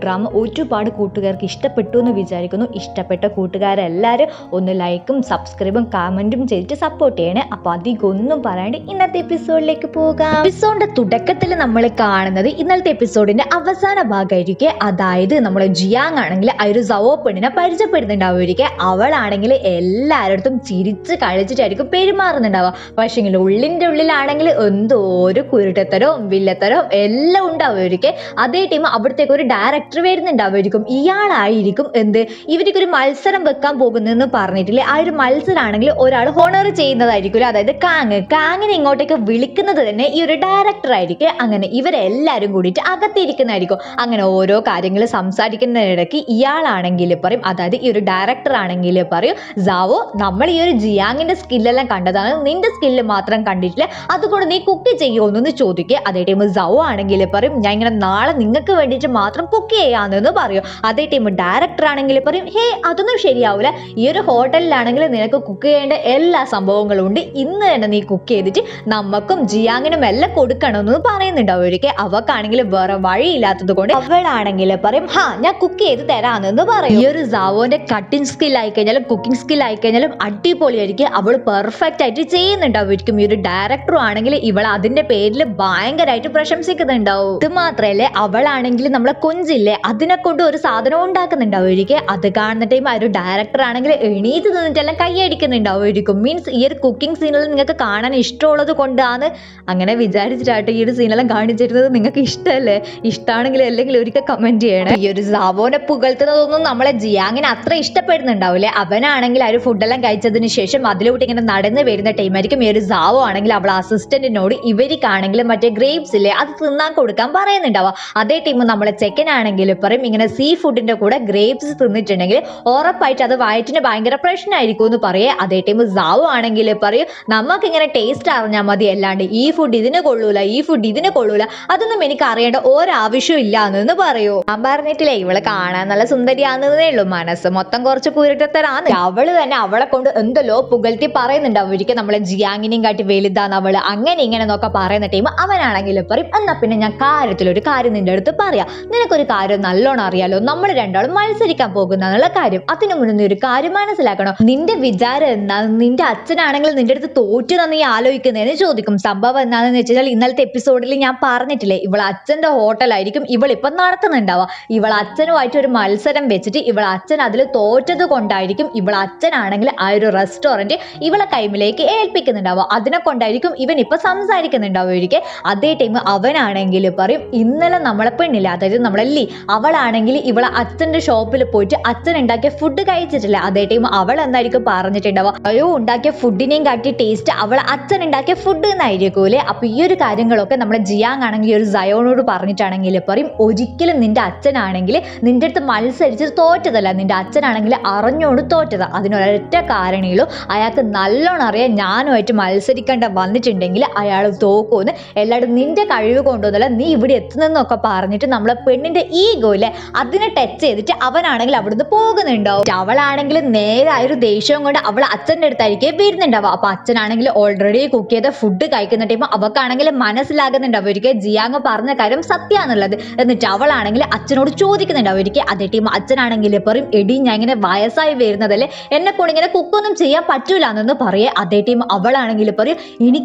Drama ഒരുപാട് കൂട്ടുകാർക്ക് ഇഷ്ടപ്പെട്ടു എന്ന് വിചാരിക്കുന്നു. ഇഷ്ടപ്പെട്ട കൂട്ടുകാരെല്ലാവരും ഒന്ന് ലൈക്കും സബ്സ്ക്രൈബും കമൻറ്റും ചെയ്തിട്ട് സപ്പോർട്ട് ചെയ്യണേ. അപ്പോൾ അധികം ഒന്നും പറയാണ്ട് ഇന്നത്തെ എപ്പിസോഡിലേക്ക് പോകാം. എപ്പിസോഡിന്റെ തുടക്കത്തിൽ നമ്മൾ കാണുന്നത് ഇന്നലത്തെ എപ്പിസോഡിന്റെ അവസാന ഭാഗമായിരിക്കെ, അതായത് നമ്മൾ ജിയാങ് ആണെങ്കിൽ ആ ഒരു സവോ പെണ്ണിനെ പരിചയപ്പെടുന്നുണ്ടാവുമായിരിക്കെ. അവളാണെങ്കിൽ എല്ലാവരുടെ ചിരിച്ച് കളിച്ചിട്ടായിരിക്കും പെരുമാറുന്നുണ്ടാവുക. പക്ഷേ ഉള്ളിൻ്റെ ഉള്ളിലാണെങ്കിൽ എന്തോ ഒരു കുരുട്ടത്തരവും വില്ലത്തരവും എല്ലാം ഉണ്ടാവുമായിരിക്കെ. അതേ ടൈം അവിടത്തേക്ക് ഒരു ഡയറക്ടർ വരുന്നുണ്ടാവുമായിരിക്കും. ഇയാളായിരിക്കും ഇവർക്കൊരു മത്സരം വെക്കാൻ പോകുന്നതെന്ന് പറഞ്ഞിട്ടില്ലേ. ആ ഒരു മത്സരമാണെങ്കിൽ ഒരാൾ ഹോണർ ചെയ്യുന്നതായിരിക്കും, അതായത് കാങ്ങിനെ ഇങ്ങോട്ടേക്ക് വിളിക്കുന്നത് തന്നെ ഈ ഒരു ഡയറക്ടർ ആയിരിക്കും. അങ്ങനെ ഇവരെല്ലാവരും കൂടിയിട്ട് അകത്തിരിക്കുന്നതായിരിക്കും. അങ്ങനെ ഓരോ കാര്യങ്ങൾ സംസാരിക്കുന്നതിനിടയ്ക്ക് ഇയാളാണെങ്കിൽ പറയും, അതായത് ഈ ഒരു ഡയറക്ടർ ആണെങ്കിൽ പറയും, സാവോ നമ്മൾ ഈ ഒരു ജിയാങ്ങിന്റെ സ്കില്ലെല്ലാം കണ്ടതാണ്, നിന്റെ സ്കില്ല് മാത്രം കണ്ടിട്ടില്ല, അതുകൊണ്ട് നീ കുക്ക് ചെയ്യുമെന്നൊന്ന് ചോദിക്കുക. അതേ ടൈം സാവോ ആണെങ്കിൽ പറയും, ഞാൻ ഇങ്ങനെ നാളെ നിങ്ങൾക്ക് വേണ്ടിയിട്ട് മാത്രം കുക്ക് ചെയ്യാമെന്ന് പറയും. അതേ ടൈം ഡയറക്ടർ ആണെങ്കിൽ പറയും, ഹേ അതൊന്നും ശരിയാവില്ല, ഈ ഒരു ഹോട്ടലിലാണെങ്കിൽ നിനക്ക് കുക്ക് ചെയ്യേണ്ട എല്ലാ സംഭവങ്ങളും ഉണ്ട്, ഇന്ന് തന്നെ നീ കുക്ക് ചെയ്തിട്ട് നമുക്കും ജിയാങ്ങിനും എല്ലാം കൊടുക്കണമെന്ന് പറയുന്നുണ്ടാവും. ഒരിക്കൽ അവക്കാണെങ്കിൽ വേറെ വഴിയില്ലാത്തത് കൊണ്ട് അവളാണെങ്കിൽ പറയും, ഞാൻ കുക്ക് ചെയ്ത് തരാമെന്ന് പറയും. ഈ ഒരു സാവോന്റെ കട്ടിങ് സ്കിൽ ആയിക്കഴിഞ്ഞാലും കുക്കിംഗ് സ്കിൽ ആയിക്കഴിഞ്ഞാലും അടിപൊളിയായിരിക്കും, അവൾ പെർഫെക്റ്റ് ആയിട്ട് ചെയ്യുന്നുണ്ടാവും. ഈ ഒരു ഡയറക്ടറും ആണെങ്കിൽ ഇവൾ അതിന്റെ പേരിൽ ഭയങ്കരമായിട്ട് പ്രശംസിക്കുന്നുണ്ടാവും. ഇത് മാത്രല്ലേ, അവളാണെങ്കിൽ നമ്മളെ കൊഞ്ചില്ലേ അതിനെ കൊണ്ട് ഒരു സാധനം ഉണ്ടാക്കുന്നുണ്ടാവുമായിരിക്കും. അത് കാണുന്ന ടൈം ആ ഒരു ഡയറക്ടർ ആണെങ്കിൽ എണീറ്റ് നിന്നിട്ടെല്ലാം കൈയടിക്കുന്നുണ്ടാവുമായിരിക്കും. മീൻസ് ഈ ഒരു കുക്കിംഗ് സീനെല്ലാം നിങ്ങൾക്ക് കാണാൻ ഇഷ്ടമുള്ളത് കൊണ്ടാണ് അങ്ങനെ വിചാരിച്ചിട്ടായിട്ട് ഈ ഒരു സീനെല്ലാം കാണിച്ചിരുന്നത്. നിങ്ങൾക്ക് ഇഷ്ടമല്ലേ? ഇഷ്ടമാണെങ്കിൽ അല്ലെങ്കിൽ ഒരിക്കൽ കമന്റ് ചെയ്യണം. ഈ ഒരു സാവോനെ പുകഴ്ത്തുന്നതൊന്നും നമ്മളെ ജിയാങ്ങിനെ അത്ര ഇഷ്ടപ്പെടുന്നുണ്ടാവില്ലേ. അവനാണെങ്കിൽ ആ ഒരു ഫുഡെല്ലാം കഴിച്ചതിന് ശേഷം അതിലോട്ട് ഇങ്ങനെ നടന്ന് വരുന്ന ടൈമായിരിക്കും ഈ ഒരു സാവോ ആണെങ്കിൽ അവളെ അസിസ്റ്റന്റിനോട് ഇവർക്കാണെങ്കിൽ മറ്റേ ഗ്രേപ്സ് ഇല്ലേ അത് തിന്നാൻ കൊടുക്കാൻ പറയുന്നുണ്ടാവുക. അതേ ടൈം നമ്മളെ ചെക്കനാണെങ്കിൽ പറയും, ഇങ്ങനെ സീ ഫുഡിന്റെ കൂടെ ഗ്രേപ്സ് തിന്നിട്ടുണ്ടെങ്കിൽ ഉറപ്പായിട്ട് അത് വയറ്റിന് ഭയങ്കര പ്രശ്നമായിരിക്കും എന്ന് പറയേ. അതേ ടൈം സാവോ ആണെങ്കിൽ പറയും, നമുക്ക് ഇങ്ങനെ ടേസ്റ്റ് അറിഞ്ഞാൽ മതി, അല്ലാണ്ട് ഈ ഫുഡ് ഇതിന് കൊള്ളൂല, ഈ ഫുഡ് ഇതിന് കൊള്ളൂല, അതൊന്നും എനിക്ക് അറിയേണ്ട ഒരാവശ്യം ഇല്ല എന്ന് പറയൂ. ഞാൻ പറഞ്ഞിട്ടില്ലേ ഇവളെ കാണാൻ നല്ല സുന്ദരിയാണെന്നേ ഉള്ളൂ, മനസ്സ് മൊത്തം കുറച്ച് കുരുട്ടത്തരാണ്. അവള് തന്നെ അവളെ കൊണ്ട് എന്തല്ലോ പുകഴ്ത്തി പറയുന്നുണ്ടാവും. ഒരിക്കൽ നമ്മളെ ജിയാങ്ങിനെയും കാട്ടി വലുതാണ് അവള്, അങ്ങനെ ഇങ്ങനെ നോക്കാൻ പറയുന്ന ടൈം അവനാണെങ്കിൽ പറയും, എന്നാ പിന്നെ ഞാൻ കാര്യത്തിലൊരു കാര്യം നിന്റെ അടുത്ത് പറയാം, നിനക്കൊരു കാര്യം നല്ലോണം അറിയാലോ, നമ്മൾ രണ്ടാളും മത്സരിക്കാൻ പോകുന്നുള്ള കാര്യം. അതിനു മുന്നേ ഒരു കാര്യം മനസ്സിലാക്കണം, നിന്റെ വിചാരം എന്നാ, നിന്റെ അച്ഛനാണെങ്കിൽ നിന്റെ അടുത്ത് തോറ്റു നീ ആലോചിക്കുന്നതെന്ന് ചോദിക്കും. സംഭവം എന്താണെന്ന് വെച്ചാൽ ഇന്നലത്തെ എപ്പിസോഡിൽ ഞാൻ പറഞ്ഞിട്ടില്ലേ, ഇവളെ അച്ഛന്റെ ഹോട്ടലായിരിക്കും ഇവളിപ്പം നടത്തുന്നുണ്ടാവുക. ഇവളെ അച്ഛനുമായിട്ട് ഒരു മത്സരം വെച്ചിട്ട് ഇവളെ അച്ഛൻ അതിൽ തോറ്റത് കൊണ്ടായിരിക്കും ഇവളെ അച്ഛനാണെങ്കിൽ ആ ഒരു റെസ്റ്റോറന്റ് ഇവളെ കൈമിലേക്ക് ഏൽപ്പിക്കുന്നുണ്ടാവുക. അതിനെ കൊണ്ടായിരിക്കും ഇവൻ ഇപ്പൊ സംസാരിക്കുന്നുണ്ടാവുമായിരിക്കും. അതേ ടൈം അവനാണെങ്കിൽ പറയും, ഇന്നലെ നമ്മളെ പെണ്ണില്ല, അതായത് നമ്മളല്ലേ, അവളാണെങ്കിൽ ഇവളെ അച്ഛന്റെ ഷോപ്പിൽ പോയിട്ട് അച്ഛൻ ഉണ്ടാക്കിയ ഫുഡ് കഴിച്ചിട്ടില്ല. അതേ ടൈം അവൾ എന്തായിരിക്കും പറഞ്ഞിട്ടുണ്ടാവുക, അയ്യോ ഉണ്ടാക്കിയ ഫുഡിനെയും കാട്ടി ടേസ്റ്റ് അവളെ അച്ഛൻ ഉണ്ടാക്കിയ ഫുഡ് എന്നായിരിക്കൂലേ. അപ്പൊ ഈ ഒരു കാര്യങ്ങളൊക്കെ നമ്മളെ ജിയാങ് ആണെങ്കിൽ ഒരു സയോനോട് പറഞ്ഞിട്ടാണെങ്കിൽ പറയും, ഒരിക്കലും നിന്റെ അച്ഛനാണെങ്കിൽ നിന്റെ അടുത്ത് മത്സരിച്ച് തോറ്റതല്ല, നിന്റെ അച്ഛനാണെങ്കിൽ അറിഞ്ഞോണ്ട് തോറ്റതാ. അതിനൊരൊറ്റ കാരണേയുള്ളൂ, അയാൾക്ക് നല്ലോണം അറിയാം ഞാനുമായിട്ട് മത്സരിക്കേണ്ട വന്നിട്ടുണ്ടെങ്കിൽ അയാൾ തോക്കുമെന്ന്. എല്ലാവരും നിന്റെ കഴിവ് കൊണ്ടൊന്നല്ല നീ ഇവിടെ എത്തുന്നൊക്കെ പറഞ്ഞിട്ട് നമ്മളെ പെണ്ണിന്റെ ഈഗോ ഇല്ലേ അതിനെ ടച്ച് ചെയ്തിട്ട് അവനാണെങ്കിൽ അവിടുന്ന് പോകുന്നുണ്ടാവും. അവളാണെങ്കിൽ നേരായൊരു ദേഷ്യവും കൊണ്ട് അവൾ അച്ഛൻ്റെ അടുത്തായിരിക്കും വരുന്നുണ്ടാവുക. അപ്പൊ അച്ഛനാണെങ്കിൽ ഓൾറെഡി കുക്ക് ചെയ്ത ഫുഡ് കഴിക്കുന്ന ടൈം അവക്കാണെങ്കിൽ മനസ്സിലാകുന്നുണ്ടാവും ഒരിക്കൽ ജിയാങ് പറഞ്ഞ കാര്യം സത്യാന്നുള്ളത്. എന്നിട്ട് അവളാണെങ്കിൽ അച്ഛനോട് ചോദിക്കുന്നുണ്ടാവും ഒരിക്കൽ. അതേ ടൈം അച്ഛനാണെങ്കിൽ പറയും, എടി ഞാൻ ഇങ്ങനെ വയസ്സായി വരുന്നതല്ലേ, എന്നെ കൊണ്ട് ഇങ്ങനെ കുക്കൊന്നും ചെയ്യാൻ പറ്റൂല എന്ന് പറയേ. അതേ ടൈം അവളാണെങ്കിൽ പറയും,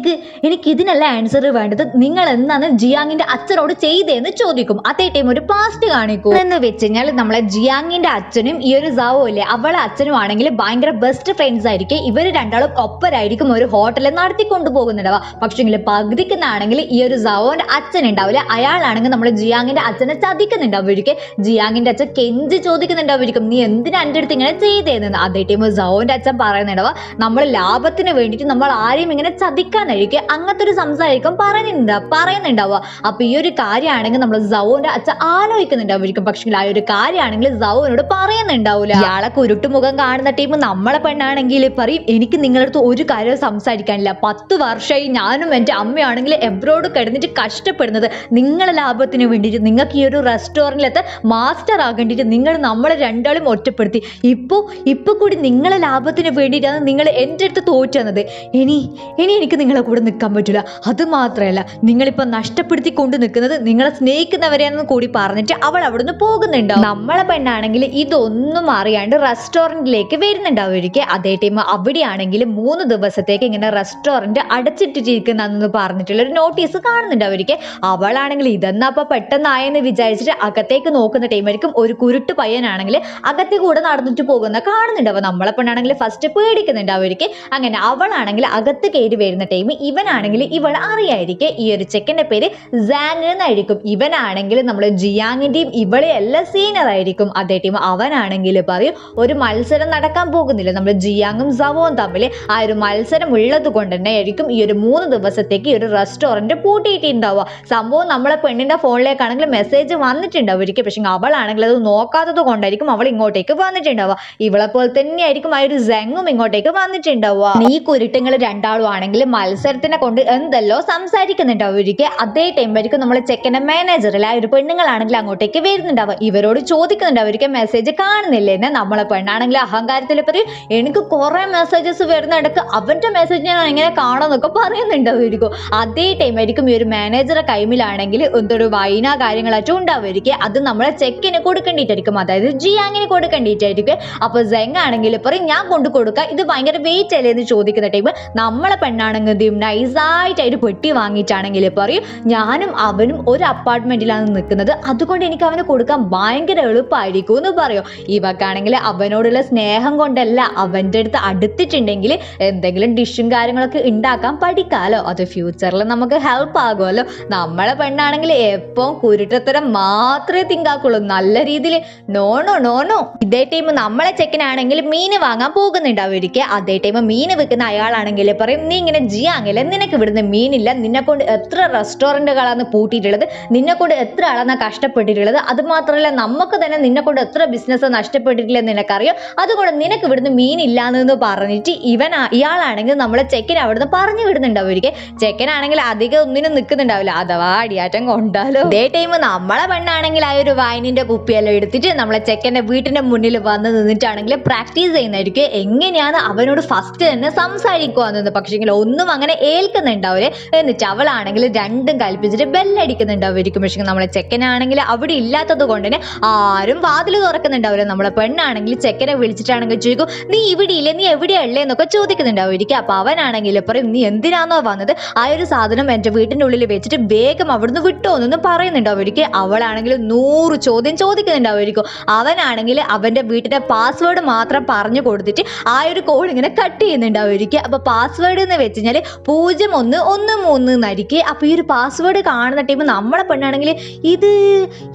എനിക്ക് ഇതിനല്ല ആൻസർ വേണ്ടത്, നിങ്ങൾ എന്നാണ് ജിയാങ്ങിന്റെ അച്ഛനോട് ചെയ്തേന്ന് ചോദിക്കും. അതേ ടൈം ഒരു പാസ്റ്റ് കാണിക്കും എന്ന് വെച്ച് കഴിഞ്ഞാൽ നമ്മളെ ജിയാങ്ങിന്റെ അച്ഛനും ഈ ഒരു സാവോ ഇല്ലേ അവളെ അച്ഛനും ആണെങ്കിൽ ഭയങ്കര ബെസ്റ്റ് ഫ്രണ്ട്സ് ആയിരിക്കും. ഇവർ രണ്ടാളും ഒപ്പരായിരിക്കും ഒരു ഹോട്ടലിൽ നടത്തിക്കൊണ്ടു പോകുന്നുണ്ടാവുക. പക്ഷേ പകുതിക്കുന്നാണെങ്കിൽ ഈ ഒരു സാവോന്റെ അച്ഛൻ ഉണ്ടാവില്ല, അയാളാണെങ്കിൽ നമ്മളെ ജിയാങ്ങിന്റെ അച്ഛനെ ചതിക്കുന്നുണ്ടാവുമായിരിക്കും. ജിയാങ്ങിന്റെ അച്ഛൻ കെഞ്ചി ചോദിക്കുന്നുണ്ടാവുമായിരിക്കും, നീ എന്തിനാ എൻ്റെ അടുത്ത് ഇങ്ങനെ ചെയ്തേന്ന്. അതേ ടൈം സാവോന്റെ അച്ഛൻ പറയുന്നുണ്ടാവുക, നമ്മൾ ലാഭത്തിന് വേണ്ടിയിട്ട് നമ്മൾ ആരെയും ഇങ്ങനെ ചതിക്കാനായിരിക്കും, അങ്ങനത്തെ ഒരു സംസാരിക്കും പറയുന്നുണ്ടാവുക. അപ്പൊ ഈ ഒരു കാര്യമാണെങ്കിൽ നമ്മൾ സാവോന്റെ അച്ഛൻ ആലോചിക്കുന്നുണ്ടാവുമായിരിക്കും. പക്ഷേ ആ ഒരു കാര്യമാണെങ്കിൽ സാവോനോട് പറയുന്നുണ്ടാവില്ല. ഇയാളെ കുരുട്ടുമുഖം കാണുന്ന ടീം നമ്മളെ പെണ്ണാണെങ്കിൽ പറയും, എനിക്ക് നിങ്ങളുടെ അടുത്ത് ഒരു കാര്യം സംസാരിക്കാനില്ല, 10 വർഷമായി ഞാനും എൻ്റെ അമ്മയാണെങ്കിൽ എബ്രോഡ് കിടന്നിട്ട് കഷ്ടപ്പെടുന്നത് നിങ്ങളെ ലാഭത്തിന് വേണ്ടിയിട്ട്. നിങ്ങൾക്ക് ഈ ഒരു റെസ്റ്റോറൻറ്റിലത്തെ മാസ്റ്റർ ആകേണ്ടിയിട്ട് നിങ്ങൾ നമ്മളെ രണ്ടാളും ഒറ്റപ്പെടുത്തി. ഇപ്പൊ കൂടി നിങ്ങളെ ലാഭത്തിന് വേണ്ടിയിട്ടാണ് നിങ്ങൾ എൻ്റെ അടുത്ത് തോറ്റു തന്നത്. ഇനി എനിക്ക് നിങ്ങളെ കൂടെ നിൽക്കാൻ പറ്റില്ല. അത് മാത്രമല്ല നിങ്ങളിപ്പോൾ നഷ്ടപ്പെടുത്തി കൊണ്ട് നിൽക്കുന്നത് നിങ്ങളെ സ്നേഹിക്കുന്നവരെയാണെന്ന് കൂടി പറഞ്ഞിട്ട് അവൾ അവിടുന്ന് പോകുന്നുണ്ടാവും. നമ്മളെ പെണ്ണാണെങ്കിൽ ഇതൊന്നും അറിയാണ്ട് റെസ്റ്റോറന്റിലേക്ക് വരുന്നുണ്ടാവുമായിരിക്കും. അതേ ടൈം അവിടെയാണെങ്കിൽ 3 ദിവസത്തേക്ക് ഇങ്ങനെ റെസ്റ്റോറന്റ് അടച്ചിട്ടിരിക്കുന്നെന്ന് പറഞ്ഞിട്ടുള്ള ഒരു നോട്ടീസ് കാണുന്നുണ്ടാവുമായിരിക്കും. അവളാണെങ്കിൽ ഇതെന്നപ്പോ പെട്ടെന്നായെന്ന് വിചാരിച്ചിട്ട് അകത്തേക്ക് നോക്കുന്ന ടൈമായിരിക്കും ഒരു കുരുട്ട് പയ്യനാണെങ്കിൽ അകത്തെ കൂടെ നടന്നിട്ട് പോകുന്ന കാണുന്നുണ്ടാവും. നമ്മളെ പെണ്ണാണെങ്കിൽ ഫസ്റ്റ് പേടിക്കുന്നുണ്ടാവുമായിരിക്കും. അങ്ങനെ അവളാണെങ്കിൽ അകത്ത് കയറി വരുന്ന ടൈം ഇവനാണെങ്കിൽ ഇവൾ അറിയായിരിക്കും ഈ ഒരു ചെക്കന്റെ പേര് സാങ് എന്നായിരിക്കും. ഇവനാണെങ്കിൽ നമ്മുടെ ജിയാങ്ങിന്റെയും ഇവളെ എല്ലാം സീനിയർ ആയിരിക്കും. അതേ ടൈം അവനാണെങ്കിൽ പറയും ഒരു മത്സരം നടക്കാൻ പോകുന്നില്ല, നമ്മുടെ ജിയാങ്ങും സവോവും തമ്മിൽ ആ ഒരു മത്സരം ഉള്ളത് കൊണ്ട് തന്നെ ആയിരിക്കും ഈ ഒരു 3 ദിവസത്തേക്ക് ഈ ഒരു റെസ്റ്റോറന്റ് പൂട്ടിയിട്ടുണ്ടാവുക. സംഭവം നമ്മളെ പെണ്ണിന്റെ ഫോണിലേക്കാണെങ്കിൽ മെസ്സേജ് വന്നിട്ടുണ്ടാവുമായിരിക്കും. പക്ഷെ അവളാണെങ്കിൽ അത് നോക്കാത്തത് കൊണ്ടായിരിക്കും അവൾ ഇങ്ങോട്ടേക്ക് വന്നിട്ടുണ്ടാവുക. ഇവളെ പോലെ തന്നെ ആയിരിക്കും ആ ഒരു സെങ്ങും ഇങ്ങോട്ടേക്ക് വന്നിട്ടുണ്ടാവുക. ഈ കുരുട്ടങ്ങൾ രണ്ടാളും ആണെങ്കിൽ മത്സരത്തിനെ കൊണ്ട് എന്തെല്ലോ സംസാരിക്കുന്നുണ്ടാവുമായിരിക്കും. അതേ ടൈം ആയിരിക്കും നമ്മളെ ചെക്കന്റെ മാനേജറിൽ ആ ഒരു പെണ്ണുങ്ങളാണെങ്കിൽ അങ്ങോട്ടേക്ക് വരുന്നുണ്ടാവുക. ഇവരോട് ചോദിക്കുന്നുണ്ടാവുമായിരിക്കും മെസ്സേജ് കാണുന്നില്ലേ എന്ന്. നമ്മളെ പെണ്ണാണെങ്കിൽ അഹങ്കാരത്തിൽ പറയും എനിക്ക് കുറെ മെസ്സേജസ് വരുന്നിടക്ക് അവന്റെ മെസ്സേജ് ഞാൻ എങ്ങനെ കാണാന്നൊക്കെ പറയുന്നുണ്ടാവുമായിരിക്കും. അതേ ടൈം ആയിരിക്കും ഈ ഒരു മാനേജറെ കൈമിലാണെങ്കിൽ എന്തൊരു വൈന കാര്യങ്ങളായിട്ടും ഉണ്ടാവുമായിരിക്കും. അത് നമ്മളെ ചെക്കിന് കൊടുക്കേണ്ടിട്ടായിരിക്കും, അതായത് ജിയാങ്ങിന് കൊടുക്കേണ്ടിട്ടായിരിക്കും. അപ്പൊ സെങ് ആണെങ്കിൽ പറയും ഞാൻ കൊണ്ടു കൊടുക്കാം, ഇത് ഭയങ്കര വെയിറ്റ് അല്ലേ എന്ന് ചോദിക്കുന്ന ടൈം നമ്മളെ പെണ്ണാണെങ്കിൽ നൈസായിട്ട് ഒരു പെട്ടി വാങ്ങിയിട്ടാണെങ്കിൽ പറയും ഞാനും അവനും ഒരു അപ്പാർട്ട്മെന്റിലാണ് നിൽക്കുന്നത്, അതുകൊണ്ട് എനിക്ക് അവന് കൊടുക്കാൻ ഭയങ്കര എളുപ്പമായിരിക്കും എന്ന് പറയും. ഇവക്കാണെങ്കിൽ അവനോടുള്ള സ്നേഹം കൊണ്ടല്ല, അവൻ്റെ അടുത്ത് അടുത്തിട്ടുണ്ടെങ്കിൽ എന്തെങ്കിലും ഡിഷും കാര്യങ്ങളൊക്കെ ഉണ്ടാക്കാൻ പഠിക്കാമല്ലോ, അത് ഫ്യൂച്ചറിൽ നമുക്ക് ഹെൽപ്പ് ആകുമല്ലോ. നമ്മളെ പെണ്ണാണെങ്കിൽ എപ്പോഴും കുരുട്ടത്തരം മാത്രമേ തിങ്കാക്കുള്ളൂ, നല്ല രീതിയിൽ നോണോ നോണോ. ഇതേ ടൈം നമ്മളെ ചെക്കനാണെങ്കിൽ മീൻ വാങ്ങാൻ പോകുന്നുണ്ടാവുമായിരിക്കും. അതേ ടൈം മീൻ വെക്കുന്ന അയാളാണെങ്കിൽ പറയും നീ ഇങ്ങനെ ജിയാങ്ങില്ല, നിനക്ക് ഇവിടുന്ന് മീനില്ല, നിന്നെ കൊണ്ട് എത്ര റെസ്റ്റോറൻറ്റുകളാണ് പൂട്ടിയിട്ടുള്ളത്, നിന്നെ കൊണ്ട് എത്ര ആളാണ് കഷ്ടപ്പെട്ടിട്ടുള്ളത്, അത് മാത്രമല്ല നമുക്ക് തന്നെ നിന്നെ കൊണ്ട് എത്ര ബിസിനസ് നഷ്ടപ്പെട്ടിട്ടില്ലെന്ന് നിനക്കറിയോ, അതുകൊണ്ട് നിനക്ക് ഇവിടുന്ന് മീൻ ഇല്ലാന്ന് പറഞ്ഞിട്ട് ഇയാളാണെങ്കിൽ നമ്മളെ ചെക്കൻ അവിടുന്ന് പറഞ്ഞു വിടുന്നുണ്ടാവുമായിരിക്കും. ചെക്കനാണെങ്കിൽ അധികം ഒന്നിനും നിൽക്കുന്നുണ്ടാവില്ല, അഥവാ അടിയാറ്റം കൊണ്ടാലോ. ഇതേ ടൈം നമ്മളെ പെണ്ണാണെങ്കിൽ ആ ഒരു വൈനിന്റെ കുപ്പിയെല്ലാം എടുത്തിട്ട് നമ്മളെ ചെക്കന്റെ വീട്ടിന്റെ മുന്നിൽ വന്ന് നിന്നിട്ടാണെങ്കിൽ പ്രാക്ടീസ് ചെയ്യുന്നതായിരിക്കും എങ്ങനെയാണ് അവനോട് ഫസ്റ്റ് തന്നെ സംസാരിക്കുവാന്നത്. പക്ഷേ ഒന്നും അങ്ങനെ ഏൽക്കുന്നുണ്ടാവില്ലേ. എന്നിട്ട് അവളാണെങ്കിൽ രണ്ടും കൽപ്പിച്ചിട്ട് ബെല്ലടിക്കുന്നുണ്ടാവുമായിരിക്കും. പക്ഷേ നമ്മളെ ചെക്കനാണെങ്കിൽ അവിടെ ഇല്ലാത്തത് കൊണ്ട് തന്നെ ആരും വാതിൽ തുറക്കുന്നുണ്ടാവില്ല. നമ്മളെ പെണ്ണാണെങ്കിൽ ചെക്കനെ വിളിച്ചിട്ടാണെങ്കിൽ ചോദിക്കും നീ ഇവിടെ ഇല്ലേ, നീ എവിടെയല്ലേ എന്നൊക്കെ ചോദിക്കുന്നുണ്ടാവുമായിരിക്കും. അപ്പൊ അവനാണെങ്കിൽ പറയും നീ എന്തിനാണോ വന്നത്, ആ ഒരു സാധനം എൻ്റെ വീട്ടിൻ്റെ ഉള്ളിൽ വെച്ചിട്ട് വേഗം അവിടുന്ന് വിട്ടോന്നൊന്നും പറയുന്നുണ്ടാവുമായിരിക്കും. അവളാണെങ്കിൽ 100 ചോദ്യം ചോദിക്കുന്നുണ്ടാവുമായിരിക്കും. അവനാണെങ്കിൽ അവൻ്റെ വീട്ടിൻ്റെ പാസ്വേഡ് മാത്രം പറഞ്ഞു കൊടുത്തിട്ട് ആ ഒരു കോൾ ഇങ്ങനെ കട്ട് ചെയ്യുന്നുണ്ടാവുമായിരിക്കും. അപ്പൊ പാസ്വേഡ് എന്ന് വെച്ച് കഴിഞ്ഞാൽ 0113 എന്നായിരിക്കും. അപ്പൊ ഈ ഒരു പാസ്വേഡ് കാണുന്ന ടൈം നമ്മളെ പെണ്ണാണെങ്കിൽ ഇത്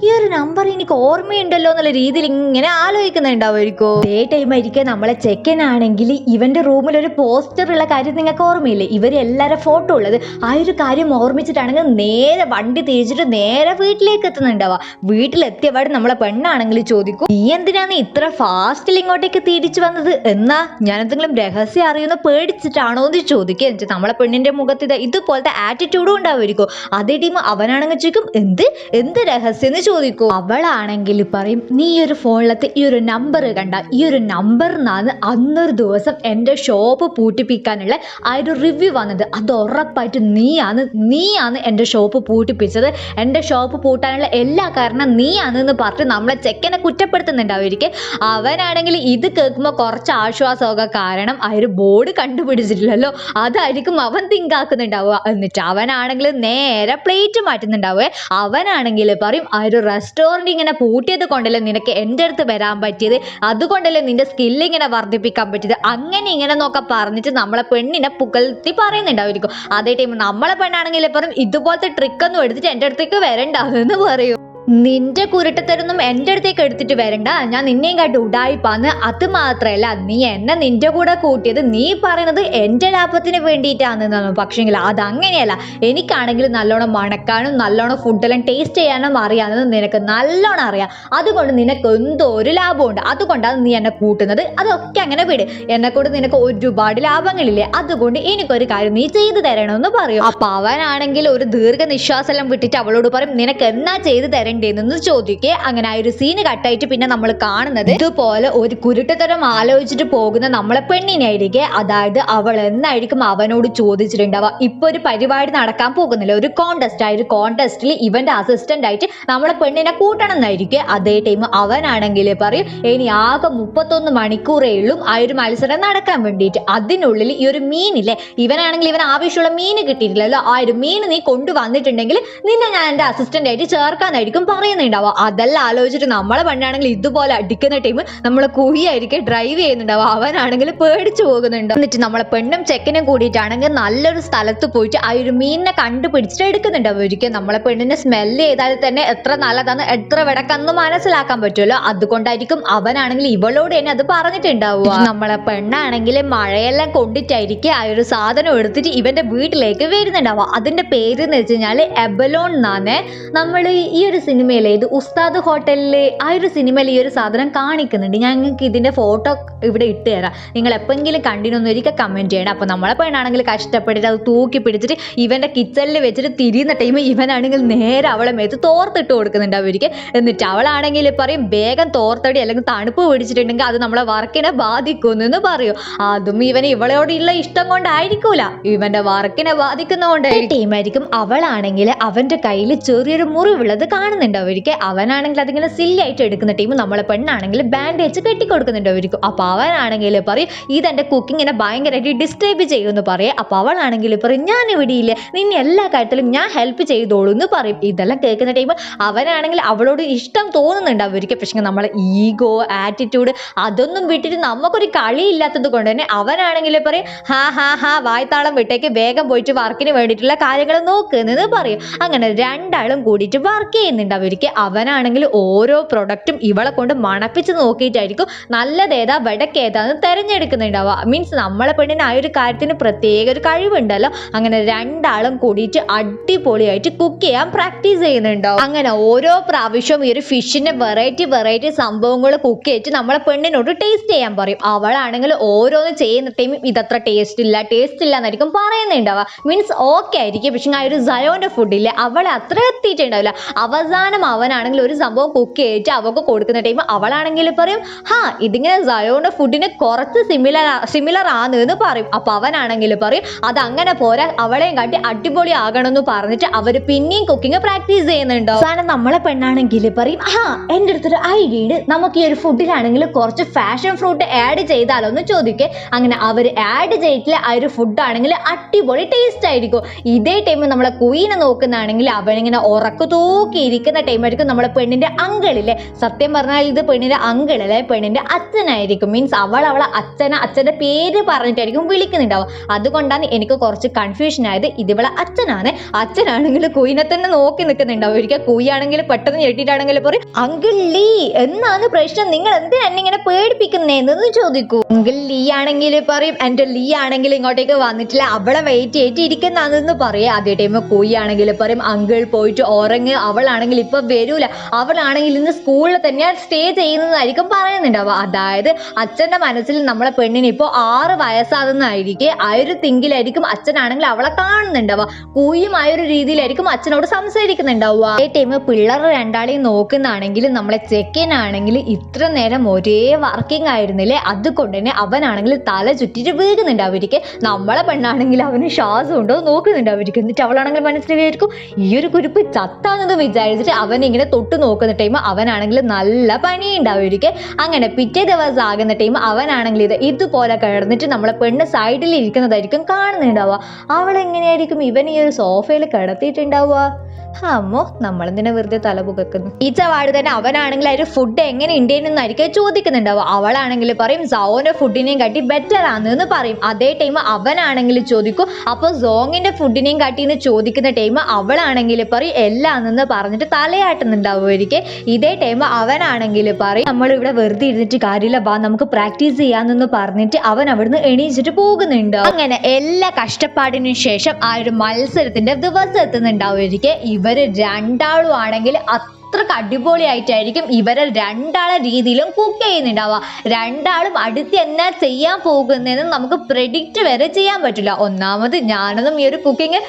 ഈ ഒരു നമ്പർ എനിക്ക് ഓർമ്മയുണ്ടല്ലോ എന്നുള്ള രീതിയിൽ ഇങ്ങനെ ആലോചിക്കുന്നുണ്ടാവുമായിരിക്കും. ഇതേ ടൈം ആയിരിക്കും നമ്മളെ ചെക്കനാണെങ്കിൽ ഇവന്റെ റൂമിൽ ഒരു പോസ്റ്റർ ഉള്ള കാര്യം നിങ്ങൾക്ക് ഓർമ്മയില്ലേ, ഇവരെല്ലാവരും ഫോട്ടോ ഉള്ളത്. ആ ഒരു കാര്യം ഓർമ്മിച്ചിട്ടാണെങ്കിൽ നേരെ വണ്ടി തിരിച്ചിട്ട് നേരെ വീട്ടിലേക്ക് എത്തുന്നുണ്ടാവുക. വീട്ടിലെത്തിയപാട് നമ്മളെ പെണ്ണാണെങ്കിൽ ചോദിക്കും നീ എന്തിനാണ് ഇത്ര ഫാസ്റ്റിൽ ഇങ്ങോട്ടേക്ക് തിരിച്ചു വന്നത്, എന്നാ ഞാൻ എന്തെങ്കിലും രഹസ്യം അറിയുന്ന പേടിച്ചിട്ടാണോ എന്ന് ചോദിക്കുക. എന്നിട്ട് നമ്മളെ പെണ്ണിന്റെ മുഖത്ത് ഇതുപോലത്തെ ആറ്റിറ്റ്യൂഡും ഉണ്ടാവുമായിരിക്കും. അതേ ടീം അവനാണെങ്കിൽ ചോദിക്കും എന്ത് രഹസ്യം എന്ന് ചോദിക്കും. അവളാണെങ്കിൽ പറയും നീ ഈ ഒരു ഫോണിലത്തെ ഈ ഒരു നമ്പർ കണ്ട, ഈ ഒരു നമ്പറിനാണ് അന്നൊരു ദിവസം എൻ്റെ ഷോപ്പ് പൂട്ടിപ്പിക്കാനുള്ള ആ ഒരു റിവ്യൂ വന്നത്, അത് ഉറപ്പായിട്ട് നീയാണ് എൻ്റെ ഷോപ്പ് പൂട്ടിപ്പിച്ചത്, എൻ്റെ ഷോപ്പ് പൂട്ടാനുള്ള എല്ലാ കാരണം നീയാണെന്ന് പറഞ്ഞ് നമ്മളെ ചെക്കനെ കുറ്റപ്പെടുത്തുന്നുണ്ടാവുമായിരിക്കും. അവനാണെങ്കിൽ ഇത് കേൾക്കുമ്പോൾ കുറച്ച് ആശ്വാസമൊക്കെ, കാരണം ആ ഒരു ബോർഡ് കണ്ടുപിടിച്ചിട്ടില്ലല്ലോ, അതായിരിക്കും അവൻ തിങ്കാക്കുന്നുണ്ടാവുക. എന്നിട്ട് അവനാണെങ്കിൽ നേരെ പ്ലേറ്റ് മാറ്റുന്നുണ്ടാവുക. അവനാണെങ്കിൽ പറയും ആ ഒരു റെസ്റ്റോറൻറ്റ് ഇങ്ങനെ പൂട്ടിയത് കൊണ്ടല്ലേ നിനക്ക് എൻ്റെ അടുത്ത് വരാൻ പറ്റിയത്, അതുകൊണ്ടല്ലേ നിന്റെ സ്കില്ല് ഇങ്ങനെ വർദ്ധിപ്പിക്കാൻ പറ്റിയത്, അങ്ങനെ ഇങ്ങനെ നോക്കാൻ പറഞ്ഞിട്ട് നമ്മളെ പെണ്ണിനെ പുകഴ്ത്തി പറയുന്നുണ്ടാവുമായിരിക്കും. അതേ ടൈം നമ്മളെ പെണ്ണാണെങ്കിൽ പറയും ഇതുപോലത്തെ ട്രിക്കൊന്നും എടുത്തിട്ട് എൻ്റെ അടുത്തേക്ക് വരണ്ടാന്ന് പറയും. നിന്റെ കുരുട്ടത്തരൊന്നും എൻ്റെ അടുത്തേക്ക് എടുത്തിട്ട് വരണ്ട, ഞാൻ നിന്നെയും കാട്ടി ഉടായിപ്പാന്ന്. അത് മാത്രമല്ല നീ എന്നെ നിന്റെ കൂടെ കൂട്ടിയത് നീ പറയുന്നത് എൻ്റെ ലാഭത്തിന് വേണ്ടിയിട്ടാണെന്നാണ്. പക്ഷേങ്കിൽ അതങ്ങനെയല്ല, എനിക്കാണെങ്കിൽ നല്ലോണം മണക്കാനും നല്ലോണം ഫുഡെല്ലാം ടേസ്റ്റ് ചെയ്യാനും അറിയാമെന്ന് നിനക്ക് നല്ലോണം അറിയാം, അതുകൊണ്ട് നിനക്ക് എന്തോ ഒരു ലാഭമുണ്ട്, അതുകൊണ്ടാണ് നീ എന്നെ കൂട്ടുന്നത്. അതൊക്കെ അങ്ങനെ വിട്, എന്നെക്കൊണ്ട് നിനക്ക് ഒരുപാട് ലാഭങ്ങളില്ലേ, അതുകൊണ്ട് എനിക്കൊരു കാര്യം നീ ചെയ്തു തരണമെന്ന് പറയും. അപ്പൊ അവനാണെങ്കിൽ ഒരു ദീർഘ നിശ്വാസമെല്ലാം വിട്ടിട്ട് അവളോട് പറയും നിനക്ക് എന്നാ ചെയ്തു തരേണ്ട വേണ്ടതെന്ന് ചോദിക്കേ. അങ്ങനെ ആ ഒരു സീന് കട്ടായിട്ട് പിന്നെ നമ്മൾ കാണുന്നത് ഇതുപോലെ ഒരു കുരുട്ടത്തരം ആലോചിച്ചിട്ട് പോകുന്ന നമ്മളെ പെണ്ണിനായിരിക്കെ. അതായത് അവൾ എന്നായിരിക്കും അവനോട് ചോദിച്ചിട്ടുണ്ടാവുക, ഇപ്പൊ ഒരു പരിപാടി നടക്കാൻ പോകുന്നില്ല, ഒരു കോൺടെസ്റ്റ്. ആ ഒരു കോൺടെസ്റ്റിൽ ഇവന്റെ അസിസ്റ്റന്റ് ആയിട്ട് നമ്മളെ പെണ്ണിനെ കൂട്ടണം എന്നായിരിക്കും. അതേ ടൈം അവനാണെങ്കിൽ പറയും ഇനി ആകെ 31 മണിക്കൂറേ ഉള്ളൂ ആ ഒരു മത്സരം നടക്കാൻ വേണ്ടിയിട്ട്. അതിനുള്ളിൽ ഈ ഒരു മീനില്ലേ, ഇവനാണെങ്കിൽ ഇവൻ ആവശ്യമുള്ള മീൻ കിട്ടിയിട്ടില്ലല്ലോ, ആ ഒരു മീൻ നീ കൊണ്ടുവന്നിട്ടുണ്ടെങ്കിൽ നിന്നെ ഞാൻ എന്റെ അസിസ്റ്റന്റ് ആയിട്ട് ചേർക്കാനായിരിക്കും പറയുന്നുണ്ടാവുക. അതെല്ലാം ആലോചിച്ചിട്ട് നമ്മളെ പെണ്ണാണെങ്കിൽ ഇതുപോലെ അടിക്കുന്ന ടൈം നമ്മളെ കുഴിയായിരിക്കും ഡ്രൈവ് ചെയ്യുന്നുണ്ടാവുക. അവനാണെങ്കിൽ പേടിച്ചു പോകുന്നുണ്ട്. എന്നിട്ട് നമ്മളെ പെണ്ണും ചെക്കനും കൂടിയിട്ടാണെങ്കിൽ നല്ലൊരു സ്ഥലത്ത് പോയിട്ട് ആ ഒരു മീനിനെ കണ്ടുപിടിച്ചിട്ട് എടുക്കുന്നുണ്ടാവും. ഒരിക്കൽ നമ്മളെ പെണ്ണിനെ സ്മെല്ല് ചെയ്താൽ തന്നെ എത്ര നല്ലതാന്ന് എത്ര വിടക്കാന്ന് മനസ്സിലാക്കാൻ പറ്റുമല്ലോ. അതുകൊണ്ടായിരിക്കും അവനാണെങ്കിൽ ഇവളോട് തന്നെ അത് പറഞ്ഞിട്ടുണ്ടാവുക. നമ്മളെ പെണ്ണാണെങ്കിൽ മഴയെല്ലാം കൊണ്ടിട്ടായിരിക്കും ആ ഒരു സാധനം എടുത്തിട്ട് ഇവന്റെ വീട്ടിലേക്ക് വരുന്നുണ്ടാവുക. അതിന്റെ പേര് എന്ന് വെച്ച് കഴിഞ്ഞാൽ എബലോൺ എന്നാണ്. നമ്മൾ ഈ ഒരു സിനിമയിലെ ഇത് ഉസ്താദ് ഹോട്ടലില് ആ ഒരു സിനിമയിൽ ഈ ഒരു സാധനം കാണിക്കുന്നുണ്ട്. ഞങ്ങൾക്ക് ഇതിന്റെ ഫോട്ടോ ഇവിടെ ഇട്ട് തരാം, നിങ്ങൾ എപ്പെങ്കിലും കണ്ടിനൊന്നും ഒരിക്കൽ കമന്റ് ചെയ്യണം. അപ്പൊ നമ്മളെ പെണ്ണാണെങ്കിൽ കഷ്ടപ്പെട്ടിട്ട് അത് തൂക്കി പിടിച്ചിട്ട് ഇവന്റെ കിച്ചണിൽ വെച്ചിട്ട് തിരിയുന്ന ടൈം ഇവനാണെങ്കിൽ നേരെ അവളെ മേത്ത് തോർത്തിട്ട് കൊടുക്കുന്നുണ്ട് അവർക്ക്. എന്നിട്ട് അവളാണെങ്കിൽ പറയും വേഗം തോർത്തടി അല്ലെങ്കിൽ തണുപ്പ് പിടിച്ചിട്ടുണ്ടെങ്കിൽ അത് നമ്മളെ വർക്കിനെ ബാധിക്കുമെന്ന് പറയും. അതും ഇവളോടുള്ള ഇഷ്ടം കൊണ്ടായിരിക്കൂല, ഇവന്റെ വർക്കിനെ ബാധിക്കുന്നതുകൊണ്ടായിരിക്കും. ടീമായിരിക്കും അവളാണെങ്കിൽ അവന്റെ കയ്യിൽ ചെറിയൊരു മുറിവുള്ളത് കാണുന്നുണ്ട് അവർക്ക്. അവനാണെങ്കിൽ അതിങ്ങനെ സില്ലായിട്ട് എടുക്കുന്ന ടീം നമ്മളെ പെണ്ണാണെങ്കിൽ ബാൻഡേജ് കെട്ടിക്കൊടുക്കുന്നുണ്ട് അവർക്ക്. അപ്പൊ അവനാണെങ്കിൽ പറയും ഇതെന്റെ കുക്കിങ്ങിനെ ഭയങ്കരമായിട്ട് ഡിസ്റ്റർബ് ചെയ്യുമെന്ന് പറയും. അപ്പൊ അവളാണെങ്കിൽ പറയും ഞാൻ ഇവിടെ ഇല്ലേ, നിന്നെ എല്ലാ കാര്യത്തിലും ഞാൻ ഹെൽപ്പ് ചെയ്തോളൂ എന്ന് പറയും. ഇതെല്ലാം കേൾക്കുന്ന ടൈം അവനാണെങ്കിൽ അവളോട് ഇഷ്ടം തോന്നുന്നുണ്ട് അവർക്ക്. പക്ഷെ നമ്മളെ ഈഗോ ആറ്റിറ്റ്യൂഡ് അതൊന്നും വിട്ടിട്ട് നമുക്കൊരു കളി ഇല്ലാത്തത് കൊണ്ട് തന്നെ അവനാണെങ്കിൽ പറയും ഹാ വായ്ത്താളം വിട്ടേക്ക്, വേഗം പോയിട്ട് വർക്കിന് വേണ്ടിയിട്ടുള്ള കാര്യങ്ങൾ നോക്കുന്നത് പറയും. അങ്ങനെ രണ്ടാളും കൂടിയിട്ട് വർക്ക് ചെയ്യുന്നുണ്ട് അവർക്ക്. അവനാണെങ്കിൽ ഓരോ പ്രൊഡക്റ്റും ഇവളെ കൊണ്ട് മണപ്പിച്ച് നോക്കിയിട്ടായിരിക്കും നല്ലതേതാ വെടക്കേതാന്ന് തെരഞ്ഞെടുക്കുന്നുണ്ടാവുക. മീൻസ് നമ്മളെ പെണ്ണിന് ആ ഒരു കാര്യത്തിന് പ്രത്യേക ഒരു കഴിവുണ്ടല്ലോ. അങ്ങനെ രണ്ടാളും കൂടിയിട്ട് അടിപൊളിയായിട്ട് കുക്ക് ചെയ്യാൻ പ്രാക്ടീസ് ചെയ്യുന്നുണ്ടാവും. അങ്ങനെ ഓരോ പ്രാവശ്യവും ഈ ഒരു ഫിഷിന്റെ വെറൈറ്റി സംഭവങ്ങൾ കുക്ക് ചെയ്തിട്ട് നമ്മളെ പെണ്ണിനോട് ടേസ്റ്റ് ചെയ്യാൻ പറയും. അവളാണെങ്കിൽ ഓരോന്ന് ചെയ്യുന്ന ടൈമും ഇതത്ര ടേസ്റ്റ് ഇല്ല എന്നായിരിക്കും പറയുന്നുണ്ടാവുക. മീൻസ് ഓക്കെ ആയിരിക്കും. പക്ഷെ ആ ഒരു സയോന്റെ ഫുഡില്ലേ അവളെ അത്ര എത്തിയിട്ടുണ്ടാവില്ല. അവസാനം അവനാണെങ്കിൽ ഒരു സംഭവം കുക്ക് ചെയ്തിട്ട് അവൾക്ക് കൊടുക്കുന്ന ടൈം അവളാണെങ്കിൽ പറയും ഇതിങ്ങനെ സയോന്റെ ഫുഡിന് കുറച്ച് സിമിലർ ആണ് എന്ന് പറയും. അപ്പൊ അവനാണെങ്കിൽ പറയും അത് അങ്ങനെ പോരാ, അവളെയും കാട്ടി അടിപൊളി ആകണമെന്ന് പറഞ്ഞിട്ട് അവര് പിന്നെയും കുക്കിംഗ് പ്രാക്ടീസ് ചെയ്യുന്നുണ്ടോ. അവസാനം നമ്മളെ പെണ്ണാണെങ്കിൽ പറയും എന്റെ അടുത്തൊരു ഐഡിയ ഉണ്ട്, നമുക്ക് ഈ ഒരു ഫുഡിലാണെങ്കിൽ കുറച്ച് ഫാഷൻ ഫ്രൂട്ട് ആഡ് ചെയ്താലോ എന്ന് ചോദിക്കേ. അങ്ങനെ അവര് ആഡ് ചെയ്തിട്ടില്ല ആ ഒരു ഫുഡ് ആണെങ്കിൽ അടിപൊളി ടേസ്റ്റ് ആയിരിക്കും. ഇതേ ടൈം നമ്മളെ കുയിനെ നോക്കുന്നതാണെങ്കിൽ അവനിങ്ങനെ ഉറക്കു തൂക്കി ഇരിക്കുന്ന ടൈമായിരിക്കും നമ്മളെ പെണ്ണിന്റെ അങ്കിളില്ലേ. സത്യം പറഞ്ഞാൽ ഇത് പെണ്ണിന്റെ അങ്കിളല്ലേ, പെണ്ണിന്റെ അച്ഛനായിരിക്കും. മീൻസ് അവളെ അച്ഛന്റെ പേര് പറഞ്ഞിട്ടായിരിക്കും വിളിക്കുന്നുണ്ടാവും. അതുകൊണ്ടാണ് എനിക്ക് കുറച്ച് കൺഫ്യൂഷൻ ആയത്. ഇതിവളെ അച്ഛനാണെങ്കിൽ കുയിനെ തന്നെ നോക്കി നിൽക്കുന്നുണ്ടാവും. ഒരിക്കൽ കുയിയാണെങ്കിൽ പെട്ടെന്ന് ഞെട്ടിട്ടാണെങ്കിൽ പറയും അങ്കിൾ ലീ എന്നാണ് പ്രശ്നം, നിങ്ങൾ എന്തിനാ എന്നെ ഇങ്ങനെ പേടിപ്പിക്കുന്നതെന്ന് ചോദിക്കൂ. അങ്കിൾ ലീ ആണെങ്കിൽ പറയും എന്റെ ലീ ആണെങ്കിൽ ഇങ്ങോട്ടേക്ക് വന്നിട്ടില്ല, അവളെ വെയിറ്റ് ചെയ്തിട്ട് ഇരിക്കുന്നതെന്ന് പറയാം. അതേ ടൈം കുയി ആണെങ്കിൽ പറയും അങ്കിൾ പോയിട്ട് ഉറങ്ങ്, അവളാണെങ്കിൽ ഇപ്പൊ വരൂല, അവളാണെങ്കിൽ ഇന്ന് സ്കൂളിൽ തന്നെ സ്റ്റേ ചെയ്യുന്നതായിരിക്കും പറയുന്നുണ്ടാവുക. അതായത് അച്ഛന്റെ മനസ്സിൽ നമ്മളെ പെണ്ണിന് ഇപ്പോൾ 6 വയസ്സാകുന്നതായിരിക്കും. ആ ഒരു തിങ്കിലായിരിക്കും അച്ഛനാണെങ്കിൽ അവളെ കാണുന്നുണ്ടാവുക. കുയും ആ ഒരു രീതിയിലായിരിക്കും അച്ഛനോട് സംസാരിക്കുന്നുണ്ടാവുക. അതേ ടൈം പിള്ളേർ രണ്ടാളെയും നോക്കുന്നതാണെങ്കിൽ നമ്മളെ ചെക്കനാണെങ്കിൽ ഇത്ര നേരം ഒരേ വർക്കിംഗ് ആയിരുന്നില്ലേ, അതുകൊണ്ട് തന്നെ അവനാണെങ്കിൽ തല ചുറ്റിട്ട് വീഴുന്നുണ്ട് അവർക്ക്. നമ്മളെ പെണ്ണാണെങ്കിൽ അവന് ശ്വാസം ഉണ്ടോ നോക്കുന്നുണ്ട് അവർക്ക്. എന്നിട്ട് അവളാണെങ്കിൽ മനസ്സിലായിരിക്കും ഈ ഒരു കുരുപ്പ് ചത്താണെന്ന് വിചാരിച്ചിട്ട് അവൻ ഇങ്ങനെ തൊട്ട് നോക്കുന്ന ടൈം അവനാണെങ്കിൽ നല്ല പനിയുണ്ടാവുമായിരിക്കും. അങ്ങനെ പിറ്റേ ദിവസം ആകുന്ന ടൈം അവനാണെങ്കിൽ ഇതുപോലെ കിടന്നിട്ട് നമ്മളെ പെണ്ണ് സൈഡിൽ ഇരിക്കുന്നതായിരിക്കും കാണുന്നുണ്ടാവുക. അവളെങ്ങനെയായിരിക്കും ഇവൻ ഈ ഒരു സോഫയിൽ കിടത്തിയിട്ടുണ്ടാവുക? അമ്മോ, നമ്മളെന്തിനാ വെറുതെ തല പുകക്കുന്നു. ഈ ചവാട് തന്നെ അവനാണെങ്കിൽ ആ ഒരു ഫുഡ് എങ്ങനെ ഉണ്ടെന്നായിരിക്കും ചോദിക്കുന്നുണ്ടാവുക. അവളാണെങ്കിൽ പറയും സോന്റെ ഫുഡിനെയും കാട്ടി ബെറ്റർ ആണെന്ന് പറയും. അതേ ടൈം അവനാണെങ്കിൽ ചോദിക്കും അപ്പൊ സോങ്ങിന്റെ ഫുഡിനെയും കാട്ടി എന്ന് ചോദിക്കുന്ന ടൈം അവളാണെങ്കിൽ പറയും എല്ലാന്ന് പറഞ്ഞിട്ട് തലയാട്ടുന്നുണ്ടാവുമായിരിക്കും. ഇതേ ടൈം അവനാണെങ്കിൽ പറയും നമ്മളിവിടെ വെറുതെ ഇരുന്നിട്ട് കാര്യമില്ല, വാ നമുക്ക് പ്രാക്ടീസ് ചെയ്യാന്നെന്ന് പറഞ്ഞിട്ട് അവൻ അവിടുന്ന് എണീച്ചിട്ട് പോകുന്നുണ്ട്. അങ്ങനെ എല്ലാ കഷ്ടപ്പാടിനും ശേഷം ആ ഒരു മത്സരത്തിന്റെ ദിവസം എത്തുന്നുണ്ടാവുമായിരിക്കും. ഇവര് രണ്ടാളും ആണെങ്കിൽ അത്രക്ക് അടിപൊളിയായിട്ടായിരിക്കും ഇവരെ രണ്ടാളെ രീതിയിലും കുക്ക് ചെയ്യുന്നുണ്ടാവുക. രണ്ടാളും അടുത്ത് എന്നാ ചെയ്യാൻ പോകുന്നതെന്ന് നമുക്ക് പ്രെഡിക്റ്റ് വരെ ചെയ്യാൻ പറ്റില്ല. ഒന്നാമത് ഞാനൊന്നും ഈ ഒരു കുക്കിംഗ്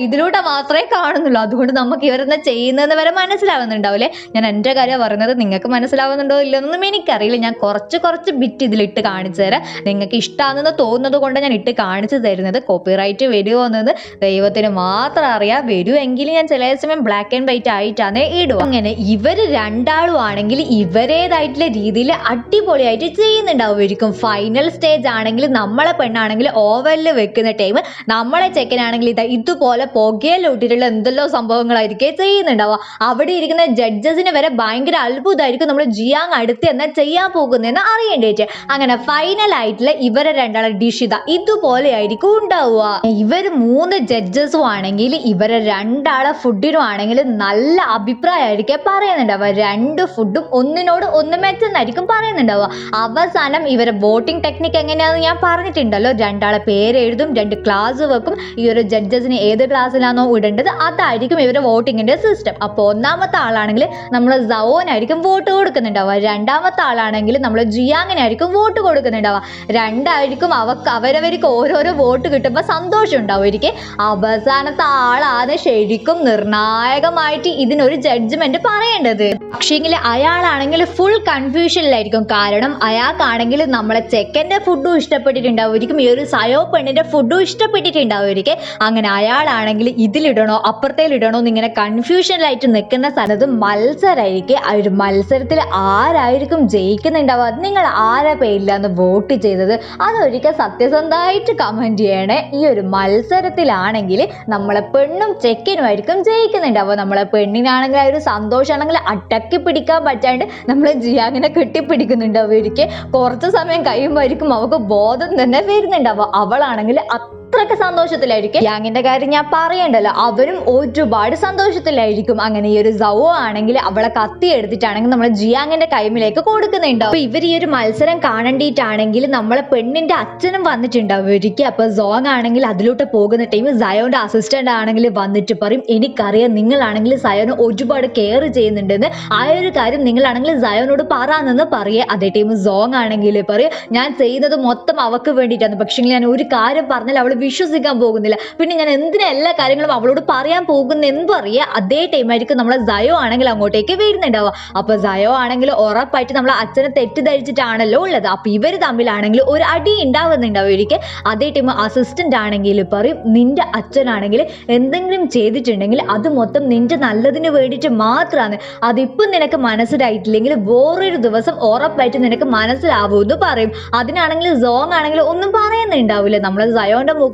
ഇതിലൂടെ മാത്രമേ കാണുന്നുള്ളൂ. അതുകൊണ്ട് നമുക്ക് ഇവരെന്താ ചെയ്യുന്നതെന്ന് വരെ മനസ്സിലാവുന്നുണ്ടാവില്ലേ. ഞാൻ എൻ്റെ കാര്യം പറയുന്നത്, നിങ്ങൾക്ക് മനസ്സിലാവുന്നുണ്ടോ ഇല്ലെന്നൊന്നും എനിക്കറിയില്ല. ഞാൻ കുറച്ച് ബിറ്റ് ഇതിലിട്ട് കാണിച്ചു തരാം. നിങ്ങൾക്ക് ഇഷ്ടമാണെന്ന് തോന്നുന്നത് കൊണ്ട് ഞാൻ ഇട്ട് കാണിച്ചു തരുന്നത്. കോപ്പിറൈറ്റ് വരുമോ എന്നത് ദൈവത്തിന് മാത്രം അറിയാം. വരുമെങ്കിലും ഞാൻ ചില സമയം ബ്ലാക്ക് ആൻഡ് വൈറ്റ് ആയിട്ടാണ് ഇടുക. അങ്ങനെ ഇവര് രണ്ടാളും ആണെങ്കിൽ ഇവരേതായിട്ടുള്ള രീതിയിൽ അടിപൊളിയായിട്ട് ചെയ്യുന്നുണ്ടാവുമായിരിക്കും. ഫൈനൽ സ്റ്റേജ് ആണെങ്കിൽ നമ്മളെ പെണ്ണാണെങ്കിൽ ഓവനിൽ വെക്കുന്ന ടൈം, നമ്മളെ ചെക്കനാണെങ്കിൽ ഇതുപോലെ പുകയിലൂട്ടിട്ടുള്ള എന്തെല്ലോ സംഭവങ്ങളായിരിക്കും ചെയ്യുന്നുണ്ടാവുക. അവിടെ ഇരിക്കുന്ന ജഡ്ജസിന് വരെ ഭയങ്കര അത്ഭുതമായിരിക്കും നമ്മൾ ജിയാങ് അടുത്ത് എന്നാ ചെയ്യാൻ പോകുന്നതെന്ന് അറിയേണ്ടിട്ട്. അങ്ങനെ ഫൈനൽ ആയിട്ടുള്ള ഇവരെ രണ്ടാളെ ഡിഷ് ഇതുപോലെ ആയിരിക്കും ഉണ്ടാവുക. ഇവര് 3 ജഡ്ജസും ആണെങ്കിൽ ഇവരെ രണ്ടാളെ ഫുഡിനും ആണെങ്കിൽ നല്ല അഭിപ്രായമായിരിക്കും പറയുന്നുണ്ടാവുക. 2 ഫുഡും ഒന്നിനോട് ഒന്ന് മെച്ചെന്നായിരിക്കും പറയുന്നുണ്ടാവുക. അവസാനം ഇവരെ വോട്ടിംഗ് ടെക്നിക്ക് എങ്ങനെയാണെന്ന് ഞാൻ പറഞ്ഞിട്ടുണ്ടല്ലോ. രണ്ടാളെ പേര് എഴുതും, 2 ക്ലാസ് വെക്കും. ഈ ഒരു ജഡ്ജസിന് ഏത് ക്ലാസ്സിലാണോ ഇടേണ്ടത് അതായിരിക്കും ഇവരെ വോട്ടിങ്ങിന്റെ സിസ്റ്റം. അപ്പോൾ ഒന്നാമത്തെ ആളാണെങ്കിൽ നമ്മൾ സവോനായിരിക്കും വോട്ട് കൊടുക്കുന്നുണ്ടാവുക. രണ്ടാമത്തെ ആളാണെങ്കിൽ നമ്മൾ ജിയാങ്ങിനായിരിക്കും വോട്ട് കൊടുക്കുന്നുണ്ടാവുക. രണ്ടായിരിക്കും അവരവർക്ക് ഓരോരോ വോട്ട് കിട്ടുമ്പോൾ സന്തോഷം ഉണ്ടാവുമായിരിക്കും. അവസാനത്തെ ആളാണ് ശരിക്കും നിർണായകമായിട്ട് ഇതിനൊരു ജഡ്ജ്മെന്റ് പറയേണ്ടത്. പക്ഷേങ്കിൽ അയാളാണെങ്കിൽ ഫുൾ കൺഫ്യൂഷനിലായിരിക്കും. കാരണം അയാൾക്കാണെങ്കിൽ നമ്മളെ ചെക്കൻ്റെ ഫുഡും ഇഷ്ടപ്പെട്ടിട്ടുണ്ടാവുമായിരിക്കും, ഈ ഒരു സയോ പെണ്ണിന്റെ ഫുഡും ഇഷ്ടപ്പെട്ടിട്ടുണ്ടാവുമായിരിക്കും. അങ്ങനെ അയാളാണെങ്കിൽ ഇതിലിടണോ അപ്പുറത്തേലിടണോ എന്നിങ്ങനെ കൺഫ്യൂഷനിലായിട്ട് നിൽക്കുന്ന സ്ഥലത്ത് മത്സരമായിരിക്കും. ആ ഒരു മത്സരത്തിൽ ആരായിരിക്കും ജയിക്കുന്നുണ്ടാവുക, നിങ്ങൾ ആരെ പേരിലാണ് വോട്ട് ചെയ്തത്, അതൊരിക്കൽ സത്യസന്ധമായിട്ട് കമന്റ് ചെയ്യണേ. ഈ ഒരു മത്സരത്തിലാണെങ്കിൽ നമ്മളെ പെണ്ണും ചെക്കനുമായിരിക്കും ജയിക്കുന്നുണ്ടാവുക. നമ്മളെ പെണ്ണിനാണെങ്കിൽ ആ ഒരു സന്തോഷമാണെങ്കിൽ അടക്കി പിടിക്കാൻ പറ്റാണ്ട് നമ്മളെ ജിയാങ്ങിനെ കെട്ടിപ്പിടിക്കുന്നുണ്ടാവുമായിരിക്കും. കുറച്ച് സമയം കഴിയുമ്പോഴായിരിക്കും അവൾക്ക് ബോധം തന്നെ വരുന്നുണ്ടാവുക. അവളാണെങ്കിൽ അത്രയ്ക്ക് സന്തോഷത്തിലായിരിക്കും. ജിയാങ്ങിന്റെ കാര്യം ഞാൻ പറയണ്ടല്ലോ, അവരും ഒരുപാട് സന്തോഷത്തിലായിരിക്കും. അങ്ങനെ ഈ ഒരു സവോ ആണെങ്കിൽ അവളെ കത്തി എടുത്തിട്ടാണെങ്കിൽ നമ്മളെ ജിയാങ്ങിന്റെ കൈമിലേക്ക് കൊടുക്കുന്നുണ്ടാവും. അപ്പൊ ഇവർ ഈ ഒരു മത്സരം കാണേണ്ടിയിട്ടാണെങ്കിൽ നമ്മളെ പെണ്ണിന്റെ അച്ഛനും വന്നിട്ടുണ്ടാവുമായിരിക്കും. അപ്പൊ സോങ് ആണെങ്കിൽ അതിലോട്ട് പോകുന്ന ടൈം സയോന്റെ അസിസ്റ്റന്റ് ആണെങ്കിൽ വന്നിട്ട് പറയും, എനിക്കറിയാം നിങ്ങളാണെങ്കിൽ സയോനെ ഒരുപാട് കെയർ ചെയ്യുന്നുണ്ടെന്ന്, ആ ഒരു കാര്യം നിങ്ങളാണെങ്കിൽ സയോനോട് പറയാന്നെന്ന് പറയേ. അതേ ടൈം സോങ് ആണെങ്കിൽ പറയും, ഞാൻ ചെയ്യുന്നത് മൊത്തം അവക്ക് വേണ്ടിയിട്ടാണ്, പക്ഷേ ഞാൻ ഒരു കാര്യം പറഞ്ഞാൽ അവൾ വിശ്വസിക്കാൻ പോകുന്നില്ല, പിന്നെ ഞാൻ എന്തിനാ എല്ലാ കാര്യങ്ങളും അവളോട് പറയാൻ പോകുന്ന എന്തും അറിയാം. അതേ ടൈമായിരിക്കും നമ്മളെ സയോ ആണെങ്കിൽ അങ്ങോട്ടേക്ക് വരുന്നുണ്ടാവുക. അപ്പൊ സയോ ആണെങ്കിൽ ഉറപ്പായിട്ട് നമ്മളെ അച്ഛനെ തെറ്റിദ്ധരിച്ചിട്ടാണല്ലോ ഉള്ളത്. അപ്പൊ ഇവർ തമ്മിലാണെങ്കിൽ ഒരു അടി ഉണ്ടാവുന്നുണ്ടാവുമായിരിക്കും. അതേ ടൈം അസിസ്റ്റന്റ് ആണെങ്കിൽ പറയും, നിന്റെ അച്ഛനാണെങ്കിൽ എന്തെങ്കിലും ചെയ്തിട്ടുണ്ടെങ്കിൽ അത് മൊത്തം നിന്റെ നല്ലതിന് വേണ്ടിയിട്ട് മാത്രമാണ്, അതിപ്പം നിനക്ക് മനസ്സിലായിട്ടില്ലെങ്കിൽ വേറൊരു ദിവസം ഉറപ്പായിട്ട് നിനക്ക് മനസ്സിലാവുമെന്ന് പറയും. അതിനാണെങ്കിൽ സോങ് ആണെങ്കിൽ ഒന്നും പറയുന്നുണ്ടാവില്ല. നമ്മളെ സയോന്റെ മുഖം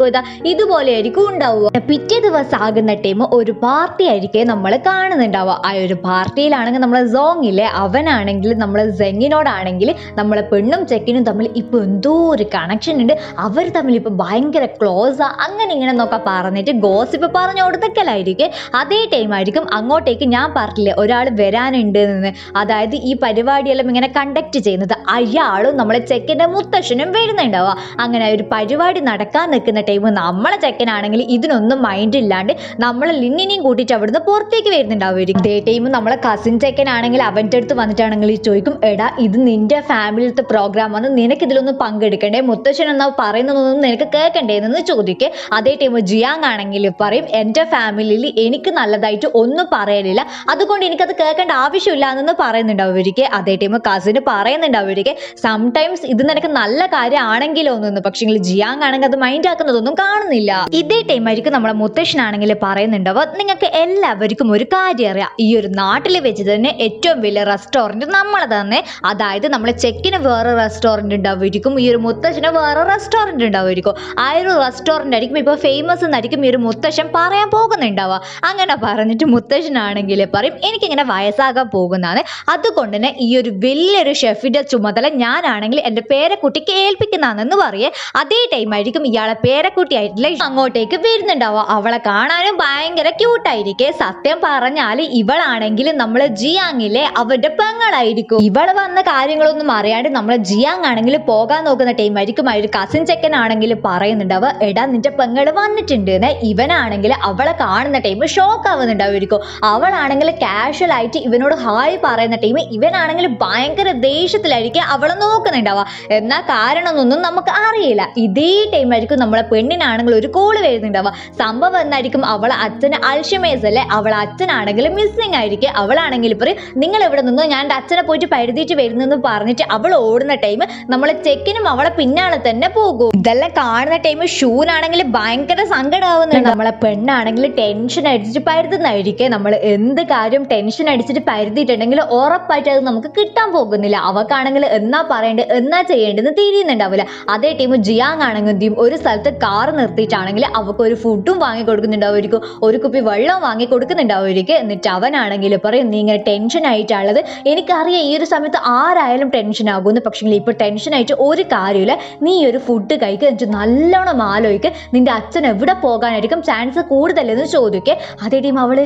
ഇതുപോലെ ആയിരിക്കും ഉണ്ടാവുക. പിറ്റേ ദിവസം ആകുന്ന ടൈം ഒരു പാർട്ടി ആയിരിക്കും നമ്മൾ കാണുന്നുണ്ടാവുക. ആ ഒരു പാർട്ടിയിലാണെങ്കിൽ നമ്മളെ സോങ് ഇല്ലേ, അവനാണെങ്കിൽ നമ്മളെ സെങ്ങിനോടാണെങ്കിൽ നമ്മളെ പെണ്ണും ചെക്കനും തമ്മിൽ ഇപ്പൊ എന്തോ ഒരു കണക്ഷൻ ഉണ്ട്, അവർ തമ്മിൽ ഇപ്പൊ ഭയങ്കര ക്ലോസാ, അങ്ങനെ ഇങ്ങനെ എന്നൊക്കെ പറഞ്ഞിട്ട് ഗോസിപ്പ് പറഞ്ഞു കൊടുത്തക്കലായിരിക്കും. അതേ ടൈം ആയിരിക്കും അങ്ങോട്ടേക്ക് ഞാൻ പറഞ്ഞില്ലേ ഒരാൾ വരാനുണ്ട് എന്ന്, അതായത് ഈ പരിപാടിയെല്ലാം ഇങ്ങനെ കണ്ടക്ട് ചെയ്യുന്നത് അയാളും നമ്മളെ ചെക്കൻ്റെ മുത്തശ്ശനും വരുന്നുണ്ടാവുക. അങ്ങനെ ഒരു പരിപാടി നടക്കാൻ നിൽക്കുന്ന ടൈം നമ്മളെ ചെക്കനാണെങ്കിൽ ഇതിനൊന്നും മൈൻഡ് ഇല്ലാണ്ട് നമ്മളെ ലിന്നിനെയും കൂട്ടിയിട്ട് അവിടുന്ന് പുറത്തേക്ക് വരുന്നുണ്ടാവുമായിരിക്കും. ഇതേ ടൈം നമ്മളെ കസിൻ ചെക്കനാണെങ്കിൽ അവൻ്റെ അടുത്ത് വന്നിട്ടാണെങ്കിൽ ചോദിക്കും, എടാ ഇത് നിന്റെ ഫാമിലിയിലത്തെ പ്രോഗ്രാമാണ്, നിനക്ക് ഇതിലൊന്നും പങ്കെടുക്കണ്ടേ, മുത്തശ്ശൻ എന്നാ പറയുന്നതൊന്നും നിനക്ക് കേൾക്കണ്ടേന്ന് ചോദിക്കുക. അതേ ടൈം ജിയാങ് ആണെങ്കിൽ പറയും, എൻ്റെ ഫാമിലിയിൽ എനിക്ക് നല്ലതായിട്ട് ഒന്നും പറയാനില്ല, അതുകൊണ്ട് എനിക്കത് കേൾക്കേണ്ട ആവശ്യമില്ല എന്ന് പറയുന്നുണ്ടാവുമായിരിക്കും. അതേ ടൈം കസിന് പറയുന്നുണ്ടാവുമായിരിക്കും, സംടൈംസ് ഇത് നിനക്ക് നല്ല കാര്യമാണെങ്കിലോ ഒന്നും, പക്ഷേ ജിയാങ് ആണെങ്കിൽ അത് മൈൻഡ് ആക്കുന്നതൊന്നും കാണുന്നില്ല. ഇതേ ടൈം ആയിരിക്കും നമ്മളെ മുത്തശ്ശനാണെങ്കിൽ പറയുന്നുണ്ടാവുക, നിങ്ങൾക്ക് എല്ലാവർക്കും ഒരു കാര്യം അറിയാം, ഈ ഒരു നാട്ടിൽ വെച്ച് തന്നെ ഏറ്റവും വലിയ റെസ്റ്റോറൻറ്റ് നമ്മളെ തന്നെ, അതായത് നമ്മളെ ചെക്കിന് വേറെ റെസ്റ്റോറൻറ്റ് ഉണ്ടാവുമായിരിക്കും, ഈ ഒരു മുത്തശ്ശന് വേറെ റെസ്റ്റോറൻറ്റ് ഉണ്ടാവുമായിരിക്കും. ആ ഒരു റെസ്റ്റോറൻറ്റ് ആയിരിക്കും ഇപ്പോൾ ഫേമസ് എന്നായിരിക്കും ഈ ഒരു മുത്തശ്ശൻ പറയാൻ പോകുന്നുണ്ടാവുക. അങ്ങനെ പറഞ്ഞിട്ട് മുത്തശ്ശനാണെങ്കിൽ പറയും, എനിക്കിങ്ങനെ വയസ്സാകാൻ പോകുന്നതാണ്, അതുകൊണ്ട് തന്നെ ഈ ഒരു വലിയൊരു ഷെഫിന്റെ ചുമതല ഞാനാണെങ്കിൽ എൻ്റെ പേരക്കുട്ടിക്ക് ഏൽപ്പിക്കുന്നതാണെന്ന് പറയേ. അതേ ടൈം ആയിരിക്കും ഇയാളെ പേര പേരക്കുട്ടിയായിട്ടില്ല അങ്ങോട്ടേക്ക് വരുന്നുണ്ടാവുക. അവളെ കാണാനും ഭയങ്കര ക്യൂട്ടായിരിക്കെ. സത്യം പറഞ്ഞാല് ഇവളാണെങ്കിൽ നമ്മള് ജിയാങ്ങിലെ അവന്റെ പെങ്ങളായിരിക്കും. ഇവള് വന്ന കാര്യങ്ങളൊന്നും അറിയാണ്ട് നമ്മളെ ജിയാങ് ആണെങ്കിൽ പോകാൻ നോക്കുന്ന ടൈമായിരിക്കും. ഒരു കസിൻ ചെക്കൻ ആണെങ്കിൽ പറയുന്നുണ്ടാവുക, എടാ നിന്റെ പെങ്ങള് വന്നിട്ടുണ്ട് എന്ന്. ഇവനാണെങ്കിൽ അവളെ കാണുന്ന ടൈം ഷോക്ക് ആവുന്നുണ്ടാവുമായിരിക്കും. അവളാണെങ്കിൽ കാഷ്വൽ ആയിട്ട് ഇവനോട് ഹായ് പറയുന്ന ടൈം ഇവനാണെങ്കിൽ ഭയങ്കര ദേഷ്യത്തിലായിരിക്കും അവളെ നോക്കുന്നുണ്ടാവുക. എന്നാൽ കാരണമൊന്നും നമുക്ക് അറിയില്ല. ഇതേ ടൈമായിരിക്കും നമ്മളെ പെണ്ണിനാണെങ്കിൽ ഒരു കോള് വരുന്നുണ്ടാവുക. സംഭവം എന്നായിരിക്കും, അവളെ അച്ഛന് അൽഷിമേഴ്സ് അല്ലേ, അവളെ അച്ഛനാണെങ്കിൽ മിസ്സിങ് ആയിരിക്കും. അവളാണെങ്കിൽ പറയും, നിങ്ങൾ ഇവിടെ നിന്ന് ഞാൻ എൻ്റെ അച്ഛനെ പോയിട്ട് പഴുതിയിട്ട് വരുന്നെന്ന് പറഞ്ഞിട്ട് അവൾ ഓടുന്ന ടൈം നമ്മളെ ചെക്കിനും അവളെ പിന്നാലെ തന്നെ പോകും. ഇതെല്ലാം കാണുന്ന ടൈം ഷൂനാണെങ്കിൽ ഭയങ്കര സങ്കടമാവുന്നുണ്ട്. നമ്മളെ പെണ്ണാണെങ്കിൽ ടെൻഷൻ അടിച്ചിട്ട് പരുതുന്നതായിരിക്കും. നമ്മൾ എന്ത് കാര്യം ടെൻഷൻ അടിച്ചിട്ട് പരുതിയിട്ടുണ്ടെങ്കിൽ ഉറപ്പായിട്ട് അത് നമുക്ക് കിട്ടാൻ പോകുന്നില്ല. അവക്കാണെങ്കിൽ എന്നാ പറയേണ്ടത് എന്നാ ചെയ്യേണ്ടതെന്ന് തിരിയുന്നുണ്ടാവില്ല. അതേ ടൈം ജിയാങ് ആണെങ്കിൽ ഒരു സ്ഥലത്ത് കാർ നിർത്തിയിട്ടാണെങ്കിൽ അവൾക്ക് ഒരു ഫുഡും വാങ്ങി കൊടുക്കുന്നുണ്ടാവുമായിരിക്കും, ഒരു കുപ്പി വെള്ളം വാങ്ങി കൊടുക്കുന്നുണ്ടാവുമായിരിക്കും. എന്നിട്ട് അവനാണെങ്കിൽ പറയും, നീ ഇങ്ങനെ ടെൻഷൻ ആയിട്ടുള്ളത് എനിക്കറിയാം, ഈ ഒരു സമയത്ത് ആരായാലും ടെൻഷൻ ആകുമെന്ന്. പക്ഷേ ഇപ്പൊ ടെൻഷൻ ആയിട്ട് ഒരു കാര്യമില്ല, നീ ഒരു ഫുഡ് കഴിക്കുക, എന്നിട്ട് നല്ലോണം ആലോചിക്കുക, നിന്റെ അച്ഛൻ എവിടെ പോകാനായിരിക്കും ചാൻസ് കൂടുതലെന്ന് ചോദിക്കുക. അതേ ടൈം അവള്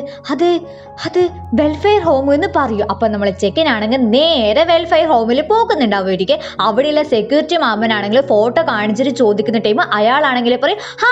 അത് വെൽഫെയർ ഹോം എന്ന് പറയൂ. അപ്പൊ നമ്മളെ ചെക്കനാണെങ്കിൽ നേരെ വെൽഫെയർ ഹോമിൽ പോകുന്നുണ്ടാവുമായിരിക്കും. അവിടെയുള്ള സെക്യൂരിറ്റി മാമനാണെങ്കിൽ ഫോട്ടോ കാണിച്ചിട്ട് ചോദിക്കുന്ന ടൈം അയാളാണെങ്കിൽ പറയും, ഹാ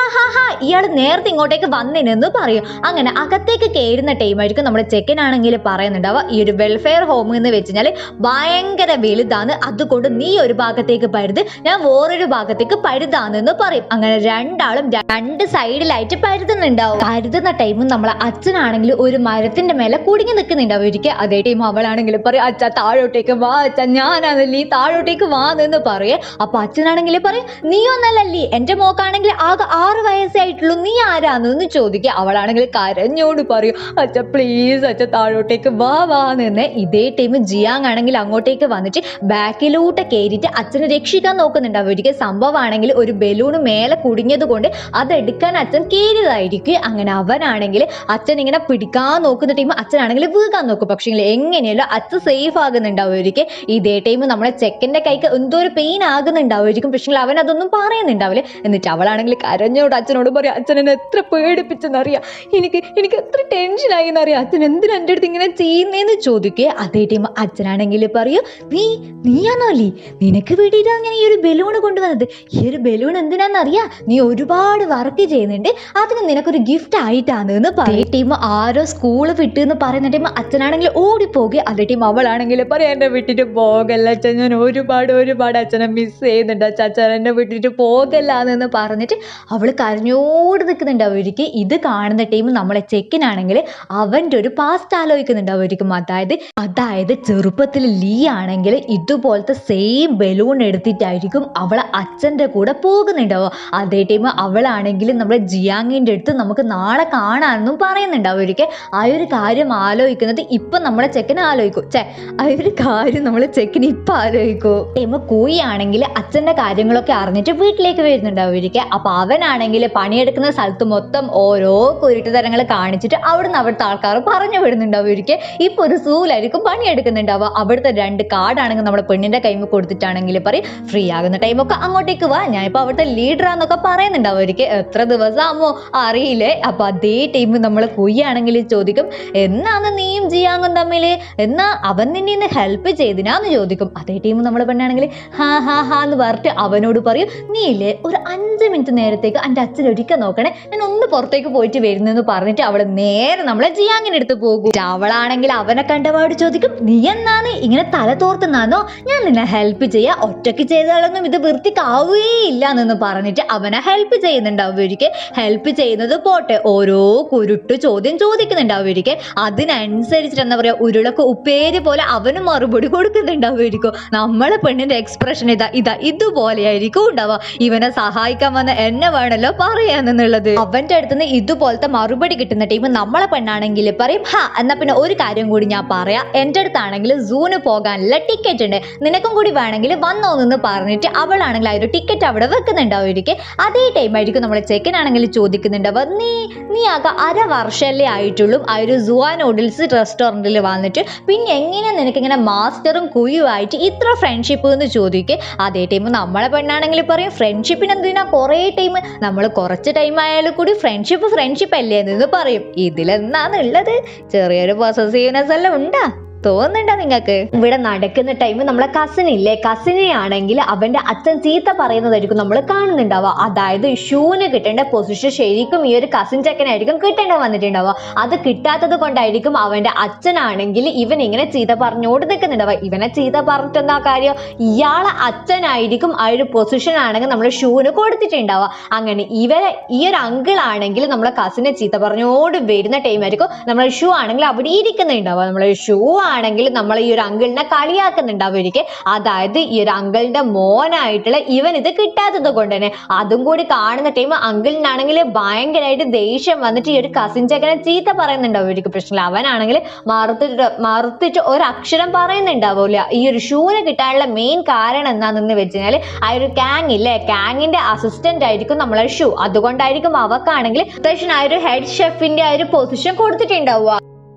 ഇയാൾ നേരത്തെ ഇങ്ങോട്ടേക്ക് വന്നിനെന്ന് പറയും. അങ്ങനെ അകത്തേക്ക് കയറുന്ന ടൈമായിരിക്കും നമ്മളെ ചെക്കനാണെങ്കിൽ പറയുന്നുണ്ടാവുക, ഈ ഒരു വെൽഫെയർ ഹോം എന്ന് വെച്ചാൽ ഭയങ്കര വലുതാണ്, അതുകൊണ്ട് നീ ഒരു ഭാഗത്തേക്ക് പരുത്, ഞാൻ വേറൊരു ഭാഗത്തേക്ക് പരുതാന്ന് പറയും. അങ്ങനെ രണ്ടാളും രണ്ട് സൈഡിലായിട്ട് പരുതുന്നുണ്ടാവും. പരുതുന്ന ടൈമും നമ്മളെ അച്ഛനാണെങ്കിൽ ഒരു മരത്തിന്റെ മേലെ കുടുങ്ങി നിൽക്കുന്നുണ്ടാവുമായിരിക്കും. അതേ ടൈം അവളാണെങ്കിൽ പറയും, അച്ഛ താഴോട്ടേക്ക് വാ, അച്ഛ ഞാനാണല്ലേ താഴോട്ടേക്ക് വാന്ന് പറയേ. അപ്പൊ അച്ഛനാണെങ്കിൽ പറയും, നീ ഒന്നല്ലല്ലേ, എന്റെ മോക്കാണെങ്കിൽ ആകെ 6 വയസ്സേ ആയിട്ടുള്ളൂ, നീ ആരാന്ന് ചോദിക്കുക. അവളാണെങ്കിൽ കരഞ്ഞോട് പറയും, അച്ഛ പ്ലീസ് അച്ഛ താഴോട്ടേക്ക് വാന്ന്. ഇതേ ടൈം ജിയാങ് ആണെങ്കിൽ അങ്ങോട്ടേക്ക് വന്നിട്ട് ബാക്കിലോട്ട് കയറിയിട്ട് അച്ഛനെ രക്ഷിക്കാൻ നോക്കുന്നുണ്ടാവുമായിരിക്കും. സംഭവമാണെങ്കിൽ ഒരു ബലൂണ് മേലെ കുടുങ്ങിയത് കൊണ്ട് അതെടുക്കാൻ അച്ഛൻ കയറിയതായിരിക്കും. അങ്ങനെ അവനാണെങ്കിൽ അച്ഛൻ ഇങ്ങനെ പിടിക്കാൻ നോക്കുന്ന ടൈം അച്ഛനാണെങ്കിൽ വീകാൻ നോക്കും. പക്ഷേ എങ്ങനെയല്ലോ അച്ഛൻ സേഫ് ആകുന്നുണ്ടാവുമായിരിക്കും. ഇതേ ടൈം നമ്മളെ ചെക്കൻ്റെ കൈക്ക് എന്തോ ഒരു പെയിൻ ആകുന്നുണ്ടാവുമായിരിക്കും. പക്ഷേ അവൻ അതൊന്നും പറയുന്നുണ്ടാവില്ല. എന്നിട്ട് അവളാണെങ്കിൽ കരഞ്ഞോട് അച്ഛനോട് പറയാം, അച്ഛൻ എന്നെ എത്ര പേടിപ്പിച്ചെന്നറിയാം, എനിക്ക് എത്ര ടെൻഷനായി എന്നറിയാം, അച്ഛൻ എന്തിനാ എൻ്റെ അടുത്ത് ഇങ്ങനെ ചെയ്യുന്നതെന്ന് ചോദിക്കുക. അതേ ടൈം അച്ഛനാണെങ്കിൽ പറയൂ, നീയാണോല്ലേ നിനക്ക് വേണ്ടിയിട്ട് അങ്ങനെ ഈ ഒരു ബലൂണ് കൊണ്ടുവന്നത്, ഈ ഒരു ബലൂൺ എന്തിനാന്നറിയാ, നീ ഒരുപാട് വർക്ക് ചെയ്യുന്നുണ്ട്, അതിന് നിനക്കൊരു ഗിഫ്റ്റ് ആയിട്ടാന്ന് പറയും. ടീം ആരോ സ്കൂള് വിട്ട് എന്ന് പറയുന്ന ടൈം അച്ഛനാണെങ്കിൽ ഓടിപ്പോകുക. അതേ ടീം അവളാണെങ്കിൽ പറയാം, എന്നെ വിട്ടിട്ട് പോകല്ല അച്ഛൻ, ഞാൻ ഒരുപാട് അച്ഛനെ മിസ് ചെയ്യുന്നുണ്ട്, അച്ഛൻ എന്നെ വിട്ടിട്ട് പോകല്ലാന്ന് പറഞ്ഞിട്ട് അവൾ കരഞ്ഞോട് നിൽക്കുന്നുണ്ടാവുമായിരിക്കും. ഇത് കാണുന്ന ടൈം നമ്മളെ ചെക്കനാണെങ്കിൽ അവൻ്റെ ഒരു പാസ്റ്റ് ആലോചിക്കുന്നുണ്ടാവുമായിരിക്കും. അതായത് ചെറുപ്പത്തിൽ ലീ ആണെങ്കിൽ ഇതുപോലത്തെ സെയിം ബലൂൺ എടുത്തിട്ടായിരിക്കും അവളെ അച്ഛൻ്റെ കൂടെ പോകുന്നുണ്ടാവുക. അതേ ടൈം അവളാണെങ്കിൽ നമ്മുടെ ജിയാങ്ങിൻ്റെ അടുത്ത് നമുക്ക് നാളെ കാണാമെന്നും പറയുന്നുണ്ടാവുമായിരിക്കും. ആ ഒരു കാര്യം ആലോചിക്കുന്നത് ഇപ്പം നമ്മളെ ചെക്കനെ ആലോചിക്കും. ആ ഒരു കാര്യം നമ്മളെ ചെക്കന് ഇപ്പം ആലോചിക്കൂ. ടൈം കൂയി ആണെങ്കിൽ അച്ഛൻ്റെ കാര്യങ്ങളൊക്കെ അറിഞ്ഞിട്ട് വീട്ടിലേക്ക് വരുന്നുണ്ടാവുമായിരിക്കും. അപ്പം അവനാണെങ്കിൽ പണിയെടുക്കുന്ന സ്ഥലത്ത് മൊത്തം ഓരോ കുരുട്ട് തരങ്ങൾ കാണിച്ചിട്ട് അവിടുന്ന് അവിടുത്തെ ആൾക്കാർ പറഞ്ഞു വിടുന്നുണ്ടാവുമായിരിക്കും. ഇപ്പൊ ഒരു സൂലായിരിക്കും പണിയെടുക്കുന്നുണ്ടാവുക. അവിടുത്തെ 2 കാർഡാണെങ്കിൽ നമ്മുടെ പെണ്ണിന്റെ കൈമ കൊടുത്തിട്ടാണെങ്കിൽ പറയും, ഫ്രീ ആകുന്ന ടൈമൊക്കെ അങ്ങോട്ടേക്ക് വാ, ഞാനിപ്പോൾ അവിടുത്തെ ലീഡറാന്നൊക്കെ പറയുന്നുണ്ടാവുമായിരിക്കും. എത്ര ദിവസമാമോ അറിയില്ലേ. അപ്പൊ അതേ ടൈം നമ്മൾ കുയ്യാണെങ്കിൽ ചോദിക്കും, എന്നാന്ന് നീയും ജിയാങ്ങും തമ്മിൽ, എന്നാ അവൻ നിന്നെ ഹെൽപ്പ് ചെയ്തിനാന്ന് ചോദിക്കും. അതേ ടൈം നമ്മളെ പെണ്ണാണെങ്കിൽ ഹാ എന്ന് പറഞ്ഞിട്ട് അവനോട് പറയും, നീ ഇല്ലേ ഒരു 5 മിനിറ്റ് നേരത്തേക്ക് എൻ്റെ അച്ഛൻ ഒരിക്കൽ നോക്കണേ, ഞാൻ ഒന്ന് പുറത്തേക്ക് പോയിട്ട് വരുന്നെന്ന് പറഞ്ഞിട്ട് അവള് നേരെ നമ്മളെ ജിയാങ്ങിന്റെ അടുത്ത് പോകും. അവളാണെങ്കിൽ അവനെ കണ്ടപാട് ചോദിക്കും, നീ എന്നാണ് ഇങ്ങനെ തല തോർത്തുന്നാന്നോ, ഞാൻ നിന്നെ ഹെൽപ്പ് ചെയ്യാം, ഒറ്റയ്ക്ക് ചെയ്താലൊന്നും ഇത് വൃത്തിക്കാവുകയില്ല എന്ന് പറഞ്ഞിട്ട് അവനെ ഹെൽപ്പ് ചെയ്യുന്നുണ്ടാവുമായിരിക്കും. ഹെൽപ്പ് ചെയ്യുന്നത് പോട്ടെ, ഓരോ കുരുട്ട് ചോദ്യം ചോദിക്കുന്നുണ്ടാവുമായിരിക്കും. അതിനനുസരിച്ചിട്ട് എന്താ പറയാ, ഉരുളക്ക് ഉപ്പേരി പോലെ അവന് മറുപടി കൊടുക്കുന്നുണ്ടാവുമായിരിക്കും. നമ്മളെ പെണ്ണിന്റെ എക്സ്പ്രഷൻ ഇതുപോലെയായിരിക്കും ഉണ്ടാവുക. ഇവനെ സഹായിക്കാൻ വന്ന എന്നെ വേണമല്ലോ പറയാന്നുള്ളത്. അവന്റെ അടുത്തുനിന്ന് ഇതുപോലത്തെ മറുപടി കിട്ടുന്ന ടീം നമ്മളെ പെണ്ണാണെങ്കിൽ പറയും, എന്നാ പിന്നെ ഒരു കാര്യം കൂടി ഞാൻ പറയാം, എൻ്റെ അടുത്താണെങ്കിൽ സൂന് പോകാനുള്ള ടിക്കറ്റ് ഉണ്ട്, നിനക്കും കൂടി വേണമെങ്കിൽ വന്നോന്ന് പറഞ്ഞിട്ട് അവളാണെങ്കിൽ ആ ഒരു ടിക്കറ്റ് അവിടെ വെക്കുന്നുണ്ടാവുമായിരിക്കും. അതേ ടൈം ആയിരിക്കും നമ്മളെ ചെക്കനാണെങ്കിൽ ചോദിക്കുന്നുണ്ടാവുക, നീ ആകെ 1/2 വർഷമല്ലേ ആയിട്ടുള്ളൂ ആ ഒരു സുവാ നൂഡിൽസ് റെസ്റ്റോറൻറ്റിൽ വന്നിട്ട്, പിന്നെ എങ്ങനെ നിനക്കിങ്ങനെ മാസ്റ്ററും കുയുമായിട്ട് ഇത്ര ഫ്രണ്ട്ഷിപ്പ് എന്ന് ചോദിക്കുക. അതേ ടൈം നമ്മളെ പെണ്ണാണെങ്കിൽ പറയും, ഫ്രണ്ട്ഷിപ്പിന് എന്തിനാ കുറേ കുറേ ടൈം, നമ്മൾ കുറച്ച് ടൈം ആയാലും കൂടി ഫ്രണ്ട്ഷിപ്പ് അല്ലേ എന്ന് പറയും. ഇതിലെന്താണുള്ളത്? ചെറിയൊരു പൊസസീവ്നെസ് എല്ലാം ഉണ്ടാ തോന്നുന്നുണ്ടോ നിങ്ങൾക്ക്? ഇവിടെ നടക്കുന്ന ടൈം നമ്മളെ കസിനില്ലേ, കസിനെയാണെങ്കിൽ അവന്റെ അച്ഛൻ ചീത്ത പറയുന്നതായിരിക്കും നമ്മൾ കാണുന്നുണ്ടാവുക. അതായത് ഷൂന് കിട്ടേണ്ട പൊസിഷൻ ശരിക്കും ഈ ഒരു കസിൻ ചെക്കനായിരിക്കും കിട്ടേണ്ട വന്നിട്ടുണ്ടാവുക. അത് കിട്ടാത്തത് കൊണ്ടായിരിക്കും അവന്റെ അച്ഛനാണെങ്കിൽ ഇവൻ ഇങ്ങനെ ചീത്ത പറഞ്ഞോട് നിൽക്കുന്നുണ്ടാവുക. ഇവനെ ചീത്ത പറഞ്ഞിട്ടെന്താ കാര്യം? ഇയാളെ അച്ഛനായിരിക്കും ആ ഒരു പൊസിഷൻ ആണെങ്കിൽ നമ്മൾ ഷൂന് കൊടുത്തിട്ടുണ്ടാവുക. അങ്ങനെ ഇവരെ ഈ ഒരു അങ്കിൾ ആണെങ്കിൽ നമ്മളെ കസിനെ ചീത്ത പറഞ്ഞോട് വരുന്ന ടൈം ആയിരിക്കും നമ്മളെ ഷൂ ആണെങ്കിൽ അവിടെ ഇരിക്കുന്നുണ്ടാവുക. നമ്മളെ ഷൂ ആണെങ്കിൽ നമ്മൾ ഈ ഒരു അങ്കിളിനെ കളിയാക്കുന്നുണ്ടാവും. അതായത് ഈ ഒരു അങ്കിളിന്റെ മോനായിട്ടുള്ള ഇവൻ ഇത് കിട്ടാത്തത് കൊണ്ട് തന്നെ അതും കൂടി കാണുന്ന ടൈം അങ്കിളിനാണെങ്കിൽ ഭയങ്കരമായിട്ട് ദേഷ്യം വന്നിട്ട് ഈ ഒരു കസിൻ ചെക്കനെ ചീത്ത പറയുന്നുണ്ടാവും. പ്രശ്നമില്ല, അവനാണെങ്കിൽ മറുത്തിട്ട് ഒരക്ഷരം പറയുന്നുണ്ടാവില്ല. ഈ ഒരു ഷൂന് കിട്ടാനുള്ള മെയിൻ കാരണം എന്താണെന്ന് വെച്ചാൽ ആ ഒരു കാങ് ഇല്ലേ, കാങ്ങിന്റെ അസിസ്റ്റന്റ് ആയിരിക്കും നമ്മളെ ഷൂ. അതുകൊണ്ടായിരിക്കും അവക്കാണെങ്കിൽ അത്യാവശ്യം ആ ഒരു ഹെഡ് ഷെഫിന്റെ ആ ഒരു പൊസിഷൻ കൊടുത്തിട്ടുണ്ടാവുക.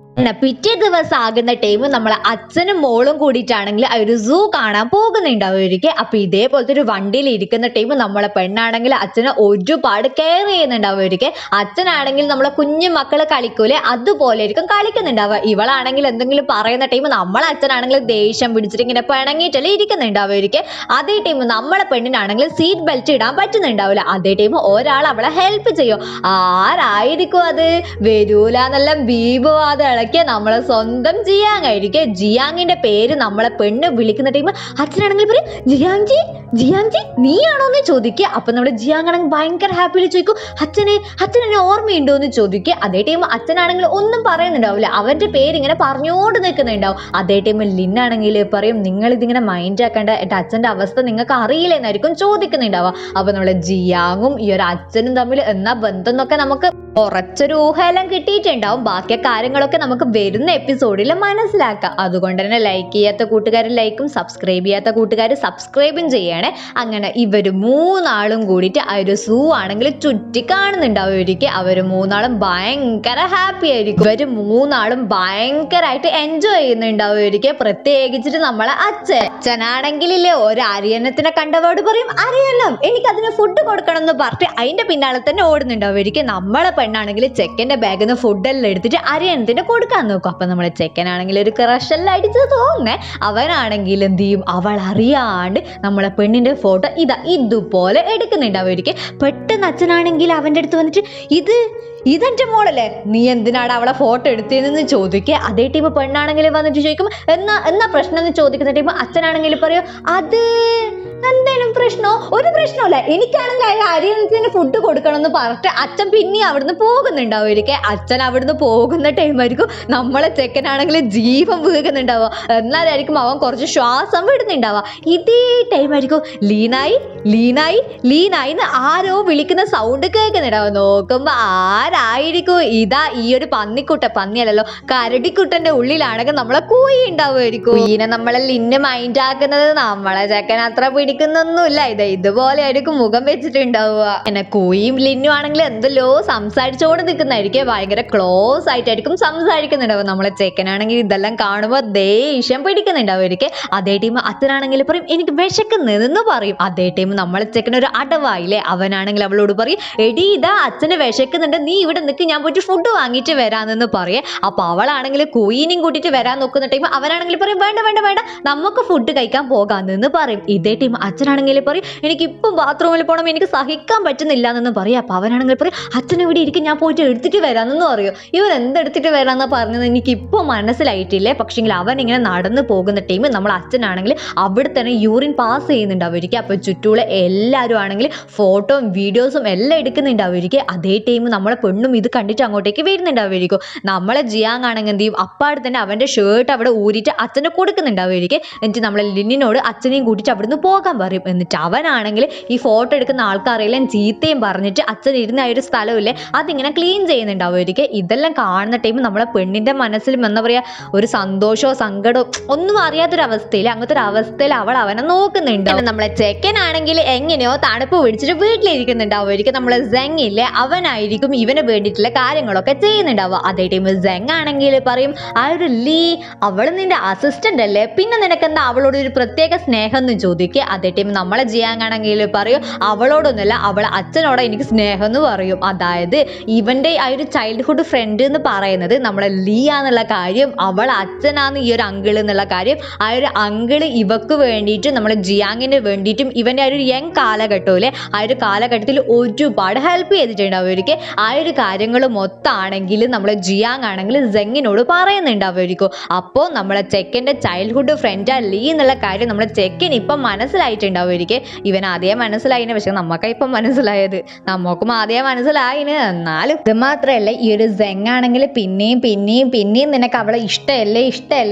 പിറ്റേ ദിവസം ആകുന്ന ടൈം നമ്മളെ അച്ഛനും മോളും കൂടിയിട്ടാണെങ്കിൽ ആ ഒരു സൂ കാണാൻ പോകുന്നുണ്ടാവും. അപ്പൊ ഇതേപോലത്തെ ഒരു വണ്ടിയിൽ ഇരിക്കുന്ന ടൈം നമ്മളെ പെണ്ണാണെങ്കിൽ അച്ഛനെ ഒരുപാട് കെയർ ചെയ്യുന്നുണ്ടാവും. അച്ഛനാണെങ്കിൽ നമ്മളെ കുഞ്ഞു മക്കള് കളിക്കൂലേ, അതുപോലെ ആയിരിക്കും കളിക്കുന്നുണ്ടാവുക. ഇവളാണെങ്കിൽ എന്തെങ്കിലും പറയുന്ന ടൈം നമ്മളെ അച്ഛനാണെങ്കിൽ ദേഷ്യം പിടിച്ചിട്ട് ഇങ്ങനെ പിണങ്ങിയിട്ടല്ലേ ഇരിക്കുന്നുണ്ടാവും. അതേ ടൈം നമ്മളെ പെണ്ണിനാണെങ്കിൽ സീറ്റ് ബെൽറ്റ് ഇടാൻ പറ്റുന്നുണ്ടാവില്ല. അതേ ടൈം ഒരാൾ അവളെ ഹെൽപ്പ് ചെയ്യും. ആരായിരിക്കും അത്? വരൂല എന്നെല്ലാം ബീബുവാദം നമ്മളെ സ്വന്തം ജിയാങ്ങായിരിക്കും. ജിയാങ്ങിന്റെ പേര് നമ്മളെ പെണ്ണ് വിളിക്കുന്ന ടൈം അച്ഛനാണെങ്കിൽ പറയും ജിയാങ്ജി നീയാണോ എന്ന് ചോദിക്കുക. അപ്പൊ നമ്മുടെ ജിയാങ് ആണെങ്കിൽ ഭയങ്കര ഹാപ്പിയിൽ ചോദിക്കും അച്ഛനെ ഓർമ്മയുണ്ടോ എന്ന് ചോദിക്കുക. അതേ ടൈം അച്ഛനാണെങ്കിൽ ഒന്നും പറയുന്നുണ്ടാവില്ല, അവന്റെ പേര് ഇങ്ങനെ പറഞ്ഞോണ്ട് നിൽക്കുന്നുണ്ടാവും. അതേ ടൈം ലിന്നാണെങ്കിൽ പറയും നിങ്ങൾ ഇതിങ്ങനെ മൈൻഡ് ആക്കേണ്ട, എന്റെ അച്ഛന്റെ അവസ്ഥ നിങ്ങൾക്ക് അറിയില്ല എന്നായിരിക്കും ചോദിക്കുന്നുണ്ടാവുക. അപ്പൊ നമ്മളെ ജിയാങ്ങും ഈ ഒരു അച്ഛനും തമ്മിൽ എന്നാ ബന്ധം എന്നൊക്കെ നമുക്ക് കുറച്ചൊരു ഊഹമെല്ലാം കിട്ടിയിട്ടുണ്ടാവും. ബാക്കി കാര്യങ്ങളൊക്കെ നമുക്ക് വരുന്ന എപ്പിസോഡിൽ മനസ്സിലാക്കാം. അതുകൊണ്ട് തന്നെ ലൈക്ക് ചെയ്യാത്ത കൂട്ടുകാർ ലൈക്കും, സബ്സ്ക്രൈബ് ചെയ്യാത്ത കൂട്ടുകാർ സബ്സ്ക്രൈബും ചെയ്യണേ. അങ്ങനെ ഇവർ മൂന്നാളും കൂടിയിട്ട് ആ ഒരു സൂ ആണെങ്കിൽ ചുറ്റി കാണുന്നുണ്ടാവും. അവർ മൂന്നാളും ഭയങ്കര ഹാപ്പി ആയിരിക്കും. ഇവർ മൂന്നാളും ഭയങ്കരമായിട്ട് എൻജോയ് ചെയ്യുന്നുണ്ടാവും. പ്രത്യേകിച്ചിട്ട് നമ്മളെ അച്ഛനാണെങ്കിലേ ഒരു അരിയന്നത്തിനെ കണ്ടവോട് പറയും അരിയന്നം എനിക്ക് അതിന് ഫുഡ് കൊടുക്കണം എന്ന് പറഞ്ഞിട്ട് അതിന്റെ പിന്നാലെ തന്നെ ഓടുന്നുണ്ടാവും. നമ്മളെ പെണ്ണാണെങ്കിൽ ചെക്കന്റെ ബാഗിൽ നിന്ന് ഫുഡെല്ലാം എടുത്തിട്ട് അരിയണത്തിന് കൊടുക്കാൻ നോക്കും. അപ്പൊ നമ്മളെ ചെക്കനാണെങ്കിൽ ഒരു ക്രഷെല്ലാം അടിച്ചത് തോന്നുന്നേ. അവനാണെങ്കിൽ എന്ത് ചെയ്യും, അവൾ അറിയാണ്ട് നമ്മളെ പെണ്ണിന്റെ ഫോട്ടോ ഇതുപോലെ എടുക്കുന്നുണ്ടാവും. പെട്ടെന്ന് അച്ഛനാണെങ്കിൽ അവന്റെ അടുത്ത് വന്നിട്ട് ഇതെന്റെ മോളല്ലേ, നീ എന്തിനാണ് അവളെ ഫോട്ടോ എടുത്തതെന്ന് ചോദിക്കുക. അതേ ടീം പെണ്ണാണെങ്കിൽ വന്നിട്ട് ചോദിക്കും എന്നാ പ്രശ്നം എന്ന് ചോദിക്കുന്ന ടീം അച്ഛനാണെങ്കിൽ പറയും അത് എന്തായാലും പ്രശ്നമോ? ഒരു പ്രശ്നമല്ല, എനിക്കാണെങ്കിൽ അരിയണത്തിന് ഫുഡ് കൊടുക്കണം എന്ന് പറഞ്ഞിട്ട് അച്ഛൻ പിന്നെ അവിടുന്ന് പോകുന്നുണ്ടാവും. അച്ഛൻ അവിടുന്ന് പോകുന്ന ടൈമായിരിക്കും നമ്മളെ ചെക്കനാണെങ്കിൽ ജീവൻ വീകുന്നുണ്ടാവുക. എന്നാലായിരിക്കും അവൻ കുറച്ച് ശ്വാസം വിടുന്നുണ്ടാവുക. ഇതേ ടൈമായിരിക്കും ലീനായി എന്ന് ആരോ വിളിക്കുന്ന സൗണ്ട് കേൾക്കുന്നുണ്ടാവും. നോക്കുമ്പോ ആരായിരിക്കും? ഈ ഒരു പന്നിയല്ലല്ലോ, കരടിക്കുട്ടന്റെ ഉള്ളിലാണെങ്കിൽ നമ്മളെ കൂയി ഉണ്ടാവുമായിരിക്കും. ഈനെ നമ്മളെ ലിന്നെ മൈൻഡ് ആക്കുന്നത് നമ്മളെ ചെക്കൻ അത്ര പിടിക്കുന്നൊന്നുമില്ല. ഇതുപോലെ ആയിരിക്കും മുഖം വെച്ചിട്ടുണ്ടാവുക. എന്നെ കൂയും ലിന്നും ആണെങ്കിൽ എന്തെല്ലോ സംസാരിച്ചോണ്ട് നിൽക്കുന്നതായിരിക്കും. ഭയങ്കര ക്ലോസ് ആയിട്ടായിരിക്കും സംസാരിക്കുന്നുണ്ടാവും. നമ്മളെ ചെക്കനാണെങ്കിൽ ഇതെല്ലാം കാണുമ്പോൾ ദേഷ്യം പിടിക്കുന്നുണ്ടാവും. അതേ ടൈം അച്ഛനാണെങ്കിൽ പറയും എനിക്ക് വിശക്കുന്നതെന്ന് പറയും. അതേ ടൈം നമ്മളെ ചെക്കനൊരു അടവായില്ലേ, അവനാണെങ്കിൽ അവളോട് പറയും എടി അച്ഛന് വിശക്കുന്നുണ്ട്, നീ ഇവിടെ നിൽക്ക്, ഞാൻ പോയിട്ട് ഫുഡ് വാങ്ങിയിട്ട് വരാമെന്ന് പറയേ. അപ്പൊ അവളാണെങ്കിൽ കുയിനെയും കൂട്ടിയിട്ട് വരാൻ നോക്കുന്ന ടൈം അവനാണെങ്കിൽ പറയും വേണ്ട നമുക്ക് ഫുഡ് കഴിക്കാൻ പോകാമെന്ന് പറയും. ഇതേ ടൈം അച്ഛനാണെങ്കിൽ പറയും എനിക്ക് ഇപ്പം ബാത്റൂമിൽ പോകണം, എനിക്ക് സഹിക്കാൻ പറ്റുന്നില്ല എന്ന് പറയും. അപ്പൊ അവനാണെങ്കിൽ പറയും അച്ഛൻ ഇവിടെ ഇരിക്കും, ഞാൻ പോയിട്ട് എടുത്തിട്ട് വരാമെന്ന് പറയും. ഇവൻ എന്തെടുത്തിട്ട് വരാമെന്ന് പറഞ്ഞത് എനിക്ക് ഇപ്പൊ മനസ്സിലായിട്ടില്ലേ. പക്ഷെങ്കിൽ അവൻ ഇങ്ങനെ നടന്നു പോകുന്ന ടൈം നമ്മൾ അച്ഛനാണെങ്കിൽ അവിടെ തന്നെ യൂറിൻ പാസ് ചെയ്യുന്നുണ്ടാവും. അപ്പൊ ചുറ്റുള്ള എല്ലാവരും ആണെങ്കിൽ ഫോട്ടോയും വീഡിയോസും എല്ലാം എടുക്കുന്നുണ്ടാവും. അതേ ടൈം നമ്മളെ പെണ്ണും ഇത് കണ്ടിട്ട് അങ്ങോട്ടേക്ക് വരുന്നുണ്ടാവുമായിരിക്കും. നമ്മളെ ജിയാങ് ആണെങ്കിൽ എന്ത് ചെയ്യും, അപ്പാട് തന്നെ അവന്റെ ഷർട്ട് അവിടെ ഊരിയിട്ട് അച്ഛനെ കൊടുക്കുന്നുണ്ടാവുമായിരിക്കും. എന്നിട്ട് നമ്മളെ ലിന്നിനോട് അച്ഛനെയും കൂട്ടിയിട്ട് അവിടുന്ന് പോകാൻ പറയും. എന്നിട്ട് അവനാണെങ്കിൽ ഈ ഫോട്ടോ എടുക്കുന്ന ആൾക്കാരെല്ലാം ചീത്തയും പറഞ്ഞിട്ട് അച്ഛൻ ഇരുന്ന ആ ഒരു സ്ഥലമില്ലേ അതിങ്ങനെ ക്ലീൻ ചെയ്യുന്നുണ്ടാവുമായിരിക്കും. ഇതെല്ലാം കാണുന്ന ടൈം നമ്മളെ പെണ്ണിന്റെ മനസ്സിൽ എന്താ പറയാ ഒരു സന്തോഷമോ സങ്കടമോ ഒന്നും അറിയാത്തൊരവസ്ഥയിൽ അങ്ങനത്തെ ഒരു അവസ്ഥയിൽ അവനെ നോക്കുന്നുണ്ടാവും. നമ്മളെ ചെക്കനാണെങ്കിൽ എങ്ങനെയോ തണുപ്പ് പിടിച്ചിട്ട് വീട്ടിലിരിക്കുന്നുണ്ടാവുമായിരിക്കും. നമ്മളെ സെങ്ങില്ലേ അവനായിരിക്കും ഇവന് വേണ്ടിയിട്ടുള്ള കാര്യങ്ങളൊക്കെ ചെയ്യുന്നുണ്ടാവുക. അതേ ടൈം സെങ് ആണെങ്കിൽ പറയും ആ ഒരു ലീ അവള് നിന്റെ അസിസ്റ്റന്റ് അല്ലേ, പിന്നെ നിനക്കെന്താ അവളോട് ഒരു പ്രത്യേക സ്നേഹം എന്ന് ചോദിക്കുക. അതേ ടൈം നമ്മളെ ജിയാങ്ങാണെങ്കിൽ പറയും അവളോടൊന്നുമല്ല അവളെ അച്ഛനോട് എനിക്ക് സ്നേഹം എന്ന് പറയും. അതായത് ഇവന്റെ ആ ഒരു ചൈൽഡ്ഹുഡ് ഫ്രണ്ട് എന്ന് പറയുന്നത് നമ്മളെ ലിയ എന്നുള്ള കാര്യം, അവളെ അച്ഛനാണ് ഈ ഒരു അങ്കിൾ എന്നുള്ള കാര്യം. ആ ഒരു അങ്കിള് ഇവക്ക് വേണ്ടിയിട്ടും നമ്മളെ ജിയാങ്ങിന് വേണ്ടിയിട്ടും ഇവന്റെ ആ ഒരു യങ് കാലഘട്ടത്തിലെ ആ ഒരു കാലഘട്ടത്തിൽ ഒരുപാട് ഹെൽപ്പ് ചെയ്തിട്ടുണ്ട് അവർക്ക്. ആ ഒരു കാര്യങ്ങൾ മൊത്തമാണെങ്കിൽ നമ്മളെ ജിയാങ് ആണെങ്കിൽ സെങ്ങിനോട് പറയുന്നുണ്ട് അവർക്ക്. അപ്പോൾ നമ്മളെ ചെക്കൻ്റെ ചൈൽഡ്ഹുഡ് ഫ്രണ്ട് ലീ എന്നുള്ള കാര്യം നമ്മളെ ചെക്കൻ ഇപ്പം മനസ്സിലായിട്ടുണ്ട് അവർക്ക്. ഇവൻ ആദ്യം മനസ്സിലായിന്, പക്ഷെ നമുക്കാ ഇപ്പം മനസ്സിലായത്, നമുക്കും ആദ്യം മനസ്സിലായിന്. എന്നാലും ഇത് മാത്രമല്ല, ഈ ഒരു സെങ് ആണെങ്കിൽ പിന്നെയും നിനക്ക് അവളെ ഇഷ്ടമല്ലേ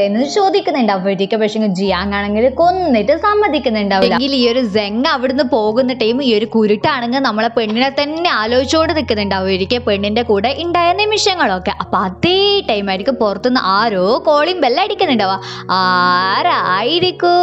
എന്ന് ചോദിക്കുന്നുണ്ട് അവർക്ക്. പക്ഷെ ജിയാങ് ആണെങ്കിൽ കൊന്നിട്ട് സമ്മതിക്കുന്നുണ്ടാവില്ല. എങ്കിൽ ഈ ഒരു സെങ് അവിടുന്ന് പോകുന്ന ടൈം ഈ ഒരു കുരുട്ടാണെങ്കിൽ നമ്മളെ പെണ്ണിനെ തന്നെ ആലോചിച്ചോണ്ട് നിൽക്കുന്നുണ്ടാവുമായിരിക്കും, പെണ്ണിന്റെ കൂടെ ഉണ്ടായ നിമിഷങ്ങളൊക്കെ. അപ്പൊ അതേ ടൈം ആയിരിക്കും പുറത്തുനിന്ന് ആരോ കോളിംഗ് ബെല്ല് അടിക്കുന്നുണ്ടാവുക. ആരായിരിക്കൂ?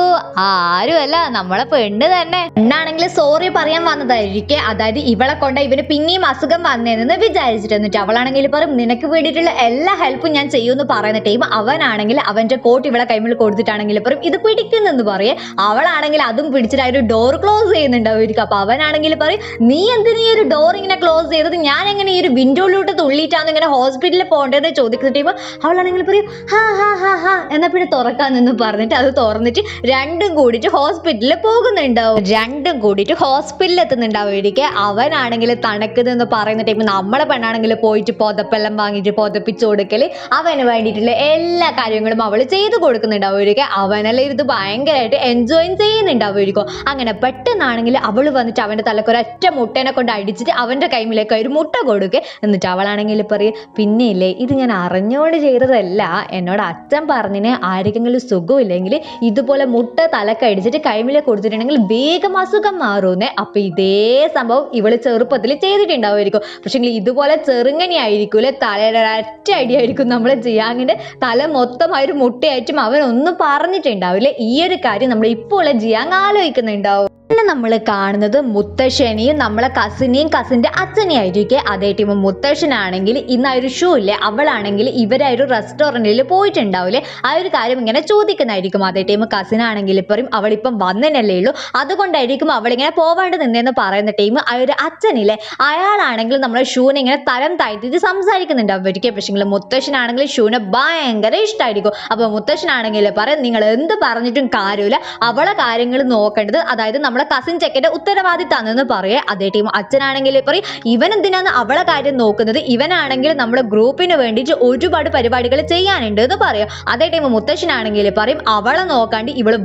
ആരുമല്ല, നമ്മളെ പെണ്ണ് തന്നെ. പെണ്ണാണെങ്കിൽ സോറി പറയാൻ വന്നതായിരിക്കും. അതായത് ഇവളെ കൊണ്ട് ഇവന് പിന്നെയും അസുഖം വന്നേന്ന് വിചാരിച്ചിട്ട്. എന്നിട്ട് അവളാണെങ്കിൽ പറയും നിനക്ക് വേണ്ടിയിട്ടുള്ള എല്ലാ ഹെൽപ്പും ഞാൻ ചെയ്യുമെന്ന് പറയുന്ന ടൈം അവനാണെങ്കിൽ അവന്റെ കോട്ട് ഇവളെ കൈമിൽ കൊടുത്തിട്ടാണെങ്കിൽ പറയും ഇത് പിടിക്കുന്നെന്ന് പറയേ. അവളാണെങ്കിൽ അതും പിടിച്ചിട്ട് ആ ഒരു ഡോർ ക്ലോസ് ചെയ്യുന്നുണ്ടാവുമായിരിക്കും. അപ്പൊ അവനാണെങ്കിൽ പറയും നീ എന്തിനാ ഈ ഒരു ഡോർ ഇങ്ങനെ ക്ലോസ് ചെയ്തത്, ഞാൻ എങ്ങനെ ഈ ഒരു വിൻഡോയിലോട്ട് തുള്ളിയിട്ടാണ് ഇങ്ങനെ ഹോസ്പിറ്റലിൽ പോകേണ്ടതെന്ന് ചോദിക്കുന്ന ടൈം അവളാണെങ്കിൽ പറയും ഹാ എന്നാ പിന്നെ തുറക്കാന്നെന്ന് പറഞ്ഞിട്ട് അത് തുറന്നിട്ട് രണ്ടും കൂടിയിട്ട് ഹോസ്പിറ്റലിൽ പോകുന്നുണ്ടാവും. രണ്ടും കൂടിയിട്ട് ഹോസ്പിറ്റലിൽ എത്തുന്നുണ്ടാവുമായിരിക്കും. അവനാണെങ്കിൽ തണുക്കുന്നെന്ന് പറയുന്ന ടൈം നമ്മളെ പെണ്ണാണെങ്കിൽ പോയിട്ട് പുതപ്പെല്ലാം വാങ്ങിയിട്ട് പുതപ്പിച്ചു കൊടുക്കല്, അവന് വേണ്ടിയിട്ടുള്ള എല്ലാ കാര്യങ്ങളും അവൾ ചെയ്തു കൊടുക്കുന്നുണ്ടാവുമായിരിക്കും. അവനെല്ലാം ഇത് ഭയങ്കരമായിട്ട് എൻജോയ് ചെയ്യുന്നുണ്ടാവുമായിരിക്കും. അങ്ങനെ പെട്ടെന്നാണെങ്കിൽ അവൾ വന്നിട്ട് അവന്റെ തലക്കൊരൊറ്റ മുട്ടേനെ കൊണ്ട് അടിച്ചിട്ട് അവന്റെ കൈമിലേക്ക് ഒരു മുട്ട കൊടുക്കുക. എന്നിട്ട് അവളാണെങ്കിൽ പറയും പിന്നെ ഇല്ലേ ഇത് ഞാൻ അറിഞ്ഞുകൊണ്ട് ചെയ്തതല്ല, എന്നോട് അച്ഛൻ പറഞ്ഞിന് ആർക്കെങ്കിലും സുഖമില്ലെങ്കിൽ ഇതുപോലെ മുട്ട തലക്കടിച്ചിട്ട് കൈമിലേക്ക് കൊടുത്തിട്ടുണ്ടെങ്കിൽ വേഗം അസുഖം മാറുന്നേ. അപ്പൊ ഇതേ സംഭവം ഇവള് ചെറുപ്പത്തിൽ ചെയ്തിട്ടുണ്ടാവുമായിരിക്കും. പക്ഷെ ഇതുപോലെ ചെറുങ്ങനെ ആയിരിക്കൂലെ, തലയുടെ ഒരൊറ്റ അടിയായിരിക്കും നമ്മളെ ജിയാങ്ങിന്റെ തല മൊത്തം ആ ഒരു മുട്ടയായിട്ടും അവൻ ഒന്നും പറഞ്ഞിട്ടുണ്ടാവില്ലേ. ഈ ഒരു കാര്യം നമ്മൾ ഇപ്പോൾ ഉള്ള ജിയാങ് ആലോചിക്കുന്നുണ്ടാവും. പിന്നെ നമ്മൾ കാണുന്നത് മുത്തശ്ശനെയും നമ്മളെ കസിന്റെ അച്ഛനെയും ആയിരിക്കും. അതേ ടീം മുത്തശ്ശനാണെങ്കിൽ ഇന്ന് ആ ഒരു ഷൂ ഇല്ലേ, അവളാണെങ്കിൽ ഇവരെ ഒരു റെസ്റ്റോറൻറ്റിൽ പോയിട്ടുണ്ടാവില്ലേ, ആ ഒരു കാര്യം ഇങ്ങനെ ചോദിക്കുന്നതായിരിക്കും. അതേ ടീം കസിനാണെങ്കിൽ പറയും അവളിപ്പം വന്നതല്ലേ ഉള്ളൂ, അതുകൊണ്ടായിരിക്കും അവളിങ്ങനെ പോവാണ്ട് നിന്നേന്ന് പറയുന്ന ടീം ആ ഒരു അച്ഛനില്ലേ, അയാളാണെങ്കിൽ നമ്മളെ ഷൂനെ ഇങ്ങനെ തരം താഴ്ത്തിട്ട് സംസാരിക്കുന്നുണ്ട് അവർക്ക്. പക്ഷേ മുത്തശ്ശനാണെങ്കിൽ ഷൂനെ ഭയങ്കര ഇഷ്ടമായിരിക്കും. അപ്പൊ മുത്തശ്ശനാണെങ്കിൽ പറയും നിങ്ങൾ എന്ത് പറഞ്ഞിട്ടും കാര്യമില്ല, അവളെ കാര്യങ്ങൾ നോക്കേണ്ടത് അതായത് നമ്മളെ കസിൻ ചെക്കന്റെ ഉത്തരവാദിത്താണെന്ന് പറയേ. അതേ ടീം അച്ഛനാണെങ്കിൽ പറയും ഇവൻ എന്തിനാണ് അവളെ കാര്യം നോക്കുന്നത്, ഇവനാണെങ്കിൽ നമ്മുടെ ഗ്രൂപ്പിന് വേണ്ടിയിട്ട് ഒരുപാട് പരിപാടികൾ ചെയ്യാനുണ്ട് എന്ന് പറയും. അതേ ടൈം മുത്തശ്ശനാണെങ്കിൽ പറയും അവളെ നോക്കാണ്ട് ഇവൻ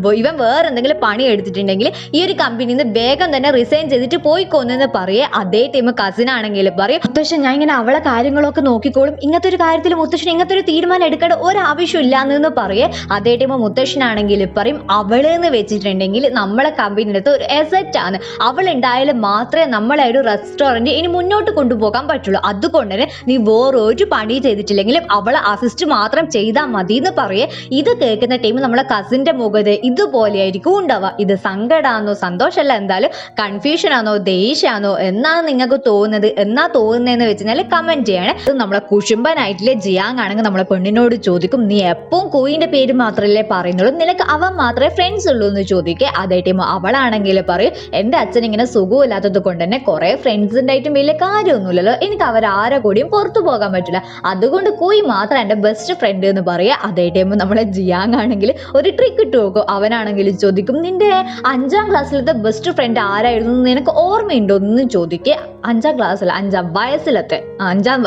വേറെ എന്തെങ്കിലും പണി എടുത്തിട്ടുണ്ടെങ്കിൽ ഈ ഒരു കമ്പനിയിൽ നിന്ന് വേഗം തന്നെ റിസൈൻ ചെയ്തിട്ട് പോയിക്കോന്നെന്ന് പറയേ. അതേ ടൈം കസിനാണെങ്കിൽ പറയും മുത്തശ്ശൻ ഞാൻ ഇങ്ങനെ അവളെ കാര്യങ്ങളൊക്കെ നോക്കിക്കോളും, ഇങ്ങനത്തെ ഒരു കാര്യത്തിൽ മുത്തശ്ശൻ ഇങ്ങനത്തെ ഒരു തീരുമാനം എടുക്കേണ്ട ഒരാവശ്യമില്ല എന്ന് പറയേ. അതേ ടൈം മുത്തശ്ശനാണെങ്കിൽ പറയും അവളെന്ന് വെച്ചിട്ടുണ്ടെങ്കിൽ നമ്മളെ കമ്പനിയുടെ അടുത്ത് ഒരു എസെറ്റ് ആണ്, അവൾ ഉണ്ടായാലും മാത്രമേ നമ്മളെ ഒരു റെസ്റ്റോറൻറ്റ് ഇനി മുന്നോട്ട് കൊണ്ടുപോകാൻ പറ്റുള്ളൂ. അതുകൊണ്ട് തന്നെ നീ വേറൊരു പണി ചെയ്തിട്ടില്ലെങ്കിലും അവളെ അസിസ്റ്റ് മാത്രം ചെയ്താൽ മതി എന്ന് പറയേ. ഇത് കേൾക്കുന്ന ടൈം നമ്മളെ കസിന്റെ മുഖത്ത് ഇതുപോലെയായിരിക്കും ഉണ്ടാവുക. ഇത് സങ്കടമാണോ സന്തോഷമല്ല, എന്തായാലും കൺഫ്യൂഷൻ ആണോ ദേഷ്യമാണോ എന്നാണ് നിങ്ങൾക്ക് തോന്നുന്നത്, എന്നാ തോന്നുന്നതെന്ന് വെച്ചാൽ കമന്റ് ചെയ്യണേ. ഇത് നമ്മളെ കുശുംബനായിട്ടില്ലേ ജിയാങ് ആണെങ്കിൽ നമ്മളെ പെണ്ണിനോട് ചോദിക്കും നീ എപ്പോഴും കോയിന്റെ പേര് മാത്രമല്ലേ പറയുന്നുള്ളൂ, നിനക്ക് അവൻ മാത്രമേ ഫ്രണ്ട്സ് ഉള്ളൂ എന്ന് ചോദിക്കുക. അതേ ടൈം അവളാണെങ്കിൽ പറയും എൻ്റെ അച്ഛൻ ഇങ്ങനെ സുഖമില്ലാത്തത് കൊണ്ട് തന്നെ കുറെ ഫ്രണ്ട്സ് ഉണ്ടായിട്ടും വലിയ കാര്യമൊന്നുമില്ലല്ലോ, എനിക്ക് അവരാരെ കൂടിയും പുറത്തു പോകാൻ പറ്റില്ല, അതുകൊണ്ട് കോയി മാത്രം എൻ്റെ ബെസ്റ്റ് ഫ്രണ്ട് എന്ന് പറയുക. അതേ ടൈം നമ്മളെ ജിയാങ് ആണെങ്കിൽ ഒരു ട്രിക്ക് ഇട്ട് നോക്കും. അവനാണെങ്കിൽ ചോദിക്കും നിന്റെ 5ാം ക്ലാസ്സിലത്തെ ബെസ്റ്റ് ഫ്രണ്ട് ആരായിരുന്നു നിനക്ക് ഓർമ്മയുണ്ടോ എന്ന് ചോദിക്കുക. 5ാം ക്ലാസ്സിൽ 5ാം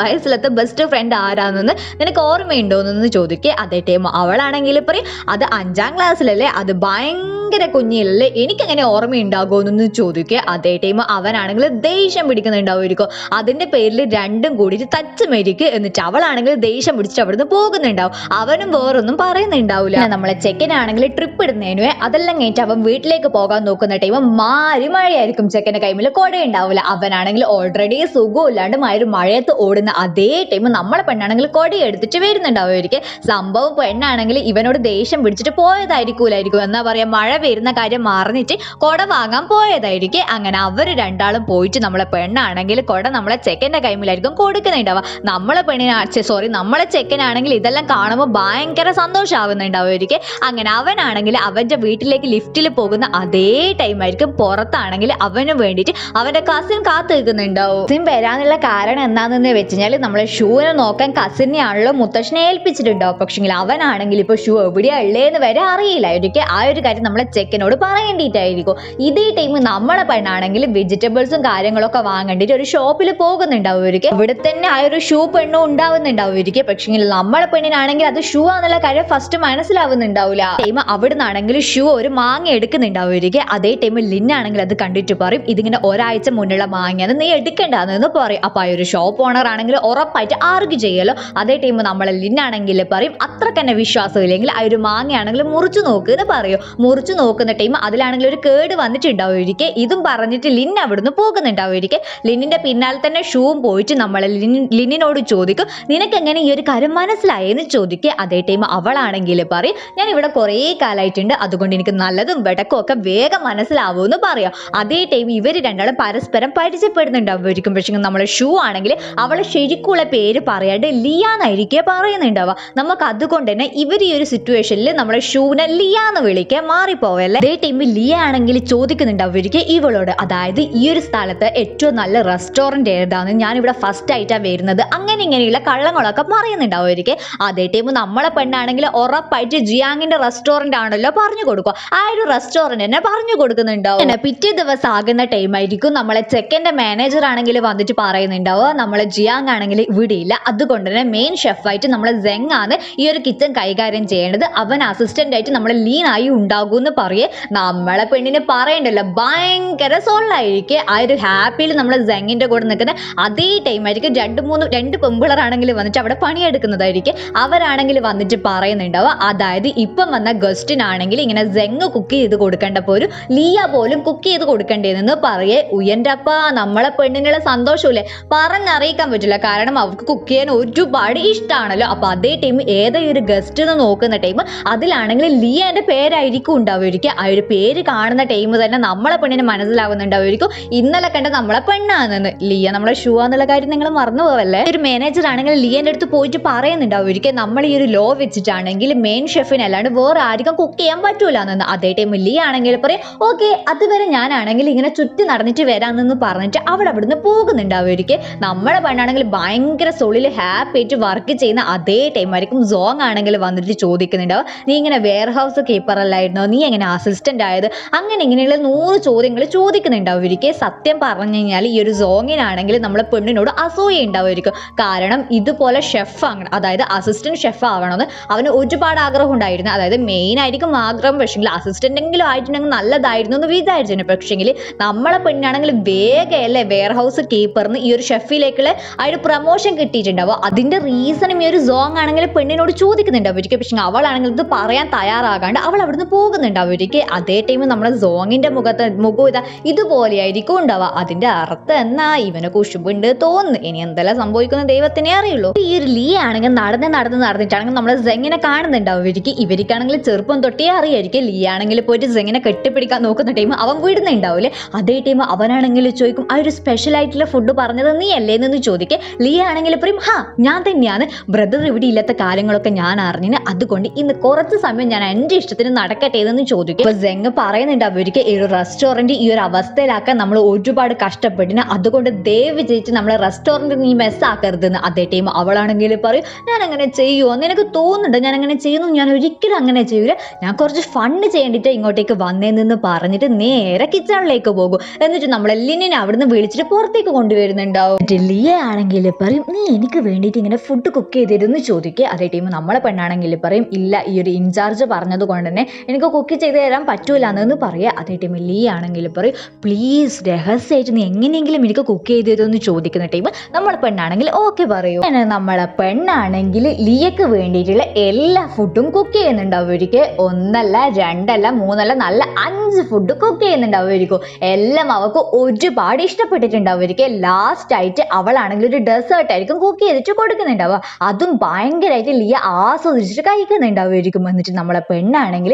വയസ്സിലത്തെ ബെസ്റ്റ് ഫ്രണ്ട് ആരാണെന്ന് നിനക്ക് ഓർമ്മയുണ്ടോ എന്ന് ചോദിക്കുക. അതേ ടൈം അവളാണെങ്കിൽ പറയും അത് 5ാം ക്ലാസ്സിലല്ലേ, അത് ഭയങ്കര കുഞ്ഞിലല്ലേ, എനിക്കങ്ങനെ ഓർമ്മയുണ്ടാകുമെന്ന് ചോദിക്കുക. അതേ ടൈം അവനാണെങ്കിൽ ദേഷ്യം പിടിക്കുന്നുണ്ടാവുമായിരിക്കും. അതിന്റെ പേരിൽ രണ്ടും കൂടിയിട്ട് തച്ചുമരിക്കും. എന്നിട്ട് അവളാണെങ്കിൽ ദേഷ്യം പിടിച്ചിട്ട് അവിടുന്ന് പോകുന്നുണ്ടാവും. അവനും വേറൊന്നും പറയുന്നുണ്ടാവില്ല. നമ്മളെ ചെക്കനാണെങ്കിൽ ട്രിപ്പ് ഇടുന്നതിനുവേ അതെല്ലാം കഴിഞ്ഞിട്ട് അവൻ വീട്ടിലേക്ക് പോകാൻ നോക്കുന്ന ടൈം മഴയായിരിക്കും. ചെക്കന്റെ കൈമിൽ കൊടയുണ്ടാവില്ല. അവനാണെങ്കിൽ ഓൾറെഡി സുഖമില്ലാണ്ട് മഴയത്ത് ഓടുന്ന അതേ ടൈം നമ്മളെ പെണ്ണാണെങ്കിൽ കൊട എടുത്തിട്ട് വരുന്നുണ്ടാവുമായിരിക്കും. സംഭവം പെണ്ണാണെങ്കിൽ ഇവനോട് ദേഷ്യം പിടിച്ചിട്ട് പോയതായിരിക്കൂലായിരിക്കും, എന്നാ പറയാ മഴ വരുന്ന കാര്യം മറന്നിട്ട് കുട വാങ്ങാൻ പോയതായിരിക്കും. അങ്ങനെ അവർ രണ്ടാളും പോയിട്ട് നമ്മളെ പെണ്ണാണെങ്കിൽ കുട നമ്മളെ ചെക്കൻ്റെ കൈമിലായിരിക്കും കൊടുക്കുന്നുണ്ടാവുക. നമ്മളെ ചെക്കനാണെങ്കിൽ ഇതെല്ലാം കാണുമ്പോൾ ഭയങ്കര സന്തോഷമാവുന്നുണ്ടാവുമായിരിക്കും. അങ്ങനെ അവനാണെങ്കിൽ അവൻ്റെ വീട്ടിലേക്ക് ലിഫ്റ്റിൽ പോകുന്ന അതേ ടൈം ആയിരിക്കും പുറത്താണെങ്കിൽ അവന് വേണ്ടിയിട്ട് അവൻ്റെ കസിൻ കാത്തു നിൽക്കുന്നുണ്ടാവും. കസിൻ വരാനുള്ള കാരണം എന്താണെന്ന് വെച്ച് കഴിഞ്ഞാൽ നമ്മളെ ഷൂവിനെ നോക്കാൻ കസിനെയാണല്ലോ മുത്തശ്ശനെ ഏൽപ്പിച്ചിട്ടുണ്ടാവും. പക്ഷെങ്കിൽ അവനാണെങ്കിൽ ഇപ്പോൾ ഷൂ എവിടെയാ ഉള്ളതെന്ന് വരെ അറിയില്ലായിരിക്കും. ആ ഒരു കാര്യം നമ്മളെ ചെക്കനോട് പറയേണ്ടിയിട്ടായിരിക്കും. ഇതേ ടൈം നമ്മളെ പെണ്ണാണെങ്കിൽ വെജിറ്റബിൾസും കാര്യങ്ങളൊക്കെ വാങ്ങേണ്ടിട്ട് ഒരു ഷോപ്പിൽ പോകുന്നുണ്ടാവുമായിരിക്കും. ഇവിടെ തന്നെ ആ ഒരു ഷൂ പെണ്ണും ഉണ്ടാവുന്നുണ്ടാവുമായിരിക്കും. പക്ഷെങ്കിൽ നമ്മളെ പെണ്ണിനാണെങ്കിൽ അത് ഷൂ ആണെന്നുള്ള കാര്യം ഫസ്റ്റ് മനസ്സിലാവുന്നുണ്ടാവില്ല. ടൈം അവിടെ നിന്നാണെങ്കിൽ ഷൂ ഒരു മാങ്ങ എടുക്കുന്നുണ്ടാവുമായിരിക്കും. അതേ ടൈമിൽ ലിന്നാണെങ്കിൽ അത് കണ്ടിട്ട് പറയും ഇതിങ്ങനെ ഒരാഴ്ച മുന്നുള്ള മാങ്ങയാണ്, നീ എടുക്കേണ്ടതെന്ന് പറയും. അപ്പൊ ആ ഒരു ഷോപ്പ് ഓണർ ആണെങ്കിൽ ഉറപ്പായിട്ട് ആർഗ്യൂ ചെയ്യല്ലോ. അതേ ടൈം നമ്മളെ ലിന്നാണെങ്കിൽ പറയും അത്രക്ക് തന്നെ വിശ്വാസമില്ലെങ്കിൽ ആ ഒരു മാങ്ങയാണെങ്കിൽ മുറിച്ചു നോക്ക് എന്ന് പറയും. മുറിച്ചു നോക്കുന്ന ടൈം അതിലാണെങ്കിൽ ഒരു കേട് വന്നിട്ടുണ്ടാവുമായിരിക്കും. ഇതും പറഞ്ഞിട്ട് ലിൻ അവിടുന്ന് പോകുന്നുണ്ടാവുമായിരിക്കും. ലിന്നിന്റെ പിന്നാലെ തന്നെ ഷൂവും പോയിട്ട് നമ്മളെ ലിന്നിനോട് ചോദിക്കും നിനക്ക് എങ്ങനെ ഈ ഒരു കാര്യം മനസ്സിലായെന്ന് ചോദിക്കുക. അതേ ടൈം അവളാണെങ്കിൽ പറയും ഞാൻ ഇവിടെ കുറേ കാലമായിട്ടുണ്ട്, അതുകൊണ്ട് എനിക്ക് നല്ലതും വെടക്കും ഒക്കെ വേഗം മനസ്സിലാവുമെന്ന് പറയാം. അതേ ടൈം ഇവർ രണ്ടാളും പരസ്പരം പരിചയപ്പെടുന്നുണ്ടാവുമായിരിക്കും. പക്ഷേ നമ്മളെ ഷൂ ആണെങ്കിൽ അവളെ ശരിക്കുള്ള പേര് പറയാണ്ട് ലിയാന്നായിരിക്കുക പറയുന്നുണ്ടാവുക. നമുക്ക് അതുകൊണ്ട് തന്നെ ഇവർ ഈ ഒരു സിറ്റുവേഷനിൽ നമ്മളെ ഷൂവിനെ ലിയാന്ന് വിളിക്കാൻ മാറിപ്പോവല്ലേ. അതേ ടൈമിൽ ലിയ ആണെങ്കിൽ ചോദിക്കുന്നുണ്ടാവുമായിരിക്കും ഇവളോട്, അതായത് ഈ ഒരു സ്ഥലത്ത് ഏറ്റവും നല്ല റെസ്റ്റോറൻറ്റ് ഏതാണ്, ഞാനിവിടെ ഫസ്റ്റ് ആയിട്ടാണ് വരുന്നത്, അങ്ങനെ ഇങ്ങനെയുള്ള കള്ളങ്ങളൊക്കെ പറയുന്നുണ്ടാവുമായിരിക്കും. അതേ ടൈം നമ്മളെ പെണ്ണാണെങ്കിൽ ഉറപ്പായിട്ട് ജിയാങ്ങിന്റെ റെസ്റ്റോറൻറ്റ് ആണല്ലോ പറഞ്ഞു കൊടുക്കുക. ആ ഒരു റെസ്റ്റോറൻറ്റ് തന്നെ പറഞ്ഞു കൊടുക്കുന്നുണ്ടാവും. പിറ്റേ ദിവസം ആകുന്ന ടൈം ആയിരിക്കും നമ്മളെ ചെക്കൻ്റെ മാനേജർ ആണെങ്കിൽ വന്നിട്ട് പറയുന്നുണ്ടാവുക നമ്മളെ ജിയാങ് ആണെങ്കിൽ ഇവിടെ ഇല്ല, അതുകൊണ്ട് തന്നെ മെയിൻ ഷെഫായിട്ട് നമ്മളെ സെങ് ആണ് ഈ ഒരു കിച്ചൺ കൈകാര്യം ചെയ്യേണ്ടത്, അവൻ അസിസ്റ്റന്റ് ആയിട്ട് നമ്മളെ ലീനായി ഉണ്ടാകും എന്ന് പറയേ. നമ്മളെ പെണ്ണിന് പറയണ്ടല്ലോ ഭയങ്കര സോളായിരിക്കും. ആ ഒരു ഹാപ്പിയിൽ നമ്മളെ സെങ്ങിന്റെ കൂടെ നിൽക്കുന്ന അതേ ടൈം ആയിരിക്കും രണ്ട് പെമ്പിളറാണെങ്കിൽ വന്നിട്ട് അവിടെ പണിയെടുക്കുന്നതായിരിക്കും. അവരാണെങ്കിൽ വന്നിട്ട് പറയുന്നുണ്ടാവുക അതായത് ഇപ്പം വന്ന ഗസ്റ്റിനാണെങ്കിൽ ഇങ്ങനെ സെങ് കുക്ക് ചെയ്ത് കൊടുക്കേണ്ടപ്പോൾ ഒരു ലിയ പോലും കുക്ക് ചെയ്ത് കൊടുക്കേണ്ടതെന്ന് പറയേ. ഉയൻ്റെ അപ്പ നമ്മളെ പെണ്ണിനുള്ള സന്തോഷമില്ലേ പറഞ്ഞറിയിക്കാൻ പറ്റില്ല. കാരണം അവർക്ക് കുക്ക് ചെയ്യാൻ ഒരുപാട് ഇഷ്ടമാണല്ലോ. അപ്പൊ അതേ ടൈം ഏതോ ഒരു ഗസ്റ്റ് എന്ന് നോക്കുന്ന ടൈം അതിലാണെങ്കിൽ ലിയന്റെ പേരായിരിക്കും ഉണ്ടാവുമായിരിക്കും. ആ ഒരു പേര് കാണുന്ന ടൈം തന്നെ നമ്മളെ പെണ്ണിന് മനസ്സിലാവുന്നുണ്ടാവുമായിരിക്കും ഇന്നലെ കണ്ട നമ്മളെ പെണ്ണാണെന്ന്. ലിയ നമ്മളെ ഷൂ എന്നുള്ള കാര്യം നിങ്ങൾ മറന്നു പോവല്ലേ. ഒരു മാനേജർ ആണെങ്കിൽ ലിയന്റെ അടുത്ത് പോയിട്ട് പറയുന്നുണ്ടാവുമായിരിക്കും നമ്മൾ ഈ ഒരു ലോ വെച്ചിട്ടാണെങ്കിൽ മെയിൻ ഷെഫിന് അല്ലാണ്ട് വേറെ ആർക്കും കുക്ക് ചെയ്യാൻ പറ്റൂല എന്ന്. അതേ ടൈം ലിയ ആണെങ്കിൽ പറയും ഓക്കെ അതുവരെ ഞാനാണെങ്കിൽ ഇങ്ങനെ ചുറ്റി നടന്നിട്ട് വരാമെന്ന് പറഞ്ഞിട്ട് അവിടുന്ന് പോകുന്നുണ്ടാവുമായിരിക്കും. നമ്മളെ പെണ്ണാണെങ്കിൽ ഭയങ്കര സോളിൽ ഹാപ്പി ആയിട്ട് വർക്ക് ചെയ്യുന്ന അതേ ടൈം ആയിരിക്കും സോങ് ആണെങ്കിൽ വന്നിട്ട് ചോദിക്കുന്നുണ്ടാവും നീ ഇങ്ങനെ വെയർ ഹൗസ് കീപ്പർ അല്ലായിരുന്നോ, നീ എങ്ങനെ അസിസ്റ്റന്റ് ആയത്, അങ്ങനെ ഇങ്ങനെയുള്ള 100 ചോദ്യങ്ങൾ ചോദിക്കുന്നുണ്ടാവുമായിരിക്കും. സത്യം പറഞ്ഞു കഴിഞ്ഞാൽ ഈ ഒരു സോങ്ങിനാണെങ്കിൽ നമ്മളെ പെണ്ണിനോട് അസൂയ ഉണ്ടാവുമായിരിക്കും. കാരണം ഇതുപോലെ ഷെഫ് ആണ്, അതായത് അസിസ്റ്റന്റ് ഷെഫ് ആവണമെന്ന് അവന് ഒരുപാട് ആഗ്രഹം ഉണ്ടായിരുന്നു. അതായത് മെയിൻ ആയിരിക്കും ആഗ്രഹം, പക്ഷെങ്കിൽ അസിസ്റ്റന്റ് എങ്കിലും ആയിട്ടുണ്ടെങ്കിൽ നല്ലതായിരുന്നു എന്ന് വിചാരിച്ചിട്ടുണ്ട്. പക്ഷെങ്കിൽ നമ്മളെ പെണ്ണാണെങ്കിൽ വേഗമല്ലേ വെയർ ഹൗസ് കീപ്പറിന് ഈ ഒരു ഷെഫിലേക്കുള്ള ആ ഒരു പ്രൊമോഷൻ കിട്ടിയിട്ടുണ്ടാവും. അതിന്റെ റീസണും ഈ ഒരു സോങ് ആണെങ്കിൽ പെണ്ണിനോട് ചോദിക്കുന്നുണ്ടാവുമായിരിക്കും. പക്ഷെ അവളാണെങ്കിൽ ഇത് പറയാൻ തയ്യാറാകാണ്ട് അവൾ അവിടുന്ന് പോകുന്നുണ്ടാവുമായിരിക്കും. അതേ ടൈം നമ്മളെ സോങ്ങിന്റെ മുഖം ഇതാ ഇതുപോലെയായിരിക്കും ഉണ്ടാവുക. അതിന്റെ അർത്ഥം എന്നാ ഇവനെ കുശുമ്പുണ്ട് തോന്നുന്നു. ഇനി എന്തെല്ലാം സംഭവിക്കുന്ന ദൈവത്തിനെ അറിയുള്ളൂ. ഈ ഒരു ലീ ആണെങ്കിൽ നടന്നിട്ടാണെങ്കിൽ നമ്മളെ സെങ്ങിനെ കാണുന്നുണ്ടാവുമായിരിക്കും. ഇവർക്കാണെങ്കിൽ ചെറുപ്പം തൊട്ടേ അറിയായിരിക്കും. ലീ ആണെങ്കിൽ പോയിട്ട് സെങ്ങിനെ കെട്ടിപ്പിടിക്കാൻ നോക്കുന്ന ടൈം അവൻ വിടുന്നുണ്ടാവില്ലേ. അതേ ടൈം അവനാണെങ്കിൽ ചോദിക്കും ആ ഒരു സ്പെഷ്യൽ ആയിട്ടുള്ള ഫുഡ് പറഞ്ഞത് നീ അല്ലേന്ന് ചോദിക്കുക. ലീ ആണെങ്കിൽ പറയും ഞാൻ തന്നെയാണ്, ബ്രദർ ഇവിടെ ഇല്ലാത്ത കാര്യങ്ങളൊക്കെ ഞാൻ അറിഞ്ഞിന്, അതുകൊണ്ട് ഇന്ന് കുറച്ച് സമയം ഞാൻ എൻ്റെ ഇഷ്ടത്തിന് നടക്കട്ടെ എന്ന് ചോദിക്കും. അപ്പൊ സെങ് പറയുന്നുണ്ടാവുമായിരിക്കും ഈ ഒരു റെസ്റ്റോറൻറ്റ് ഈ ഒരു അവസ്ഥയിലാക്കാൻ നമ്മൾ ഒരുപാട് കഷ്ടപ്പെട്ടിന്, അതുകൊണ്ട് ദയവ് ചെയ്തിട്ട് നമ്മളെ റെസ്റ്റോറൻറ്റ് നീ മെസ്സാക്കരുതെന്ന്. അതേ ടൈം അവളാണെങ്കിൽ പറയും ഞാൻ അങ്ങനെ ചെയ്യുമോ, നിനക്ക് തോന്നുന്നുണ്ട് ഞാൻ അങ്ങനെ ചെയ്യുന്നു, ഞാൻ ഒരിക്കലും അങ്ങനെ ചെയ്യൂല, ഞാൻ കുറച്ച് ഫണ്ട് ചെയ്യേണ്ടിട്ട് ഇങ്ങോട്ടേക്ക് വന്നേന്ന് പറഞ്ഞിട്ട് നേരെ കിച്ചണിലേക്ക് പോകും. എന്നിട്ട് നമ്മളെ ലിന്നിനെ അവിടുന്ന് വിളിച്ചിട്ട് പുറത്തേക്ക് കൊണ്ടുവരുന്നുണ്ടാവും. ലിയ ആണെങ്കിൽ പറയും നീ എനിക്ക് വേണ്ടിയിട്ട് ഇങ്ങനെ ഫുഡ് കുക്ക് ചെയ്തിരുന്നു ചോദിക്കുക. അതേ ടൈം നമ്മളെ പെണ്ണാണെങ്കിൽ പറയും ഇല്ല ഈ ഒരു ഇൻചാർജ് പറഞ്ഞത് കൊണ്ട് തന്നെ എനിക്ക് കുക്ക് ചെയ്ത് തരാൻ പറ്റൂല എന്ന് പറയുക. അതേ ടൈം ലീ ആണെങ്കിൽ പറയും പ്ലീസ് രഹസ്യമായിട്ട് നീ എങ്ങനെയെങ്കിലും എനിക്ക് കുക്ക് ചെയ്ത് തരുമെന്ന് ചോദിക്കുന്ന ടൈം നമ്മളെ പെണ്ണാണെങ്കിൽ ഓക്കെ പറയൂ. നമ്മളെ പെണ്ണാണെങ്കിൽ ലിയക്ക് വേണ്ടിയിട്ടുള്ള എല്ലാ ഫുഡും കുക്ക് ചെയ്യുന്നുണ്ടാവുമായിരിക്കും. 1 അല്ല 2 അല്ല 3 അല്ല നല്ല 5 ഫുഡ് കുക്ക് ചെയ്യുന്നുണ്ടാവുമായിരിക്കും. എല്ലാം അവൾക്ക് ഒരുപാട് ഇഷ്ടപ്പെട്ടിട്ടുണ്ടാവുമായിരിക്കും. ലാസ്റ്റ് ആയിട്ട് അവളാണെങ്കിൽ ഒരു ഡെസേർട്ട് ആയിരിക്കും കുക്ക് ചെയ്തിട്ട് കൊടുക്കുന്നുണ്ടാവുക. അതും ഭയങ്കരമായിട്ട് ലിയ ആസ്വദിച്ചിട്ട് കഴിക്കുന്നുണ്ടാവുമായിരിക്കും. എന്നിട്ട് നമ്മളെ പെണ്ണാണെങ്കിൽ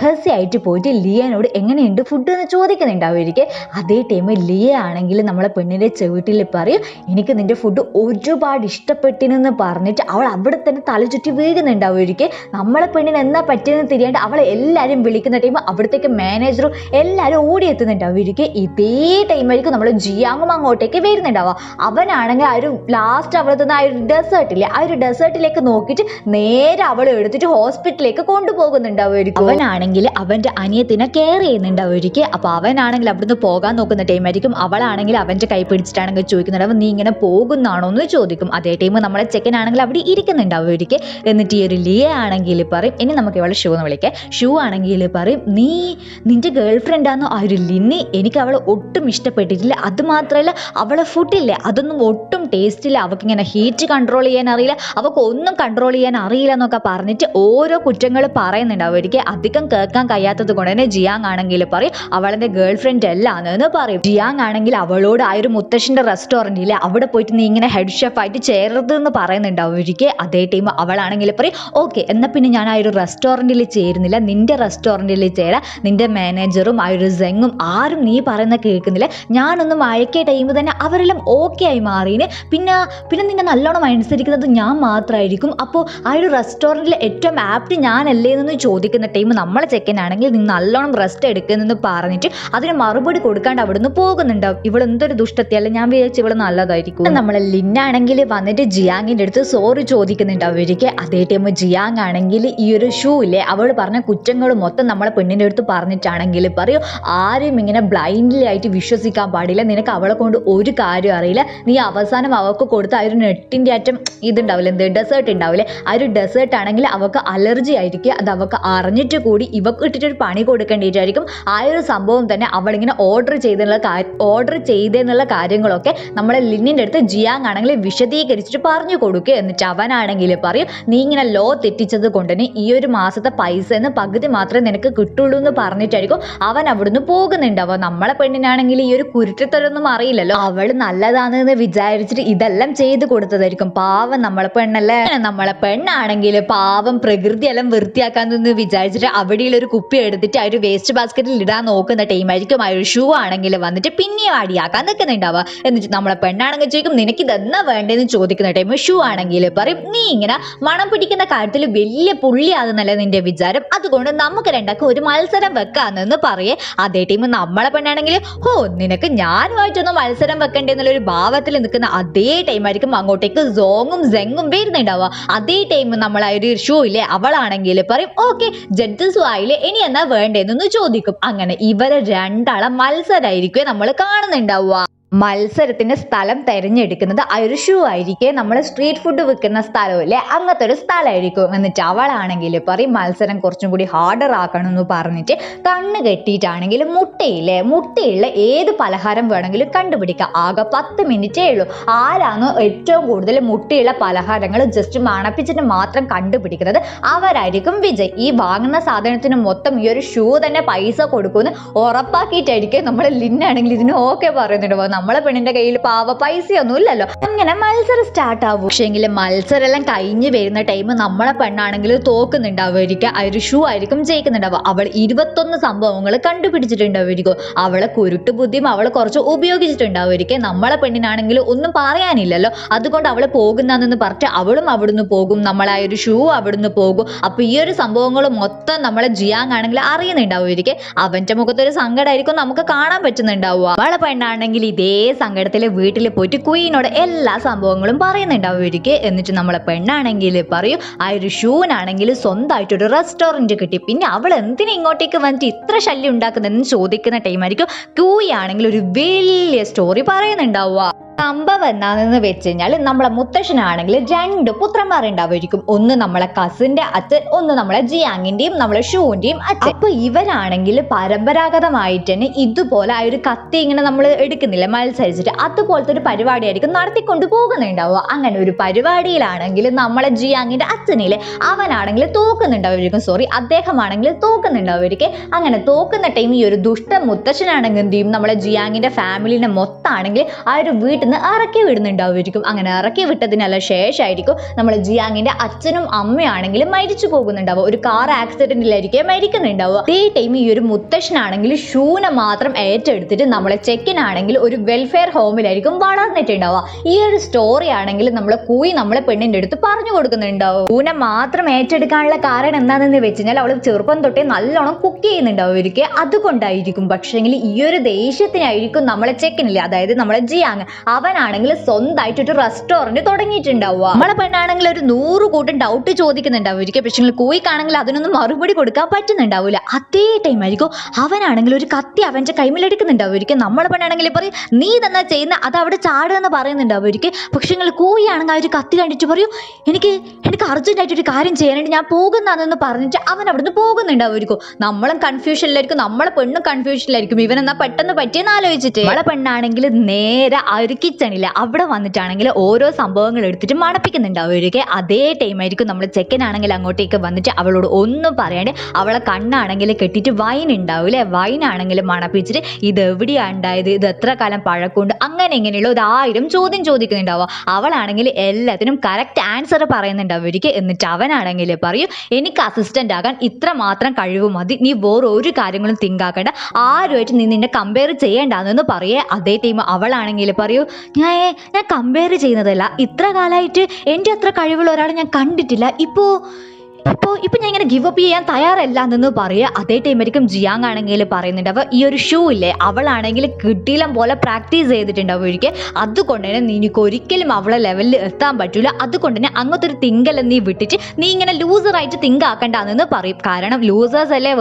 രഹസ്യമായിട്ട് പോയിട്ട് ലിയനോട് എങ്ങനെയുണ്ട് ഫുഡ് എന്ന് ചോദിക്കുന്നുണ്ടാവുമായിരിക്കും. അതേ ടൈം ലിയ ആണെങ്കിൽ നമ്മളെ പെണ്ണിൻ്റെ ചെവിട്ടിൽ പറയും എനിക്ക് നിൻ്റെ ഫുഡ് ഒരുപാട് ഇഷ്ടപ്പെട്ടിനെന്ന് പറഞ്ഞിട്ട് അവൾ അവിടെ തന്നെ തല ചുറ്റി വീഴുന്നുണ്ടാവുമായിരിക്കും. നമ്മളെ പെണ്ണിന് എന്നാ പറ്റിയെന്ന് തിരിയാണ്ട് അവളെ എല്ലാവരും വിളിക്കുന്ന ടൈം അവിടത്തേക്ക് മാനേജറും എല്ലാവരും ഓടിയെത്തുന്നുണ്ടാവുമായിരിക്കും. ഇതേ ടൈമായിരിക്കും നമ്മൾ ജിയാങ്ങും അങ്ങോട്ടേക്ക് വരുന്നുണ്ടാവുക. അവനാണെങ്കിൽ ആ ഒരു ലാസ്റ്റ് അവിടെ നിന്ന് ആ ഒരു ഡെസേർട്ടില്ലേ ആ ഒരു ഡെസേർട്ടിലേക്ക് നോക്കിയിട്ട് നേരെ അവളെ എടുത്തിട്ട് ഹോസ്പിറ്റലിലേക്ക് കൊണ്ടുപോകുന്നുണ്ടാവുമായിരിക്കും. അവനാണെങ്കിൽ അവൻ്റെ അനിയത്തിനെ കെയർ ചെയ്യുന്നുണ്ടാവുമായിരിക്കും. അപ്പോൾ അവനാണെങ്കിൽ അവിടുന്ന് പോകാൻ നോക്കുന്ന ടൈമായിരിക്കും. അവളാണെങ്കിൽ അവൻ്റെ കൈ പിടിച്ചിട്ടാണെങ്കിൽ ചോദിക്കുന്നുണ്ടാവും നീ ഇങ്ങനെ പോകുന്നാണോ എന്ന് ചോദിക്കും. അതേ ടൈം നമ്മളെ ചെക്കനാണെങ്കിൽ അവിടെ ഇരിക്കുന്നുണ്ടാവുമായിരിക്കും. എന്നിട്ട് ഈ ഒരു ലിയ ആണെങ്കിൽ പറയും ഇനി നമുക്ക് ഇവളെ ഷൂ എന്ന് വിളിക്കാം. ഷൂ ആണെങ്കിൽ പറയും നിന്റെ ഗേൾ ഫ്രണ്ടാണോ ആ ഒരു ലിന്നി, എനിക്ക് അവളെ ഒട്ടും ഇഷ്ടപ്പെട്ടിട്ടില്ല. അത് മാത്രമല്ല അവളെ ഫുഡില്ലേ അതൊന്നും ഒട്ടും ടേസ്റ്റില്ല, അവൾക്കിങ്ങനെ ഹീറ്റ് കൺട്രോൾ ചെയ്യാൻ അറിയില്ല, അവൾക്ക് ഒന്നും കൺട്രോൾ ചെയ്യാൻ അറിയില്ല എന്നൊക്കെ പറഞ്ഞിട്ട് ഓരോ കുറ്റങ്ങൾ പറയുന്നുണ്ടാവുമായിരിക്കും. അധികം കേൾക്കാൻ കഴിയാത്തത് കൊണ്ട് തന്നെ ജിയാങ് ആണെങ്കിൽ പറയും അവളെൻ്റെ ഗേൾ ഫ്രണ്ട് അല്ലാന്ന് പറയും. ജിയാങ് ആണെങ്കിൽ അവളോട് ആ ഒരു മുത്തശ്ശൻ്റെ റെസ്റ്റോറൻറ്റില്ലേ അവിടെ പോയിട്ട് നീ ഇങ്ങനെ ഹെഡ് ഷെഫായിട്ട് ചേരരുതെന്ന് പറയുന്നുണ്ടാവുമായിരിക്കും. അതേ ടൈം അവളാണെങ്കിൽ പറയും ഓക്കെ എന്നാൽ പിന്നെ ഞാൻ ആ ഒരു റെസ്റ്റോറൻറ്റിൽ ചേരുന്നില്ല, നിന്റെ റെസ്റ്റോറൻറ്റിൽ ചേരാം, നിന്റെ മാനേജറും ആ ഒരു സെങ്ങും ആരും നീ പറയുന്ന കേൾക്കുന്നില്ല, ഞാനൊന്ന് മഴക്കിയ ടൈം തന്നെ അവരെല്ലാം ഓക്കെ ആയി മാറീന്, പിന്നെ നിന്നെ നല്ലോണം അനുസരിക്കുന്നത് ഞാൻ മാത്രമായിരിക്കും, അപ്പോൾ ആ ഒരു റെസ്റ്റോറൻറ്റിൽ ഏറ്റവും ആപ്റ്റ് ഞാനല്ലേ എന്ന് ചോദിക്കുന്ന ടൈം നമ്മളെ ചെക്കനാണെങ്കിൽ നീ നല്ലോണം റെസ്റ്റ് എടുക്കുന്നെന്ന് പറഞ്ഞിട്ട് അതിന് മറുപടി കൊടുക്കാണ്ട് അവിടുന്ന് പോകുന്നുണ്ടാവും. ഇവളെന്തൊരു ദുഷ്ടത്തിയല്ല, ഞാൻ വിചാരിച്ചു ഇവള് നല്ലതായിരിക്കും. നമ്മളെ ലിന്നാണെങ്കിൽ വന്നിട്ട് ജിയാങ്ങിൻ്റെ അടുത്ത് സോറി ചോദിക്കുന്നുണ്ടാവുമായിരിക്കും. അതേ ടൈം ജിയാങ് ആണെങ്കിൽ ഈ ഒരു ഷൂ ഇല്ലേ അവൾ പറഞ്ഞ കുറ്റങ്ങൾ മൊത്തം നമ്മളെ പെണ്ണിൻ്റെ അടുത്ത് പറഞ്ഞിട്ടാണെങ്കിൽ പറയും ആരും ഇങ്ങനെ ബ്ലൈൻഡ്ലി ആയിട്ട് വിശ്വസിക്കാൻ പാടില്ല, നിനക്ക് അവളെ കൊണ്ട് ഒരു കാര്യം അറിയില്ല, നീ അവസാനം അവൾക്ക് കൊടുത്ത ആ ഒരു നെട്ടിൻ്റെ അറ്റം ഇതുണ്ടാവില്ല എന്ത് ഡെസേർട്ട് ഉണ്ടാവില്ലേ ആ ഒരു ഡെസേർട്ട് ആണെങ്കിൽ അവൾക്ക് അലർജി ആയിരിക്കും, അത് അവൾക്ക് അറിഞ്ഞിട്ട് കൂടി ഇവക്ക് ഇട്ടിട്ടൊരു പണി കൊടുക്കേണ്ടിയിട്ടായിരിക്കും. ആ ഒരു സംഭവം തന്നെ അവളിങ്ങനെ ഓർഡർ ചെയ്തെന്നുള്ള കാര്യങ്ങളൊക്കെ നമ്മളെ ലിന്നിൻ്റെ അടുത്ത് ജിയാങ് ആണെങ്കിൽ വിശദീകരിച്ചിട്ട് പറഞ്ഞു കൊടുക്കുക. എന്നിട്ട് അവനാണെങ്കിൽ പറയും നീ ഇങ്ങനെ ലോ തെറ്റിച്ചത് കൊണ്ട് തന്നെ ഈ ഒരു മാസത്തെ പൈസ എന്ന് പകുതി മാത്രമേ നിനക്ക് കിട്ടുള്ളൂ എന്ന് പറഞ്ഞിട്ടായിരിക്കും അവൻ അവിടുന്ന് പോകുന്നുണ്ടാവുക. നമ്മളെ പെണ്ണിനാണെങ്കിൽ ഈ ഒരു കുരുട്ടത്തരൊന്നും അറിയില്ലല്ലോ, അവള് നല്ലതാണെന്ന് വിചാരിച്ചിട്ട് ഇതെല്ലാം ചെയ്തു കൊടുത്തതായിരിക്കും. പാവം നമ്മളെ പെണ്ണല്ലേ, നമ്മളെ പെണ്ണാണെങ്കിൽ പാവം പ്രകൃതിയെല്ലാം വൃത്തിയാക്കാന്ന് വിചാരിച്ചിട്ട് അവിടെയുള്ള ഒരു കുപ്പി എടുത്തിട്ട് ആ ഒരു വേസ്റ്റ് ബാസ്ക്കറ്റിൽ ഇടാൻ നോക്കുന്ന ടൈമായിരിക്കും ആ ഒരു ഷൂ ആണെങ്കിൽ വന്നിട്ട് പിന്നെയും അടിയാക്കാൻ നിൽക്കുന്നുണ്ടാവുക. എന്നിട്ട് നമ്മളെ പെണ്ണാണെങ്കിൽ ചോദിക്കും നിനക്ക് ഇതെന്നാ വേണ്ടതെന്ന് ചോദിക്കുന്ന ടൈം ഷൂ ആണെങ്കിൽ പറയും നീ ഇങ്ങനെ മണം പിടിക്കുന്ന കാര്യത്തിൽ വലിയ പുള്ളിയാകുന്നല്ലേ നിന്റെ വിചാരം, അതുകൊണ്ട് നമുക്ക് രണ്ടാക്കും ഒരു മത്സരം വെക്കാന്ന് പറയേ. അതേ ടൈം നമ്മളെ പെണ്ണാണെങ്കിൽ നിനക്ക് ഞാനുമായിട്ടൊന്നും മത്സരം വെക്കണ്ടെന്നുള്ളൊരു ഭാവത്തിൽ നിൽക്കുന്ന അതേ ടൈമായിരിക്കും അങ്ങോട്ടേക്ക് സോങ്ങും സെങ്ങും വരുന്നുണ്ടാവുക. അതേ ടൈം നമ്മൾ ആ ഒരു ഷൂ ഇല്ലേ അവളാണെങ്കിൽ പറയും ഓക്കെ ജഡ്ജസ് ആയില്ലേ ഇനി എന്നാ വേണ്ടതെന്ന് ചോദിക്കും. അങ്ങനെ ഇവരെ രണ്ടാളെ മത്സരമായിരിക്കും നമ്മൾ കാണുന്നുണ്ടാവുക. മത്സരത്തിന്റെ സ്ഥലം തിരഞ്ഞെടുക്കുന്നത് ആ ഒരു ഷൂ ആയിരിക്കും. നമ്മൾ സ്ട്രീറ്റ് ഫുഡ് വിൽക്കുന്ന സ്ഥലമില്ലേ അങ്ങനത്തെ ഒരു സ്ഥലമായിരിക്കും. എന്നിട്ട് അവളാണെങ്കിൽ പറയും മത്സരം കുറച്ചും കൂടി ഹാർഡർ ആക്കണം എന്ന് പറഞ്ഞിട്ട് കണ്ണ് കെട്ടിയിട്ടാണെങ്കിൽ മുട്ടയുള്ള ഏത് പലഹാരം വേണമെങ്കിലും കണ്ടുപിടിക്കാം. ആകെ 10 മിനിറ്റേ ഉള്ളൂ. ആരാണോ ഏറ്റവും കൂടുതൽ മുട്ടയുള്ള പലഹാരങ്ങൾ ജസ്റ്റ് മണപ്പിച്ചിട്ട് മാത്രം കണ്ടുപിടിക്കുന്നത് അവരായിരിക്കും വിജയ്. ഈ വാങ്ങുന്ന സാധനത്തിന് മൊത്തം ഈ ഒരു ഷൂ തന്നെ പൈസ കൊടുക്കുമെന്ന് ഉറപ്പാക്കിയിട്ടായിരിക്കും നമ്മൾ ലിന്നാണെങ്കിൽ ഇതിന് ഓക്കെ പറയുന്നുണ്ട്. നമ്മളെ പെണ്ണിന്റെ കയ്യിൽ പാവ പൈസയൊന്നും ഇല്ലല്ലോ. അങ്ങനെ മത്സരം സ്റ്റാർട്ട് ആവും. പക്ഷേങ്കിൽ മത്സരം എല്ലാം കഴിഞ്ഞ് വരുന്ന ടൈം നമ്മളെ പെണ്ണാണെങ്കിൽ തോക്കുന്നുണ്ടാവുമായിരിക്കും, ആ ഒരു ഷൂ ആയിരിക്കും ജയിക്കുന്നുണ്ടാവുക. അവൾ 21 സംഭവങ്ങൾ കണ്ടുപിടിച്ചിട്ടുണ്ടാവുമായിരിക്കും. അവളെ കുരുട്ട് ബുദ്ധിയും അവൾ കുറച്ച് ഉപയോഗിച്ചിട്ടുണ്ടാവുമായിരിക്കും. നമ്മളെ പെണ്ണിനാണെങ്കിൽ ഒന്നും പറയാനില്ലല്ലോ, അതുകൊണ്ട് അവൾ പോകുന്നെന്ന് പറഞ്ഞിട്ട് അവളും അവിടുന്ന് പോകും, നമ്മളെ ആ ഒരു ഷൂ അവിടുന്ന് പോകും. അപ്പൊ ഈ ഒരു സംഭവങ്ങൾ മൊത്തം നമ്മളെ ജിയാങ് ആണെങ്കിൽ അറിയുന്നുണ്ടാവുമായിരിക്കും. അവന്റെ മുഖത്തൊരു സങ്കടമായിരിക്കും നമുക്ക് കാണാൻ പറ്റുന്നുണ്ടാവുക. അവളെ പെണ്ണാണെങ്കിൽ ഇതേ സങ്കടത്തില് വീട്ടിൽ പോയിട്ട് ക്വീനോട് എല്ലാ സംഭവങ്ങളും പറയുന്നുണ്ടാവുമായിരിക്കും. എന്നിട്ട് നമ്മളെ പെണ്ണാണെങ്കിൽ പറയും ആ ഒരു ഷൂനാണെങ്കിൽ സ്വന്തമായിട്ടൊരു റെസ്റ്റോറൻറ്റ് കിട്ടി, പിന്നെ അവൾ എന്തിനാ ഇങ്ങോട്ടേക്ക് വന്നിട്ട് ഇത്ര ശല്യം ഉണ്ടാക്കുന്നതെന്ന് ചോദിക്കുന്ന ടൈമായിരിക്കും ക്യൂയി ആണെങ്കിൽ ഒരു വലിയ സ്റ്റോറി പറയുന്നുണ്ടാവുക. സംഭവം എന്താണെന്ന് വെച്ച് കഴിഞ്ഞാൽ നമ്മളെ മുത്തശ്ശനാണെങ്കിൽ 2 പുത്രന്മാരുണ്ടാവുമായിരിക്കും. ഒന്ന് നമ്മളെ കസിന്റെ അച്ഛൻ, ഒന്ന് നമ്മളെ ജിയാങ്ങിന്റെയും നമ്മളെ ഷൂവിന്റെയും അച്ഛൻ. അപ്പൊ ഇവരാണെങ്കിൽ പരമ്പരാഗതമായിട്ട് തന്നെ ഇതുപോലെ ആ ഒരു കത്തി ഇങ്ങനെ നമ്മൾ എടുക്കുന്നില്ല മത്സരിച്ചിട്ട്, അതുപോലത്തെ ഒരു പരിപാടിയായിരിക്കും നടത്തിക്കൊണ്ട് പോകുന്നുണ്ടാവുക. അങ്ങനെ ഒരു പരിപാടിയിലാണെങ്കിൽ നമ്മളെ ജിയാങ്ങിന്റെ അച്ഛനില്ലേ അവനാണെങ്കിൽ തോക്കുന്നുണ്ടാവുമായിരിക്കും, അദ്ദേഹമാണെങ്കിൽ തോക്കുന്നുണ്ടാവുമായിരിക്കും. അങ്ങനെ തോക്കുന്ന ടൈം ഈ ഒരു ദുഷ്ട മുത്തശ്ശനാണെങ്കിൽ എന്ത് ചെയ്യും നമ്മളെ ജിയാങ്ങിന്റെ ഫാമിലിനെ മൊത്തമാണെങ്കിൽ ആ ഒരു വീട്ടിൽ നിന്ന് ഇറക്കി വിടുന്നുണ്ടാവുമായിരിക്കും. അങ്ങനെ ഇറക്കി വിട്ടതിനല്ല ശേഷമായിരിക്കും നമ്മൾ ജിയാങ്ങിന്റെ അച്ഛനും അമ്മയാണെങ്കിലും മരിച്ചു പോകുന്നുണ്ടാവുക. ഒരു കാർ ആക്സിഡന്റിലായിരിക്കും മരിക്കുന്നുണ്ടാവുക. അതേ ടൈം ഈ ഒരു മുത്തശ്ശനാണെങ്കിൽ ഷൂനെ മാത്രം ഏറ്റെടുത്തിട്ട് നമ്മളെ ചെക്കനാണെങ്കിൽ ഒരു വെൽഫെയർ ഹോമിലായിരിക്കും വളർന്നിട്ടുണ്ടാവുക. ഈ ഒരു സ്റ്റോറി ആണെങ്കിൽ നമ്മളെ കൂയി നമ്മളെ പെണ്ണിന്റെ അടുത്ത് പറഞ്ഞു കൊടുക്കുന്നുണ്ടാവും. ഷൂനെ മാത്രം ഏറ്റെടുക്കാനുള്ള കാരണം എന്താണെന്ന് വെച്ച് കഴിഞ്ഞാൽ അവള് ചെറുപ്പം തൊട്ടേ നല്ലോണം കുക്ക് ചെയ്യുന്നുണ്ടാവും അവർക്ക്, അതുകൊണ്ടായിരിക്കും. പക്ഷേങ്കിൽ ഈ ഒരു ദേഷ്യത്തിനായിരിക്കും നമ്മളെ ചെക്കനില്ലേ, അതായത് നമ്മളെ ജിയാങ്, അവനാണെങ്കിൽ സ്വന്തമായിട്ട് ഒരു റെസ്റ്റോറന്റ് തുടങ്ങിയിട്ടുണ്ടാവുക. നമ്മളെ പെണ്ണാണെങ്കിൽ ഒരു 100 കൂട്ടം ഡൗട്ട് ചോദിക്കുന്നുണ്ടാവുമായിരിക്കും. പക്ഷേ കൂയിക്കാണെങ്കിൽ അതിനൊന്നും മറുപടി കൊടുക്കാൻ പറ്റുന്നുണ്ടാവില്ല. അതേ ടൈം ആയിരിക്കും അവനാണെങ്കിൽ ഒരു കത്തി അവന്റെ കൈമിലെടുക്കുന്നുണ്ടാവുമായിരിക്കും. നമ്മളെ പെണ്ണാണെങ്കിൽ പറയും നീ തന്നെ ചെയ്യുന്ന അത് അവിടെ ചാടുകയെന്ന് പറയുന്നുണ്ടാവുമായിരിക്കും. പക്ഷേ കൂയി ആണെങ്കിൽ ആ ഒരു കത്തി കണ്ടിട്ട് പറയും എനിക്ക് അർജന്റായിട്ട് ഒരു കാര്യം ചെയ്യാനായിട്ട് ഞാൻ പോകുന്നതെന്ന് പറഞ്ഞിട്ട് അവൻ അവിടുന്ന് പോകുന്നുണ്ടാവുമായിരിക്കും. നമ്മളും കൺഫ്യൂഷനിലായിരിക്കും, നമ്മളെ പെണ്ണും കൺഫ്യൂഷനിലായിരിക്കും. ഇവനെന്നാ പെട്ടെന്ന് പറ്റിയെന്ന് ആലോചിച്ചിട്ട് നമ്മളെ പെണ്ണാണെങ്കിൽ നേരെ ആ ഒരു കിച്ചണില്ല അവിടെ വന്നിട്ടാണെങ്കിൽ ഓരോ സംഭവങ്ങൾ എടുത്തിട്ട് മണപ്പിക്കുന്നുണ്ടാവുമായിരിക്കും. അതേ ടൈം ആയിരിക്കും നമ്മളെ ചെക്കനാണെങ്കിൽ അങ്ങോട്ടേക്ക് വന്നിട്ട് അവളോട് ഒന്നും പറയാണ്ട് അവളെ കണ്ണാണെങ്കിൽ കെട്ടിയിട്ട് വൈൻ ഉണ്ടാവില്ലേ, വൈൻ ആണെങ്കിൽ മണപ്പിച്ചിട്ട് ഇത് എവിടെയാ ഉണ്ടായത്, ഇത് എത്ര കാലം പഴക്കമുണ്ട്, അങ്ങനെ ഇങ്ങനെയുള്ള 1000 ചോദ്യം ചോദിക്കുന്നുണ്ടാവുക. അവളാണെങ്കിൽ എല്ലാത്തിനും കറക്റ്റ് ആൻസർ പറയുന്നുണ്ടാവുമായിരിക്കും. എന്നിട്ട് അവനാണെങ്കിൽ പറയും എനിക്ക് അസിസ്റ്റന്റ് ആകാൻ ഇത്ര മാത്രം കഴിവ് മതി, നീ വേറെ ഒരു കാര്യങ്ങളും തിങ്ക് ആക്കേണ്ട, ആരുമായിട്ട് നീ നിന്നെ കമ്പയർ ചെയ്യേണ്ടെന്ന് പറയേ. അതേ ടൈം അവളാണെങ്കിൽ പറയൂ ഞാൻ കമ്പയർ ചെയ്യുന്നതല്ല, ഇത്ര കാലമായിട്ട് എൻ്റെ അത്ര കഴിവുള്ള ഒരാളെ ഞാൻ കണ്ടിട്ടില്ല, ഇപ്പോ ഞാൻ ഇങ്ങനെ ഗിവ് അപ്പ് ചെയ്യാൻ തയ്യാറല്ല എന്ന് പറയുക. അതേ ടൈമായിരിക്കും ജിയാങ് ആണെങ്കിൽ പറയുന്നുണ്ടാവുക ഈ ഒരു ഷൂ ഇല്ലേ അവളാണെങ്കിൽ കിട്ടിയിലും പോലെ പ്രാക്ടീസ് ചെയ്തിട്ടുണ്ടാവും ഒരിക്കൽ, അതുകൊണ്ട് തന്നെ നിനക്ക് ഒരിക്കലും അവളെ ലെവലിൽ എത്താൻ പറ്റൂല, അതുകൊണ്ട് തന്നെ അങ്ങനത്തെ ഒരു തിങ്കൽ നീ വിട്ടിട്ട് നീ ഇങ്ങനെ ലൂസറായിട്ട് തിങ്ക് ആക്കണ്ടെന്ന് പറയും. കാരണം ലൂസേഴ്സ് അല്ലേ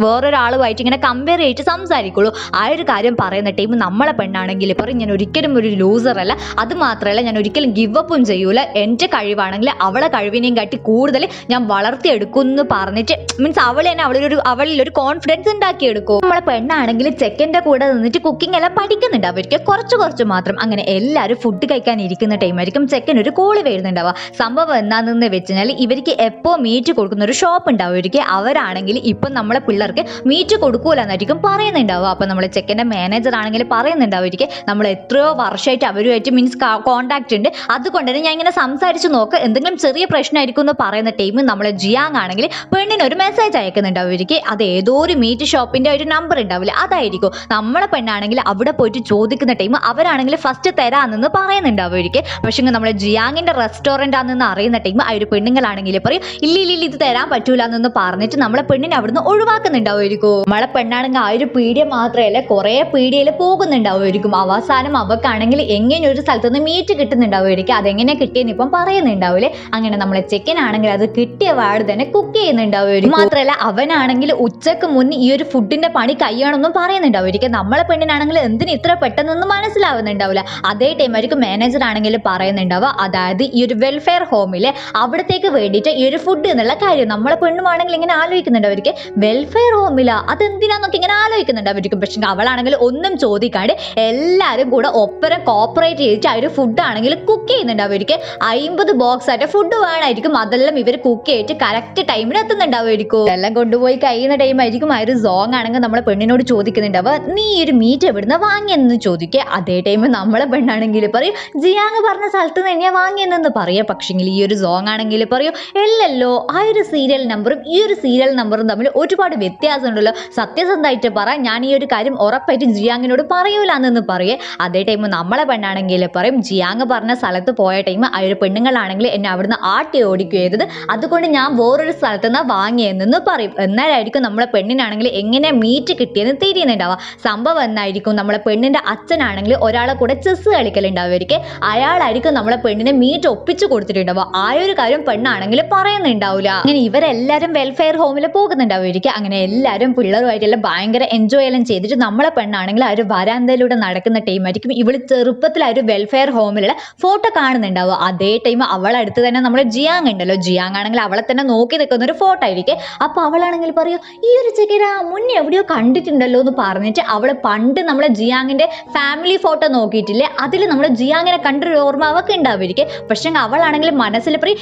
വേറൊരാളുമായിട്ട് ഇങ്ങനെ കമ്പയർ ചെയ്തിട്ട് സംസാരിക്കുള്ളൂ. ആ ഒരു കാര്യം പറയുന്ന ടൈം നമ്മളെ പെണ്ണാണെങ്കിൽ പറയും ഞാൻ ഒരിക്കലും ഒരു ലൂസർ അല്ല, അത് മാത്രമല്ല ഞാൻ ഒരിക്കലും ഗിവ് അപ്പും ചെയ്യൂല, എൻ്റെ കഴിവാണെങ്കിൽ അവളെ കഴിവിനെയും കാട്ടി കൂടുതൽ ഞാൻ വളർത്തിയെടുക്കുമെന്ന് പറഞ്ഞിട്ട് മീൻസ് അവളെ തന്നെ അവളിലൊരു കോൺഫിഡൻസ് ഉണ്ടാക്കിയെടുക്കും. നമ്മളെ പെണ്ണാണെങ്കിൽ ചെക്കൻ്റെ കൂടെ നിന്നിട്ട് കുക്കിംഗ് എല്ലാം പഠിക്കുന്നുണ്ട് അവർക്ക് കുറച്ച് മാത്രം. അങ്ങനെ എല്ലാവരും ഫുഡ് കഴിക്കാൻ ഇരിക്കുന്ന ടൈമായിരിക്കും ചെക്കൻ ഒരു കോള് വരുന്നുണ്ടാവുക. സംഭവം എന്താണെന്ന് വെച്ച് കഴിഞ്ഞാൽ ഇവർക്ക് എപ്പോൾ മീറ്റ് കൊടുക്കുന്ന ഒരു ഷോപ്പ് ഉണ്ടാവുമായിരിക്കും. അവരാണെങ്കിൽ ഇപ്പം നമ്മളെ പിള്ളേർക്ക് മീറ്റ് കൊടുക്കൂല എന്നായിരിക്കും പറയുന്നുണ്ടാവുക. അപ്പം നമ്മളെ ചെക്കൻ്റെ മാനേജർ ആണെങ്കിൽ പറയുന്നുണ്ടാവുമായിരിക്കും നമ്മൾ എത്രയോ വർഷമായിട്ട് അവരുമായിട്ട് മീൻസ് കോൺടാക്ട് ഉണ്ട്, അതുകൊണ്ട് തന്നെ ഞാൻ ഇങ്ങനെ സംസാരിച്ച് നോക്ക്, എന്തെങ്കിലും ചെറിയ പ്രശ്നമായിരിക്കും എന്ന് പറയുന്ന ടൈം നമ്മളെ ജിയാങ് ആണെങ്കിൽ പെണ്ണിന് ഒരു മെസ്സേജ് അയക്കുന്നുണ്ടാവുമായിരിക്കും. അത് ഏതോ ഒരു മീറ്റ് ഷോപ്പിന്റെ ഒരു നമ്പർ ഉണ്ടാവില്ല, അതായിരിക്കും. നമ്മളെ പെണ്ണാണെങ്കിൽ അവിടെ പോയിട്ട് ചോദിക്കുന്ന ടൈം അവരാണെങ്കിൽ ഫസ്റ്റ് തരാമെന്ന് പറയുന്നുണ്ടാവുമായിരിക്കും. പക്ഷേ നമ്മളെ ജിയാങ്ങിന്റെ റെസ്റ്റോറൻ്റ് ആണെന്ന് അറിയുന്ന ടൈം ആ ഒരു പെണ്ണുങ്ങളാണെങ്കിൽ പറയും ഇല്ല ഇത് തരാൻ പറ്റൂല എന്ന് പറഞ്ഞിട്ട് നമ്മളെ പെണ്ണിനെ അവിടുന്ന് ഒഴിവാക്കുന്നുണ്ടാവുമായിരിക്കും. നമ്മളെ പെണ്ണാണെങ്കിൽ ആ ഒരു പീഡിയ മാത്രമല്ല കുറേ പീഡിയയിൽ പോകുന്നുണ്ടാവുമായിരിക്കും. അവസാനം അവക്കാണെങ്കിൽ എങ്ങനെ ഒരു സ്ഥലത്ത് നിന്ന് മീറ്റ് കിട്ടുന്നുണ്ടാവുമായിരിക്കും. അതെങ്ങനെ കിട്ടിയെന്ന് ഇപ്പം പറയുന്നുണ്ടാവില്ലേ. അങ്ങനെ നമ്മളെ ചെക്കനാണെങ്കിൽ അത് കിട്ടിയ വാട് തന്നെ കുക്ക് ചെയ്യുന്നുണ്ടാവുമായിരിക്കും. മാത്രമല്ല അവനാണെങ്കിൽ ഉച്ചക്ക് മുന്നേ ഈ ഒരു ഫുഡിന്റെ പണി കയ്യാണെന്നും പറയുന്നുണ്ടാവുമായിരിക്കും. നമ്മളെ പെണ്ണിനാണെങ്കിൽ എന്തിന് ഇത്ര പെട്ടെന്നൊന്നും മനസ്സിലാവുന്നുണ്ടാവില്ല. അതേ ടൈം ആയിരിക്കും മാനേജർ ആണെങ്കിൽ പറയുന്നുണ്ടാവുക, അതായത് ഈ ഒരു വെൽഫെയർ ഹോമിലെ അവിടത്തേക്ക് വേണ്ടിയിട്ട് ഈ ഒരു ഫുഡ് എന്നുള്ള കാര്യം നമ്മളെ പെണ്ണുമാണെങ്കിൽ ഇങ്ങനെ ആലോചിക്കുന്നുണ്ടാവുമായിരിക്കും. വെൽഫെയർ ഹോമില അതെന്തിനാന്നൊക്കെ ഇങ്ങനെ ആലോചിക്കുന്നുണ്ടാവുമായിരിക്കും. പക്ഷെ അവളാണെങ്കിൽ ഒന്നും ചോദിക്കാണ്ട് എല്ലാവരും കൂടെ ഒപ്പരം കോപ്പറേറ്റ് ചെയ്തിട്ട് ആ ഒരു ഫുഡ് ആണെങ്കിൽ കുക്ക് ചെയ്യുന്നുണ്ടാവുമായിരിക്കും. 50 ബോക്സ് ആയിട്ട് ഫുഡ് വേണമായിരിക്കും. അതെല്ലാം ഇവർ കുക്ക് ചെയ്തിട്ട് കറക്റ്റ് ടൈമിന് എത്തുന്നുണ്ടാവുമായിരിക്കും. എല്ലാം കൊണ്ടുപോയി കഴിയുന്ന ടൈം ആയിരിക്കും ആ ഒരു സോങ് ആണെങ്കിൽ നമ്മളെ പെണ്ണിനോട് ചോദിക്കുന്നുണ്ടാവുക നീ ഈ ഒരു മീറ്റ് എവിടുന്ന് വാങ്ങിയെന്ന് ചോദിക്കുക. അതേ ടൈം നമ്മളെ പെണ്ണാണെങ്കിൽ പറയും ജിയാങ് പറഞ്ഞ സ്ഥലത്ത് നിന്ന് തന്നെയാ വാങ്ങിയെന്ന് പറയാം. പക്ഷെങ്കിൽ ഈ ഒരു സോങ് ആണെങ്കിൽ പറയും അല്ലല്ലോ ആ ഒരു സീരിയൽ നമ്പറും ഈ ഒരു സീരിയൽ നമ്പറും തമ്മിൽ ഒരുപാട് വ്യത്യാസമുണ്ടല്ലോ, സത്യസന്ധമായിട്ട് പറ, ഞാൻ ഈ ഒരു കാര്യം ഉറപ്പായിട്ട് ജിയാങ്ങിനോട് പറയൂലെന്ന് പറയേ. അതേ ടൈം നമ്മളെ പെണ്ണാണെങ്കിൽ പറയും ജിയാങ് പറഞ്ഞ സ്ഥലത്ത് പോയ ടൈം ആ ഒരു പെണ്ണുങ്ങളാണെങ്കിൽ എന്നെ അവിടുന്ന് ആട്ടി ഓടിക്കുക ചെയ്തത്, അതുകൊണ്ട് ഞാൻ വേറൊരു സ്ഥലത്ത് നിന്നാ വാങ്ങിയെന്ന് പറയും. എന്നാലായിരിക്കും നമ്മളെ പെണ്ണിനാണെങ്കിൽ എങ്ങനെ മീറ്റ് കിട്ടിയെന്ന് തിരിയുന്നുണ്ടാവുക. സംഭവം എന്നായിരിക്കും നമ്മളെ പെണ്ണിന്റെ അച്ഛനാണെങ്കിൽ ഒരാളെ കൂടെ ചെസ് കളിക്കലുണ്ടാവുമായിരിക്കും. അയാളായിരിക്കും നമ്മളെ പെണ്ണിനെ മീറ്റ് ഒപ്പിച്ചു കൊടുത്തിട്ടുണ്ടാവുക. ആ ഒരു കാര്യം പെണ്ണാണെങ്കിൽ പറയുന്നുണ്ടാവില്ല. അങ്ങനെ ഇവരെല്ലാരും വെൽഫെയർ ഹോമിൽ പോകുന്നുണ്ടാവുമായിരിക്കും. അങ്ങനെ എല്ലാവരും പിള്ളേരുമായിട്ടെല്ലാം ഭയങ്കര എൻജോയ് എല്ലാം ചെയ്തിട്ട് നമ്മളെ പെണ്ണാണെങ്കിൽ ആ ഒരു വരാന്തയിലൂടെ നടക്കുന്ന ടൈമായിരിക്കും ഇവള് ചെറുപ്പത്തിൽ ആ ഒരു വെൽഫെയർ ഹോമിലുള്ള ഫോട്ടോ കാണുന്നുണ്ടാവുക. അതേ ടൈം അവളടുത്ത് തന്നെ നമ്മളെ ജിയാങ് ഉണ്ടല്ലോ, ജിയാങ് ആണെങ്കിൽ അവളെ അവളെ തന്നെ നോക്കി നിൽക്കുന്ന ഒരു ഫോട്ടോ ആയിരിക്കും. അപ്പൊ അവളാണെങ്കിൽ പറയും ഈ ഒരു ചെക്കനെ മുന്നേ എവിടെയോ കണ്ടിട്ടുണ്ടല്ലോ എന്ന് പറഞ്ഞിട്ട് അവള് പണ്ട് നമ്മളെ ജിയാങ്ങിന്റെ ഫാമിലി ഫോട്ടോ നോക്കിയിട്ടില്ലേ, അതിൽ നമ്മളെ ജിയാങ്ങിനെ കണ്ടൊരു ഓർമ്മ അവൾക്ക് ഉണ്ടാവുമായിരിക്കും. പക്ഷെ അവളാണെങ്കിൽ മനസ്സിൽ പറയും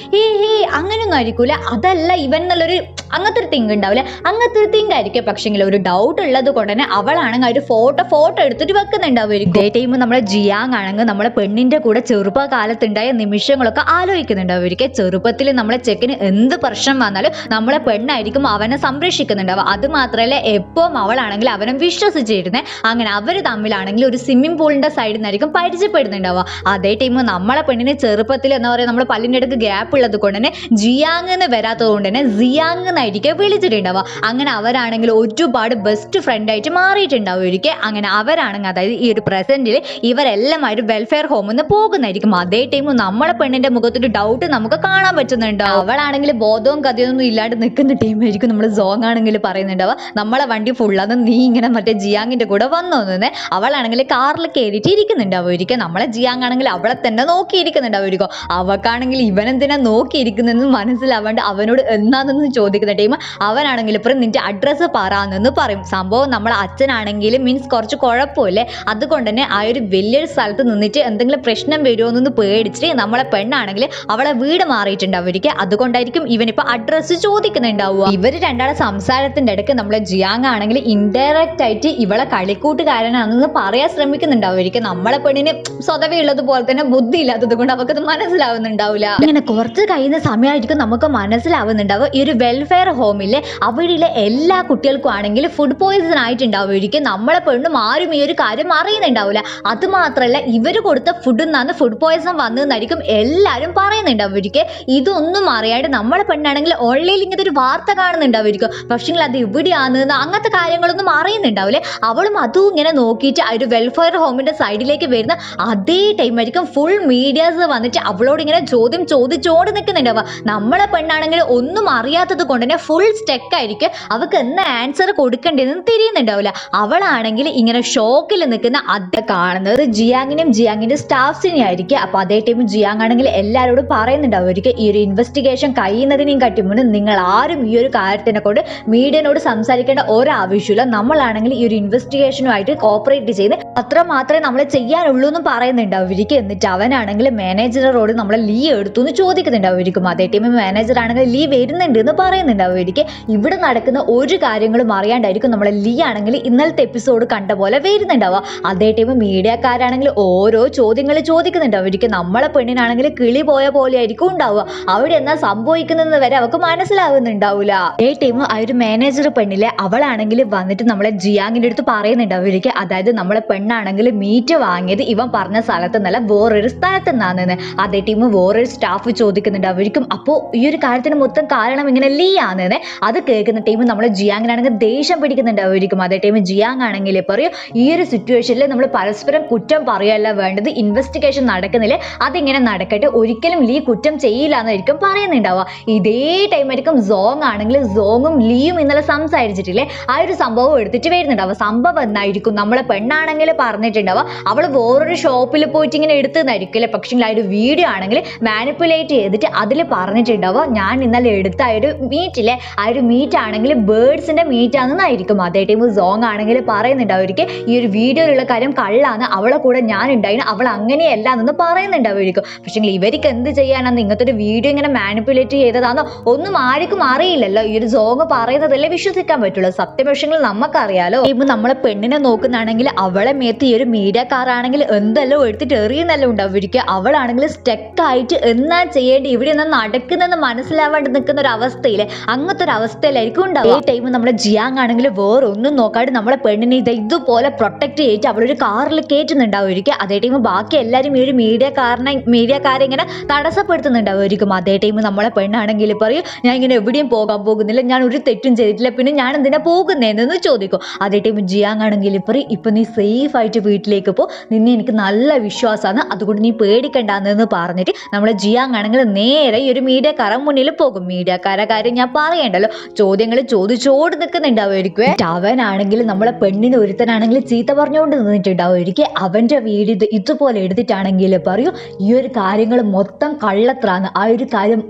അങ്ങനെയൊന്നും ആയിരിക്കൂല, അതല്ല ഇവൻ എന്നുള്ളൊരു അങ്ങനത്തെ ഒരു തിങ്ക് ഉണ്ടാവില്ല, അങ്ങനത്തെ ഒരു തിങ്ക് ആയിരിക്കും. പക്ഷെങ്കിൽ ഒരു ഡൗട്ട് ഉള്ളത് കൊണ്ട് തന്നെ അവളാണെങ്കിൽ ഒരു ഫോട്ടോ എടുത്തിട്ട് വെക്കുന്നുണ്ടാവുമായിരിക്കും. ഇതേ ടൈം നമ്മളെ ജിയാങ് ആണെങ്കിൽ നമ്മളെ പെണ്ണിന്റെ കൂടെ ചെറുപ്പകാലത്തുണ്ടായ നിമിഷങ്ങളൊക്കെ ആലോചിക്കുന്നുണ്ടാവുമായിരിക്കും. ചെറുപ്പത്തിൽ നമ്മളെ ചെക്കന് എന്ത് പ്രശ്നം വന്നാലും നമ്മളെ പെണ്ണായിരിക്കും അവനെ സംരക്ഷിക്കുന്നുണ്ടാവുക. അത് മാത്രമല്ല എപ്പോഴും അവളാണെങ്കിൽ അവനെ വിശ്വസിച്ചിരുന്നേ. അങ്ങനെ അവർ തമ്മിലാണെങ്കിൽ ഒരു സ്വിമ്മിംഗ് പൂളിന്റെ സൈഡിൽ നിന്നായിരിക്കും പരിചയപ്പെടുന്നുണ്ടാവുക. അതേ ടൈം നമ്മളെ പെണ്ണിന് ചെറുപ്പത്തിൽ എന്താ പറയുക നമ്മുടെ പല്ലിൻ്റെ അടുത്ത് ഗ്യാപ്പ് ഉള്ളത് കൊണ്ട് തന്നെ ജിയാങ് എന്ന് വരാത്തത് കൊണ്ട് തന്നെ സിയാങ് എന്നായിരിക്കും വിളിച്ചിട്ടുണ്ടാവുക. അങ്ങനെ അവരാണെങ്കിൽ ഒരുപാട് ബെസ്റ്റ് ഫ്രണ്ട് ആയിട്ട് മാറിയിട്ടുണ്ടാവുമായിരിക്കും. അങ്ങനെ അവരാണെങ്കിൽ അതായത് ഈ ഒരു പ്രസന്റിൽ ഇവരെല്ലാം ഒരു വെൽഫെയർ ഹോമിൽ നിന്ന് പോകുന്നതായിരിക്കും. അതേ ടൈം നമ്മളെ പെണ്ണിന്റെ മുഖത്തൊരു ഡൗട്ട് നമുക്ക് കാണാൻ പറ്റുന്നുണ്ട്. അവളാണെങ്കിൽ ബോധവും കഥയൊന്നും ഇല്ലാണ്ട് നിൽക്കുന്ന ടീമായിരിക്കും നമ്മൾ സോങ് ആണെങ്കിൽ പറയുന്നുണ്ടാവുക നമ്മളെ വണ്ടി ഫുള്ളാന്ന് നീ ഇങ്ങനെ മറ്റേ ജിയാങ്ങിന്റെ കൂടെ വന്നോന്നെ. അവളാണെങ്കിൽ കാറിൽ കയറിയിട്ട് ഇരിക്കുന്നുണ്ടാവുമായിരിക്കും. നമ്മളെ ജിയാങ് ആണെങ്കിൽ അവളെ തന്നെ നോക്കിയിരിക്കുന്നുണ്ടാവുമായിരിക്കും. അവക്കാണെങ്കിൽ ഇവനെന്തിനാ നോക്കിയിരിക്കുന്നതെന്ന് മനസ്സിലാവാണ്ട് അവനോട് എന്താണെന്ന് ചോദിക്കുന്ന ടൈം അവനാണെങ്കിൽ ഇപ്പം നിന്റെ അഡ്രസ്സ് പറയാന്നെന്ന് പറയും. സംഭവം നമ്മളെ അച്ഛനാണെങ്കിൽ മീൻസ് കുറച്ച് കുഴപ്പമില്ലേ, അതുകൊണ്ട് തന്നെ ആ ഒരു വലിയൊരു സ്ഥലത്ത് നിന്നിട്ട് എന്തെങ്കിലും പ്രശ്നം വരുമോ എന്നൊന്ന് പേടിച്ചിട്ട് നമ്മളെ പെണ്ണാണെങ്കിൽ അവളെ വീട് മാറിയിട്ടുണ്ടാവുമായിരിക്കും. അതുകൊണ്ടായിരിക്കും ഇവനിപ്പോ അഡ്രസ്സ് ചോദിക്കുന്നുണ്ടാവുക. ഇവര് രണ്ടാളെ സംസാരത്തിന്റെ ഇടയ്ക്ക് നമ്മളെ ജിയാങ് ആണെങ്കിൽ ഇൻഡയറക്റ്റ് ആയിട്ട് ഇവളെ കളിക്കൂട്ടുകാരനാണെന്ന് പറയാൻ ശ്രമിക്കുന്നുണ്ടാവുമായിരിക്കും. നമ്മളെ പെണ്ണിന് സ്വതവേ ഉള്ളതുപോലെ തന്നെ ബുദ്ധി ഇല്ലാത്തത് കൊണ്ട് അവർക്ക് മനസ്സിലാവുന്നുണ്ടാവില്ല. ഇങ്ങനെ കുറച്ച് കഴിയുന്ന സമയമായിരിക്കും നമുക്ക് മനസ്സിലാവുന്നുണ്ടാവുക ഈ ഒരു വെൽഫെയർ ഹോമിലെ അവിടെയുള്ള എല്ലാ കുട്ടികൾക്കും ആണെങ്കിൽ ഫുഡ് പോയിസൺ ആയിട്ടുണ്ടാവുമായിരിക്കും. നമ്മളെ പെണ്ണും ആരും ഈ ഒരു കാര്യം അറിയുന്നുണ്ടാവില്ല. അത് മാത്രമല്ല ഇവർ കൊടുത്ത ഫുഡിൽ നിന്നാണ് ഫുഡ് പോയിസൺ വന്നതെന്നായിരിക്കും എല്ലാവരും പറയുന്നുണ്ടാവുമായിരിക്കും. ഇതൊന്നും അറിയാണ്ട് നമ്മളെ പെണ്ണാണെങ്കിൽ ഓൺലൈനിൽ ഇങ്ങനത്തെ ഒരു വാർത്ത കാണുന്നുണ്ടാവുമായിരിക്കും. പക്ഷെങ്കിൽ അത് എവിടെയാണെന്ന് അങ്ങനത്തെ കാര്യങ്ങളൊന്നും അറിയുന്നുണ്ടാവില്ലേ. അവളും അതും ഇങ്ങനെ നോക്കിയിട്ട് ആ ഒരു വെൽഫെയർ ഹോമിന്റെ സൈഡിലേക്ക് വരുന്ന അതേ ടൈം ആയിരിക്കും ഫുൾ മീഡിയാസ് വന്നിട്ട് അവളോട് ഇങ്ങനെ ചോദിച്ചോണ്ട് നിൽക്കുന്നുണ്ടാവുക. നമ്മളെ പെണ്ണാണെങ്കിൽ ഒന്നും അറിയാത്തത് കൊണ്ട് തന്നെ ഫുൾ സ്റ്റെക്ക് ആയിരിക്കും. അവൾക്ക് എന്താ ആൻസർ കൊടുക്കേണ്ടതെന്ന് തിരിയുന്നുണ്ടാവില്ല. അവളാണെങ്കിൽ ഇങ്ങനെ ഷോക്കിൽ നിൽക്കുന്ന അത് കാണുന്നത് ജിയാങ്ങിനെയും ജിയാങ്ങിന്റെ സ്റ്റാഫ്സിനെയും ആയിരിക്കും. അപ്പൊ അതേ ടൈം ജിയാങ് ആണെങ്കിൽ എല്ലാവരോടും പറയുന്നുണ്ടാവുമായിരിക്കും ഈ ഒരു ഇൻവെസ്റ്റിഗേഷൻ കഴിയുന്നതിനെയും കട്ടിമുണ്ട് നിങ്ങൾ ആരും ഈ ഒരു കാര്യത്തിനെ കൊണ്ട് മീഡിയനോട് സംസാരിക്കേണ്ട ഒരാവശ്യമില്ല. നമ്മളാണെങ്കിൽ ഈ ഒരു ഇൻവെസ്റ്റിഗേഷനുമായിട്ട് കോപ്പറേറ്റ് ചെയ്ത് അത്ര മാത്രമേ നമ്മൾ ചെയ്യാനുള്ളൂ എന്നും പറയുന്നുണ്ടാവുമായിരിക്കും. എന്നിട്ട് അവനാണെങ്കിൽ മാനേജറോട് നമ്മളെ ലീവ് എടുത്തു എന്ന് ചോദിക്കുന്നുണ്ടാവുമായിരിക്കും. അതേ ടൈം മാനേജർ ആണെങ്കിൽ ലീവ് വരുന്നുണ്ട് എന്ന് പറയുന്നുണ്ടാവുമായിരിക്കും. ഇവിടെ നടക്കുന്ന ഒരു കാര്യങ്ങളും അറിയാണ്ടായിരിക്കും നമ്മളെ ലീ ആണെങ്കിൽ ഇന്നലത്തെ എപ്പിസോഡ് കണ്ട പോലെ വരുന്നുണ്ടാവുക. അതേ ടൈം മീഡിയക്കാരാണെങ്കിൽ ഓരോ ചോദ്യങ്ങൾ ചോദിക്കുന്നുണ്ടാവുമായിരിക്കും. നമ്മളെ പെണ്ണിനാണെങ്കിൽ കിളി പോയ പോലെ ആയിരിക്കും ഉണ്ടാവുക. അവിടെ എന്നാ സംഭവിക്കുന്നതെന്ന് വരെ അവർക്ക് മനസ്സിലാവുന്നുണ്ടാവില്ല. അതേ ടൈം ആ ഒരു മാനേജർ പെണ്ണിലെ അവളാണെങ്കിൽ വന്നിട്ട് നമ്മളെ ജിയാങ്ങിന്റെ അടുത്ത് പറയുന്നുണ്ടാവുമായിരിക്കും അതായത് നമ്മളെ പെണ്ണാണെങ്കിൽ മീറ്റ് വാങ്ങിയത് ഇവൻ പറഞ്ഞ സ്ഥലത്ത് നിന്നല്ല വേറൊരു സ്ഥലത്ത് നിന്നാണെന്ന്. അതേ ടീം വേറൊരു സ്റ്റാഫ് ചോദിക്കുന്നുണ്ടാവുമായിരിക്കും അപ്പോൾ ഈ ഒരു കാര്യത്തിന് മൊത്തം കാരണം ഇങ്ങനെ ലീ ആണെന്ന്. അത് കേൾക്കുന്ന ടീം നമ്മളെ ജിയാങ്ങിനാണെങ്കിൽ ദേഷ്യം പിടിക്കുന്നുണ്ടാവുമായിരിക്കും. അതേ ടൈം ജിയാങ് ആണെങ്കിൽ പറയും ഈ ഒരു സിറ്റുവേഷനിൽ നമ്മൾ പരസ്പരം കുറ്റം പറയുകയല്ല വേണ്ടത്, ഇൻവെസ്റ്റിഗേഷൻ നടക്കുന്നില്ലേ അതിങ്ങനെ നടക്കട്ടെ, ഒരിക്കലും ലീ കുറ്റം ചെയ്യില്ല എന്നായിരിക്കും പറയുന്നുണ്ടാവുക. ഇതേ ടൈം ആയിരിക്കും സോങ് ആണെങ്കിൽ സോങ്ങും ലീയും ഇന്നലെ സംസാരിച്ചിട്ടില്ലേ ആ ഒരു സംഭവം എടുത്തിട്ട് വരുന്നുണ്ടാവുക. സംഭവം എന്നായിരിക്കും നമ്മളെ പെണ്ണാണെങ്കിൽ പറഞ്ഞിട്ടുണ്ടാവുക അവൾ വേറൊരു ഷോപ്പിൽ പോയിട്ട് ഇങ്ങനെ എടുത്തതായിരിക്കില്ലേ. പക്ഷേ ആ ഒരു വീഡിയോ ആണെങ്കിൽ മാനിപ്പുലേറ്റ് ചെയ്തിട്ട് അതിൽ പറഞ്ഞിട്ടുണ്ടാവുക ഞാൻ ഇന്നലെ എടുത്ത ആ ഒരു മീറ്റില്ലേ ആ ഒരു മീറ്റ് ആണെങ്കിൽ ബേർഡ്സിന്റെ മീറ്റ് ആണെന്നായിരിക്കും. അതേ ടൈം സോങ് ആണെങ്കിൽ പറയുന്നുണ്ടാവുമായിരിക്കും ഈ ഒരു വീഡിയോയിലുള്ള കാര്യം കള്ളാണ്, അവളെ കൂടെ ഞാൻ ഉണ്ടായിരുന്നു, അവൾ അങ്ങനെയല്ല എന്ന് പറയുന്നുണ്ടാവുമായിരിക്കും. പക്ഷേ ഇവർക്ക് എന്ത് ചെയ്യാനാണ് ഇങ്ങനത്തെ ഒരു വീഡിയോ ഇങ്ങനെ മാനിപ്പുലേറ്റ് ചെയ്തതാണോ ഒന്നും ആർക്കും അറിയില്ലല്ലോ. ഈ ഒരു സോങ് പറയുന്നതല്ലേ വിശ്വസിക്കാൻ പറ്റുള്ളൂ. സത്യപക്ഷങ്ങൾ നമുക്കറിയാലോ. ഇപ്പൊ നമ്മളെ പെണ്ണിനെ നോക്കുന്നതാണെങ്കിൽ അവളെ മേത്ത് ഈ ഒരു മീഡിയക്കാരാണെങ്കിൽ എന്തെല്ലോ എടുത്തിട്ട് എറിയുന്നല്ലോ ഉണ്ടാവുമായിരിക്കും. അവളാണെങ്കിൽ സ്റ്റെക്ക് ആയിട്ട് എന്നാ ചെയ്യേണ്ടി ഇവിടെ ഒന്നും നടക്കുന്നെന്ന് മനസ്സിലാവാണ്ട് നിൽക്കുന്ന ഒരു അവസ്ഥയില് അങ്ങനത്തെ ഒരു അവസ്ഥയിലായിരിക്കും ഉണ്ടാവുക. ഈ ടൈം നമ്മളെ ജിയാങ് ആണെങ്കിൽ വേറെ ഒന്നും നോക്കാണ്ട് നമ്മളെ പെണ്ണിനെ ഇതുപോലെ പ്രൊട്ടക്ട് ചെയ്തിട്ട് അവളൊരു കാറിൽ കയറ്റുന്നുണ്ടാവുമായിരിക്കും. അതേ ടൈം ബാക്കി എല്ലാവരും ഈ ഒരു മീഡിയക്കാരെ ഇങ്ങനെ തടസ്സപ്പെടുത്തുന്നുണ്ടാവുമായിരിക്കും. അതേ ടൈം നമ്മളെ പെണ്ണാണെങ്കിൽ പറയും ഞാൻ ഇങ്ങനെ എവിടെയും പോകാൻ പോകുന്നില്ല, ഞാൻ ഒരു തെറ്റും ചെയ്തിട്ടില്ല, പിന്നെ ഞാൻ എന്തിനാ പോകുന്നതെന്ന് ചോദിക്കും. അതേ ടൈം ജിയാങ് ആണെങ്കിൽ പറയും ഇപ്പൊ നീ സേഫ് ആയിട്ട് വീട്ടിലേക്ക് പോ, നിന്നെ എനിക്ക് നല്ല വിശ്വാസമാണ്, അതുകൊണ്ട് നീ പേടിക്കണ്ടെന്ന് പറഞ്ഞിട്ട് നമ്മളെ ജിയാങ് ആണെങ്കിൽ നേരെ ഈ ഒരു മീഡിയക്കാരെ മുന്നിൽ പോകും. മീഡിയക്കാരെ കാര്യം ഞാൻ പറയണ്ടല്ലോ, ചോദ്യങ്ങൾ ചോദിച്ചോട് നിൽക്കുന്നുണ്ടാവുമായിരിക്കും. അവനാണെങ്കിൽ നമ്മളെ പെണ്ണിന് ഒരുത്തനാണെങ്കിൽ ചീത്ത പറഞ്ഞുകൊണ്ട് നിന്നിട്ടുണ്ടാവുമായിരിക്കും. അവന്റെ വീട് ഇതുപോലെ എടുത്തിട്ടാണെങ്കിൽ പറയൂ ഈ ഒരു കാര്യങ്ങൾ മൊത്തം കള്ളത്രാണ്, ആ ഒരു കാര്യം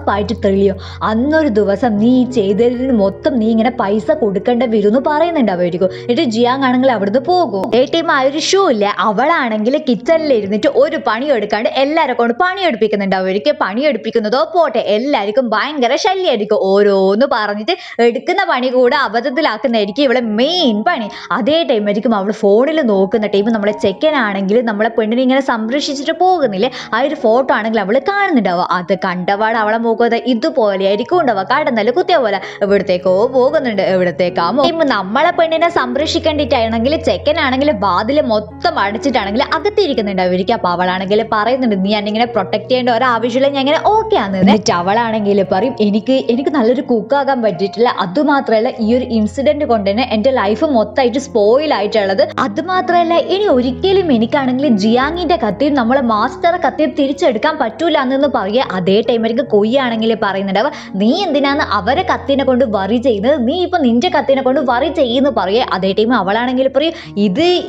ഉറപ്പായിട്ട് തെളിയും. അന്നൊരു ദിവസം നീ ചെയ്തതിന് മൊത്തം നീ ഇങ്ങനെ പൈസ കൊടുക്കേണ്ട വരുമെന്ന് പറയുന്നുണ്ടാവുമായിരിക്കും. എന്നിട്ട് ജിയാങ് ആണെങ്കിൽ അവിടുന്ന് പോകും. ടീം ആ ഒരു ഷൂ ഇല്ലേ, അവളാണെങ്കിൽ കിച്ചണിൽ ഇരുന്നിട്ട് ഒരു പണിയെടുക്കാണ്ട് എല്ലാരെ കൊണ്ട് പണിയെടുപ്പിക്കുന്നുണ്ടാവുമായിരിക്കും. പണിയെടുപ്പിക്കുന്നതോ പോട്ടെ, എല്ലാവർക്കും ഭയങ്കര ശല്യമായിരിക്കും. ഓരോന്ന് പറഞ്ഞിട്ട് എടുക്കുന്ന പണി കൂടെ അബദ്ധത്തിലാക്കുന്നതായിരിക്കും ഇവളെ മെയിൻ പണി. അതേ ടൈമായിരിക്കും അവൾ ഫോണിൽ നോക്കുന്ന ടൈം നമ്മളെ ചെക്കനാണെങ്കിൽ നമ്മളെ പെണ്ണിനെ ഇങ്ങനെ സംരക്ഷിച്ചിട്ട് പോകുന്നില്ലേ, ആ ഒരു ഫോട്ടോ ആണെങ്കിൽ അവൾ കാണുന്നുണ്ടാവുക. അത് കണ്ടപാട് അവളെ നോക്കുന്നത് ഇതുപോലെ ആയിരിക്കും ഉണ്ടാവുക. കടന്നല് കുത്തിയ പോലെ എവിടത്തേക്കോ പോകുന്നുണ്ട്, എവിടത്തേക്കാമോ. നമ്മളെ പെണ്ണിനെ സംരക്ഷിക്കേണ്ടിട്ടാണെങ്കിൽ ചെക്കനാണെങ്കിൽ വാതില് മൊത്തം അടച്ചിട്ടാണെങ്കിൽ അകത്തിരിക്കുന്നുണ്ടാവും. അപ്പൊ അവളാണെങ്കിൽ പറയുന്നുണ്ട് നീ എന്നിങ്ങനെ പ്രൊട്ടക്ട് ചെയ്യേണ്ട ഒരാവശ്യമില്ല, ഞാൻ ഇങ്ങനെ ഓക്കെ ആണ്. എന്നിട്ട് അവളാണെങ്കിൽ പറയും എനിക്ക് നല്ലൊരു കുക്കാകാൻ പറ്റിയിട്ടില്ല, അതുമാത്രമല്ല ഈ ഒരു ഇൻസിഡന്റ് കൊണ്ട് തന്നെ എന്റെ ലൈഫ് മൊത്തമായിട്ട് സ്പോയിൽ ആയിട്ടുള്ളത്. അതുമാത്രമല്ല ഇനി ഒരിക്കലും എനിക്കാണെങ്കിൽ ജിയാങ്ങിന്റെ കത്തിയും നമ്മളെ മാസ്റ്ററെ കത്തിയും തിരിച്ചെടുക്കാൻ പറ്റൂല എന്ന് പറയുക. അതേ ടൈമായിരിക്കും കൊയ്യാണെങ്കിൽ പറയുന്നുണ്ടാവുക നീ എന്തിനാണ് അവരെ കത്തിനെ കൊണ്ട് വറി ചെയ്യുന്നത്, നീ ഇപ്പൊ നിന്റെ കത്തിനെ കൊണ്ട് വറി ചെയ്യുന്നു പറയുക. അതേ ടൈം അവളാണെങ്കിൽ പറയും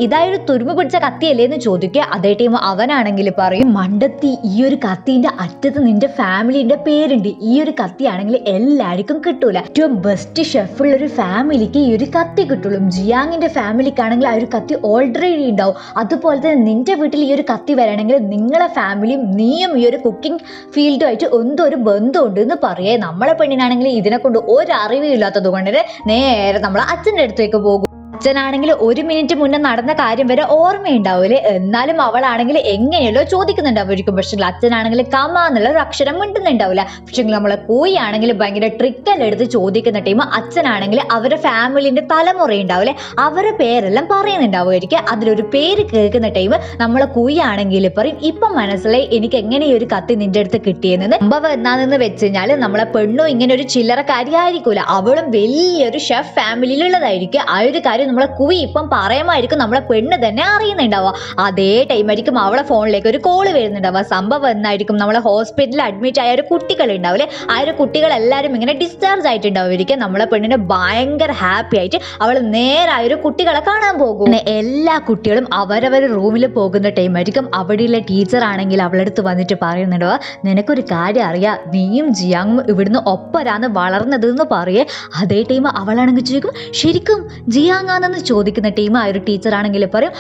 ഇതായൊരു തുരുമ്പ് പിടിച്ച കത്തിയല്ലേ എന്ന് ചോദിക്കുക. അതേ ടൈം അവനാണെങ്കിൽ പറയും മണ്ടത്തി, ഈ ഒരു കത്തിന്റെ അറ്റത്ത് നിന്റെ ഫാമിലിന്റെ പേരുണ്ട്, ഈ ഒരു കത്തിയാണെങ്കിൽ എല്ലാവർക്കും കിട്ടൂല, ഏറ്റവും ബെസ്റ്റ് ഷെഫുള്ള ഒരു ഫാമിലിക്ക് ഈ ഒരു കത്തി കിട്ടുള്ളൂ. ജിയാങ്ങിന്റെ ഫാമിലിക്കാണെങ്കിൽ ആ ഒരു കത്തി ഓൾറെഡി ഉണ്ടാവും. അതുപോലെ തന്നെ നിന്റെ വീട്ടിൽ ഈ ഒരു കത്തി വരണമെങ്കിൽ നിങ്ങളെ ഫാമിലിയും നീയും ഈ ഒരു കുക്കിംഗ് ഫീൽഡുമായിട്ട് എന്തോ ഒരു ബന്ധമുണ്ട് എന്ന് പറയേ. നമ്മളെ പെണ്ണിനാണെങ്കിൽ ഇതിനെ കൊണ്ട് ഒരു അറിവും ഇല്ലാത്തത് കൊണ്ട് നേരെ നമ്മൾ അച്ഛൻ്റെ അടുത്തേക്ക് പോകും. അച്ഛനാണെങ്കിൽ 1 മിനിറ്റ് മുന്നേ നടന്ന കാര്യം വരെ ഓർമ്മയുണ്ടാവൂലേ, എന്നാലും അവളാണെങ്കിൽ എങ്ങനെയല്ലോ ചോദിക്കുന്നുണ്ടാവുമായിരിക്കും. പക്ഷെ അച്ഛനാണെങ്കിൽ കമ എന്നുള്ള ഒരു അക്ഷരം മിണ്ടുന്നുണ്ടാവില്ല. പക്ഷെ നമ്മളെ കോയാണെങ്കിൽ ഭയങ്കര ട്രിക്കെല്ലാം എടുത്ത് ചോദിക്കുന്ന ടൈം അച്ഛനാണെങ്കിൽ അവരുടെ ഫാമിലിന്റെ തലമുറ ഉണ്ടാവില്ലേ, അവരുടെ പേരെല്ലാം പറയുന്നുണ്ടാവുമായിരിക്കും. അതിലൊരു പേര് കേൾക്കുന്ന ടൈം നമ്മളെ കോയാണെങ്കിൽ പറയും ഇപ്പം മനസ്സിലായി എനിക്ക് എങ്ങനെ ഈ ഒരു കത്തി നിന്റെ അടുത്ത് കിട്ടിയെന്ന്. സംഭവം എന്നാന്ന് വെച്ച് കഴിഞ്ഞാൽ നമ്മളെ പെണ്ണും ഇങ്ങനെ ഒരു ചില്ലറക്കാരിയായിരിക്കൂല, അവളും വലിയൊരു ഷെഫ് ഫാമിലിയിലുള്ളതായിരിക്കും. ആ ഒരു കാര്യം നമ്മളെ കുവി ഇപ്പം പറയുമായിരിക്കും നമ്മളെ പെണ്ണ് തന്നെ അറിയുന്നുണ്ടാവുക. അതേ ടൈമായിരിക്കും അവളെ ഫോണിലേക്ക് ഒരു കോള് വരുന്നുണ്ടാവുക. സംഭവം എന്നായിരിക്കും നമ്മളെ ഹോസ്പിറ്റലിൽ അഡ്മിറ്റ് ആയ ഒരു കുട്ടികൾ ഉണ്ടാവില്ലേ, ആ ഒരു കുട്ടികൾ എല്ലാവരും ഇങ്ങനെ ഡിസ്ചാർജ് ആയിട്ടുണ്ടാവുമായിരിക്കും. നമ്മളെ പെണ്ണിനെ ഭയങ്കര ഹാപ്പി ആയിട്ട് അവൾ നേരായ ഒരു കുട്ടികളെ കാണാൻ പോകും. എല്ലാ കുട്ടികളും അവരവർ റൂമിൽ പോകുന്ന ടൈമായിരിക്കും അവിടെയുള്ള ടീച്ചർ ആണെങ്കിൽ അവളടുത്ത് വന്നിട്ട് പറയുന്നുണ്ടാവുക നിനക്കൊരു കാര്യം അറിയാം, നീയും ജിയാങ്ങും ഇവിടുന്ന് ഒപ്പരാന്ന് വളർന്നത് എന്ന് പറയേ. അതേ ടൈം അവളാണെങ്കിൽ ചോദിക്കും ശരിക്കും ജിയാങ് ആണെന്ന് ചോദിക്കുന്ന ടീം ആ ഒരു ടീച്ചർ ആണെങ്കിൽ പറയും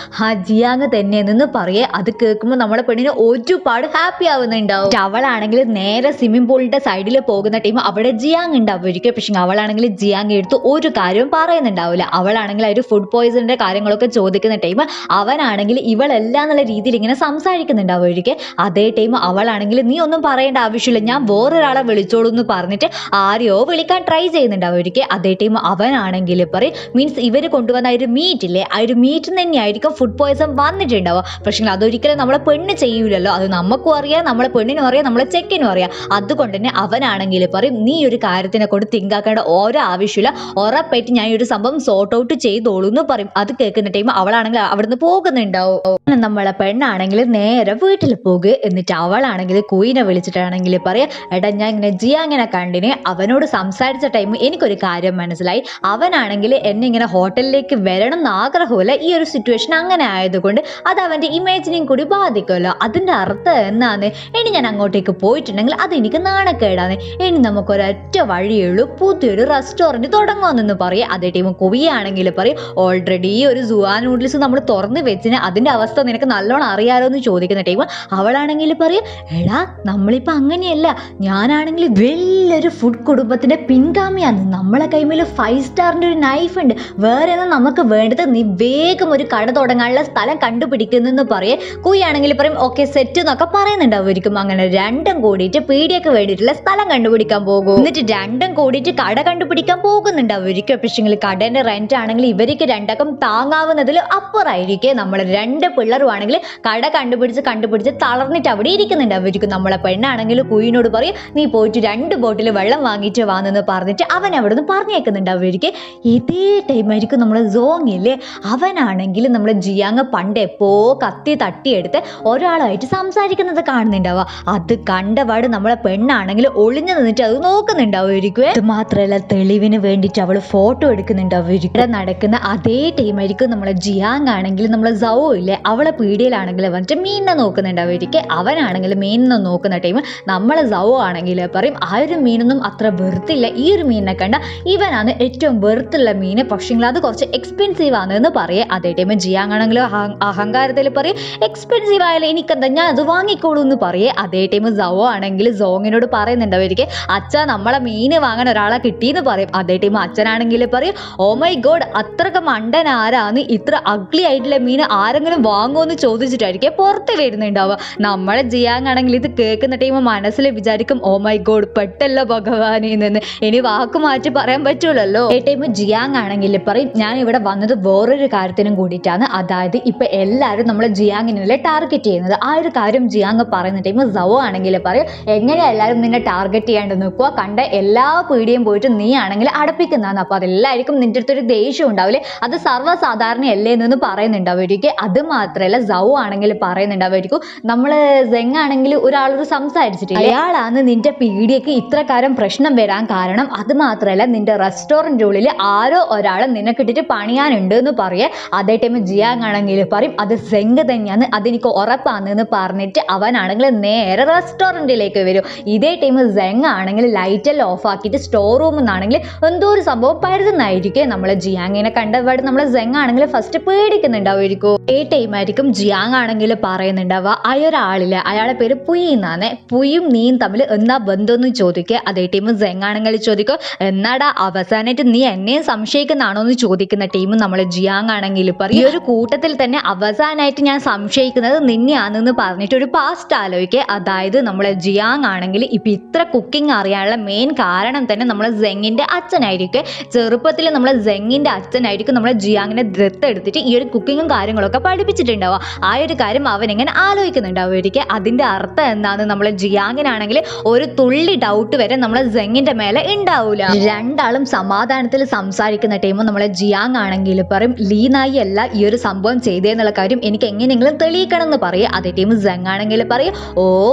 ജിയാങ് തന്നെയെന്ന് പറയേ. അത് കേൾക്കുമ്പോൾ നമ്മളെ പെണ്ണിന് ഒരുപാട് ഹാപ്പി ആവുന്നുണ്ടാവും. അവളാണെങ്കിൽ നേരെ സ്വിമ്മിംഗ് പൂളിന്റെ സൈഡിൽ പോകുന്ന ടീം അവിടെ ജിയാങ് ഉണ്ടാവുമായിരിക്കും. പക്ഷെ അവളാണെങ്കിൽ ജിയാങ് എടുത്ത് ഒരു കാര്യവും പറയുന്നുണ്ടാവില്ല. അവളാണെങ്കിൽ ആ ഒരു ഫുഡ് പോയിസണിന്റെ കാര്യങ്ങളൊക്കെ ചോദിക്കുന്ന ടൈം അവനാണെങ്കിൽ ഇവളല്ല എന്നുള്ള രീതിയിൽ ഇങ്ങനെ സംസാരിക്കുന്നുണ്ടാവുമായിരിക്കും. അതേ ടൈം അവളാണെങ്കിൽ നീ ഒന്നും പറയേണ്ട ആവശ്യമില്ല, ഞാൻ വേറൊരാളെ വിളിച്ചോളൂ എന്ന് പറഞ്ഞിട്ട് ആരെയോ വിളിക്കാൻ ട്രൈ ചെയ്യുന്നുണ്ടാവുമായിരിക്കും. അതേ ടൈം അവനാണെങ്കിൽ പറയും മീൻസ് ഇവർ കൊണ്ടുവന്ന ഒരു മീറ്റ് ഇല്ലേ, ആ ഒരു മീറ്റ് തന്നെയായിരിക്കും ഫുഡ് പോയിസൺ വന്നിട്ടുണ്ടാവുക. പക്ഷേ അതൊരിക്കലും നമ്മളെ പെണ്ണ് ചെയ്യൂലല്ലോ, അത് നമുക്കും അറിയാം, നമ്മളെ പെണ്ണിനും അറിയാം, നമ്മളെ ചെക്കിനും അറിയാം. അതുകൊണ്ട് തന്നെ അവനാണെങ്കിൽ പറയും നീ ഒരു കാര്യത്തിനെ കൊണ്ട് തിങ്കാക്കേണ്ട ഓരോ ആവശ്യമില്ല, ഉറപ്പായിട്ട് ഞാൻ ഈ ഒരു സംഭവം സോർട്ട് ഔട്ട് ചെയ്തോളൂ എന്ന് പറയും. അത് കേൾക്കുന്ന ടൈം അവളാണെങ്കിൽ അവിടുന്ന് പോകുന്നുണ്ടാവും. നമ്മളെ പെണ്ണാണെങ്കിൽ നേരെ വീട്ടിൽ പോകുക. എന്നിട്ട് അവളാണെങ്കിൽ കുയിനെ വിളിച്ചിട്ടാണെങ്കിൽ പറയാം എടാ ഞാൻ ഇങ്ങനെ ജിയാങ്ങിനെ കണ്ടിന്, അവനോട് സംസാരിച്ച ടൈം എനിക്കൊരു കാര്യം മനസ്സിലായി, അവനാണെങ്കിൽ എന്നെ ഇങ്ങനെ ഹോട്ടലിലേക്ക് വരണം എന്ന് ആഗ്രഹമില്ല, ഈ ഒരു സിറ്റുവേഷൻ അങ്ങനെ ആയതുകൊണ്ട് അത് അവന്റെ ഇമേജിനെയും കൂടി ബാധിക്കുമല്ലോ. അതിന്റെ അർത്ഥം എന്നാന്ന്, ഇനി ഞാൻ അങ്ങോട്ടേക്ക് പോയിട്ടുണ്ടെങ്കിൽ അത് എനിക്ക് നാണക്കേടാണ്, ഇനി നമുക്കൊരൊറ്റ വഴിയുള്ളൂ, പുതിയൊരു റെസ്റ്റോറൻറ്റ് തുടങ്ങുമെന്ന് പറയും. അതേ ടൈം കുവിയാണെങ്കിൽ പറയും ഓൾറെഡി ഒരു സുവാ നൂഡിൽസ് നമ്മൾ തുറന്ന് വെച്ചിന്, അതിന്റെ അവസ്ഥ നിനക്ക് നല്ലോണം അറിയാലോ എന്ന് ചോദിക്കുന്ന ടൈം അവളാണെങ്കിൽ പറയും എടാ നമ്മളിപ്പോൾ അങ്ങനെയല്ല, ഞാനാണെങ്കിൽ വലിയൊരു ഫുഡ് കുടുംബത്തിന്റെ പിൻഗാമിയാണ്, നമ്മളെ കൈമിൽ 5 സ്റ്റാറിന്റെ ഒരു നൈഫ് ഉണ്ട്, വേറെ നമുക്ക് വേണ്ടത് നീ വേഗം ഒരു കട തുടങ്ങാനുള്ള സ്ഥലം കണ്ടുപിടിക്കുന്നെന്ന് പറയേ. കുയാണെങ്കിൽ പറയും ഓക്കെ സെറ്റ് എന്നൊക്കെ പറയുന്നുണ്ടാവുമായിരിക്കും. അങ്ങനെ രണ്ടും കൂടിയിട്ട് പീടിയൊക്കെ വേണ്ടിയിട്ടുള്ള സ്ഥലം കണ്ടുപിടിക്കാൻ പോകും. എന്നിട്ട് രണ്ടും കൂടിയിട്ട് കട കണ്ടുപിടിക്കാൻ പോകുന്നുണ്ടാവുമായിരിക്കും. പക്ഷേ കടേന്റെ റെന്റ് ആണെങ്കിൽ ഇവർക്ക് രണ്ടക്കം താങ്ങാവുന്നതിൽ അപ്പുറമായിരിക്കും. നമ്മൾ 2 പിള്ളേരും ആണെങ്കിൽ കട കണ്ടുപിടിച്ച് തളർന്നിട്ട് അവിടെ ഇരിക്കുന്നുണ്ടാവുമായിരിക്കും. നമ്മളെ പെണ്ണാണെങ്കിൽ കുയിനോട് പറയും നീ പോയിട്ട് 2 ബോട്ടിൽ വെള്ളം വാങ്ങിയിട്ട് വാന്നെന്ന് പറഞ്ഞിട്ട് അവൻ അവിടെ നിന്ന് പറഞ്ഞേക്കുന്നുണ്ടാവുമായിരിക്കും. ഇതേ ടൈമായിരിക്കും നമ്മൾ നമ്മളെ സോങ് ഇല്ലേ, അവനാണെങ്കിൽ നമ്മളെ ജിയാങ് പണ്ട് എപ്പോ കത്തി തട്ടിയെടുത്ത് ഒരാളായിട്ട് സംസാരിക്കുന്നത് കാണുന്നുണ്ടാവുക. അത് കണ്ടപാട് നമ്മളെ പെണ്ണാണെങ്കിൽ ഒളിഞ്ഞു നിന്നിട്ട് അത് നോക്കുന്നുണ്ടാവുമായിരിക്കും. ഇത് മാത്രമല്ല, തെളിവിന് വേണ്ടിയിട്ട് അവള് ഫോട്ടോ എടുക്കുന്നുണ്ടാവുമായിരിക്കും. ഇവിടെ നടക്കുന്ന അതേ ടൈമായിരിക്കും നമ്മളെ ജിയാങ് ആണെങ്കിൽ നമ്മളെ സൗ ഇല്ലേ, അവളെ പീടികയിലാണെങ്കിൽ വന്നിട്ട് മീനിനെ നോക്കുന്നുണ്ടാവുമായിരിക്കും. അവനാണെങ്കിൽ മീനിനെ നോക്കുന്ന ടൈം നമ്മളെ സൗ ആണെങ്കിൽ പറയും ആ ഒരു മീനൊന്നും അത്ര വെറുത്തില്ല, ഈ ഒരു മീനിനെ കണ്ട ഇവനാണ് ഏറ്റവും വെറുത്തുള്ള മീന്, പക്ഷെങ്കിൽ അത് കുറച്ച് എക്സ്പെൻസീവ് ആണെന്ന് പറയേ. അതേ ടൈം ജിയാങ് ആണെങ്കിൽ അഹങ്കാരത്തിൽ പറയും എക്സ്പെൻസീവ് ആയാലും എനിക്കെന്താ, ഞാൻ അത് വാങ്ങിക്കോളൂ എന്ന് പറയേ. അതേ ടൈം സൗ ആണെങ്കിൽ സോങ്ങിനോട് പറയുന്നുണ്ടാവുമായിരിക്കും അച്ഛ നമ്മളെ മീന് വാങ്ങാൻ ഒരാളെ കിട്ടിയെന്ന് പറയും. അതേ ടൈം അച്ഛനാണെങ്കിൽ പറയും ഓ മൈ ഗോഡ്, അത്രക്ക് മണ്ടൻ ആരാന്ന്, ഇത്ര അഗ്ലി ആയിട്ടുള്ള മീൻ ആരെങ്കിലും വാങ്ങുമെന്ന് ചോദിച്ചിട്ടായിരിക്കും പുറത്ത് വരുന്നുണ്ടാവുക. നമ്മളെ ജിയാങ് ആണെങ്കിൽ ഇത് കേൾക്കുന്ന ടൈം മനസ്സിൽ വിചാരിക്കും ഓ മൈ ഗോഡ് പെട്ടല്ലോ ഭഗവാനിൽ നിന്ന്, ഇനി വാക്ക് മാറ്റി പറയാൻ പറ്റൂലല്ലോ. ഈ ടൈം ജിയാങ് ആണെങ്കിൽ പറയും ഞാൻ ഇവിടെ വന്നത് വേറൊരു കാര്യത്തിനും കൂടിയിട്ടാണ്, അതായത് ഇപ്പൊ എല്ലാവരും നമ്മളെ ജിയാങ്ങിനെ ടാർഗറ്റ് ചെയ്യുന്നത്. ആ ഒരു കാര്യം ജിയാങ് പറയുന്ന ടൈം സൗ ആണെങ്കിൽ പറയും എങ്ങനെയാ എല്ലാവരും നിന്നെ ടാർഗറ്റ് ചെയ്യാണ്ട് നിൽക്കുക, കണ്ട എല്ലാ പീടിയും പോയിട്ട് നീ ആണെങ്കിൽ അടപ്പിക്കുന്നതാണ്, അപ്പൊ അതെല്ലാവർക്കും നിന്റെ അടുത്തൊരു ദേഷ്യം ഉണ്ടാവില്ലേ, അത് സർവ്വസാധാരണയല്ലേ എന്ന് പറയുന്നുണ്ടാവുമായിരിക്കും. അത് മാത്രമല്ല സൗ ആണെങ്കിൽ പറയുന്നുണ്ടാവുമായിരിക്കും നമ്മള് സെങ് ആണെങ്കിൽ ഒരാളോട് സംസാരിച്ചിട്ടില്ല, അയാളാണ് നിന്റെ പീടിയക്ക് ഇത്രക്കാരം പ്രശ്നം വരാൻ കാരണം, അത് മാത്രമല്ല നിന്റെ റെസ്റ്റോറൻറ്റ് ഉള്ളിൽ ആരോ ഒരാളെ നിനക്കിട്ടിട്ട് പണിയാനുണ്ട് എന്ന് പറയേ. അതേ ടൈം ജിയാങ് ആണെങ്കിൽ പറയും അത് സെങ് തന്നെയാണ്, അതെനിക്ക് ഉറപ്പാണെന്ന് പറഞ്ഞിട്ട് അവനാണെങ്കിൽ നേരെ റെസ്റ്റോറൻറ്റിലേക്ക് വരും. ഇതേ ടൈം സെങ് ആണെങ്കിൽ ലൈറ്റ് എല്ലാം ഓഫ് ആക്കിയിട്ട് സ്റ്റോർ റൂമിൽ നിന്നാണെങ്കിൽ എന്തോ ഒരു സംഭവം പരുതുന്നായിരിക്കും. നമ്മളെ ജിയാങ്ങിനെ കണ്ടപാട് നമ്മളെ സെങ് ആണെങ്കിൽ ഫസ്റ്റ് പേടിക്കുന്നുണ്ടാവുമായിരിക്കും. ഈ ടൈം ആയിരിക്കും ജിയാങ് ആണെങ്കിൽ പറയുന്നുണ്ടാവുക ആ ഒരാളില്ല, അയാളെ പേര് പുയി എന്നാണ്, പുയും നീയും തമ്മിൽ എന്നാ ബന്ധം എന്ന് ചോദിക്കുക. അതേ ടൈം സെങ് ആണെങ്കിൽ ചോദിക്കുക എന്നാടാ അവസാനമായിട്ട് നീ എന്നെയും സംശയിക്കുന്നതാണോ എന്ന് ചോദിക്കുന്ന ടീം നമ്മളെ ജിയാങ് ആണെങ്കിൽ പറയും ഈ ഒരു കൂട്ടത്തിൽ തന്നെ അവസാനമായിട്ട് ഞാൻ സംശയിക്കുന്നത് നിന്നെയാണെന്ന് പറഞ്ഞിട്ട് ഒരു പാസ്റ്റ് ആലോചിക്കുക. അതായത് നമ്മളെ ജിയാങ് ആണെങ്കിൽ ഇപ്പൊ ഇത്ര കുക്കിംഗ് അറിയാനുള്ള മെയിൻ കാരണം തന്നെ നമ്മളെ സെങ്ങിന്റെ അച്ഛനായിരിക്കും. ചെറുപ്പത്തിൽ നമ്മളെ സെങ്ങിന്റെ അച്ഛനായിരിക്കും നമ്മളെ ജിയാങ്ങിനെ ദത്തെടുത്തിട്ട് ഈ ഒരു കുക്കിങ്ങും കാര്യങ്ങളൊക്കെ പഠിപ്പിച്ചിട്ടുണ്ടാവുക. ആ ഒരു കാര്യം അവൻ ഇങ്ങനെ ആലോചിക്കുന്നുണ്ടാവുമായിരിക്കും. അതിന്റെ അർത്ഥം എന്താന്ന് നമ്മളെ ജിയാങ്ങിനാണെങ്കിൽ ഒരു തുള്ളി ഡൗട്ട് വരെ നമ്മളെ സെങ്ങിന്റെ മേലെ ഉണ്ടാവൂല. രണ്ടാളും സമാധാനത്തിൽ സംസാരിക്കുന്ന ടൈമും നമ്മളെ ജിയാങ് ആണെങ്കിൽ പറയും ലീനായി അല്ല ഈ ഒരു സംഭവം ചെയ്തേന്നുള്ള കാര്യം എനിക്ക് എങ്ങനെയെങ്കിലും തെളിയിക്കണം എന്ന് പറയും. അതേ ടൈം സെങ് ആണെങ്കിൽ പറയും ഓ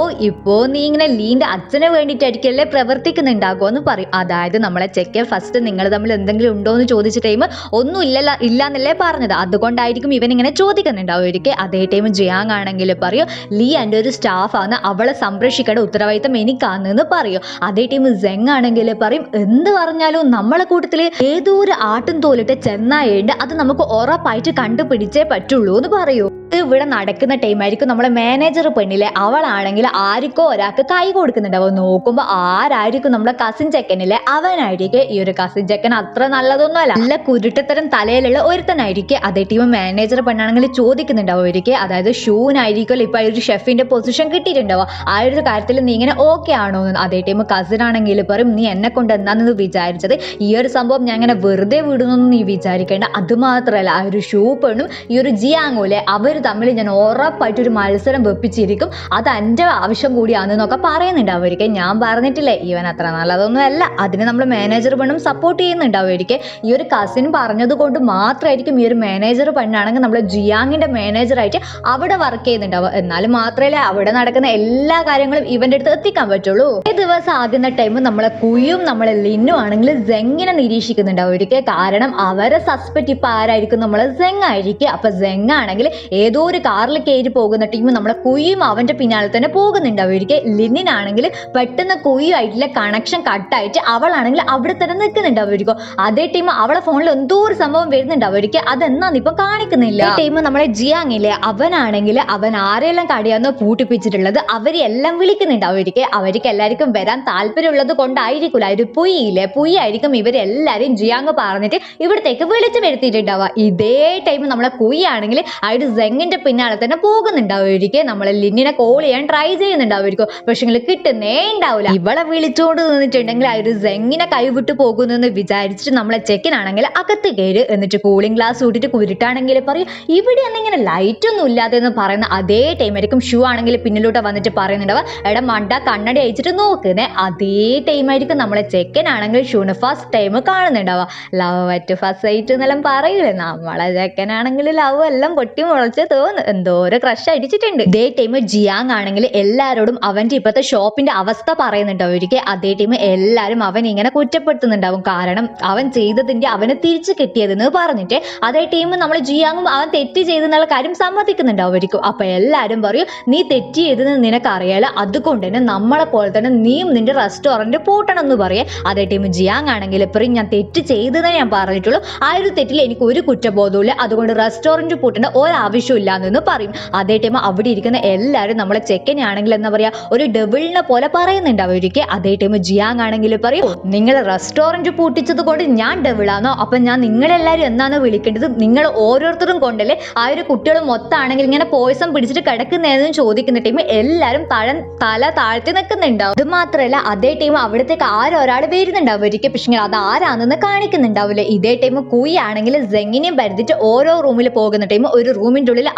ഇപ്പോ നീ ഇങ്ങനെ ലീന്റെ അച്ഛന് വേണ്ടിയിട്ടായിരിക്കല്ലേ പ്രവർത്തിക്കുന്നുണ്ടാകുമോ എന്ന് പറയും. അതായത് നമ്മളെ ചെക്ക് ഫസ്റ്റ് നിങ്ങൾ തമ്മിൽ എന്തെങ്കിലും ഉണ്ടോ എന്ന് ചോദിച്ച ടൈം ഒന്നും ഇല്ലാന്നല്ലേ പറഞ്ഞത്, അതുകൊണ്ടായിരിക്കും ഇവൻ ഇങ്ങനെ ചോദിക്കുന്നുണ്ടാവുമായിരിക്കും. അതേ ടൈം ജിയാങ് ആണെങ്കിൽ പറയും ലീ എൻ്റെ ഒരു സ്റ്റാഫാണ്, അവളെ സംരക്ഷിക്കേണ്ട ഉത്തരവാദിത്തം എനിക്കാണെന്ന് പറയും. അതേ ടൈം സെങ് ആണെങ്കിൽ പറയും എന്ത് പറഞ്ഞാലും നമ്മളെ കൂട്ടത്തിൽ ഏതോ ഒരു ആട്ടും തോലിട്ട് ചെന്നായുണ്ട്, അത് നമുക്ക് ഉറപ്പായിട്ട് കണ്ടുപിടിച്ചേ പറ്റുള്ളൂ എന്ന് പറയൂ. ഇവിടെ നടക്കുന്ന ടൈമായിരിക്കും നമ്മളെ മാനേജർ പെണ്ണിലെ, അവളാണെങ്കിൽ ആർക്കോ ഒരാൾക്ക് കൈ കൊടുക്കുന്നുണ്ടാവും. നോക്കുമ്പോ ആരായിരിക്കും നമ്മളെ കസിൻ ചെക്കനിലെ, അവനായിരിക്കും. ഈ ഒരു കസിൻ ചെക്കൻ അത്ര നല്ലതൊന്നും അല്ല, നല്ല കുരുട്ടത്തരം തലയിലുള്ള ഒരുത്തനായിരിക്കും. അതേ ടീം മാനേജർ പെണ്ണാണെങ്കിൽ ചോദിക്കുന്നുണ്ടാവുമായിരിക്കും, അതായത് ഷൂനായിരിക്കും ഇപ്പൊ ഒരു ഷെഫിന്റെ പൊസിഷൻ കിട്ടിയിട്ടുണ്ടാവുക, ആ ഒരു കാര്യത്തിൽ നീ ഇങ്ങനെ ഓക്കെ ആണോ എന്ന്. അതേ ടൈം കസിൻ ആണെങ്കിൽ പറയും നീ എന്നെ കൊണ്ട് എന്താണെന്ന് വിചാരിച്ചത്, ഈ ഒരു സംഭവം ഞാൻ ഇങ്ങനെ വെറുതെ വിടുന്നൊന്നും നീ വിചാരിക്കേണ്ട, അത് മാത്രമല്ല ആ ഒരു ഷൂ പെണ്ണും ഈ ഒരു ജിയാങ്ങൂലെ അവർ തമ്മിൽ ഞാൻ ഉറപ്പായിട്ടൊരു മത്സരം വെപ്പിച്ചിരിക്കും, അത് എൻ്റെ ആവശ്യം കൂടിയാണെന്നൊക്കെ പറയുന്നുണ്ടാവുമായിരിക്കും. ഞാൻ പറഞ്ഞിട്ടില്ലേ ഇവൻ അത്ര നല്ലതൊന്നും അല്ല, അതിന് നമ്മൾ മാനേജർ പെണ്ണും സപ്പോർട്ട് ചെയ്യുന്നുണ്ടാവുമായിരിക്കും. ഈ ഒരു കസിൻ പറഞ്ഞത് കൊണ്ട് മാത്രമായിരിക്കും ഈ ഒരു മാനേജർ പെണ്ണാണെങ്കിൽ നമ്മൾ ജിയാങ്ങിന്റെ മാനേജറായിട്ട് അവിടെ വർക്ക് ചെയ്യുന്നുണ്ടാവുക. എന്നാലും മാത്രമല്ല അവിടെ നടക്കുന്ന എല്ലാ കാര്യങ്ങളും ഇവന്റെ അടുത്ത് എത്തിക്കാൻ പറ്റുള്ളൂ. ഈ ദിവസം ആകുന്ന ടൈം നമ്മളെ കുയും നമ്മളെ ലിന്നും ആണെങ്കിൽ സെങ്ങിനെ നിരീക്ഷിക്കുന്നുണ്ടാവുമായിരിക്കും. കാരണം അവരെ സസ്പെക്ട് ഇപ്പൊ ആരായിരിക്കും, നമ്മളെ സെങ് ആയിരിക്കും. അപ്പൊ സെങ് ആണെങ്കിൽ ഏതോ ഒരു കാറിൽ കയറി പോകുന്ന ടീം നമ്മളെ കുയും അവന്റെ പിന്നാലെ തന്നെ പോകുന്നുണ്ടാവുമായിരിക്കും. ലിന്നിനാണെങ്കിൽ പെട്ടെന്ന് കുയുമായിട്ടുള്ള കണക്ഷൻ കട്ടായിട്ട് അവളാണെങ്കിൽ അവിടെ തന്നെ നിൽക്കുന്നുണ്ടാവുമായിരിക്കും. അതേ ടീം അവളെ ഫോണിൽ എന്തോ ഒരു സംഭവം വരുന്നുണ്ടാവുമായിരിക്കും, അതെന്നാന്ന് ഇപ്പൊ കാണിക്കുന്നില്ല. ഈ ടീം നമ്മളെ ജിയാങ്ങില്ലേ, അവനാണെങ്കിൽ അവൻ ആരെല്ലാം കടയാന്നോ പൂട്ടിപ്പിച്ചിട്ടുള്ളത് അവരെല്ലാം വിളിക്കുന്നുണ്ടാവുമായിരിക്കും. അവർക്ക് എല്ലാവർക്കും വരാൻ താല്പര്യമുള്ളത് കൊണ്ടായിരിക്കില്ല, ഒരു പുയ്യായിരിക്കും ഇവരെല്ലാരും ജിയാങ് പറഞ്ഞിട്ട് ഇവിടത്തേക്ക് വിളിച്ചു വരുത്തിയിട്ടുണ്ടാവുക. ഇതേ ടൈം നമ്മളെ കുയ്യാണെങ്കിൽ ആ ഒരു സെങ് സെങ്ങിന്റെ പിന്നാലെ തന്നെ പോകുന്നുണ്ടാവുമായിരിക്കും. നമ്മളെ ലിന്നിനെ കോൾ ചെയ്യാൻ ട്രൈ ചെയ്യുന്നുണ്ടാവുമായിരിക്കും. പക്ഷെ കിട്ടുന്നേ ഉണ്ടാവില്ല. ഇവളെ വിളിച്ചോണ്ട് നിന്നിട്ടുണ്ടെങ്കിൽ ആ ഒരു സെങ്ങിനെ കൈവിട്ട് പോകുന്നെന്ന് വിചാരിച്ചിട്ട് നമ്മളെ ചെക്കനാണെങ്കിൽ അകത്ത് കയറി. എന്നിട്ട് കൂളിംഗ് ഗ്ലാസ് കൂട്ടിട്ട് കുരുട്ടാണെങ്കിൽ പറയും ഇവിടെ എന്തെങ്കിലും ലൈറ്റ് ഒന്നും ഇല്ലാതെ എന്ന് പറയുന്ന അതേ ടൈമായിരിക്കും ഷൂ ആണെങ്കിൽ പിന്നിലോട്ട് വന്നിട്ട് പറയുന്നുണ്ടാവുക എടാ മണ്ട കണ്ണടി അയച്ചിട്ട് നോക്കുന്നേ. അതേ ടൈമായിരിക്കും നമ്മളെ ചെക്കനാണെങ്കിൽ ഷൂന് ഫസ്റ്റ് ടൈം കാണുന്നുണ്ടാവുക. ലവ് അറ്റ് ഫസ്റ്റ് സൈറ്റ് എന്നെല്ലാം പറയൂലേ, നമ്മളെ ചെക്കനാണെങ്കിൽ ലവ് എല്ലാം പൊട്ടി മുളച്ച് തോന്നുന്നു എന്തോരം ക്രഷ് അടിച്ചിട്ടുണ്ട്. ഇതേ ടൈം ജിയാങ് ആണെങ്കിൽ എല്ലാരോടും അവന്റെ ഇപ്പോഴത്തെ ഷോപ്പിന്റെ അവസ്ഥ പറയുന്നുണ്ടാവും. ഒരിക്കൽ അതേ ടൈം എല്ലാരും അവൻ ഇങ്ങനെ കുറ്റപ്പെടുത്തുന്നുണ്ടാവും. കാരണം അവൻ ചെയ്തതിന്റെ അവന് തിരിച്ചു കിട്ടിയതെന്ന് പറഞ്ഞിട്ട് അതേ ടീം നമ്മൾ ജിയാങ്ങും അവൻ തെറ്റ് ചെയ്തെന്നുള്ള കാര്യം സമ്മതിക്കുന്നുണ്ടാവുമായിരിക്കും. അപ്പൊ എല്ലാരും പറയും നീ തെറ്റ് ചെയ്തെന്ന് നിനക്കറിയാലോ, അതുകൊണ്ട് തന്നെ നമ്മളെ പോലെ തന്നെ നീയും നിന്റെ റെസ്റ്റോറന്റ് പൂട്ടണം എന്ന് പറയേ. അതേ ടീം ജിയാങ് ആണെങ്കിൽ പറയും ഞാൻ തെറ്റ് ചെയ്തതെന്ന് ഞാൻ പറഞ്ഞിട്ടുള്ളൂ, ആ ഒരു തെറ്റിൽ എനിക്ക് ഒരു കുറ്റബോധമില്ല, അതുകൊണ്ട് റെസ്റ്റോറന്റ് പൂട്ടേണ്ട ഒരാവശ്യം ഇല്ലാന്ന് പറയും. അതേ ടൈം അവിടെ ഇരിക്കുന്ന എല്ലാവരും നമ്മളെ ചെക്കനെ ആണെങ്കിൽ എന്താ പറയാ ഒരു ഡബിളിനെ പോലെ പറയുന്നുണ്ടാവുമായിരിക്കും. അതേ ടൈം ജിയാങ് ആണെങ്കിൽ പറയും നിങ്ങൾ റെസ്റ്റോറന്റ് പൂട്ടിച്ചത് കൊണ്ട് ഞാൻ ഡബിളാണോ, അപ്പൊ ഞാൻ നിങ്ങളെല്ലാരും എന്നാണ് വിളിക്കേണ്ടത്, നിങ്ങൾ ഓരോരുത്തരും കൊണ്ടല്ലേ ആ ഒരു കുട്ടികൾ മൊത്തമാണെങ്കിൽ ഇങ്ങനെ പോയിസം പിടിച്ചിട്ട് കിടക്കുന്നതെന്ന് ചോദിക്കുന്ന ടൈം എല്ലാരും തല താഴ്ത്തി നിൽക്കുന്നുണ്ടാവും. ഇത് മാത്രമല്ല അതേ ടൈം അവിടത്തേക്ക് ഒരാൾ വരുന്നുണ്ടാവുമായിരിക്കും. പക്ഷേ അത് ആരാണെന്ന് കാണിക്കുന്നുണ്ടാവില്ല. ഇതേ ടൈം കുയി ആണെങ്കിൽ സെങ്ങിനെയും പരുത്തിട്ട് ഓരോ റൂമിൽ പോകുന്ന ടൈം ഒരു റൂമിന്റെ ഉള്ളിൽ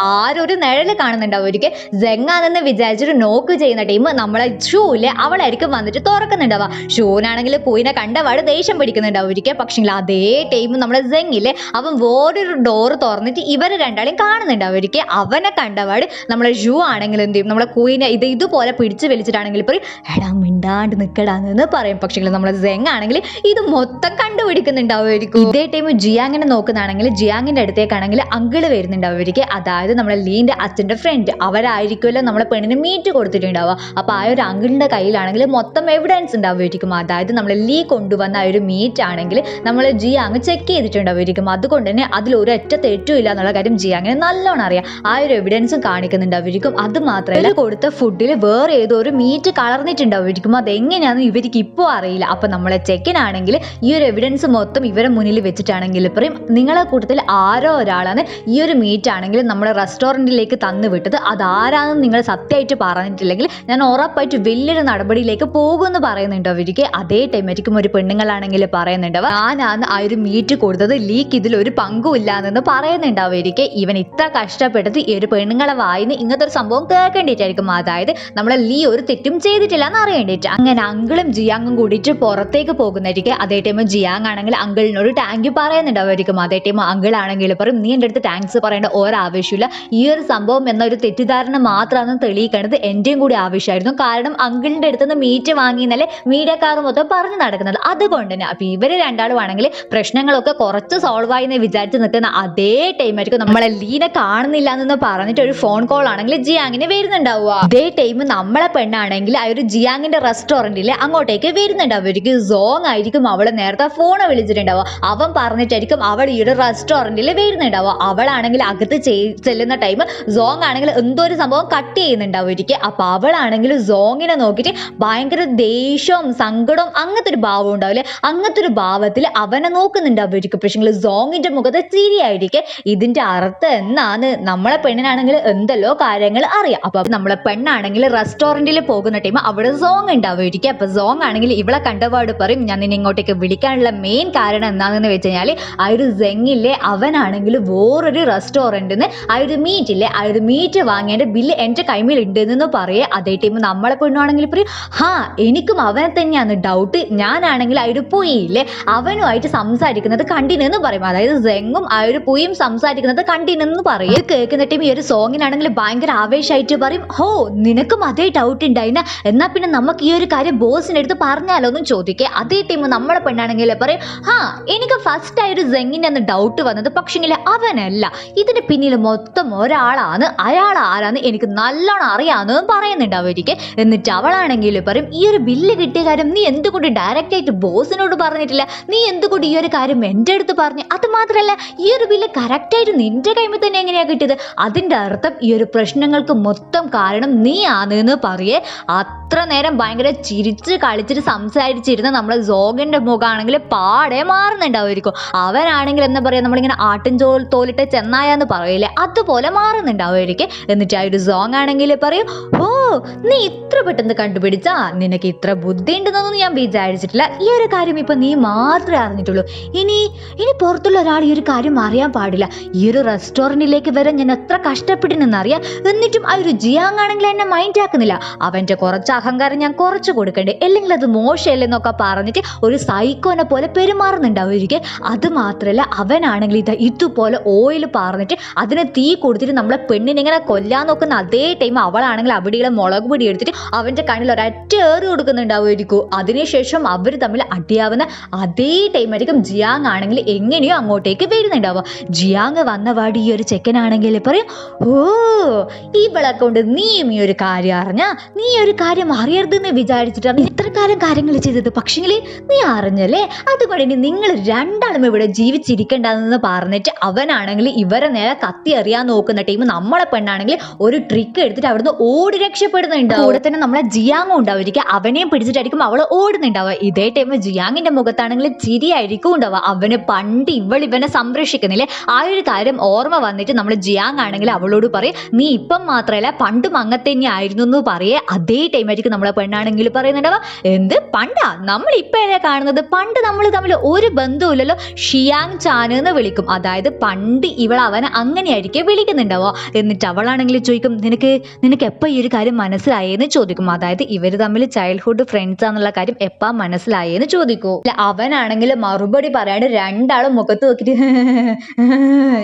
ഒരു നിഴല് കാണുന്നുണ്ടാവുമായിരിക്കും. സെങ്ങാണെന്ന് വിചാരിച്ചിട്ട് നോക്ക് ചെയ്യുന്ന ടൈം നമ്മളെ ഷൂല്ലേ അവളായിരിക്കും വന്നിട്ട് തുറക്കുന്നുണ്ടാവുക. ഷൂനാണെങ്കിൽ കുയിനെ കണ്ടപാട് ദേഷ്യം പിടിക്കുന്നുണ്ടാവുമായിരിക്കും. പക്ഷേ അതേ ടൈം നമ്മളെ സെങ്ങില്ലേ അവൻ വേറൊരു ഡോറ് തുറന്നിട്ട് ഇവരെ രണ്ടാളെയും കാണുന്നുണ്ടാവുമായിരിക്കും. അവനെ കണ്ടപാട് നമ്മളെ ഷൂ ആണെങ്കിൽ എന്ത് ചെയ്യും നമ്മളെ കുയിനെ ഇതുപോലെ പിടിച്ച് വലിച്ചിട്ടാണെങ്കിൽ പറയും എടാ മിണ്ടാണ്ട് നിൽക്കടാന്ന് പറയും. പക്ഷേ നമ്മളെ സെങ് ആണെങ്കിൽ ഇത് മൊത്തം കണ്ടുപിടിക്കുന്നുണ്ടാവുമായിരിക്കും. ഇതേ ടൈം ജിയാങ്ങിനെ നോക്കുന്നതാണെങ്കിൽ ജിയാങ്ങിന്റെ അടുത്തേക്കാണെങ്കിൽ അങ്കിള് വരുന്നുണ്ടാവുമായിരിക്കും. അതായത് നമ്മളെ ലീന്റെ അച്ഛന്റെ ഫ്രണ്ട് അവരായിരിക്കുമല്ലോ നമ്മളെ പെണ്ണിന് മീറ്റ് കൊടുത്തിട്ടുണ്ടാവുക. അപ്പൊ ആ ഒരു അങ്കിളിന്റെ കയ്യിലാണെങ്കിൽ മൊത്തം എവിഡൻസ് ഉണ്ടാവുമായിരിക്കും. അതായത് നമ്മളെ ലീ കൊണ്ടുവന്ന ആ ഒരു മീറ്റ് ആണെങ്കിൽ നമ്മൾ ജിയാങ് ചെക്ക് ചെയ്തിട്ടുണ്ടാവുമായിരിക്കും. അതുകൊണ്ട് തന്നെ അതിൽ ഒരൊറ്റ തെറ്റും ഇല്ല എന്നുള്ള കാര്യം ജിയാങ്ങിന് നല്ലോണം അറിയാം. ആ ഒരു എവിഡൻസും കാണിക്കുന്നുണ്ടാവുമായിരിക്കും. അത് മാത്രമല്ല കൊടുത്ത ഫുഡിൽ വേറെ ഏതോ ഒരു മീറ്റ് കളർന്നിട്ടുണ്ടാവുമായിരിക്കും. അതെങ്ങനെയാണെന്ന് ഇവർക്ക് ഇപ്പോൾ അറിയില്ല. അപ്പൊ നമ്മളെ ചെക്കനാണെങ്കിൽ ഈ ഒരു എവിഡൻസ് മൊത്തം ഇവരെ മുന്നിൽ വെച്ചിട്ടാണെങ്കിൽ പറയും നിങ്ങളെ കൂട്ടത്തിൽ ആരോ ഒരാളാണ് ഈ ഒരു മീറ്റ് ആണെങ്കിൽ നമ്മുടെ റെസ്റ്റോറൻറ്റിലേക്ക് തന്നു വിട്ടത്, അതാരാണെന്ന് നിങ്ങൾ സത്യമായിട്ട് പറഞ്ഞിട്ടില്ലെങ്കിൽ ഞാൻ ഉറപ്പായിട്ട് വലിയൊരു നടപടിയിലേക്ക് പോകുമെന്ന് പറയുന്നുണ്ട് അവർക്ക്. അതേ ടൈമായിരിക്കും ഒരു പെണ്ണുങ്ങളാണെങ്കിൽ പറയുന്നുണ്ടാവുക ഞാനാണ് ആ ഒരു മീറ്റ് കൊടുത്തത്, ലീക്ക് ഇതിൽ ഒരു പങ്കും ഇല്ലാന്ന് പറയുന്നുണ്ടാവുമായിരിക്കും. ഇവൻ ഇത്ര കഷ്ടപ്പെട്ടത് ഈ ഒരു പെണ്ണുങ്ങളെ വായിന്ന് ഇങ്ങനത്തെ ഒരു സംഭവം കേൾക്കേണ്ടിയിട്ടായിരിക്കും. അതായത് നമ്മളെ ലീ ഒരു തെറ്റും ചെയ്തിട്ടില്ല എന്ന് അറിയേണ്ടിയിട്ട്. അങ്ങനെ അങ്കിളും ജിയാങ്ങും കൂടിയിട്ട് പുറത്തേക്ക് പോകുന്നതായിരിക്കും. അതേ ടൈം ജിയാങ് ആണെങ്കിൽ അങ്കിളിനോട് താങ്ക് യു പറയുന്നുണ്ടാവുമായിരിക്കും. അതേ ടൈം അങ്കിൾ ആണെങ്കിൽ പറയും നീ എൻ്റെ അടുത്ത് താങ്ക്സ് പറയേണ്ട ഒരാവശ്യമില്ല, ഈ ഒരു സംഭവം എന്നൊരു തെറ്റിദ്ധാരണ മാത്രമാണ് തെളിയിക്കേണ്ടത് എന്റെയും കൂടി ആവശ്യമായിരുന്നു. കാരണം അങ്കിളിന്റെ അടുത്ത് നിന്ന് മീറ്റ് വാങ്ങിയെന്നല്ലേ മീഡിയക്കാർ മൊത്തം പറഞ്ഞു നടക്കുന്നത്. അതുകൊണ്ട് തന്നെ അപ്പൊ ഇവര് രണ്ടാളും ആണെങ്കിൽ പ്രശ്നങ്ങളൊക്കെ കുറച്ച് സോൾവ് ആയി എന്ന് വിചാരിച്ച് നിൽക്കുന്ന അതേ ടൈമായിരിക്കും നമ്മളെ ലീനെ കാണുന്നില്ല എന്ന് പറഞ്ഞിട്ട് ഒരു ഫോൺ കോൾ ആണെങ്കിൽ ജിയാങ്ങിന് വരുന്നുണ്ടാവുക. അതേ ടൈം നമ്മളെ പെണ്ണാണെങ്കിൽ ആ ഒരു ജിയാങ്ങിന്റെ റെസ്റ്റോറന്റിൽ അങ്ങോട്ടേക്ക് വരുന്നുണ്ടാവുമായിരിക്കും. സോങ് ആയിരിക്കും അവളെ നേരത്തെ ഫോണ് വിളിച്ചിട്ടുണ്ടാവുക. അവൻ പറഞ്ഞിട്ടായിരിക്കും അവൾ ഈ ഒരു റെസ്റ്റോറന്റിൽ വരുന്നുണ്ടാവുക. അവളാണെങ്കിൽ അകത്ത് ചെല്ലുന്ന ടൈം സോങ് ആണെങ്കിൽ എന്തോ ഒരു സംഭവം കട്ട് ചെയ്യുന്നുണ്ടാവുമായിരിക്കും. അപ്പൊ അവളാണെങ്കിൽ സോങ്ങിനെ നോക്കിയിട്ട് ഭയങ്കര ദേഷ്യവും സങ്കടവും അങ്ങനത്തെ ഒരു ഭാവം ഉണ്ടാവില്ലേ, അങ്ങനത്തെ ഒരു ഭാവത്തിൽ അവനെ നോക്കുന്നുണ്ടാവുമായിരിക്കും. പക്ഷേ സോങ്ങിന്റെ മുഖത്ത് ചിരിയായിരിക്കും. ഇതിന്റെ അർത്ഥം എന്നാണ് നമ്മളെ പെണ്ണിനാണെങ്കിൽ എന്തെല്ലോ കാര്യങ്ങൾ അറിയാം. അപ്പൊ നമ്മളെ പെണ്ണാണെങ്കിൽ റെസ്റ്റോറന്റിൽ പോകുന്ന ടൈം അവിടെ സോങ് ഉണ്ടാവുമായിരിക്കും. അപ്പൊ സോങ് ആണെങ്കിൽ ഇവളെ കണ്ടപാട് പറയും ഞാൻ നിന്നെ ഇങ്ങോട്ടേക്ക് വിളിക്കാനുള്ള മെയിൻ കാരണം എന്താണെന്ന് വെച്ച് കഴിഞ്ഞാൽ ആ ഒരു സെങ്ങില്ലേ അവനാണെങ്കിൽ വേറൊരു റെസ്റ്റോറന്റിൽ നിന്ന് ആ ഒരു മീറ്റില്ലേ ആ ഒരു മീറ്റ് വാങ്ങിയതിന്റെ ബില്ല് എന്റെ കൈമിൽ ഉണ്ടെന്ന് പറയേ. അതേ ടൈം നമ്മളെ പെണ്ണാണെങ്കിൽ പറയും ഹാ എനിക്കും അവനെ തന്നെയാണ് ഡൗട്ട്, ഞാനാണെങ്കിൽ ആ ഒരു പുയില്ലേ അവനുമായിട്ട് സംസാരിക്കുന്നത് കണ്ടിനെന്ന് പറയും. അതായത് സെങ്ങും ആ ഒരു പുയും സംസാരിക്കുന്നത് കണ്ടിനെന്ന് പറയും. ഇത് കേൾക്കുന്ന ടൈം ഈ ഒരു സോങ്ങിനാണെങ്കിൽ ഭയങ്കര ആവേശമായിട്ട് പറയും ഹോ നിനക്കും അതേ ഡൗട്ട് ഉണ്ടായിന, എന്നാ പിന്നെ നമുക്ക് ഈ ഒരു കാര്യം ബോസിന്റെ അടുത്ത് പറഞ്ഞാലോ എന്നും ചോദിക്കേ. അതേ ടൈം നമ്മളെ പെണ്ണാണെങ്കിൽ പറയും ഹാ എനിക്ക് ഫസ്റ്റ് ആ ഒരു സെങ്ങിന്റെ അന്ന് ഡൗട്ട് വന്നത്, പക്ഷെങ്കിൽ അവനല്ല, ഇതിന് പിന്നിൽ മൊത്തം ഒരാളാണ്, അയാൾ ആരാന്ന് എനിക്ക് നല്ലോണം അറിയാന്ന് പറയുന്നുണ്ടാവുമായിരിക്കും. എന്നിട്ട് അവളാണെങ്കിൽ പറയും ഈ ഒരു ബില്ല് കിട്ടിയ കാര്യം നീ എന്തുകൊണ്ട് ഡയറക്റ്റ് ആയിട്ട് ബോസിനോട് പറഞ്ഞിട്ടില്ല, നീ എന്തുകൊണ്ട് ഈ ഒരു കാര്യം എൻ്റെ അടുത്ത് പറഞ്ഞു, അത് മാത്രമല്ല ഈ ഒരു ബില്ല് കറക്റ്റായിട്ട് നിന്റെ കൈമിൽ തന്നെ എങ്ങനെയാ കിട്ടിയത്, അതിന്റെ അർത്ഥം ഈ ഒരു പ്രശ്നങ്ങൾക്ക് മൊത്തം കാരണം നീ ആണെന്ന് പറയേ. അത്ര നേരം ഭയങ്കര ചിരിച്ച് കളിച്ചിട്ട് സംസാരിച്ചിരുന്ന നമ്മളെ സോഗിന്റെ മുഖമാണെങ്കിൽ പാടെ മാറുന്നുണ്ടാവുമായിരിക്കും. അവനാണെങ്കിൽ എന്താ പറയാ നമ്മളിങ്ങനെ ആട്ടിൻ തോലിട്ട് ചെന്നായെന്ന് പറയില്ലേ, അതുപോലെ മാറുന്നുണ്ടാവുമായിരിക്കും. എന്നിട്ട് ആ ഒരു സോങ് ആണെങ്കിൽ പറയും, ഓ നീ ഇത്ര പെട്ടെന്ന് കണ്ടുപിടിച്ചാ, നിനക്ക് ഇത്ര ബുദ്ധി ഉണ്ടെന്നൊന്നും ഞാൻ വിചാരിച്ചിട്ടില്ല. ഈ ഒരു കാര്യം ഇപ്പൊ നീ മാത്രമേ അറിഞ്ഞിട്ടുള്ളൂ. ഇനി പുറത്തുള്ള ഒരാൾ ഈ ഒരു കാര്യം അറിയാൻ പാടില്ല. ഈ ഒരു റെസ്റ്റോറന്റിലേക്ക് വരാൻ ഞാൻ എത്ര കഷ്ടപ്പെട്ടിനെന്നറിയാം. എന്നിട്ടും ആ ഒരു ജിയാങ് ആണെങ്കിൽ എന്നെ മൈൻഡ് ആക്കുന്നില്ല. അവന്റെ കുറച്ച് അഹങ്കാരം ഞാൻ കുറച്ച് കൊടുക്കണ്ടേ, അല്ലെങ്കിൽ അത് മോശമല്ലെന്നൊക്കെ പറഞ്ഞിട്ട് ഒരു സൈക്കോനെ പോലെ പെരുമാറുന്നുണ്ടാവുമായിരിക്കും. അത് മാത്രല്ല അവനാണെങ്കിൽ ഇതുപോലെ ഓയിൽ പറഞ്ഞിട്ട് അതിനെ തീ കൊടുത്തിട്ട് നമ്മളെ പെണ്ണിനെ ഇങ്ങനെ കൊല്ലാൻ നോക്കുന്ന അതേ ടൈം അവളാണെങ്കിൽ അവിടെയുള്ള മുളക് പൊടി എടുത്തിട്ട് അവന്റെ കണ്ണിൽ ഒരൊറ്റ ഏറ് കൊടുക്കുന്നുണ്ടാവുമായിരിക്കും. അതിനുശേഷം അവർ തമ്മിൽ അടിയാവുന്ന അതേ ടൈം ആയിരിക്കും ജിയാങ് ആണെങ്കിൽ എങ്ങനെയോ അങ്ങോട്ടേക്ക് വരുന്നുണ്ടാവുക. ജിയാങ് വന്നപാടി ഈ ഒരു ചെക്കനാണെങ്കിൽ പറയും, ഓ ഇവളെ കൊണ്ട് നീയും ഈ ഒരു കാര്യം അറിഞ്ഞ, നീ ഒരു കാര്യം അറിയരുതെന്ന് വിചാരിച്ചിട്ടാണ് ഇത്ര കാലം കാര്യങ്ങൾ ചെയ്തത്. പക്ഷെങ്കിൽ നീ അറിഞ്ഞല്ലേ, അതുകൊണ്ട് ഇനി നിങ്ങൾ രണ്ടാളും ഇവിടെ ജീവിച്ചിരിക്കണ്ടെന്ന് പറഞ്ഞിട്ട് അവനാണെങ്കിൽ ഇവരെ നേരെ കത്തി അറിയാൻ നോക്കുന്ന ടീം നമ്മളെ പെണ്ണാണെങ്കിൽ ഒരു ട്രിക്ക് എടുത്തിട്ട് അവിടുന്ന് ഓടി രക്ഷപ്പെടുന്നുണ്ടാവും. കൂടെ തന്നെ നമ്മളെ ജിയാങ്ങും ഉണ്ടാവുക. അവനെയും പിടിച്ചിട്ടായിരിക്കും അവള് ഓടുന്നുണ്ടാവുക. ഇതേ ടൈം ജിയാങ്ങിന്റെ മുഖത്താണെങ്കിൽ ചിരിയായിരിക്കും ഉണ്ടാവുക. അവന് പണ്ട് ഇവനെ സംരക്ഷിക്കുന്നില്ലേ, ആ ഒരു കാര്യം ഓർമ്മ വന്നിട്ട് നമ്മൾ ജിയാങ് ആണെങ്കിൽ അവളോട് പറയും, നീ ഇപ്പം മാത്രമല്ല പണ്ടും അങ്ങനെ തന്നെ ആയിരുന്നു എന്ന് പറയേ. അതേ ടൈം ആയിരിക്കും നമ്മളെ പെണ്ണാണെങ്കിൽ പറയുന്നുണ്ടാവുക, എന്ത് പണ്ടാ, നമ്മൾ ഇപ്പോഴേ കാണുന്നത്, പണ്ട് നമ്മൾ തമ്മിൽ ഒരു ബന്ധവുമില്ലല്ലോ, ഷിയാങ് ചാൻ എന്ന് വിളിക്കും. അതായത് പണ്ട് ഇവൾ അവനെ അങ്ങനെയായിരിക്കും വിളിക്കുന്നുണ്ടാവോ. എന്നിട്ട് അവളാണെങ്കിൽ ചോദിക്കും, നിനക്ക് എപ്പോ ഈ ഒരു കാര്യം മനസ്സിലായെന്ന് ചോദിക്കും. അതായത് ഇവര് തമ്മിൽ ചൈൽഡ്ഹുഡ് ഫ്രണ്ട്സ് ആണെന്നുള്ള കാര്യം എപ്പാ മനസ്സിലായെന്ന് ചോദിക്കൂ. അവനാണെങ്കിൽ മറുപടി പറയാണ്ട് രണ്ടാളും മുഖത്ത് നോക്കിട്ട്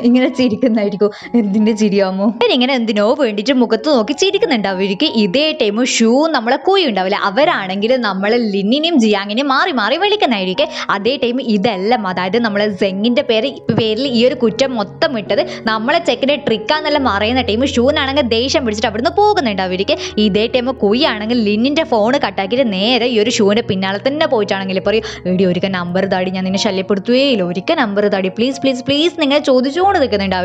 ഇങ്ങനെ ചിരിക്കുന്നതായിരിക്കും. എന്തിന്റെ ചിരിയാമോ, ഇങ്ങനെ എന്തിനോ വേണ്ടിട്ട് മുഖത്ത് നോക്കി ചിരിക്കുന്നുണ്ടാവും. ഇതേ ടൈം ഷൂ നമ്മളെ കൂയി ഉണ്ടാവില്ല, അവരാണെങ്കിൽ നമ്മളെ ലിന്നിനെയും ജിയാങ്ങിനെയും മാറി മാറി വിളിക്കുന്നതായിരിക്കും. അതേ ടൈം ഇതെല്ലാം, അതായത് നമ്മളെ സെങ്ങിന്റെ പേരിൽ ഈ ഒരു കുറ്റം മൊത്തം ഇട്ടത് നമ്മളെ ചെക്കിന്റെ ട്രിക്കാന്നെല്ലാം അറിയുന്ന ടൈം ഷൂനാണെങ്കിൽ ദേഷ്യം പിടിച്ചിട്ട് അവിടുന്ന് പോകുന്നുണ്ടാവും. ഇതേ ടൈം കുയ്യാണെങ്കിൽ ലിന്നിന്റെ ഫോൺ കട്ടാക്കിയിട്ട് നേരെ ഈ ഒരു ഷൂവിന്റെ പിന്നാലെ തന്നെ പോയിട്ടാണെങ്കിൽ പറയും, എടി ഒരിക്കൽ നമ്പർ താടി, ഞാൻ നിന്നെ ശല്യപ്പെടുത്തുകയില്ല, ഒരിക്കൽ നമ്പർ താടി പ്ലീസ് പ്ലീസ് പ്ലീസ് നിങ്ങൾ ചോദിച്ചുകൊണ്ട് നിൽക്കുന്നുണ്ടാവും.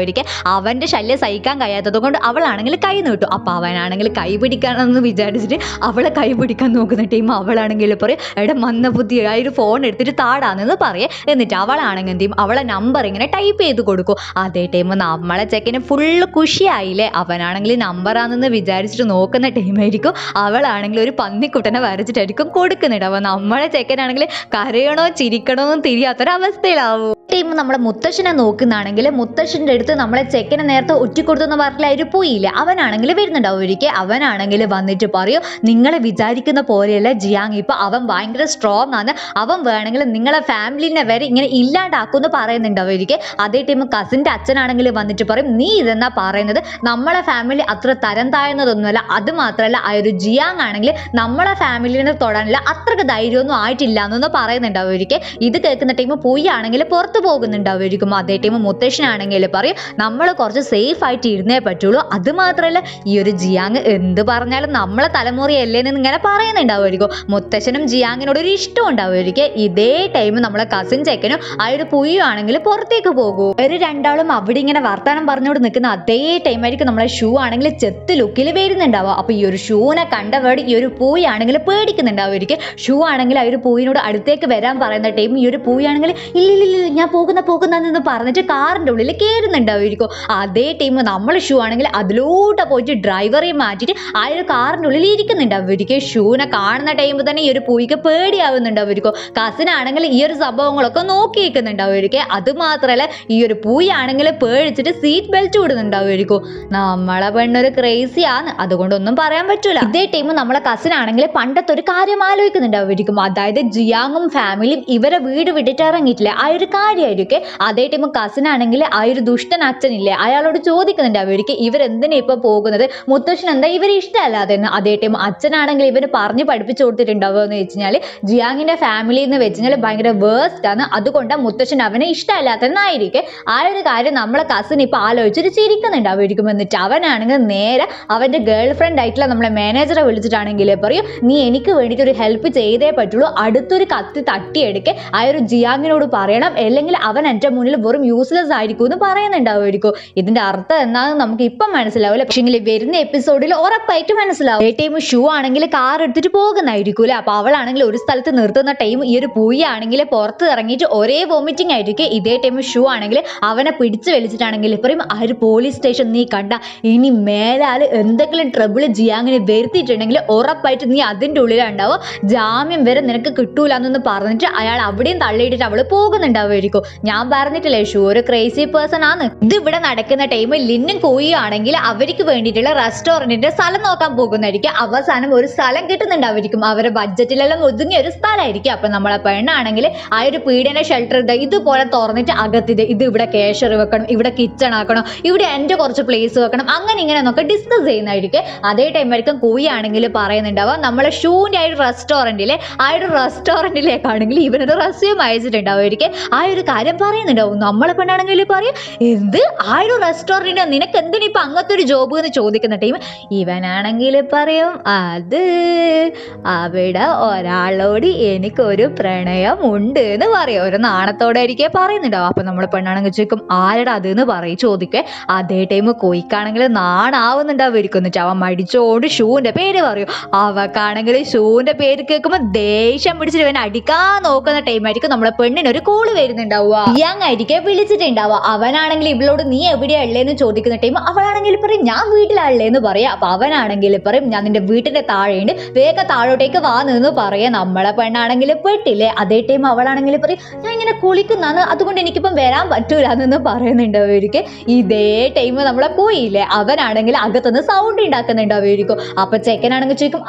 അവന്റെ ശല്യം സഹിക്കാൻ കഴിയാത്തത് കൊണ്ട് അവളാണെങ്കിൽ കൈ നീട്ടു. അപ്പൊ അവനാണെങ്കിൽ കൈ പിടിക്കാനെന്ന് വിചാരിച്ചിട്ട് അവളെ കൈ പിടിക്കാൻ നോക്കുന്ന ടൈം അവളാണെങ്കിൽ പറയും, എടാ മന്ന ബുദ്ധി, ആ ഒരു ഫോൺ എടുത്തിട്ട് താടാന്നെന്ന് പറയേ. എന്നിട്ട് അവളാണെങ്കിൽ എന്ത് ചെയ്യും, അവളെ നമ്പർ ഇങ്ങനെ ടൈപ്പ് ചെയ്ത് കൊടുക്കും. അതേ ടൈം നമ്മളെ ചെക്കന് ഫുള്ള് ഖുഷിയായില്ലേ. അവനാണെങ്കിൽ നമ്പറാണെന്ന് വിചാരിച്ചിട്ട് നോക്കുന്ന ടൈമായിരിക്കും അവളാണെങ്കിൽ ഒരു പന്നിക്കുട്ടനെ വരച്ചിട്ടായിരിക്കും കൊടുക്കുന്നുണ്ട്. അപ്പൊ നമ്മളെ ചെക്കനാണെങ്കിൽ കരയണോ ചിരിക്കണോ എന്നും തിരിയാത്തൊരവസ്ഥയിലാവും. ടൈം നമ്മളെ മുത്തശ്ശനെ നോക്കുന്നതാണെങ്കിൽ മുത്തശ്ശന്റെ അടുത്ത് നമ്മളെ ചെക്കനെ നേരത്തെ ഒറ്റിക്കൊടുത്തെന്ന് പറഞ്ഞാൽ പോയില്ല. അവനാണെങ്കിൽ വരുന്നുണ്ടാവും. അവനാണെങ്കിൽ വന്നിട്ട് പറയും, നിങ്ങൾ വിചാരിക്കുന്ന പോലെയല്ല ജിയാങ്, ഇപ്പൊ അവൻ ഭയങ്കര സ്ട്രോങ് ആണ്, അവൻ വേണമെങ്കിൽ നിങ്ങളെ ഫാമിലിനെ വരെ ഇങ്ങനെ ഇല്ലാണ്ടാക്കുമെന്ന് പറയുന്നുണ്ടാവും. അതേ ടൈം കസിന്റെ അച്ഛനാണെങ്കിൽ വന്നിട്ട് പറയും, നീ ഇതെന്നാ പറയുന്നത്, നമ്മളെ ഫാമിലി അത്ര തരം താഴ്ന്നതൊന്നുമല്ല, അത് മാത്രമല്ല ആ ഒരു ജിയാങ് ആണെങ്കിൽ നമ്മളെ ഫാമിലിനെ തൊടാനില്ല അത്രക്ക് ധൈര്യമൊന്നും ആയിട്ടില്ല എന്നൊന്ന് പറയുന്നുണ്ടാവും. ഇത് കേൾക്കുന്ന ടൈം പോയി ആണെങ്കിൽ പുറത്ത് പോകുന്നുണ്ടാവുമായിരിക്കും. അതേ ടൈം മുത്തശ്ശനാണെങ്കിൽ പറയും, നമ്മൾ കുറച്ച് സേഫ് ആയിട്ട് ഇരുന്നേ പറ്റുള്ളൂ, അത് മാത്രമല്ല ഈ ഒരു ജിയാങ് എന്ത് പറഞ്ഞാലും നമ്മളെ തലമുറയല്ലേന്ന് ഇങ്ങനെ പറയുന്നുണ്ടാവുമായിരിക്കും. മുത്തശ്ശനും ജിയാങ്ങിനോട് ഒരു ഇഷ്ടം ഉണ്ടാവുമായിരിക്കും. ഇതേ ടൈം നമ്മളെ കസിൻ ചെക്കനും ആ ഒരു പുയ്യും ആണെങ്കിൽ പുറത്തേക്ക് പോകും. ഒരു രണ്ടാളും അവിടെ ഇങ്ങനെ വർത്താനം പറഞ്ഞുകൊണ്ട് നിൽക്കുന്ന അതേ ടൈം ആയിരിക്കും നമ്മളെ ഷൂ ആണെങ്കിൽ ചെത്ത് ലുക്കിൽ വരുന്നുണ്ടാവുക. അപ്പൊ ഈ ഒരു ഷൂനെ കണ്ടവേട് ഈ ഒരു പൂയി ആണെങ്കിൽ പേടിക്കുന്നുണ്ടാവുമായിരിക്കും. ഷൂ ആണെങ്കിൽ ആ ഒരു പൂയിനോട് അടുത്തേക്ക് വരാൻ പറയുന്ന ടൈം ഈ ഒരു പൂയി ആണെങ്കിൽ ഇല്ലില്ല ഞാൻ പോകുന്നെന്ന് പറഞ്ഞിട്ട് കാറിന്റെ ഉള്ളിൽ കയറുന്നുണ്ടാവുമായിരിക്കും. അതേ ടൈം നമ്മൾ ഷൂ ആണെങ്കിൽ അതിലൂടെ പോയിട്ട് ഡ്രൈവറെ മാറ്റിയിട്ട് ആ ഒരു കാറിന്റെ ഉള്ളിൽ ഇരിക്കുന്നുണ്ടാവുമായിരിക്കും. ഷൂനെ കാണുന്ന ടൈം തന്നെ ഈ ഒരു പൂയിക്ക് പേടിയാവുന്നുണ്ടാവുമായിരിക്കും. കസിനാണെങ്കിൽ ഈ ഒരു സംഭവങ്ങളൊക്കെ നോക്കി നിൽക്കുന്നുണ്ടാവുമായിരിക്കും. അത് മാത്രമല്ല ഈ ഒരു പൂയി ആണെങ്കിൽ പേടിച്ചിട്ട് സീറ്റ് ബെൽറ്റ് ഇടുന്നുണ്ടാവുമായിരിക്കും. നമ്മളെ പെണ്ണൊരു ക്രേസി ആണ്, അതുകൊണ്ടൊന്നും പറയാൻ പറ്റൂല. ഇതേ ടൈം നമ്മളെ കസിൻ ആണെങ്കിൽ പണ്ടത്തെ ഒരു കാര്യം ആലോചിക്കുന്നുണ്ടാവുമായിരിക്കും. അതായത് ജിയാങ്ങും ഫാമിലിയും ഇവരെ വീട് വിട്ടിട്ട് ഇറങ്ങിയിട്ടില്ല, ആ ഒരു കാര്യമായിരിക്കും. അതേ ടൈം കസിൻ ആണെങ്കിൽ ആ ഒരു ദുഷ്ടൻ അച്ഛനില്ലേ അയാളോട് ചോദിക്കുന്നുണ്ടാവുമായിരിക്കും, ഇവരെന്തിനാ ഇപ്പൊ പോകുന്നത്, മുത്തശ്ശൻ എന്താ ഇവരെ ഇഷ്ടമല്ലാതെ. അതേ ടൈം അച്ഛനാണെങ്കിൽ ഇവര് പറഞ്ഞ് പഠിപ്പിച്ചു കൊടുത്തിട്ടുണ്ടാവുക എന്ന് വെച്ചാൽ ജിയാങ്ങിന്റെ ഫാമിലി എന്ന് വെച്ചാൽ ഭയങ്കര വേസ്റ്റ് ആണ്, അതുകൊണ്ട് മുത്തശ്ശൻ അവനെ ഇഷ്ടമല്ലാത്തതെന്നായിരിക്കും. ആ ഒരു കാര്യം നമ്മളെ കസിൻ ഇപ്പൊ ആലോചിച്ചിട്ട് ചിരിക്കുന്നുണ്ടാവുമായിരിക്കും. എന്നിട്ട് അവനാണെങ്കിൽ നേരെ അവന്റെ ഗേൾ ഫ്രണ്ട് ആയിട്ടുള്ള നമ്മളെ മാനേജറെ വിളിച്ചിട്ടാണെങ്കിൽ പറയും, നീ എനിക്ക് വേണ്ടിയിട്ട് ഒരു ഹെൽപ്പ് ചെയ്തേ പറ്റുള്ളൂ, അടുത്തൊരു കത്തി തട്ടിയെടുക്കെ ആ ഒരു ജിയാങ്ങിനോട് പറയണം, അല്ലെങ്കിൽ അല്ലെങ്കിൽ അവൻ എൻ്റെ മുന്നിൽ വെറും യൂസ്ലെസ് ആയിരിക്കും എന്ന് പറയുന്നുണ്ടാവുമായിരിക്കും. ഇതിന്റെ അർത്ഥം എന്താണെന്ന് നമുക്ക് ഇപ്പം മനസ്സിലാവില്ല, പക്ഷെ വരുന്ന എപ്പിസോഡിൽ ഉറപ്പായിട്ട് മനസ്സിലാവും. ഏ ടൈം ഷൂ ആണെങ്കിൽ കാർ എടുത്തിട്ട് പോകുന്നതായിരിക്കൂല. അപ്പൊ അവളാണെങ്കിൽ ഒരു സ്ഥലത്ത് നിർത്തുന്ന ടൈം ഈ ഒരു പൂയി ആണെങ്കിൽ പുറത്ത് ഇറങ്ങിയിട്ട് ഒരേ വോമിറ്റിംഗ് ആയിരിക്കും. ഇതേ ടൈം ഷൂ ആണെങ്കിൽ അവനെ പിടിച്ചു വലിച്ചിട്ടാണെങ്കിൽ പറയും ആ ഒരു പോലീസ് സ്റ്റേഷൻ നീ കണ്ട ഇനി മേലാൽ എന്തെങ്കിലും ട്രബിൾ ജിയാങ്ങിനെ വരുത്തിയിട്ടുണ്ടെങ്കിൽ ഉറപ്പായിട്ട് നീ അതിൻ്റെ ഉള്ളിലുണ്ടാവും, ജാമ്യം വരെ നിനക്ക് കിട്ടൂല എന്നൊന്ന് പറഞ്ഞിട്ട് അയാൾ അവിടെയും തള്ളിയിട്ടിട്ട് അവള് പോകുന്നുണ്ടാവുമായിരിക്കും. ഞാൻ പറഞ്ഞിട്ടില്ലേ ഷൂ ഒരു ക്രേസി പേഴ്സൺ ആണ്. ഇത് ഇവിടെ നടക്കുന്ന ടൈമിൽ ലിന്നും കോയിയാണെങ്കിൽ അവർക്ക് വേണ്ടിയിട്ടുള്ള റെസ്റ്റോറന്റിന്റെ സ്ഥലം നോക്കാൻ പോകുന്നതായിരിക്കും. അവസാനം ഒരു സ്ഥലം കിട്ടുന്നുണ്ടായിരിക്കും, അവരുടെ ബഡ്ജറ്റിലെല്ലാം ഒതുങ്ങിയ ഒരു സ്ഥലമായിരിക്കും. അപ്പൊ നമ്മളെ പെണ്ണാണെങ്കിൽ ആ ഒരു പീഡന ഷെൽട്ടർ ഇതുപോലെ തുറന്നിട്ട് അകത്തിത് ഇത് ഇവിടെ കേഷർ വെക്കണം, ഇവിടെ കിച്ചൺ ആക്കണം, ഇവിടെ എൻ്റെ കുറച്ച് പ്ലേസ് വെക്കണം, അങ്ങനെ ഇങ്ങനെ നോക്കി ഡിസ്കസ് ചെയ്യുന്നതായിരിക്കും. അതേ ടൈം ആയിരിക്കും കോയിയാണെങ്കിൽ പറയുന്നുണ്ടാവുക നമ്മളെ ഷൂവിൻ്റെ ആ ഒരു റെസ്റ്റോറൻറ്റിലെ റെസ്റ്റോറൻറ്റിലേക്കാണെങ്കിൽ ഇവനൊരു റെസ്യൂം അയച്ചിട്ടുണ്ടാവുമായിരിക്കും. ആ ഒരു കാര്യം പറയുന്നുണ്ടാവും. നമ്മളെ പെണ്ണാണെങ്കിൽ പറയും എന്ത് ആ ഒരു റെസ്റ്റോറൻറ്റ് നിനക്ക് എന്തിനാ ഇപ്പം അങ്ങനത്തെ ഒരു ജോബ് എന്ന് ചോദിക്കുന്ന ടൈം ഇവനാണെങ്കിൽ പറയും അത് അവിടെ ഒരാളോട് എനിക്കൊരു പ്രണയം ഉണ്ട് എന്ന് പറയും. ഒരു നാണത്തോടെ ആയിരിക്കും പറയുന്നുണ്ടാവും. അപ്പം നമ്മൾ പെണ്ണാണെങ്കിൽ ചോദിക്കും ആരുടെ അത് എന്ന് പറയും ചോദിക്കേ. അതേ ടൈം കോയിക്കാണെങ്കിൽ നാണാവുന്നുണ്ടാവുമായിരിക്കും. എന്നിട്ട് അവൻ മടിച്ചോണ്ട് ഷൂവിൻ്റെ പേര് പറയും. അവക്കാണെങ്കിൽ ഷൂവിൻ്റെ പേര് കേൾക്കുമ്പോൾ ദേഷ്യം പിടിച്ചിട്ട് ഇവൻ അടിക്കാൻ നോക്കുന്ന ടൈം ആയിരിക്കും നമ്മളെ പെണ്ണിന് ഒരു കോള് വരുന്നുണ്ടാവുക. യങ് ആയിരിക്കും വിളിച്ചിട്ടുണ്ടാവുക. അവനാണെങ്കിൽ ഇവളോട് നീ എവിടെയാ ഉള്ളേന്ന് ചോദിക്കുന്ന ടൈം അവളാണെങ്കിൽ പറയും ഞാൻ വീട്ടിലാണല്ലേന്ന് പറയാം. അപ്പൊ അവനാണെങ്കിൽ പറയും ഞാൻ നിന്റെ വീട്ടിന്റെ താഴെയുണ്ട്, വേഗം താഴോട്ടേക്ക് വാ നിന്ന് പറയാം. നമ്മളെ പെണ്ണാണെങ്കിൽ പെട്ടില്ലേ. അതേ ടൈം അവളാണെങ്കിൽ പറയും ഞാൻ ഇങ്ങനെ കുളിക്കുന്നതാണ്, അതുകൊണ്ട് എനിക്കിപ്പം വരാൻ പറ്റൂല എന്ന് പറയുന്നുണ്ടാവുമായിരിക്കും. ഇതേ ടൈം നമ്മളെ പോയില്ലേ അവനാണെങ്കിൽ അകത്തുനിന്ന് സൗണ്ട് ഉണ്ടാക്കുന്നുണ്ടാവുമായിരിക്കും. അപ്പൊ ചെക്കനാണെങ്കിൽ ചോദിക്കും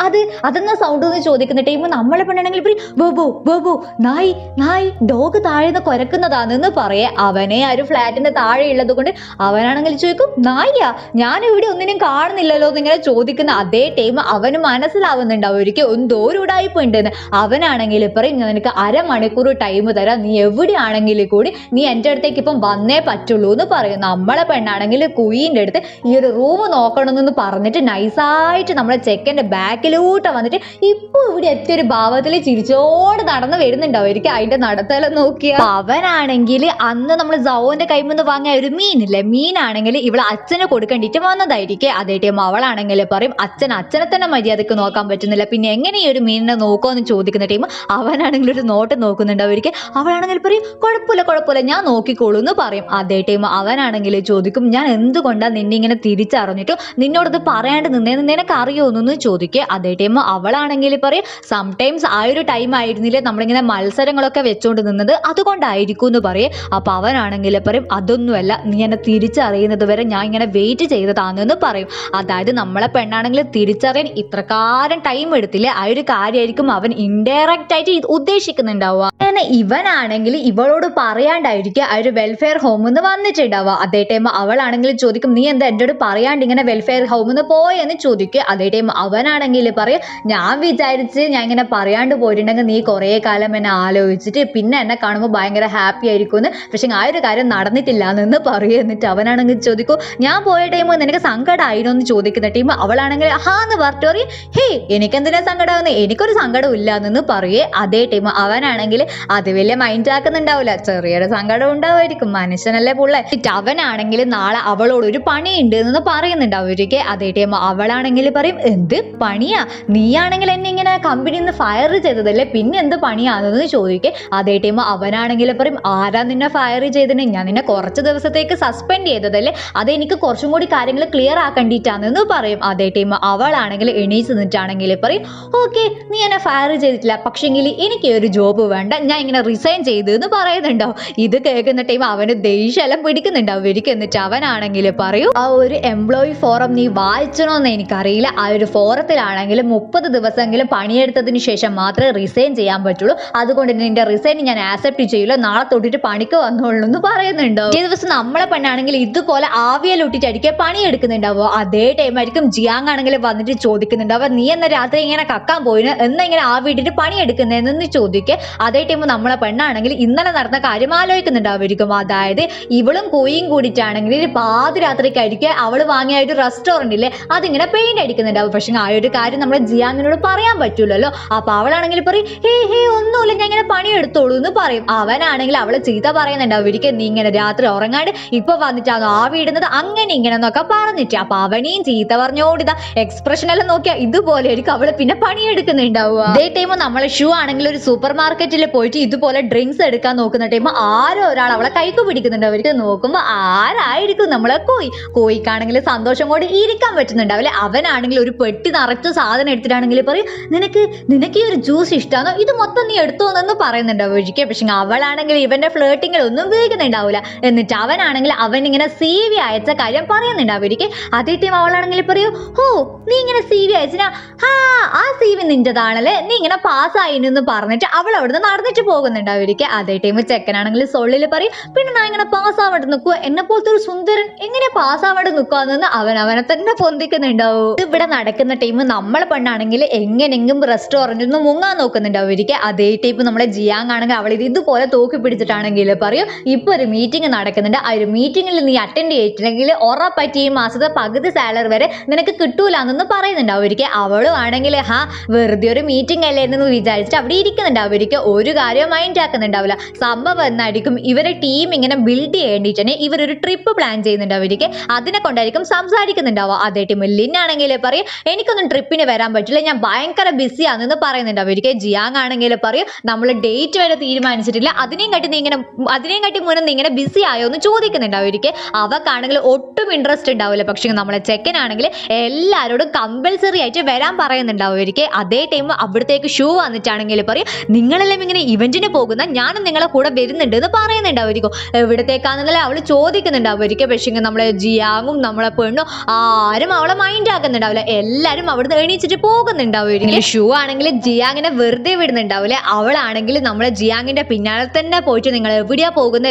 അതെന്നാ സൗണ്ട് എന്ന് ചോദിക്കുന്ന ടൈം നമ്മളെ പെണ്ണാണെങ്കിൽ പറയും ബോബു ബോബു നായി നായി ഡോഗ് താഴെന്ന് കുരക്കുന്നതാണെന്ന് പറയേ. അവനെ ആ ഒരു ഫ്ലാറ്റിന്റെ താഴെ ഉള്ളത് കൊണ്ട് അവനാണെങ്കിൽ ചോദിക്കും നായിയാ ഞാൻ ഇവിടെ ഒന്നിനും കാണുന്നില്ലല്ലോ എന്നിങ്ങനെ ചോദിക്കുന്ന അതേ ടൈം അവന് മനസ്സിലാവുന്നുണ്ടാവുമായിരിക്കും എന്തോ ഒരു ഉടായ്പ ഉണ്ടെന്ന്. അവനാണെങ്കിൽ പറയും ഞാൻ നിനക്ക് അരമണിക്കൂർ ടൈം തരാം, നീ എവിടെയാണെങ്കിൽ കൂടി നീ എൻ്റെ അടുത്തേക്ക് ഇപ്പം വന്നേ പറ്റുള്ളൂ എന്ന് പറയും. നമ്മളെ പെണ്ണാണെങ്കിൽ കുയിൻ്റെ അടുത്ത് ഈ ഒരു റൂം നോക്കണമെന്ന് പറഞ്ഞിട്ട് നൈസായിട്ട് നമ്മളെ ചെക്കൻ്റെ ബാക്കിലോട്ട് വന്നിട്ട് ഇപ്പൊ ഇവിടെ എത്തിയൊരു ഭാവത്തിൽ ചിരിച്ചോട് നടന്ന് വരുന്നുണ്ടാവുമായിരിക്കും. അതിന്റെ നടത്തെല്ലാം നോക്കിയ അവനാണെങ്കിൽ അന്ന് നമ്മൾ സൗവിന്റെ കൈമിൽ നിന്ന് വാങ്ങിയ ഒരു മീനില്ലേ, മീനാണെങ്കിൽ ഇവളെ അച്ഛന് കൊടുക്കേണ്ടിട്ട് വന്നതായിരിക്കും. അതേ ടൈം അവളാണെങ്കിൽ പറയും അച്ഛനെ തന്നെ മര്യാദക്ക് നോക്കാൻ പറ്റുന്നില്ല, പിന്നെ എങ്ങനെ ഈ ഒരു മീനിനെ നോക്കുമെന്ന് ചോദിക്കുന്ന ടൈം അവനാണെങ്കിൽ ഒരു നോട്ട് നോക്കുന്നുണ്ടാവുമായിരിക്കും. അവളാണെങ്കിൽ പറയും കുഴപ്പമില്ല ഞാൻ നോക്കിക്കോളൂ എന്ന് പറയും. അതേ ടൈം അവനാണെങ്കിൽ ചോദിക്കും ഞാൻ എന്തുകൊണ്ടാണ് നിന്നെ ഇങ്ങനെ തിരിച്ചറിഞ്ഞിട്ടും നിന്നോടത് പറയാണ്ട് നിന്നേന്ന് നിനക്ക് അറിയോന്നൊന്ന് ചോദിക്കുക. അതേ ടൈം അവളാണെങ്കിൽ പറയും സംടൈംസ് ആ ഒരു ടൈം ആയിരുന്നില്ലേ നമ്മളിങ്ങനെ മത്സരങ്ങളൊക്കെ വെച്ചോണ്ട് നിന്നത്, അതുകൊണ്ടായിരിക്കും എന്ന് പറയും. അപ്പൊ അവനാണെങ്കിൽ പറയും അതൊന്നുമല്ല, നീ എന്നെ തിരിച്ചറിയുന്നത് വരെ ഞാൻ ഇങ്ങനെ വെയിറ്റ് ചെയ്തതാണെന്ന് പറയും. അതായത് നമ്മളെ പെണ്ണാണെങ്കിൽ തിരിച്ചറിയാൻ ഇത്രക്കാലം ടൈം എടുത്തില്ലേ, ആ ഒരു കാര്യമായിരിക്കും അവൻ ഇൻഡയറക്റ്റ് ആയിട്ട് ഉദ്ദേശിക്കുന്നുണ്ടാവുക. അങ്ങനെ ഇവനാണെങ്കിൽ ഇവളോട് പറയാണ്ടായിരിക്കും ആ ഒരു വെൽഫെയർ ഹോമിൽ നിന്ന് വന്നിട്ടുണ്ടാവുക. അതേ ടൈം അവളാണെങ്കിൽ ചോദിക്കും നീ എന്താ എന്നോട് പറയാണ്ട് ഇങ്ങനെ വെൽഫെയർ ഹോമിൽ നിന്ന് പോയെന്ന് ചോദിക്കുക. അതേ ടൈം അവനാണെങ്കിൽ പറയും ഞാൻ വിചാരിച്ച് ഞാൻ ഇങ്ങനെ പറയാണ്ട് പോയിട്ടുണ്ടെങ്കിൽ നീ കുറേ കാലം എന്നെ ആലോചിച്ചിട്ട് പിന്നെ എന്നെ കാണുമ്പോൾ ഭയങ്കര ഹാപ്പി ആയിരിക്കുമെന്ന്, പക്ഷെ ആ ഒരു കാര്യം നടന്നിട്ടില്ല എന്ന് പറയും. എന്നിട്ട് അവനാണെങ്കിൽ ചോദിക്കും ഞാൻ പോയ ടൈം നിനക്ക് സങ്കടമായിരുന്നു എന്ന് ചോദിക്കുന്ന ടൈം അവളാണെങ്കിൽ ഹാന്ന് പറഞ്ഞിട്ട് പറയും ഹേയ് എനിക്കെന്തിനാ സങ്കടമാകുന്നത്, എനിക്കൊരു സങ്കടം ഇല്ല എന്ന് പറയേ. അതേ ടൈം അവനാണെങ്കിൽ അത് വലിയ മൈൻഡ് ആക്കുന്നുണ്ടാവില്ല, ചെറിയൊരു സങ്കടം ഉണ്ടാവുമായിരിക്കും, മനുഷ്യനല്ലേ പുള്ളേ. അവനാണെങ്കിൽ നാളെ അവളോട് ഒരു പണിയുണ്ട് എന്ന് പറയുന്നുണ്ടാവുമായിരിക്കും. അതേ ടൈം അവളാണെങ്കിൽ പറയും എന്ത് പണിയാ, നീയാണെങ്കിൽ എന്നെ ഇങ്ങനെ കമ്പനിയിൽ നിന്ന് ഫയർ ചെയ്തതല്ലേ, പിന്നെ എന്ത് പണിയാണെന്ന് ചോദിക്കേ. അതേ ടൈം അവനാണെങ്കിൽ പറയും ആരാ നിന്നെ ഫയർ ചെയ്തതിന്, ഞാൻ നിന്നെ കുറച്ച് ദിവസത്തേക്ക് സസ്പെൻഡ് ചെയ്തതല്ലേ, അത് എനിക്ക് കുറച്ചും കൂടി കാര്യങ്ങൾ ക്ലിയർ ആക്കേണ്ടിയിട്ടാണെന്ന് പറയും. അതേ ടൈം അവളാണെങ്കിൽ എണീച്ച് നിന്നിട്ടാണെങ്കിൽ പറയും ഓക്കെ നീ എന്നെ ഫയർ ചെയ്തിട്ടില്ല, പക്ഷെങ്കിൽ എനിക്ക് ഒരു ജോബ് വേണ്ട, ഞാൻ ഇങ്ങനെ റിസൈൻ ചെയ്തു എന്ന് പറയുന്നുണ്ടാവും. ഇത് കേൾക്കുന്ന ടൈം അവന് ദേഷ്യമെല്ലാം പിടിക്കുന്നുണ്ടാവും ഇരിക്കും. എന്നിട്ട് അവനാണെങ്കിൽ പറയും ആ ഒരു എംപ്ലോയി ഫോറം നീ വായിച്ചണോന്ന് എനിക്കറിയില്ല, ആ ഒരു ഫോറത്തിലാണെങ്കിൽ 30 ദിവസമെങ്കിലും പണിയെടുത്തതിന് ശേഷം മാത്രമേ റിസൈൻ ചെയ്യാൻ പറ്റുള്ളൂ, അതുകൊണ്ട് നിന്റെ റിസൈൻ ഞാൻ ആക്സെപ്റ്റ് ചെയ്യില്ല, നാളെ തൊട്ടിട്ട് പണിക്ക് വന്നോളൂ എന്ന് പറയുന്നുണ്ടോ. ഈ ദിവസം നമ്മളെ പെണ്ണാണെങ്കിൽ ഇതുപോലെ ആവിയലൊട്ടിട്ടടിക്കുക പണിയെടുക്കുന്നുണ്ടാവോ. അതേ ടൈം ആയിരിക്കും ജിയാങ് ആണെങ്കിൽ വന്നിട്ട് ചോദിക്കുന്നുണ്ടാവുക നീ എന്ന രാത്രി ഇങ്ങനെ കക്കാൻ പോയിന് എന്നാ ഇങ്ങനെ ആവിയിട്ടിട്ട് പണിയെടുക്കുന്നതെന്ന് ചോദിക്കുക. അതേ ടൈം നമ്മളെ പെണ്ണാണെങ്കിൽ ഇന്നലെ നടന്ന കാര്യം ആലോചിക്കുന്നുണ്ടാവുമായിരിക്കും. അതായത് ഇവളും കോയും കൂടിയിട്ടാണെങ്കിൽ പാതിരാത്രിക്കായിരിക്കും അവള് വാങ്ങിയ ഒരു റെസ്റ്റോറന്റ് ഇല്ലേ അതിങ്ങനെ പെയിന്റ് അടിക്കുന്നുണ്ടാവും. പക്ഷെ ആ ഒരു കാര്യം നമ്മളെ ജിയാങ്ങിനോട് പറയാൻ പറ്റൂലല്ലോ. അപ്പൊ അവളാണെങ്കിൽ പറയും ഹേ ഒന്നുമില്ല ഞാൻ ഇങ്ങനെ പണിയെടുത്തോളൂ എന്ന് പറയും. അവനാണെങ്കിൽ അവള് ചീത്ത പറയുന്നുണ്ടാവും, ഒരിക്കൽ നീ ഇങ്ങനെ രാത്രി ഉറങ്ങാണ്ട് ഇപ്പൊ വന്നിട്ടാണോ ആ വീടുന്നത് അങ്ങനെ ഇങ്ങനെ എന്നൊക്കെ പറഞ്ഞിട്ട്. അപ്പൊ അവനെയും ചീത്ത പറഞ്ഞോടിതാ എക്സ്പ്രഷൻ എല്ലാം നോക്കിയാൽ ഇതുപോലെ ആയിരിക്കും അവള് പിന്നെ പണിയെടുക്കുന്നുണ്ടാവുക. അതേ ടൈം നമ്മളെ ഷൂ ആണെങ്കിൽ ഒരു സൂപ്പർ മാർക്കറ്റിൽ പോയിട്ട് ഇതുപോലെ ഡ്രിങ്ക്സ് എടുക്കാൻ നോക്കുന്ന ടൈം ആരോ ഒരാൾ അവളെ കൈക്ക് പിടിക്കുന്നുണ്ട്. അവർക്ക് നോക്കുമ്പോ ആരായിരിക്കും നമ്മളെ കോയിക്കാണെങ്കിൽ സന്തോഷം കൊണ്ട് ഇരിക്കാൻ പറ്റുന്നുണ്ടാവില്ലേ. അവനാണെങ്കിൽ ഒരു പെട്ടി നിറച്ച സാധനം എടുത്തിട്ടാണെങ്കിൽ പറയും നിനക്ക് ഈ ഒരു ജ്യൂസ് ഇഷ്ടമാണോ, ഇത് മൊത്തം നീ എടുത്തോന്നു പറയുന്നുണ്ടാവും ഒരിക്കൽ. പക്ഷെ അവളാണെങ്കിൽ ഇവന്റെ ഫ്ലേട്ടിങ്ങിൽ ഒന്നും ഉപയോഗിക്കുന്നുണ്ടാവില്ല. എന്നിട്ട് അവനാണെങ്കിൽ അവൻ ഇങ്ങനെ CV അയച്ച കാര്യം പറയുന്നുണ്ടാവും ഒരിക്കൽ. അതേ ടൈം അവളാണെങ്കിൽ പറയൂ നീ ഇങ്ങനെ CV അയച്ചാ ആ CV നിന്റെതാണല്ലേ, നീ ഇങ്ങനെ പാസ്സായിന്ന് പറഞ്ഞിട്ട് അവൾ അവിടുന്ന് നടന്നിട്ട് പോകുന്നുണ്ടാവും ഒരിക്കൽ. അതേ ടൈം ചെക്കനാണെങ്കിൽ സൊള്ളിൽ പറയും പിന്നെ ഞാൻ ഇങ്ങനെ പാസ്സാവാണ്ട് നിൽക്കുക, എന്നെ പോലത്തെ ഒരു സുന്ദരൻ എങ്ങനെ പാസ്സാവാണ്ട് നിൽക്കാന്ന് അവനെ തന്നെ പൊന്തിക്കുന്നുണ്ടാവും. ഇവിടെ നടക്കുന്ന ടൈം നമ്മളെ പെണ്ണാണെങ്കിൽ എങ്ങനെയെങ്കിലും റെസ്റ്റോറന്റിൽ നിന്ന് മുങ്ങാൻ നോക്കുന്നുണ്ടാവും ഒരിക്കൽ. അതേ ടൈപ്പ് നമ്മളെ ജിയാങ് ആണെങ്കിൽ അവൾ ഇതുപോലെ തോക്കി പിടിച്ചിട്ടാണെങ്കിൽ പറയും ഇപ്പൊ ഒരു മീറ്റിംഗ് നടക്കുന്നുണ്ട്, ആ ഒരു മീറ്റിംഗിൽ നീ അറ്റൻഡ് ചെയ്തിട്ടുണ്ടെങ്കിൽ ഉറപ്പായിട്ട് ഈ മാസത്തെ പകുതി സാലറി വരെ നിനക്ക് കിട്ടൂലെന്നൊന്നും പറയുന്നുണ്ടാവും ഒരിക്കൽ. അവളും ആണെങ്കിൽ വെറുതെ ഒരു മീറ്റിംഗ് അല്ലേ എന്ന് വിചാരിച്ചിട്ട് അവിടെ ഇരിക്കുന്നുണ്ടാവും ഒരിക്കൽ. ഒരു കാര്യം മൈൻഡ് ആക്കുന്നുണ്ടാവില്ല. സംഭവം എന്നായിരിക്കും ഇവരെ ടീം ഇങ്ങനെ ബിൽഡ് ചെയ്യേണ്ടിട്ട് തന്നെ ഇവരൊരു ട്രിപ്പ് പ്ലാൻ ചെയ്യുന്നുണ്ടാവും ഒരിക്കൽ. അതിനെ കൊണ്ടായിരിക്കും സംസാരിക്കുന്നുണ്ടാവുക. അതേ ടീം ലിന്നാണെങ്കിൽ പറയും എനിക്കൊന്നും ട്രിപ്പിന് വരാൻ പറ്റില്ല, ഞാൻ ഭയങ്കര ബിസി ആണെന്ന് പറയുന്നുണ്ടാവും ഒരിക്കൽ. ജിയാങ് ആണെങ്കിൽ പറയും നമ്മൾ ഡേറ്റ് വരെ തീരുമാനിച്ചിട്ടില്ല, അതിനെയും കാട്ടി മുന്നേ നീ ഇങ്ങനെ ബിസി ആയോ എന്ന് ചോദിക്കുന്നുണ്ടാവും ഒരിക്കൽ. അവക്കാണെങ്കിൽ ഒട്ടും ഇൻട്രസ്റ്റ് ഉണ്ടാവില്ല. പക്ഷെ നമ്മളെ ചെക്കനാണെങ്കിൽ എല്ലാവരോടും കമ്പൽസറി ആയിട്ട് വരാൻ പറയുന്നുണ്ടാവും ഒരിക്കൽ. അതേ ടൈം അവിടത്തേക്ക് ഷൂ വന്നിട്ടാണെങ്കിൽ പറയും നിങ്ങളെല്ലാം ഇങ്ങനെ ഇവന്റിന് പോകുന്ന ഞാനും നിങ്ങളെ കൂടെ വരുന്നുണ്ട് എന്ന് പറയുന്നുണ്ടാവുമായിരിക്കും. എവിടത്തേക്കാണെന്നല്ലേ അവള് ചോദിക്കുന്നുണ്ടാവും ഒരിക്കൽ. പക്ഷേ നമ്മളെ ജിയാങ്ങും നമ്മളെ പെണ്ണും ആരും അവളെ മൈൻഡ് ആക്കുന്നുണ്ടാവില്ല. എല്ലാരും അവിടുന്ന് എണീച്ചിട്ട് പോകുന്നുണ്ടാവും. ഷൂ ആണെങ്കിൽ ജിയാങ്ങിനെ വെറുതെ വിടുന്നുണ്ടാവില്ലേ. അവളാണെങ്കിൽ നമ്മളെ ജിയാങ്ങിന്റെ പിന്നാലെ തന്നെ പോയിട്ട് നിങ്ങൾ എവിടെയാ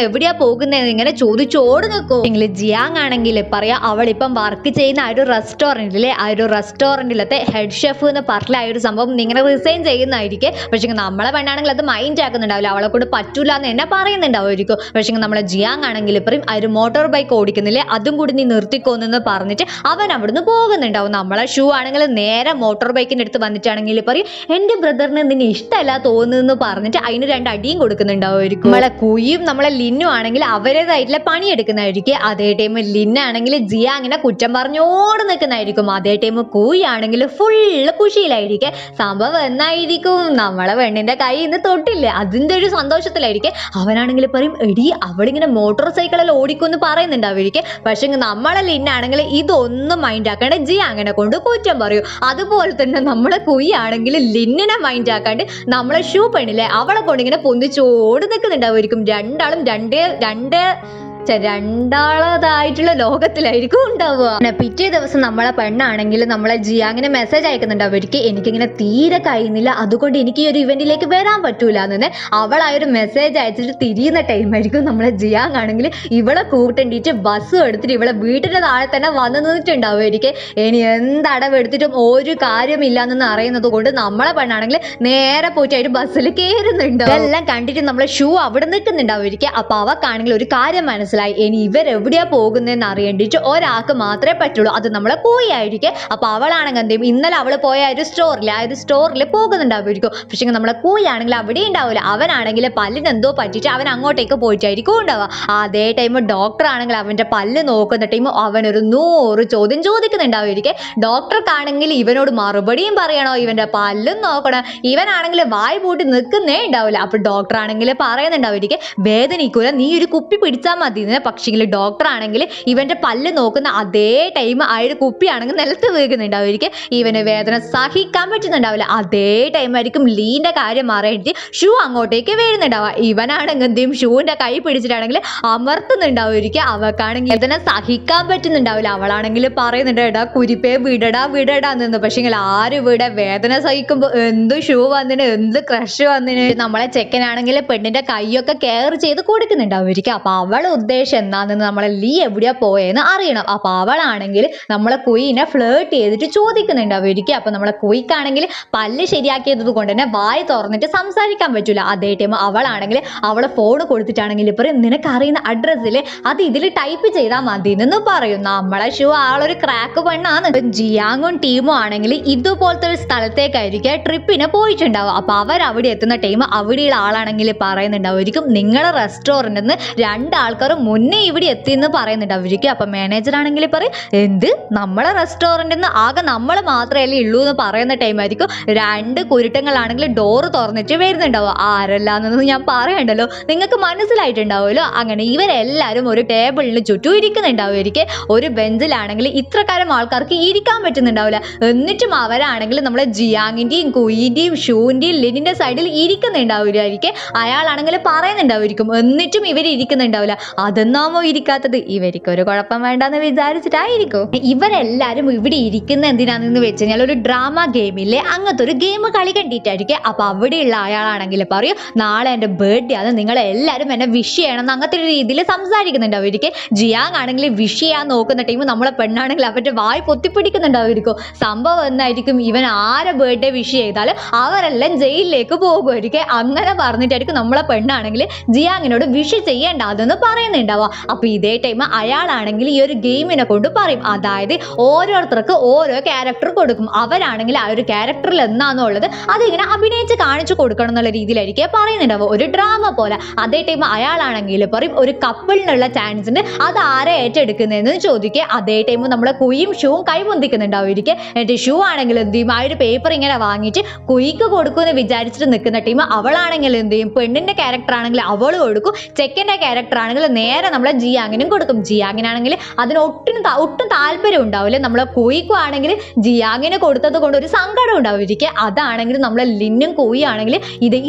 പോകുന്നത് ഇങ്ങനെ ചോദിച്ചോട് നിൽക്കും. നിങ്ങൾ ജിയാങ് ആണെങ്കിൽ പറയാ അവളിപ്പം വർക്ക് ചെയ്യുന്ന ആ ഒരു റെസ്റ്റോറന്റിലെ ആ ഒരു റെസ്റ്റോറന്റിലത്തെ ഹെഡ് ഷെഫ് എന്ന് പറഞ്ഞ ആ ഒരു സംഭവം നിങ്ങളെ റിസൈൻ ചെയ്യുന്നതായിരിക്കും. പക്ഷേ നമ്മളെ പെണ്ണാണെങ്കിൽ അത് മൈൻഡ് ആക്കുന്നുണ്ടാവില്ല, അവളെ കൊണ്ട് പറ്റൂല എന്ന് എന്നെ പറയുന്നുണ്ടാവുമായിരിക്കും. പക്ഷേ നമ്മളെ ജിയാങ് ആണെങ്കിൽ പറയും ആ ഒരു മോട്ടോർ ബൈക്ക് ഓടിക്കുന്നില്ലേ അതും കൂടി നീ നിർത്തിക്കോന്ന് പറഞ്ഞിട്ട് അവൻ അവിടുന്ന് പോകുന്നുണ്ടാവും. നമ്മളെ ഷൂ ആണെങ്കിൽ നേരെ മോട്ടോർ ബൈക്കിന്റെ അടുത്ത് വന്നിട്ടാണെങ്കിൽ പറയും എന്റെ ബ്രദറിന് നിന്നെ ഇഷ്ടമല്ല തോന്നുന്നു പറഞ്ഞിട്ട് അതിന് 2 അടിയും കൊടുക്കുന്നുണ്ടാവുമായിരിക്കും. നമ്മളെ കുയും നമ്മളെ ലിന്നും ആണെങ്കിൽ അവരുടേതായിട്ടുള്ള പണി എടുക്കുന്നതായിരിക്കും. അതേ ടൈം ലിന്നാണെങ്കിൽ ജിയാങ്ങിനെ കുറ്റം പറഞ്ഞോട് നിൽക്കുന്നതായിരിക്കും. അതേ ടൈം കൂയി ആണെങ്കിൽ ഫുള്ള് കുഷിയിലായിരിക്കും. സംഭവം എന്നായിരിക്കും നമ്മളെ പെണ്ണിന്റെ കൈ ഇന്ന് തൊട്ടില്ലേ അതിന്റെ ഒരു സന്തോഷത്തിലായിരിക്കും. അവനാണെങ്കിൽ പറയും എടി അവളിങ്ങനെ മോട്ടോർ സൈക്കിളിൽ ഓടിക്കുമെന്ന് പറയുന്നുണ്ടാവുമായിരിക്കും. പക്ഷെ നമ്മളെ ലിന്നാണെങ്കിൽ ഇതൊന്നും മൈൻഡ് ആക്കാണ്ട് ജിയാങ്ങിനെ കൊണ്ട് കുറ്റം പറയും. അതുപോലെ തന്നെ നമ്മളെ കുയി ആണെങ്കിൽ ലിന്നിനെ മൈൻഡ് ആക്കാണ്ട് നമ്മളെ ഷൂ പെണ്ണില്ലേ അവളെ കൊണ്ട് ഇങ്ങനെ പൊന്തിച്ചോട് നിൽക്കുന്നുണ്ടാവുമായിരിക്കും. രണ്ടാളും രണ്ടാളതായിട്ടുള്ള ലോകത്തിലായിരിക്കും ഉണ്ടാവുക. പിറ്റേ ദിവസം നമ്മളെ പെണ്ണാണെങ്കിൽ നമ്മളെ ജിയാങ്ങിന് മെസ്സേജ് അയക്കുന്നുണ്ടാവും ഒരിക്കൽ എനിക്കിങ്ങനെ തീരെ കഴിയുന്നില്ല, അതുകൊണ്ട് എനിക്ക് ഈ ഒരു ഇവന്റിലേക്ക് വരാൻ പറ്റൂല എന്ന്. അവൾ ആ ഒരു മെസ്സേജ് അയച്ചിട്ട് തിരിയുന്ന ടൈമായിരിക്കും നമ്മളെ ജിയാങ് ആണെങ്കിൽ ഇവളെ കൂട്ടണ്ടിട്ട് ബസ് എടുത്തിട്ട് ഇവളെ വീട്ടിന്റെ താഴെ തന്നെ വന്നു നിന്നിട്ടുണ്ടാവും ഒരിക്കൽ. ഇനി എന്തടവെടുത്തിട്ടും ഒരു കാര്യമില്ലാന്ന് അറിയുന്നത് കൊണ്ട് നമ്മളെ പെണ്ണാണെങ്കിൽ നേരെ പോയിട്ട് ആയിട്ട് ബസ്സിൽ കയറുന്നുണ്ട്. ഇതെല്ലാം കണ്ടിട്ട് നമ്മളെ ഷൂ അവിടെ നിൽക്കുന്നുണ്ടാവും ഒരിക്കൽ. അപ്പൊ അവക്കാണെങ്കിൽ ഒരു കാര്യം മനസ്സിലായി, ഇനി ഇവരെവിടെയാ പോകുന്നതെന്ന് അറിയേണ്ടിട്ട് ഒരാൾക്ക് മാത്രമേ പറ്റുള്ളൂ, അത് നമ്മളെ കൂയായിരിക്കും. അപ്പൊ അവളാണെങ്കിൽ എന്ത് ചെയ്യും ഇന്നലെ അവള് പോയ ആ ഒരു സ്റ്റോറിൽ പോകുന്നുണ്ടാവുമായിരിക്കും. പക്ഷെ നമ്മളെ കൂയാണെങ്കിൽ അവിടെ ഉണ്ടാവില്ല. അവനാണെങ്കിൽ പല്ലിനെന്തോ പറ്റിയിട്ട് അവൻ അങ്ങോട്ടേക്ക് പോയിട്ടായിരിക്കും ഉണ്ടാവുക. അതേ ടൈം ഡോക്ടർ ആണെങ്കിൽ അവന്റെ പല്ല് നോക്കുന്ന ടൈം അവനൊരു 100 ചോദ്യം ചോദിക്കുന്നുണ്ടാവുമായിരിക്കും. ഡോക്ടർക്കാണെങ്കിൽ ഇവനോട് മറുപടിയും പറയണോ, ഇവന്റെ പല്ലും നോക്കണം. ഇവനാണെങ്കിൽ വായ് പൂട്ടി നിൽക്കുന്നേ ഉണ്ടാവില്ല. അപ്പൊ ഡോക്ടർ ആണെങ്കിൽ പറയുന്നുണ്ടാവുമായിരിക്കും വേദനിക്കൂല, നീ ഒരു കുപ്പി പിടിച്ചാൽ മതി. പക്ഷേ ഡോക്ടർ ആണെങ്കിൽ ഇവന്റെ പല്ല് നോക്കുന്ന അതേ ടൈം ആ ഒരു കുപ്പിയാണെങ്കിൽ നിലത്ത് വീഴുന്നുണ്ടാവുമായിരിക്കും. ഇവന് വേദന സഹിക്കാൻ പറ്റുന്നുണ്ടാവില്ല. അതേ ടൈം ആയിരിക്കും ലീന്റെ കാര്യം മാറിയിട്ട് ഷൂ അങ്ങോട്ടേക്ക് വീഴുന്നുണ്ടാവുക. ഇവനാണെങ്കിൽ എന്തെയും ഷൂവിന്റെ കൈ പിടിച്ചിട്ടാണെങ്കിൽ അമർത്തുന്നുണ്ടാവുമായിരിക്കും. അവക്കാണെങ്കിൽ വേദന സഹിക്കാൻ പറ്റുന്നുണ്ടാവില്ല. അവളാണെങ്കിൽ പറയുന്നുണ്ട് എടാ കുരിപ്പേ വിടടാ നിന്ന്. പക്ഷെ ആര് വീട വേദന സഹിക്കുമ്പോ എന്ത് ഷൂ വന്നിന് എന്ത് ക്രഷ് വന്നിന്. നമ്മളെ ചെക്കനാണെങ്കിൽ പെണ്ണിന്റെ കൈയൊക്കെ കെയർ ചെയ്ത് കൊടുക്കുന്നുണ്ടാവുമായിരിക്കും. അപ്പൊ അവൾ ഉദ്ദേശം എന്താണെന്ന് നമ്മളെ ലീ എവിടെയാ പോയെന്ന് അറിയണം. അപ്പൊ അവളാണെങ്കിൽ നമ്മളെ കുയിനെ ഫ്ലേർട്ട് ചെയ്തിട്ട് ചോദിക്കുന്നുണ്ട് അവർക്ക്. അപ്പൊ നമ്മളെ കുയിക്കാണെങ്കിൽ പല്ല് ശരിയാക്കിയത് കൊണ്ട് തന്നെ വായി തുറന്നിട്ട് സംസാരിക്കാൻ പറ്റൂല. അതേ ടൈം അവളാണെങ്കിൽ അവളെ ഫോൺ കൊടുത്തിട്ടാണെങ്കിൽ പറയും നിനക്ക് അറിയുന്ന അഡ്രസ്സിൽ അത് ഇതിൽ ടൈപ്പ് ചെയ്താൽ മതി എന്ന് പറയും. നമ്മളെ ഷൂ ആളൊരു ക്രാക്ക് പെണ്ണാണ്. ജിയാങ്ങും ടീമും ആണെങ്കിൽ ഇതുപോലത്തെ ഒരു സ്ഥലത്തേക്കായിരിക്കും ട്രിപ്പിന് പോയിട്ടുണ്ടാവും. അപ്പൊ അവരവിടെ എത്തുന്ന ടൈം അവിടെയുള്ള ആളാണെങ്കിൽ പറയുന്നുണ്ടാവുമായിരിക്കും നിങ്ങളെ റെസ്റ്റോറൻറ്റിൽ നിന്ന് 2 ആൾക്കാർ മുന്നേ ഇവിടെ എത്തിയെന്ന് പറയുന്നുണ്ടാവുമായിരിക്കും. അപ്പൊ മാനേജർ ആണെങ്കിൽ പറയും എന്ത് നമ്മളെ റെസ്റ്റോറൻറ്റിൽ നിന്ന് ആകെ നമ്മൾ മാത്രമല്ലേ ഉള്ളൂ എന്ന് പറയുന്ന ടൈം ആയിരിക്കും 2 കുരുട്ടങ്ങളാണെങ്കിൽ ഡോറ് തുറന്നിട്ട് വരുന്നുണ്ടാവും. ആരല്ലാന്നൊന്നും ഞാൻ പറയണ്ടല്ലോ, നിങ്ങൾക്ക് മനസ്സിലായിട്ടുണ്ടാവുമല്ലോ. അങ്ങനെ ഇവരെല്ലാവരും ഒരു ടേബിളിന് ചുറ്റും ഇരിക്കുന്നുണ്ടാവുമായിരിക്കും. ഒരു ബെഞ്ചിലാണെങ്കിൽ ഇത്രക്കാരം ആൾക്കാർക്ക് ഇരിക്കാൻ പറ്റുന്നുണ്ടാവില്ല. എന്നിട്ടും അവരാണെങ്കിൽ നമ്മളെ ജിയാങ്ങിന്റെയും കുയിന്റെയും ഷൂന്റെയും ലിനിന്റെ സൈഡിൽ ഇരിക്കുന്നുണ്ടാവുമായിരിക്കും. അയാളാണെങ്കിൽ പറയുന്നുണ്ടാവുമായിരിക്കും എന്നിട്ടും ഇവർ ഇരിക്കുന്നുണ്ടാവില്ല. അതെന്നാമോ ഇരിക്കാത്തത്, ഇവർക്ക് ഒരു കുഴപ്പം വേണ്ടെന്ന് വിചാരിച്ചിട്ടായിരിക്കും. ഇവരെല്ലാരും ഇവിടെ ഇരിക്കുന്ന എന്തിനാണെന്ന് വെച്ച് കഴിഞ്ഞാൽ ഒരു ഡ്രാമ ഗെയിമില്ലേ അങ്ങനത്തെ ഒരു ഗെയിം കളി കണ്ടിട്ടായിരിക്കും. അപ്പൊ അവിടെയുള്ള അയാളാണെങ്കിൽ പറയും നാളെ എൻ്റെ ബർത്ത്ഡേ ആണ്, നിങ്ങളെല്ലാവരും എന്നെ വിഷ് ചെയ്യണം എന്ന് അങ്ങനത്തെ ഒരു രീതിയിൽ സംസാരിക്കുന്നുണ്ടാവുമായിരിക്കും. ജിയാങ് ആണെങ്കിൽ വിഷ് ചെയ്യാൻ നോക്കുന്ന ടൈം നമ്മളെ പെണ്ണാണെങ്കിൽ അവരുടെ വായി പൊത്തിപ്പിടിക്കുന്നുണ്ടാവുമായിരിക്കും. സംഭവം എന്നായിരിക്കും ഇവൻ ആരെ ബർത്ത്ഡേ വിഷ് ചെയ്താലും അവരെല്ലാം ജയിലിലേക്ക് പോകുമായിരിക്കും. അങ്ങനെ പറഞ്ഞിട്ടായിരിക്കും നമ്മളെ പെണ്ണാണെങ്കിൽ ജിയാങ്ങിനോട് വിഷ് ചെയ്യേണ്ട അതെന്ന് പറയുന്നുണ്ടാവുക. അപ്പൊ ഇതേ ടൈം അയാളാണെങ്കിൽ ഈ ഒരു ഗെയിമിനെ കൊണ്ട് പറയും, അതായത് ഓരോരുത്തർക്ക് ഓരോ ക്യാരക്ടർ കൊടുക്കും. അവരാണെങ്കിൽ ആ ഒരു ക്യാരക്ടറിൽ എന്നാണോ ഉള്ളത് അതിങ്ങനെ അഭിനയിച്ച് കാണിച്ചു കൊടുക്കണം എന്നുള്ള രീതിയിലായിരിക്കും പറയുന്നുണ്ടാവുക, ഒരു ഡ്രാമ പോലെ. അതേ ടൈം അയാളാണെങ്കിൽ പറയും ഒരു കപ്പിളിനുള്ള ചാൻസ് ഉണ്ട്, അത് ആരെ ഏറ്റെടുക്കുന്നതെന്ന് ചോദിക്കുക. അതേ ടൈം നമ്മളെ കുയും ഷൂവും കൈപൊന്തിക്കുന്നുണ്ടാവുമായിരിക്കും. എന്നിട്ട് ഷൂ ആണെങ്കിൽ എന്ത് ചെയ്യും, ആ ഒരു പേപ്പർ ഇങ്ങനെ വാങ്ങിയിട്ട് കുയിക്ക് കൊടുക്കുമെന്ന് വിചാരിച്ചിട്ട് നിൽക്കുന്ന ടീം അവളാണെങ്കിൽ എന്ത് ചെയ്യും, പെണ്ണിന്റെ ക്യാരക്ടർ ആണെങ്കിൽ അവൾ കൊടുക്കും, ചെക്കൻ്റെ ക്യാരക്ടർ ആണെങ്കിൽ നേരെ നമ്മളെ ജിയാങ്ങിനും കൊടുക്കും. ജിയാങ്ങിനാണെങ്കിൽ അതിന് ഒട്ടും താല്പര്യം ഉണ്ടാവില്ല. നമ്മളെ കുയിക്കും ആണെങ്കിൽ ജിയാങ്ങിന് കൊടുത്തത് കൊണ്ട് ഒരു സങ്കടം ഉണ്ടാവുമായിരിക്കും. അതാണെങ്കിൽ നമ്മളെ ലിന്നും കുയി ആണെങ്കിൽ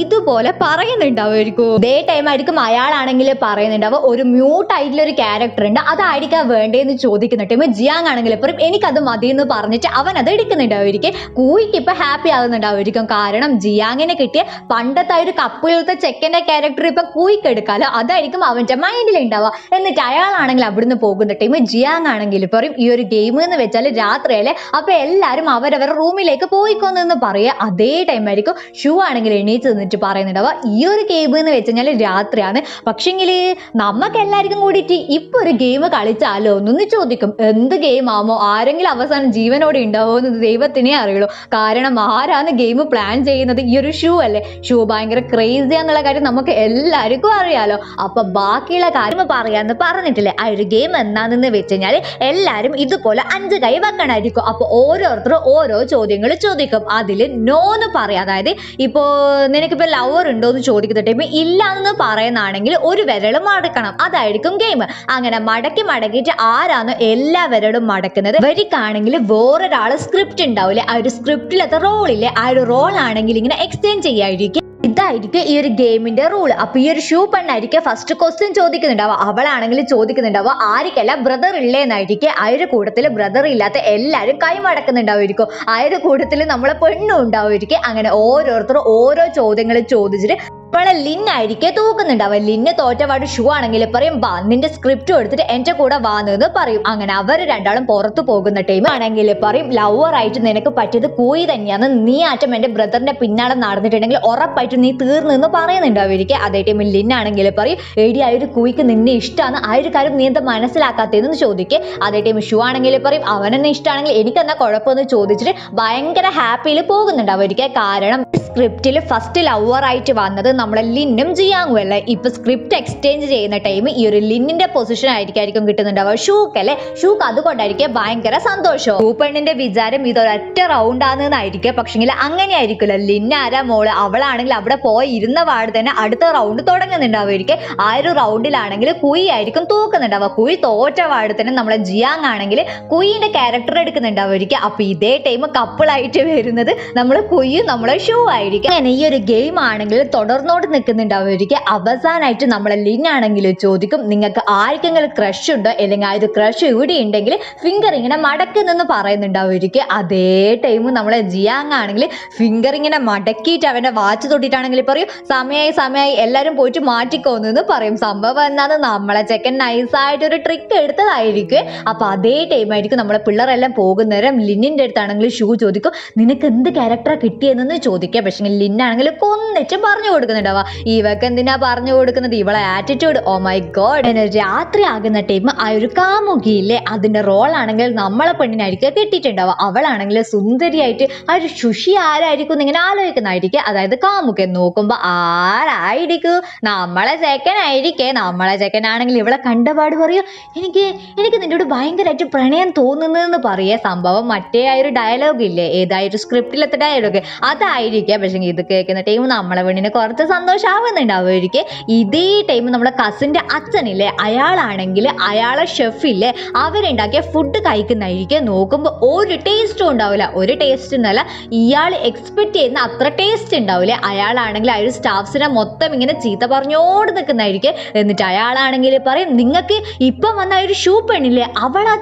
ഇതുപോലെ പറയുന്നുണ്ടാവുമായിരിക്കും. ഇതേ ടൈം ആയിരിക്കും അയാളാണെങ്കിൽ പറയുന്നുണ്ടാവുക ഒരു മ്യൂട്ട് ആയിട്ടുള്ള ഒരു ക്യാരക്ടർ ഉണ്ട്, അതായിരിക്കാം വേണ്ടതെന്ന് ചോദിക്കുന്ന ടൈം ജിയാങ് ആണെങ്കിൽ പറയും എനിക്കത് മതി എന്ന് പറഞ്ഞിട്ട് അവൻ അത് എടുക്കുന്നുണ്ടാവുമായിരിക്കും. കുയിക്ക് ഇപ്പൊ ഹാപ്പി ആകുന്നുണ്ടാവുമായിരിക്കും. കാരണം ജിയാങ്ങിനെ കിട്ടിയ പണ്ടത്തെ ഒരു കപ്പിലത്തെ ചെക്കൻ്റെ ക്യാരക്ടർ ഇപ്പൊ കുയിക്ക് എടുക്കാലോ, അതായിരിക്കും അവന്റെ മൈൻഡിൽ ഉണ്ടാവുക. എന്നിട്ട് അയാളാണെങ്കിൽ അവിടുന്ന് പോകുന്ന ടൈം ജിയാങ് ആണെങ്കിൽ പറയും ഈ ഒരു ഗെയിം എന്ന് വെച്ചാൽ രാത്രിയല്ലേ, അപ്പൊ എല്ലാവരും അവരവരുടെ റൂമിലേക്ക് പോയിക്കൊന്നെന്ന് പറയുക. അതേ ടൈം ആയിരിക്കും ഷൂ ആണെങ്കിൽ എണീച്ച് നിന്നിട്ട് പറയുന്നുണ്ടാവുക ഈ ഒരു ഗെയിം എന്ന് വെച്ച് കഴിഞ്ഞാൽ രാത്രിയാണ്, പക്ഷെങ്കിൽ നമുക്ക് എല്ലാവർക്കും കൂടിയിട്ട് ഇപ്പൊ ഒരു ഗെയിം കളിച്ചാലോ എന്നൊന്ന് ചോദിക്കും. എന്ത് ഗെയിം ആമോ, ആരെങ്കിലും അവസാനം ജീവനോടെ ഉണ്ടാവോ എന്ന് ദൈവത്തിനെ അറിയുള്ളൂ. കാരണം ആരാണ് ഗെയിം പ്ലാൻ ചെയ്യുന്നത്, ഈ ഒരു ഷൂ അല്ലേ. ഷൂ ഭയങ്കര ക്രേസി എന്നുള്ള കാര്യം നമുക്ക് എല്ലാവർക്കും അറിയാലോ. അപ്പൊ ബാക്കിയുള്ള കാര്യം പറയാന്ന് പറഞ്ഞിട്ടില്ലേ, ആ ഒരു ഗെയിം എന്താണെന്ന് വെച്ച് കഴിഞ്ഞാൽ എല്ലാവരും ഇതുപോലെ 5 കൈ വെക്കണമായിരിക്കും. അപ്പൊ ഓരോരുത്തരും ഓരോ ചോദ്യങ്ങൾ ചോദിക്കും, അതിൽ നോന്ന് പറയാം. അതായത് ഇപ്പോ നിനക്കിപ്പോ ലവർ ഉണ്ടോ എന്ന് ചോദിക്കുന്ന ടൈം ഇല്ല എന്ന് പറയുന്നതാണെങ്കിൽ ഒരു വിരൽ മടക്കണം, അതായിരിക്കും ഗെയിം. അങ്ങനെ മടക്കിയിട്ട് ആരാണോ എല്ലാ വിരലും മടക്കുന്നത് വരിക്കാണെങ്കിൽ വേറൊരാള് സ്ക്രിപ്റ്റ് ഉണ്ടാവില്ലേ, ആ ഒരു സ്ക്രിപ്റ്റിലത്തെ റോളില്ലേ, ആ ഒരു റോൾ ആണെങ്കിൽ ഇങ്ങനെ എക്സ്ചേഞ്ച് ചെയ്യായിരിക്കും. ഇതായിരിക്കും ഈ ഒരു ഗെയിമിന്റെ റൂൾ. അപ്പൊ ഈ ഒരു ഷൂ പെണ്ണായിരിക്കും ഫസ്റ്റ് ക്വസ്റ്റ്യൻ ചോദിക്കുന്നുണ്ടാവുക. അവളാണെങ്കിൽ ചോദിക്കുന്നുണ്ടാവുക ആർക്കല്ല ബ്രദർ ഇല്ലേന്നായിരിക്കും. ആ ഒരു കൂട്ടത്തിൽ ബ്രദർ ഇല്ലാത്ത എല്ലാവരും കൈമടക്കുന്നുണ്ടാവുമായിരിക്കും. ആ ഒരു കൂട്ടത്തിൽ നമ്മളെ പെണ്ണും ഉണ്ടാവുമായിരിക്കും. അങ്ങനെ ഓരോരുത്തരും ഓരോ ചോദ്യങ്ങൾ ചോദിച്ചിട്ട് നമ്മളെ ലിന്നായിരിക്കും തൂക്കുന്നുണ്ടാവുക. ലിന്ന് തോറ്റപാട് ഷൂ ആണെങ്കിൽ പറയും വാ നിന്റെ സ്ക്രിപ്റ്റ് എടുത്തിട്ട് എന്റെ കൂടെ വാന്ന് പറയും. അങ്ങനെ അവർ രണ്ടാളും പുറത്തു പോകുന്ന ടൈം ആണെങ്കിൽ പറയും ലവർ ആയിട്ട് നിനക്ക് പറ്റിയത് കൂയി തന്നെയാണ്, നീ ആറ്റം എന്റെ ബ്രദറിന്റെ പിന്നാലെ നടന്നിട്ടുണ്ടെങ്കിൽ ഉറപ്പായിട്ട് നീ തീർന്നെന്ന് പറയുന്നുണ്ടാവുമായിരിക്കും. അതേ ടൈമിൽ ലിന്നാണെങ്കിൽ പറയും എടി ആ ഒരു കൂയിക്ക് നിന്നെ ഇഷ്ടമാണ്, ആ ഒരു കാര്യം നീ എന്താ മനസ്സിലാക്കാത്തതെന്ന് ചോദിക്കുക. അതേ ടൈം ഷൂ ആണെങ്കിൽ പറയും അവനെന്നെ ഇഷ്ടമാണെങ്കിൽ എനിക്കെന്നാ കുഴപ്പമെന്ന് ചോദിച്ചിട്ട് ഭയങ്കര ഹാപ്പിയിൽ പോകുന്നുണ്ടാവുമായിരിക്കും. കാരണം സ്ക്രിപ്റ്റിൽ ഫസ്റ്റ് ലവർ ആയിട്ട് വന്നത് നമ്മളെ ലിന്നും ജിയാങ്ങും അല്ലേ. ഇപ്പൊ സ്ക്രിപ്റ്റ് എക്സ്ചേഞ്ച് ചെയ്യുന്ന ടൈം ഈ ഒരു ലിന്നിന്റെ പൊസിഷൻ ആയിരിക്കും കിട്ടുന്നുണ്ടാവുക ഷൂക്ക് അല്ലെ. ഷൂക്ക് അതുകൊണ്ടായിരിക്കും ഭയങ്കര സന്തോഷം. ഷൂ പെണ്ണിന്റെ വിചാരം ഇതൊരൊറ്റ റൗണ്ട് ആണെന്നായിരിക്കും. പക്ഷെങ്കിൽ അങ്ങനെ ആയിരിക്കില്ല. ലിന്ന ആരാ മോള്, അവളാണെങ്കിൽ അവിടെ പോയി ഇരുന്ന പാട് തന്നെ അടുത്ത റൗണ്ട് തുടങ്ങുന്നുണ്ടാവുമായിരിക്കും. ആ ഒരു റൗണ്ടിലാണെങ്കിൽ കുയി ആയിരിക്കും തൂക്കുന്നുണ്ടാവുക. കുയി തോറ്റ പാട് തന്നെ നമ്മളെ ജിയാങ് ആണെങ്കിൽ കുയിന്റെ ക്യാരക്ടർ എടുക്കുന്നുണ്ടാവുമായിരിക്കും. അപ്പൊ ഇതേ ടൈം കപ്പിളായിട്ട് വരുന്നത് നമ്മളെ കുയും നമ്മളെ ഷൂ ആയിരിക്കും. അങ്ങനെ ഈ ഒരു ഗെയിം ആണെങ്കിൽ തുടർന്ന് നടന്നോണ്ട് നിൽക്കുന്നുണ്ടാവുമായിരിക്കും. അവസാനമായിട്ട് നമ്മളെ ലിൻ ആണെങ്കിൽ ചോദിക്കും, നിങ്ങൾക്ക് ആർക്കെങ്കിലും ക്രഷ് ഉണ്ടോ, അല്ലെങ്കിൽ ആ ഒരു ക്രഷ് ഇവിടെ ഉണ്ടെങ്കിൽ ഫിംഗർ ഇങ്ങനെ മടക്കുന്നെന്ന് പറയുന്നുണ്ടാവുമായിരിക്കും. അതേ ടൈം നമ്മളെ ജിയാങ് ആണെങ്കിൽ ഫിംഗർ ഇങ്ങനെ മടക്കിയിട്ട് അവന്റെ വാച്ച് തൊട്ടിട്ടാണെങ്കിൽ പറയും, സമയമായി എല്ലാരും പോയിട്ട് മാറ്റിക്കോന്ന് പറയും. സംഭവം എന്നാന്ന് നമ്മളെ ചെക്കൻ നൈസായിട്ട് ഒരു ട്രിക്ക് എടുത്തതായിരിക്കും. അപ്പൊ അതേ ടൈം ആയിരിക്കും നമ്മളെ പിള്ളേരെല്ലാം പോകുന്നേരം ലിന്നിന്റെ അടുത്താണെങ്കിൽ ഷൂ ചോദിക്കും, നിനക്ക് എന്ത് ക്യാരക്ടറാ കിട്ടിയെന്ന് ചോദിക്കുക. പക്ഷെ ലിന്നാണെങ്കിൽ കൊന്നിട്ട് പറഞ്ഞു കൊടുക്കുന്നുണ്ടാവുക. ഇവക്ക് എന്തിനാ പറഞ്ഞു കൊടുക്കുന്നത്, ഇവളെ ആറ്റിറ്റ്യൂഡ്. Oh my God. രാത്രി ആകുന്ന ടൈം ആ ഒരു കാമുകിയില്ലേ, അതിന്റെ റോൾ ആണെങ്കിൽ നമ്മളെ പെണ്ണിനായിരിക്കും കിട്ടിയിട്ടുണ്ടാവുക. അവളാണെങ്കിൽ സുന്ദരിയായിട്ട് ആ ഒരു ശുഷി ആരായിരിക്കും എന്നിങ്ങനെ ആലോചിക്കുന്നതായിരിക്കും. അതായത് കാമുകൻ നോക്കുമ്പോ ആരായിരിക്കും, നമ്മളെ ചെക്കനായിരിക്കേ. നമ്മളെ ചെക്കനാണെങ്കിൽ ഇവളെ കണ്ടപാട് പറയും, എനിക്ക് നിന്നോട് ഭയങ്കരമായിട്ട് പ്രണയം തോന്നുന്നതെന്ന് പറയേ. സംഭവം മറ്റേ ആ ഒരു ഡയലോഗ് ഇല്ലേ, ഏതായൊരു സ്ക്രിപ്റ്റിലത്തെ ഡയലോഗ് അതായിരിക്കാം. പക്ഷെ ഇത് കേൾക്കുന്ന ടൈം നമ്മളെ പെണ്ണിന് കുറച്ച് സന്തോഷമാവുന്നുണ്ടാവുമായിരിക്കും. ഇതേ ടൈം നമ്മളെ കസിന്റെ അച്ഛനില്ലേ, അയാളാണെങ്കിൽ അയാളെ ഷെഫില്ലേ അവരുണ്ടാക്കിയ ഫുഡ് കഴിക്കുന്നതായിരിക്കും. നോക്കുമ്പോൾ ഒരു ടേസ്റ്റും ഉണ്ടാവില്ല. ഒരു ടേസ്റ്റ് എന്നല്ല, ഇയാൾ എക്സ്പെക്ട് ചെയ്യുന്ന അത്ര ടേസ്റ്റ് ഉണ്ടാവില്ലേ. അയാളാണെങ്കിൽ ആ ഒരു സ്റ്റാഫ്സിനെ മൊത്തം ഇങ്ങനെ ചീത്ത പറഞ്ഞോട് നിൽക്കുന്നതായിരിക്കും. എന്നിട്ട് അയാളാണെങ്കിൽ പറയും, നിങ്ങൾക്ക് ഇപ്പം വന്ന ഒരു ഷൂ പെണ്ണില്ലേ,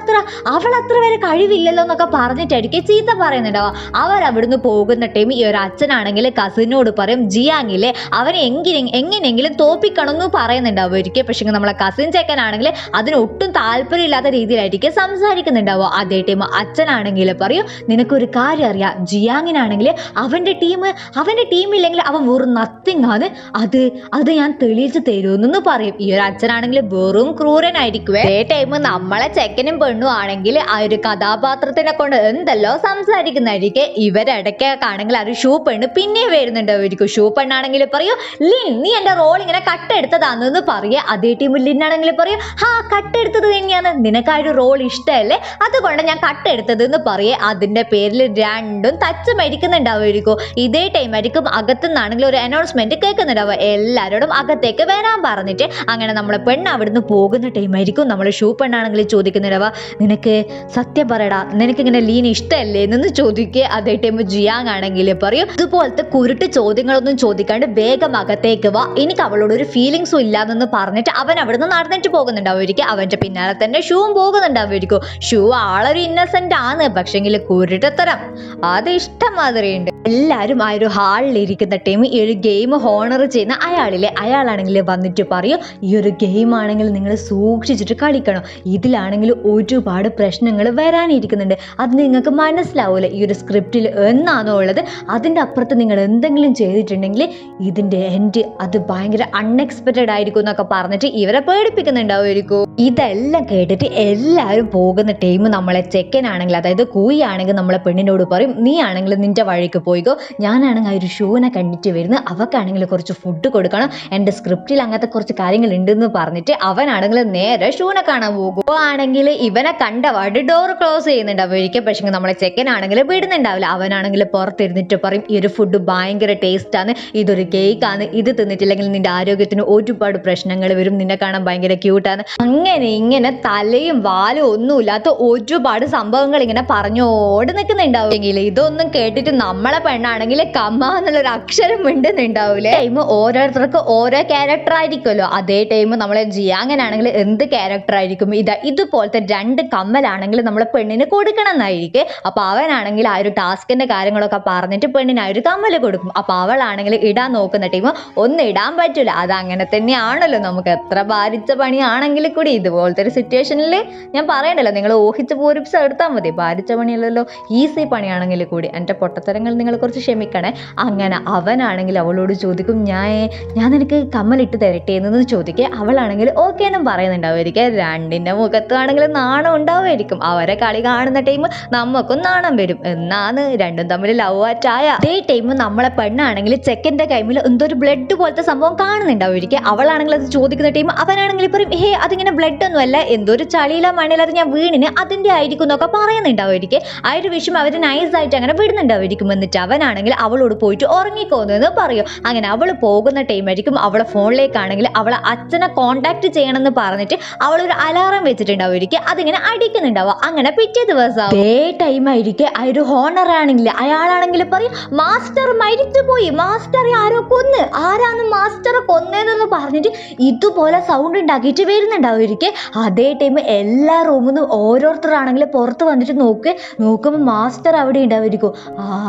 അവളത്ര വരെ കഴിവില്ലല്ലോ എന്നൊക്കെ പറഞ്ഞിട്ടായിരിക്കും ചീത്ത പറയുന്നുണ്ടാവുക. അവരവിടുന്ന് പോകുന്ന ടൈം ഈ ഒരു അച്ഛനാണെങ്കിൽ കസിനോട് പറയും, ജിയാങ്ങില്ലേ അവനെ എങ്ങനെയെങ്കിലും തോപ്പിക്കണം എന്ന് പറയുന്നുണ്ടാവുമായിരിക്കും. പക്ഷെ നമ്മളെ കസിൻ ചെക്കനാണെങ്കിൽ അതിനൊട്ടും താല്പര്യമില്ലാത്ത രീതിയിലായിരിക്കും സംസാരിക്കുന്നുണ്ടാവുക. അതേ ടൈം അച്ഛനാണെങ്കിൽ പറയും, നിനക്കൊരു കാര്യം അറിയാം, ജിയാങ്ങിനാണെങ്കിൽ അവന്റെ ടീമില്ലെങ്കിൽ അവൻ വെറും നത്തിങ് ആണ്, അത് ഞാൻ തെളിയിച്ച് തരുമെന്ന് പറയും. ഈ ഒരു അച്ഛനാണെങ്കിൽ വെറും ക്രൂരനായിരിക്കും. അതേ ടൈം നമ്മളെ ചെക്കനും പെണ്ണും ആണെങ്കിൽ ആ ഒരു കഥാപാത്രത്തിനെ കൊണ്ട് എന്തെല്ലോ സംസാരിക്കുന്നതായിരിക്കും. ഇവരിടയ്ക്കൊക്കെ ആണെങ്കിൽ ആ ഒരു ഷൂ പെണ്ണ് പിന്നെ വരുന്നുണ്ടായിരിക്കും. ഷൂ പെണ്ണാണെങ്കിൽ പറയും, ലിൻ നീ എന്റെ റോൾ ഇങ്ങനെ കട്ടെടുത്തതാണെന്ന് പറയുക. അതേ ടീം ലിന്നാണെങ്കിൽ പറയും, കട്ടെടുത്തത് തന്നെയാണ്, നിനക്ക് ആ ഒരു റോൾ ഇഷ്ടമല്ലേ, അതുകൊണ്ട് ഞാൻ കട്ടെടുത്തത് എന്ന് പറയേ. അതിന്റെ പേരിൽ രണ്ടും തച്ച് മരിക്കുന്നുണ്ടാവുമായിരിക്കും. ഇതേ ടൈം ആയിരിക്കും അകത്തുനിന്നാണെങ്കിൽ ഒരു അനൗൺസ്മെന്റ് കേൾക്കുന്നുണ്ടാവുക, എല്ലാവരോടും അകത്തേക്ക് വരാൻ പറഞ്ഞിട്ട്. അങ്ങനെ നമ്മളെ പെണ്ണ് അവിടുന്ന് പോകുന്ന ടൈം ആയിരിക്കും നമ്മളെ ഷൂ പെണ്ണാണെങ്കിൽ ചോദിക്കുന്നുണ്ടാവുക, നിനക്ക് സത്യം പറയടാ, നിനക്കിങ്ങനെ ലീൻ ഇഷ്ടമല്ലേ എന്ന് ചോദിക്കുക. അതേ ടൈം ജിയാങ് ആണെങ്കിൽ പറയും, ഇതുപോലത്തെ കുരുട്ട് ചോദ്യങ്ങളൊന്നും ചോദിക്കാണ്ട് വേഗം അകത്തേക്ക് വാ, എനിക്ക് അവളോട് ഒരു ഫീലിങ്സും ഇല്ലാന്ന് പറഞ്ഞിട്ട് അവൻ അവിടുന്ന് നടന്നിട്ട് പോകുന്നുണ്ടാവുമായിരിക്കും. അവന്റെ പിന്നാലെ തന്നെ ഷൂവും പോകുന്നുണ്ടാവുമായിരിക്കും. ഷൂ ആളൊരു ഇന്നസെന്റ് ആണ്, പക്ഷെങ്കിൽ കുരുട്ടത്തരം അത് ഇഷ്ടമാതിരി ഉണ്ട്. എല്ലാവരും ആ ഒരു ഹാളിൽ ഇരിക്കുന്ന ടൈം ഈ ഒരു ഗെയിം ഹോണർ ചെയ്യുന്ന അയാളാണെങ്കിൽ വന്നിട്ട് പറയും, ഈ ഒരു ഗെയിം ആണെങ്കിൽ നിങ്ങൾ സൂക്ഷിച്ചിട്ട് കളിക്കണം, ഇതിലാണെങ്കിൽ ഒരുപാട് പ്രശ്നങ്ങൾ വരാനിരിക്കുന്നുണ്ട്, അത് നിങ്ങൾക്ക് മനസ്സിലാവൂല. ഈ ഒരു സ്ക്രിപ്റ്റിൽ എന്നാണോ ഉള്ളത്, അതിൻ്റെ അപ്പുറത്ത് നിങ്ങൾ എന്തെങ്കിലും ചെയ്തിട്ടുണ്ടെങ്കിൽ ഇതിൻ്റെ എൻഡ് അത് ഭയങ്കര അൺഎക്സ്പെക്റ്റഡ് ആയിരിക്കും എന്നൊക്കെ പറഞ്ഞിട്ട് ഇവരെ പേടിപ്പിക്കുന്നുണ്ടാവുമായിരിക്കും. ഇതെല്ലാം കേട്ടിട്ട് എല്ലാവരും പോകുന്ന ടൈം നമ്മളെ ചെക്കനാണെങ്കിൽ, അതായത് കൂയി ആണെങ്കിൽ നമ്മളെ പെണ്ണിനോട് പറയും, നീ ആണെങ്കിൽ നിന്റെ വഴിക്ക് പോയിക്കോ, ഞാനാണെങ്കിൽ ആ ഒരു ഷൂവിനെ കണ്ടിട്ട് വരുന്നത്, അവക്കാണെങ്കിൽ കുറച്ച് ഫുഡ് കൊടുക്കണം, എൻ്റെ സ്ക്രിപ്റ്റിൽ അങ്ങനത്തെ കുറച്ച് കാര്യങ്ങൾ ഉണ്ടെന്ന് പറഞ്ഞിട്ട് അവനാണെങ്കിൽ നേരെ ഷൂവിനെ കാണാൻ പോകും. ആണെങ്കിൽ ഇവനെ കണ്ടപാട് ഡോർ ക്ലോസ് ചെയ്യുന്നുണ്ടാവുമായിരിക്കും. പക്ഷെ നമ്മളെ ചെക്കനാണെങ്കിൽ വിടുന്നുണ്ടാവില്ല. അവനാണെങ്കിൽ പുറത്തിരുന്നിട്ട് പറയും, ഈ ഒരു ഫുഡ് ഭയങ്കര ടേസ്റ്റ് ആണ്, ഇതൊരു കേക്ക് ആണ്, ഇത് തിന്നിട്ടില്ലെങ്കിൽ നിന്റെ ആരോഗ്യത്തിന് ഒരുപാട് പ്രശ്നങ്ങൾ വരും, നിന്നെ കാണാൻ ഭയങ്കര ക്യൂട്ടാണ്. അങ്ങനെ ഇങ്ങനെ തലയും വാലും ഒന്നുമില്ലാത്ത ഒരുപാട് സംഭവങ്ങൾ ഇങ്ങനെ പറഞ്ഞോട് നിൽക്കുന്നുണ്ടാവും. ഇതൊന്നും കേട്ടിട്ട് നമ്മളെ പെണ്ണാണെങ്കിൽ കമ്മ എന്നുള്ളൊരു അക്ഷരം മിണ്ടുന്നുണ്ടാവൂലേ. ടൈം ഓരോരുത്തർക്ക് ഓരോ ക്യാരക്ടർ ആയിരിക്കുമല്ലോ. അതേ ടൈം നമ്മളെ ജിയാങ്ങനാണെങ്കിൽ എന്ത് ക്യാരക്ടർ ആയിരിക്കും, ഇതുപോലത്തെ 2 കമ്മലാണെങ്കിൽ നമ്മളെ പെണ്ണിന് കൊടുക്കണം എന്നായിരിക്കും. അപ്പൊ അവനാണെങ്കിൽ ആ ഒരു ടാസ്കിന്റെ കാര്യങ്ങളൊക്കെ പറഞ്ഞിട്ട് പെണ്ണിന് ആ ഒരു കമ്മല് കൊടുക്കും. അപ്പൊ അവളാണെങ്കിൽ ഇടാൻ നോക്കുന്ന ടൈം ഒന്നും ഇടാൻ പറ്റൂല. അത് അങ്ങനെ തന്നെയാണല്ലോ, നമുക്ക് എത്ര ഭാരിച്ച പണിയാണെങ്കിൽ കൂടി ഇതുപോലത്തെ ഒരു സിറ്റുവേഷനിൽ ഞാൻ പറയണ്ടല്ലോ, നിങ്ങൾ ഊഹിച്ച് പൂരിപ്പിച്ച് എടുത്താൽ മതി. ഭാരിച്ച പണിയല്ലല്ലോ, ഈസി പണിയാണെങ്കിൽ കൂടി എൻ്റെ പൊട്ടത്തരങ്ങൾ നിങ്ങൾ കുറച്ച് ക്ഷമിക്കണേ. അങ്ങനെ അവനാണെങ്കിൽ അവളോട് ചോദിക്കും, ഞാൻ നിനക്ക് കമ്മലിട്ട് തരട്ടെ എന്ന് ചോദിക്കുക. അവളാണെങ്കിൽ ഓക്കെ എന്നും പറയുന്നുണ്ടാവുമായിരിക്കും. രണ്ടിൻ്റെ മുഖത്താണെങ്കിൽ നാണം ഉണ്ടാവുമായിരിക്കും. അവരെ കളി കാണുന്ന ടൈം നമുക്കും നാണം വരും. എന്നാണ് രണ്ടും തമ്മിൽ ലവ് ആറ്റായ. അതേ ടൈം നമ്മളെ പെണ്ണാണെങ്കിൽ ചെക്കൻ്റെ കൈമിൽ എന്തോ ഒരു ബ്ലഡ് പോലത്തെ സംഭവം കാണുന്നുണ്ടാവുമായിരിക്കും. അവളാണെങ്കിൽ അത് ചോദിക്കുന്ന ടൈം അവനാണെങ്കിൽ പറയും, അതിങ്ങനെ ബ്ലഡ് ഒന്നും അല്ല, എന്തോ ഒരു ചളിയിലോ മണ്ണിലോ അത് ഞാൻ വീണിന് അതിൻ്റെ ആയിരിക്കും എന്നൊക്കെ പറയുന്നുണ്ടാവുമായിരിക്കും. ആ ഒരു വിഷയം അവർ നൈസായിട്ട് അങ്ങനെ വിടുന്നുണ്ടാവുമായിരിക്കും. എന്നിട്ട് അവനാണെങ്കിൽ അവളോട് പോയിട്ട് ഉറങ്ങിക്കോന്ന് പറയും. അങ്ങനെ അവൾ പോകുന്ന ടൈം ആയിരിക്കും അവളെ ഫോണിലേക്കാണെങ്കിൽ അവളെ അച്ഛനെ കോണ്ടാക്ട് ചെയ്യണമെന്ന് പറഞ്ഞിട്ട് അവളൊരു അലാറം വെച്ചിട്ടുണ്ടാവുമായിരിക്കും. അതിങ്ങനെ അടിക്കുന്നുണ്ടാവുക. അങ്ങനെ പിറ്റേ ദിവസം അതേ ടൈം ആയിരിക്കും ആ ഒരു ഹോണർ ആണെങ്കിൽ അയാളാണെങ്കിൽ പറയും, മാസ്റ്റർ മരിച്ചുപോയി, മാസ്റ്ററെ ആരോ കൊന്ന്, ആരാന്ന് മാസ്റ്ററെ കൊന്നേന്നൊന്ന് പറഞ്ഞിട്ട് ഇതുപോലെ സൗണ്ട് ഉണ്ടാക്കിയിട്ട് വരുന്നുണ്ടാവുമായിരിക്കെ. അതേ ടൈം എല്ലാ റൂമിൽ നിന്നും ഓരോരുത്തരാണെങ്കിൽ പുറത്ത് വന്നിട്ട് നോക്കുമ്പോൾ മാസ്റ്റർ അവിടെ ഉണ്ടാവുമായിരിക്കും.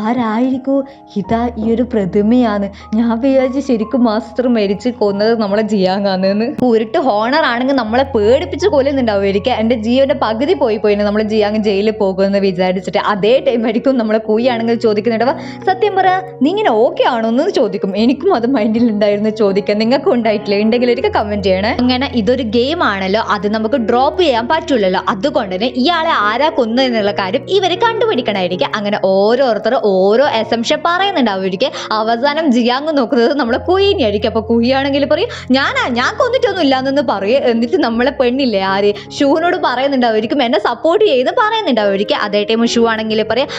ആരായിരിക്കും? ഇതാ ഈ ഒരു പ്രതിമയാണ്. ഞാൻ വിചാരിച്ചു ശരിക്കും മാസ്റ്റർ മരിച്ച് കൊന്നത് നമ്മളെ ജിയാങ്ങാന്ന്. ഉരുട്ട് ഹോണർ ആണെങ്കിൽ നമ്മളെ പേടിപ്പിച്ച് കൊല്ലുന്നുണ്ടാവുമായിരിക്കും. എൻ്റെ ജീവന്റെ പകുതി പോയിന് നമ്മളെ ജിയാങ് ജയിലിൽ പോകുമെന്ന് വിചാരിച്ചിട്ട്. അതേ ടൈം ആയിരിക്കും നമ്മളെ കുയി ആണെങ്കിൽ ചോദിക്കുന്നുണ്ടാവുക, സത്യം പറ നീ ഇങ്ങനെ ഓക്കെ ആണോ എന്ന് ചോദിക്കും. എനിക്കും അത് മൈൻഡിൽ ഉണ്ടായിരുന്നു ചോദിക്കാൻ. നിങ്ങൾക്കും ഉണ്ടായിട്ടില്ല? ഉണ്ടെങ്കിൽ ഒരിക്കൽ കമന്റ് ചെയ്യണേ. അങ്ങനെ ഇതൊരു ഗെയിം ആണല്ലോ, അത് നമുക്ക് ഡ്രോപ്പ് ചെയ്യാൻ പറ്റില്ലല്ലോ. അതുകൊണ്ട് തന്നെ ഇയാളെ ആരാ കൊന്നു എന്നുള്ള കാര്യം ഇവര് കണ്ടുപിടിക്കണമായിരിക്കും. അങ്ങനെ ഓരോരുത്തർ ഓരോ അസംഷൻ പറയുന്നുണ്ടാവുമായിരിക്കും. അവസാനം ജിയാങ് നോക്കുന്നത് നമ്മളെ കുയിനെ ആയിരിക്കും. അപ്പൊ കുയിയാണെങ്കിൽ പറയും ഞാൻ കൊന്നിട്ടൊന്നും ഇല്ലാന്ന് പറയും. എന്നിട്ട് നമ്മളെ പെണ്ണില്ലേ ആര് ഷൂനോട് പറയുന്നുണ്ടാവുമായിരിക്കും എന്നെ സപ്പോർട്ട് ചെയ്ത് പറയുന്നുണ്ടാവുമായിരിക്കും. അതേ ടൈം ഷൂ ആണെങ്കിൽ പറയാം,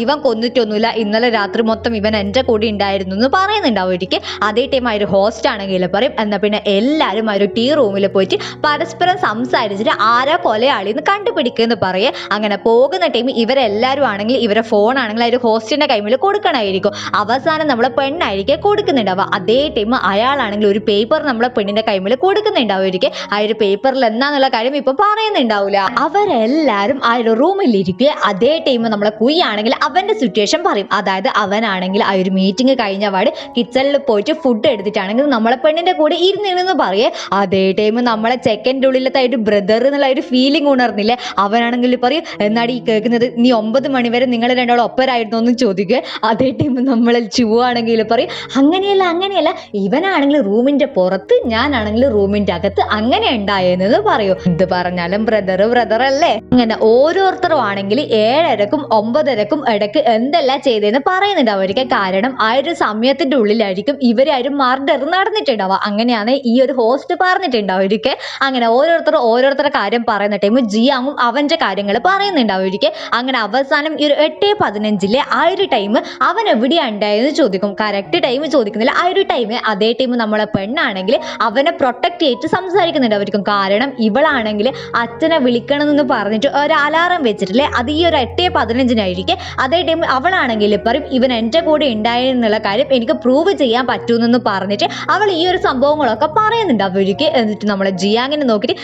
ഇവൻ കൊന്നിട്ടൊന്നുമില്ല, ഇന്നലെ രാത്രി മൊത്തം ഇവൻ എൻ്റെ കൂടെ ഉണ്ടായിരുന്നു എന്ന് പറയുന്നുണ്ടാവുമായിരിക്കും. അതേ ടൈം ആ ഒരു ഹോസ്റ്റ് ആണെങ്കിൽ പറയും, എന്നാൽ പിന്നെ എല്ലാവരും ആ ഒരു ടീ റൂമിൽ പോയിട്ട് പരസ്പരം സംസാരിച്ചിട്ട് ആരാ കൊലയാളിന്ന് കണ്ടുപിടിക്കുമെന്ന് പറയും. അങ്ങനെ പോകുന്ന ടൈം ഇവരെല്ലാവരും ആണെങ്കിൽ ഇവരെ ഫോൺ ആണെങ്കിൽ ആ ഒരു ഹോസ്റ്റിന്റെ കൈമിൽ കൊടുക്കണമായിരിക്കും. അവസാനം നമ്മളെ പെണ്ണായിരിക്കും കൊടുക്കുന്നുണ്ടാവുക. അതേ ടൈം അയാളാണെങ്കിൽ ഒരു പേപ്പർ നമ്മളെ പെണ്ണിന്റെ കൈമിൽ കൊടുക്കുന്നുണ്ടാവുമായിരിക്കും. ആ ഒരു പേപ്പറിൽ എന്താന്നുള്ള കാര്യം ഇപ്പൊ പറയുന്നുണ്ടാവില്ല. അവരെല്ലാരും ആ ഒരു റൂമിൽ ഇരിക്കുക. അതേ ടൈം നമ്മളെ കുയി ആണെങ്കിൽ അവന്റെ സിറ്റുവേഷൻ പറയും. അതായത് അവനാണെങ്കിൽ ആ ഒരു മീറ്റിംഗ് കഴിഞ്ഞ പാട് കിച്ചണിൽ പോയിട്ട് ഫുഡ് എടുത്തിട്ടാണെങ്കിൽ നമ്മളെ പെണ്ണിന്റെ കൂടെ ഇരുന്നിരുന്ന് പറയേ. അതേ ടൈം നമ്മളെ ചെക്കൻ്റെ ഉള്ളിലത്തെ ഒരു ബ്രദർ എന്നുള്ള ഒരു ഫീലിംഗ് ഉണർന്നില്ലേ. അവനാണെങ്കിൽ പറയും, എന്നാടി ഈ കേൾക്കുന്നത്, നീ 9 മണി വരെ നിങ്ങൾ രണ്ടാളും ഒപ്പരായിരുന്നു എന്ന് ചോദിക്കുക. അതേ ടൈം നമ്മളെ ചൂ ആണെങ്കിൽ പറയും, അങ്ങനെയല്ല ഇവനാണെങ്കിൽ റൂമിന്റെ പുറത്ത്, ഞാനാണെങ്കിൽ റൂമിന്റെ അകത്ത്, അങ്ങനെ ഉണ്ടായെന്നത് പറയൂ. എന്ത് പറഞ്ഞാലും ബ്രദർ അല്ലേ. അങ്ങനെ ഓരോരുത്തരും ആണെങ്കിൽ 7:30ക്കും 9:30ക്കും ഇടയ്ക്ക് എന്തെല്ലാം ചെയ്തതെന്ന് പറയുന്നുണ്ടാവുമായിരിക്കും. കാരണം ആ ഒരു സമയത്തിന്റെ ഉള്ളിലായിരിക്കും ഇവരാരും മർഡർ നടന്നിട്ടുണ്ടാവുക. അങ്ങനെയാണ് ഈ ഒരു ഹോസ്റ്റ് പറഞ്ഞിട്ടുണ്ടാവുമായിരിക്കും. അങ്ങനെ ഓരോരുത്തരുടെ കാര്യം പറയുന്ന ടൈം ജിയാങ്ങും അവന്റെ കാര്യങ്ങൾ പറയുന്നുണ്ടാവുമായിരിക്കും. അങ്ങനെ അവസാനം ഈ ഒരു 8:15 ആ ഒരു ടൈം അവൻ എവിടെയാ ഉണ്ടായെന്ന് ചോദിക്കും. കറക്റ്റ് ടൈം ചോദിക്കുന്നില്ല, ആ ഒരു ടൈം. അതേ ടൈം നമ്മളെ പെണ്ണാണെങ്കിൽ അവനെ പ്രൊട്ടക്ട് ചെയ്തിട്ട് സംസാരിക്കുന്നുണ്ടായിരിക്കും. കാരണം ഇവളാണെങ്കിൽ അച്ഛനെ വിളിക്കണം എന്ന് പറഞ്ഞിട്ട് ഒരു അലാറം വെച്ചിട്ടില്ലേ, അത് ഈ ഒരു 8:15 അതേ ടൈം അവളാണെങ്കിൽ പറയും, ഇവൻ എൻ്റെ കൂടെ ഉണ്ടായെന്നുള്ള കാര്യം എനിക്ക് പ്രൂവ് ചെയ്യാൻ പറ്റൂന്നെന്ന് പറഞ്ഞിട്ട് അവൾ ഈ ഒരു സംഭവങ്ങളൊക്കെ പറയുന്നുണ്ടാവുമായിരിക്കും. എന്നിട്ട് നമ്മളെ ജിയാങ്ങിനെ നോക്കിയിട്ട്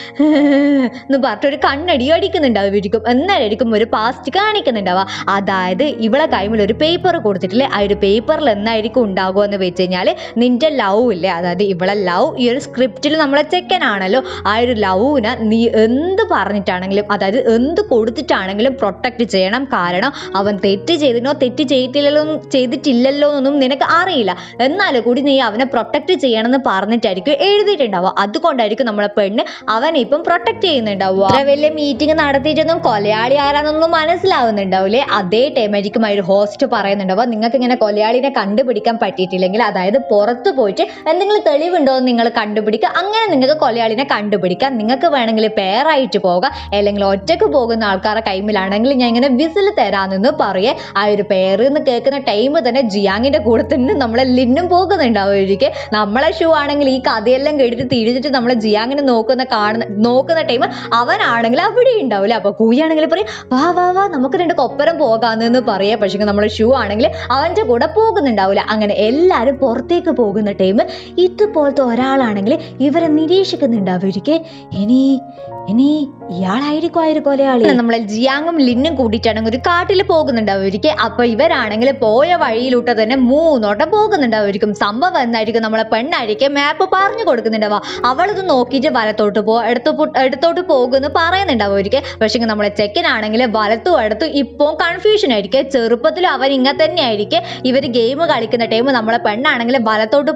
എന്ന് പറഞ്ഞിട്ട് ഒരു കണ്ണടി അടിക്കുന്നുണ്ടാവുമായിരിക്കും. എന്നാലായിരിക്കും ഒരു പാസ്റ്റ് കാണിക്കുന്നുണ്ടാവുക. അതായത് ഇവളെ കൈമിൽ ഒരു പേപ്പർ കൊടുത്തിട്ടില്ലേ, ആ ഒരു പേപ്പറിൽ എന്നായിരിക്കും ഉണ്ടാകുക എന്ന് വെച്ച് കഴിഞ്ഞാൽ നിന്റെ ലവ് ഇല്ലേ, അതായത് ഇവളെ ലവ് ഈ ഒരു സ്ക്രിപ്റ്റിൽ നമ്മളെ ചെക്കനാണല്ലോ, ആ ഒരു ലവിനെ നീ എന്ത് പറഞ്ഞിട്ടാണെങ്കിലും, അതായത് എന്ത് കൊടുത്തിട്ടാണെങ്കിലും പ്രൊട്ടക്ട് ചെയ്യണം. കാരണം അവൻ തെറ്റ് ചെയ്തിട്ടില്ലല്ലോ എന്നൊന്നും നിനക്ക് അറിയില്ല, എന്നാലും കൂടി നീ അവനെ പ്രൊട്ടക്ട് ചെയ്യണമെന്ന് പറഞ്ഞിട്ടായിരിക്കും എഴുതിയിട്ടുണ്ടാവുക. അതുകൊണ്ടായിരിക്കും നമ്മളെ പെണ്ണ് അവനെ ഇപ്പം പ്രൊട്ടക്ട് ചെയ്യുന്നുണ്ടാവുക. അത്ര വലിയ മീറ്റിംഗ് നടത്തിയിട്ടൊന്നും കൊലയാളി ആരാന്നൊന്നും മനസ്സിലാവുന്നുണ്ടാവില്ലേ. അതേ ടൈം ആയിരിക്കും ആ ഒരു ഹോസ്റ്റ് പറയുന്നുണ്ടാവുക, നിങ്ങൾക്ക് ഇങ്ങനെ കൊലയാളിനെ കണ്ടുപിടിക്കാൻ പറ്റിയിട്ടില്ലെങ്കിൽ, അതായത് പുറത്ത് പോയിട്ട് എന്തെങ്കിലും തെളിവുണ്ടോ എന്ന് നിങ്ങൾ കണ്ടുപിടിക്കുക. അങ്ങനെ നിങ്ങൾക്ക് കൊലയാളിനെ കണ്ടുപിടിക്കാം. നിങ്ങൾക്ക് വേണമെങ്കിൽ പേരായിട്ട് പോകാം, അല്ലെങ്കിൽ ഒറ്റക്ക് പോകുന്ന ആൾക്കാരുടെ കൈമിലാണെങ്കിൽ ഞാൻ ഇങ്ങനെ വിസിൽ തരാമെന്ന് പറയേ. ആ ഒരു പേര് എന്ന് കേൾക്കുന്ന ടൈം തന്നെ ജിയാങ്ങിന്റെ കൂടെ തന്നെ നമ്മളെ ലിന്നും പോകുന്നുണ്ടാവുമായിരിക്കും. നമ്മളെ ഷൂ ആണെങ്കിൽ ഈ കഥയെല്ലാം കേട്ടിട്ട് തിരിച്ചിട്ട് നമ്മളെ ജിയാങ്ങിനെ നോക്കുന്ന ടൈം അവനാണെങ്കിൽ അവിടെ ഉണ്ടാവില്ല. അപ്പൊ കൂയാണെങ്കിൽ പറയും, വാ നമുക്ക് 2 കൊപ്പരം പോകാമെന്ന് പറയാ. പക്ഷേ നമ്മളെ ഷൂ ആണെങ്കിൽ അവന്റെ കൂടെ പോകുന്നുണ്ടാവില്ല. അങ്ങനെ എല്ലാരും പുറത്തേക്ക് പോകുന്ന ടൈം ഇതുപോലത്തെ ഒരാളാണെങ്കിൽ ഇവരെ നിരീക്ഷിക്കുന്നുണ്ടാവുമായിരിക്കും. ഇനി ഇയാളായിരിക്കും ആ ഒരു കൊലയാളി. നമ്മളെ ജിയാങ്ങും ലിന്നും കൂടിയിട്ടാണെങ്കിൽ ഒരു കാട്ടിൽ പോകുന്നുണ്ടാവുമായിരിക്കും. അപ്പൊ ഇവരാണെങ്കിൽ പോയ വഴിയിലൂട്ട് തന്നെ 3 വട്ടം പോകുന്നുണ്ടാവുമായിരിക്കും. സംഭവം എന്തായിരിക്കും, നമ്മളെ പെണ്ണായിരിക്കും മാപ്പ് പറഞ്ഞു കൊടുക്കുന്നുണ്ടാവുക. അവളത് നോക്കിയിട്ട് വലത്തോട്ട് എടുത്തോട്ട് പോകുമെന്ന് പറയുന്നുണ്ടാവുമായിരിക്കും. പക്ഷേ നമ്മളെ ചെക്കനാണെങ്കിൽ വലത്തും അടുത്തും ഇപ്പോൾ കൺഫ്യൂഷൻ ആയിരിക്കും. ചെറുപ്പത്തിലും അവൻ ഇങ്ങനെ തന്നെ ആയിരിക്കും. ഇവർ ഗെയിം കളിക്കുന്ന ടൈം നമ്മളെ പെണ്ണാണെങ്കിൽ വലത്തോട്ട്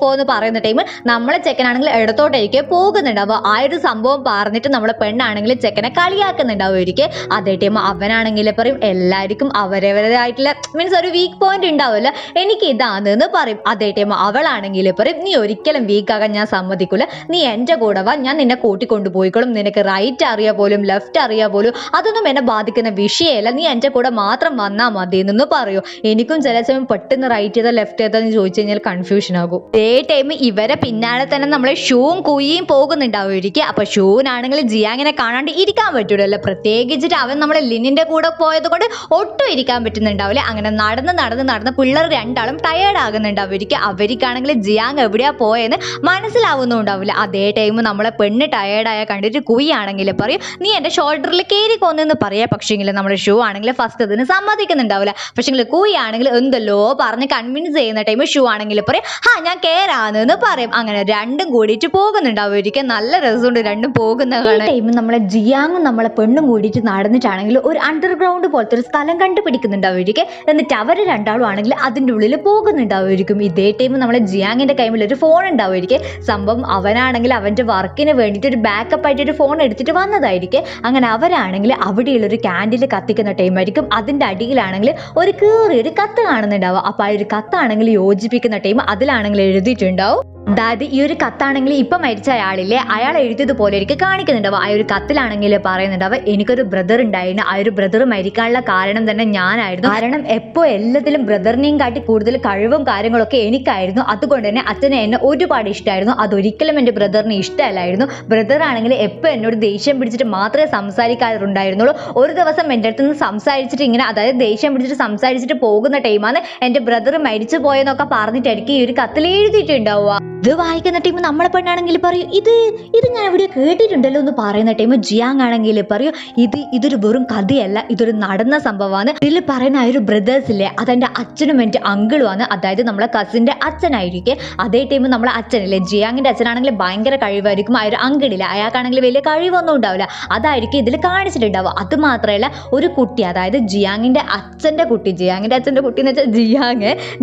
പോന്ന് പറയുന്ന ടൈം നമ്മളെ ചെക്കനാണെങ്കിൽ ഇടത്തോട്ടായിരിക്കും പോകുന്നുണ്ടാവുക. ആ ഒരു സംഭവം പറഞ്ഞിട്ട് നമ്മളെ പെണ്ണാണെങ്കിൽ ചെക്കനെ കളിയാക്കുന്നുണ്ടാവുമായിരിക്കും. അതേ ടൈം അവനാണെങ്കിൽ പറയും, എല്ലാവർക്കും അവരവരായിട്ടുള്ള മീൻസ് ഒരു വീക്ക് പോയിന്റ് ഉണ്ടാവുമല്ലോ, എനിക്ക് ഇതാണെന്ന് പറയും. അതേ ടൈം അവളാണെങ്കിൽ പറയും, നീ ഒരിക്കലും വീക്ക് ആകാൻ ഞാൻ സമ്മതിക്കൂല, നീ എൻ്റെ കൂടെ വാ, ഞാൻ നിന്നെ കൂട്ടിക്കൊണ്ടുപോയിക്കോളും, നിനക്ക് റൈറ്റ് അറിയാ പോലും ലെഫ്റ്റ് അറിയാ പോലും അതൊന്നും എന്നെ ബാധിക്കുന്ന വിഷയമല്ല, നീ എൻ്റെ കൂടെ മാത്രം വന്നാൽ മതി എന്ന് പറയൂ. എനിക്കും ചില സമയം പെട്ടെന്ന് റൈറ്റ് ചെയ്താൽ ലെഫ്റ്റ് ചെയ്താന്ന് ചോദിച്ചു കഴിഞ്ഞാൽ കൺഫ്യൂഷൻ ആകും. അതേ ടൈം ഇവരെ പിന്നാലെ തന്നെ നമ്മളെ ഷൂവും കുയിയും പോകുന്നുണ്ടാവുമായിരിക്കും. അപ്പൊ ഷൂവിനാണെങ്കിൽ ജിയാങ്ങിനെ കാണാണ്ട് ഇരിക്കാൻ പറ്റൂലല്ലോ, പ്രത്യേകിച്ചിട്ട് അവൻ നമ്മളെ ലിന്നിന്റെ കൂടെ പോയത് കൊണ്ട് ഒട്ടും ഇരിക്കാൻ പറ്റുന്നുണ്ടാവില്ല. അങ്ങനെ നടന്ന് പിള്ളേർ രണ്ടാളും ടയേർഡ് ആകുന്നുണ്ടാവും. ചോദിക്കുന്നുണ്ടാവുമായിരിക്കും. അവർക്കാണെങ്കിൽ ജിയാങ് എവിടെയാ പോയെന്ന് മനസ്സിലാവുന്നുണ്ടാവില്ല. അതേ ടൈം നമ്മളെ പെണ്ണ് ടയേർഡായ കണ്ടിട്ട് കുയ്യാണെങ്കിൽ പറയും നീ എൻ്റെ ഷോൾഡറിൽ കയറിക്കൊന്നെന്ന് പറയാം. പക്ഷേങ്കിൽ നമ്മുടെ ഷൂ ആണെങ്കിൽ ഫസ്റ്റ് അതിന് സമ്മതിക്കുന്നുണ്ടാവില്ല. പക്ഷേങ്കിൽ കുയ്യാണെങ്കിൽ എന്തെല്ലോ പറഞ്ഞ് കൺവിൻസ് ചെയ്യുന്ന ടൈം ഷൂ ആണെങ്കിൽ പറയും ഞാൻ കേറാന്ന് പറയും. അങ്ങനെ രണ്ടും കൂടിയിട്ട് പോകുന്നുണ്ടാവുമായിരിക്കും. നല്ല രസമുണ്ട് രണ്ടും പോകുന്ന ടൈം നമ്മളെ ജിയാങ്ങും നമ്മളെ പെണ്ണും കൂടിയിട്ട് നടന്നിട്ടാണെങ്കിൽ ഒരു അണ്ടർഗ്രൗണ്ട് പോലത്തെ ഒരു സ്ഥലം കണ്ടുപിടിക്കുന്നുണ്ടാവുമായിരിക്കും. എന്നിട്ട് അവർ രണ്ടാളും ആണെങ്കിൽ അതിൻ്റെ ഉള്ളിൽ പോകുന്നുണ്ടാവുമായിരിക്കും. ഇതേ ടൈം നമ്മളെ ജിയാങ്ങിന്റെ കയ്യിൽ ഒരു ഫോൺ ഉണ്ടാവുമായിരിക്കും. സംഭവം അവനാണെങ്കിൽ അവന്റെ വർക്കിന് വേണ്ടിയിട്ട് ഒരു ബാക്കപ്പ് ആയിട്ട് ഒരു ഫോൺ എടുത്തിട്ട് വന്നതായിരിക്കും. അങ്ങനെ അവരാണെങ്കിൽ അവിടെയുള്ള ഒരു ക്യാൻഡിൽ കത്തിക്കുന്ന ടൈമായിരിക്കും. അതിന്റെ അടിയിലാണെങ്കിൽ ഒരു കീറിയൊരു കത്ത് കാണുന്നുണ്ടാവും. അപ്പൊ ആ ഒരു കത്താണെങ്കിൽ യോജിപ്പിക്കുന്ന ടൈം അതിലാണെങ്കിൽ എഴുതിയിട്ടുണ്ടാവും. അതായത് ഈ ഒരു കത്താണെങ്കിൽ ഇപ്പം മരിച്ച അയാളില്ലേ അയാൾ എഴുതിയതുപോലെ എനിക്ക് കാണിക്കുന്നുണ്ടാവും. ആ ഒരു കത്തിലാണെങ്കിൽ പറയുന്നുണ്ടാവും എനിക്കൊരു ബ്രദർ ഉണ്ടായിരുന്നു. ആ ഒരു ബ്രദർ മരിക്കാനുള്ള കാരണം തന്നെ ഞാനായിരുന്നു. കാരണം എപ്പോ എല്ലാത്തിലും ബ്രദറിനെയും കാട്ടി കൂടുതൽ കഴിവും കാര്യങ്ങളൊക്കെ എനിക്കായിരുന്നു. അതുകൊണ്ട് തന്നെ അച്ഛനെ എന്നെ ഒരുപാട് ഇഷ്ടമായിരുന്നു. അതൊരിക്കലും എൻ്റെ ബ്രദറിന് ഇഷ്ടമല്ലായിരുന്നു. ബ്രദർ ആണെങ്കിൽ എപ്പോൾ എന്നോട് ദേഷ്യം പിടിച്ചിട്ട് മാത്രമേ സംസാരിക്കാറുണ്ടായിരുന്നുള്ളൂ. ഒരു ദിവസം എൻ്റെ അടുത്ത് നിന്ന് സംസാരിച്ചിട്ട് ഇങ്ങനെ അതായത് ദേഷ്യം പിടിച്ചിട്ട് സംസാരിച്ചിട്ട് പോകുന്ന ടൈമാണ് എൻ്റെ ബ്രദർ മരിച്ചു പോയെന്നൊക്കെ പറഞ്ഞിട്ടായിരിക്കും ഈ ഒരു കത്തിൽ എഴുതിയിട്ടുണ്ടാവുക. ഇത് വായിക്കുന്ന ടൈം നമ്മളെ പെണ്ണാണെങ്കിൽ പറയും ഇത് ഞാൻ എവിടെ കേട്ടിട്ടുണ്ടല്ലോ എന്ന് പറയുന്ന ടൈം ജിയാങ് ആണെങ്കിൽ പറയും ഇതൊരു വെറും കഥയല്ല, ഇതൊരു നടന്ന സംഭവമാണ്. ഇതിൽ പറയുന്ന ആ ഒരു ബ്രദേഴ്സ് ഇല്ലേ അതെൻ്റെ അച്ഛനും എൻ്റെ അങ്കിളുമാണ്. അതായത് നമ്മളെ കസിൻ്റെ അച്ഛനായിരിക്കും. അതേ ടൈം നമ്മളെ അച്ഛനില്ലേ ജിയാങ്ങിൻ്റെ അച്ഛനാണെങ്കിൽ ഭയങ്കര കഴിവായിരിക്കും. ആ ഒരു അങ്കിളില്ല അയാൾക്കാണെങ്കിൽ വലിയ കഴിവൊന്നും ഉണ്ടാവില്ല. അതായിരിക്കും ഇതിൽ കാണിച്ചിട്ടുണ്ടാവുക. അത് മാത്രമല്ല ഒരു കുട്ടി അതായത് ജിയാങ്ങിൻ്റെ അച്ഛൻ്റെ കുട്ടി എന്ന് വെച്ചാൽ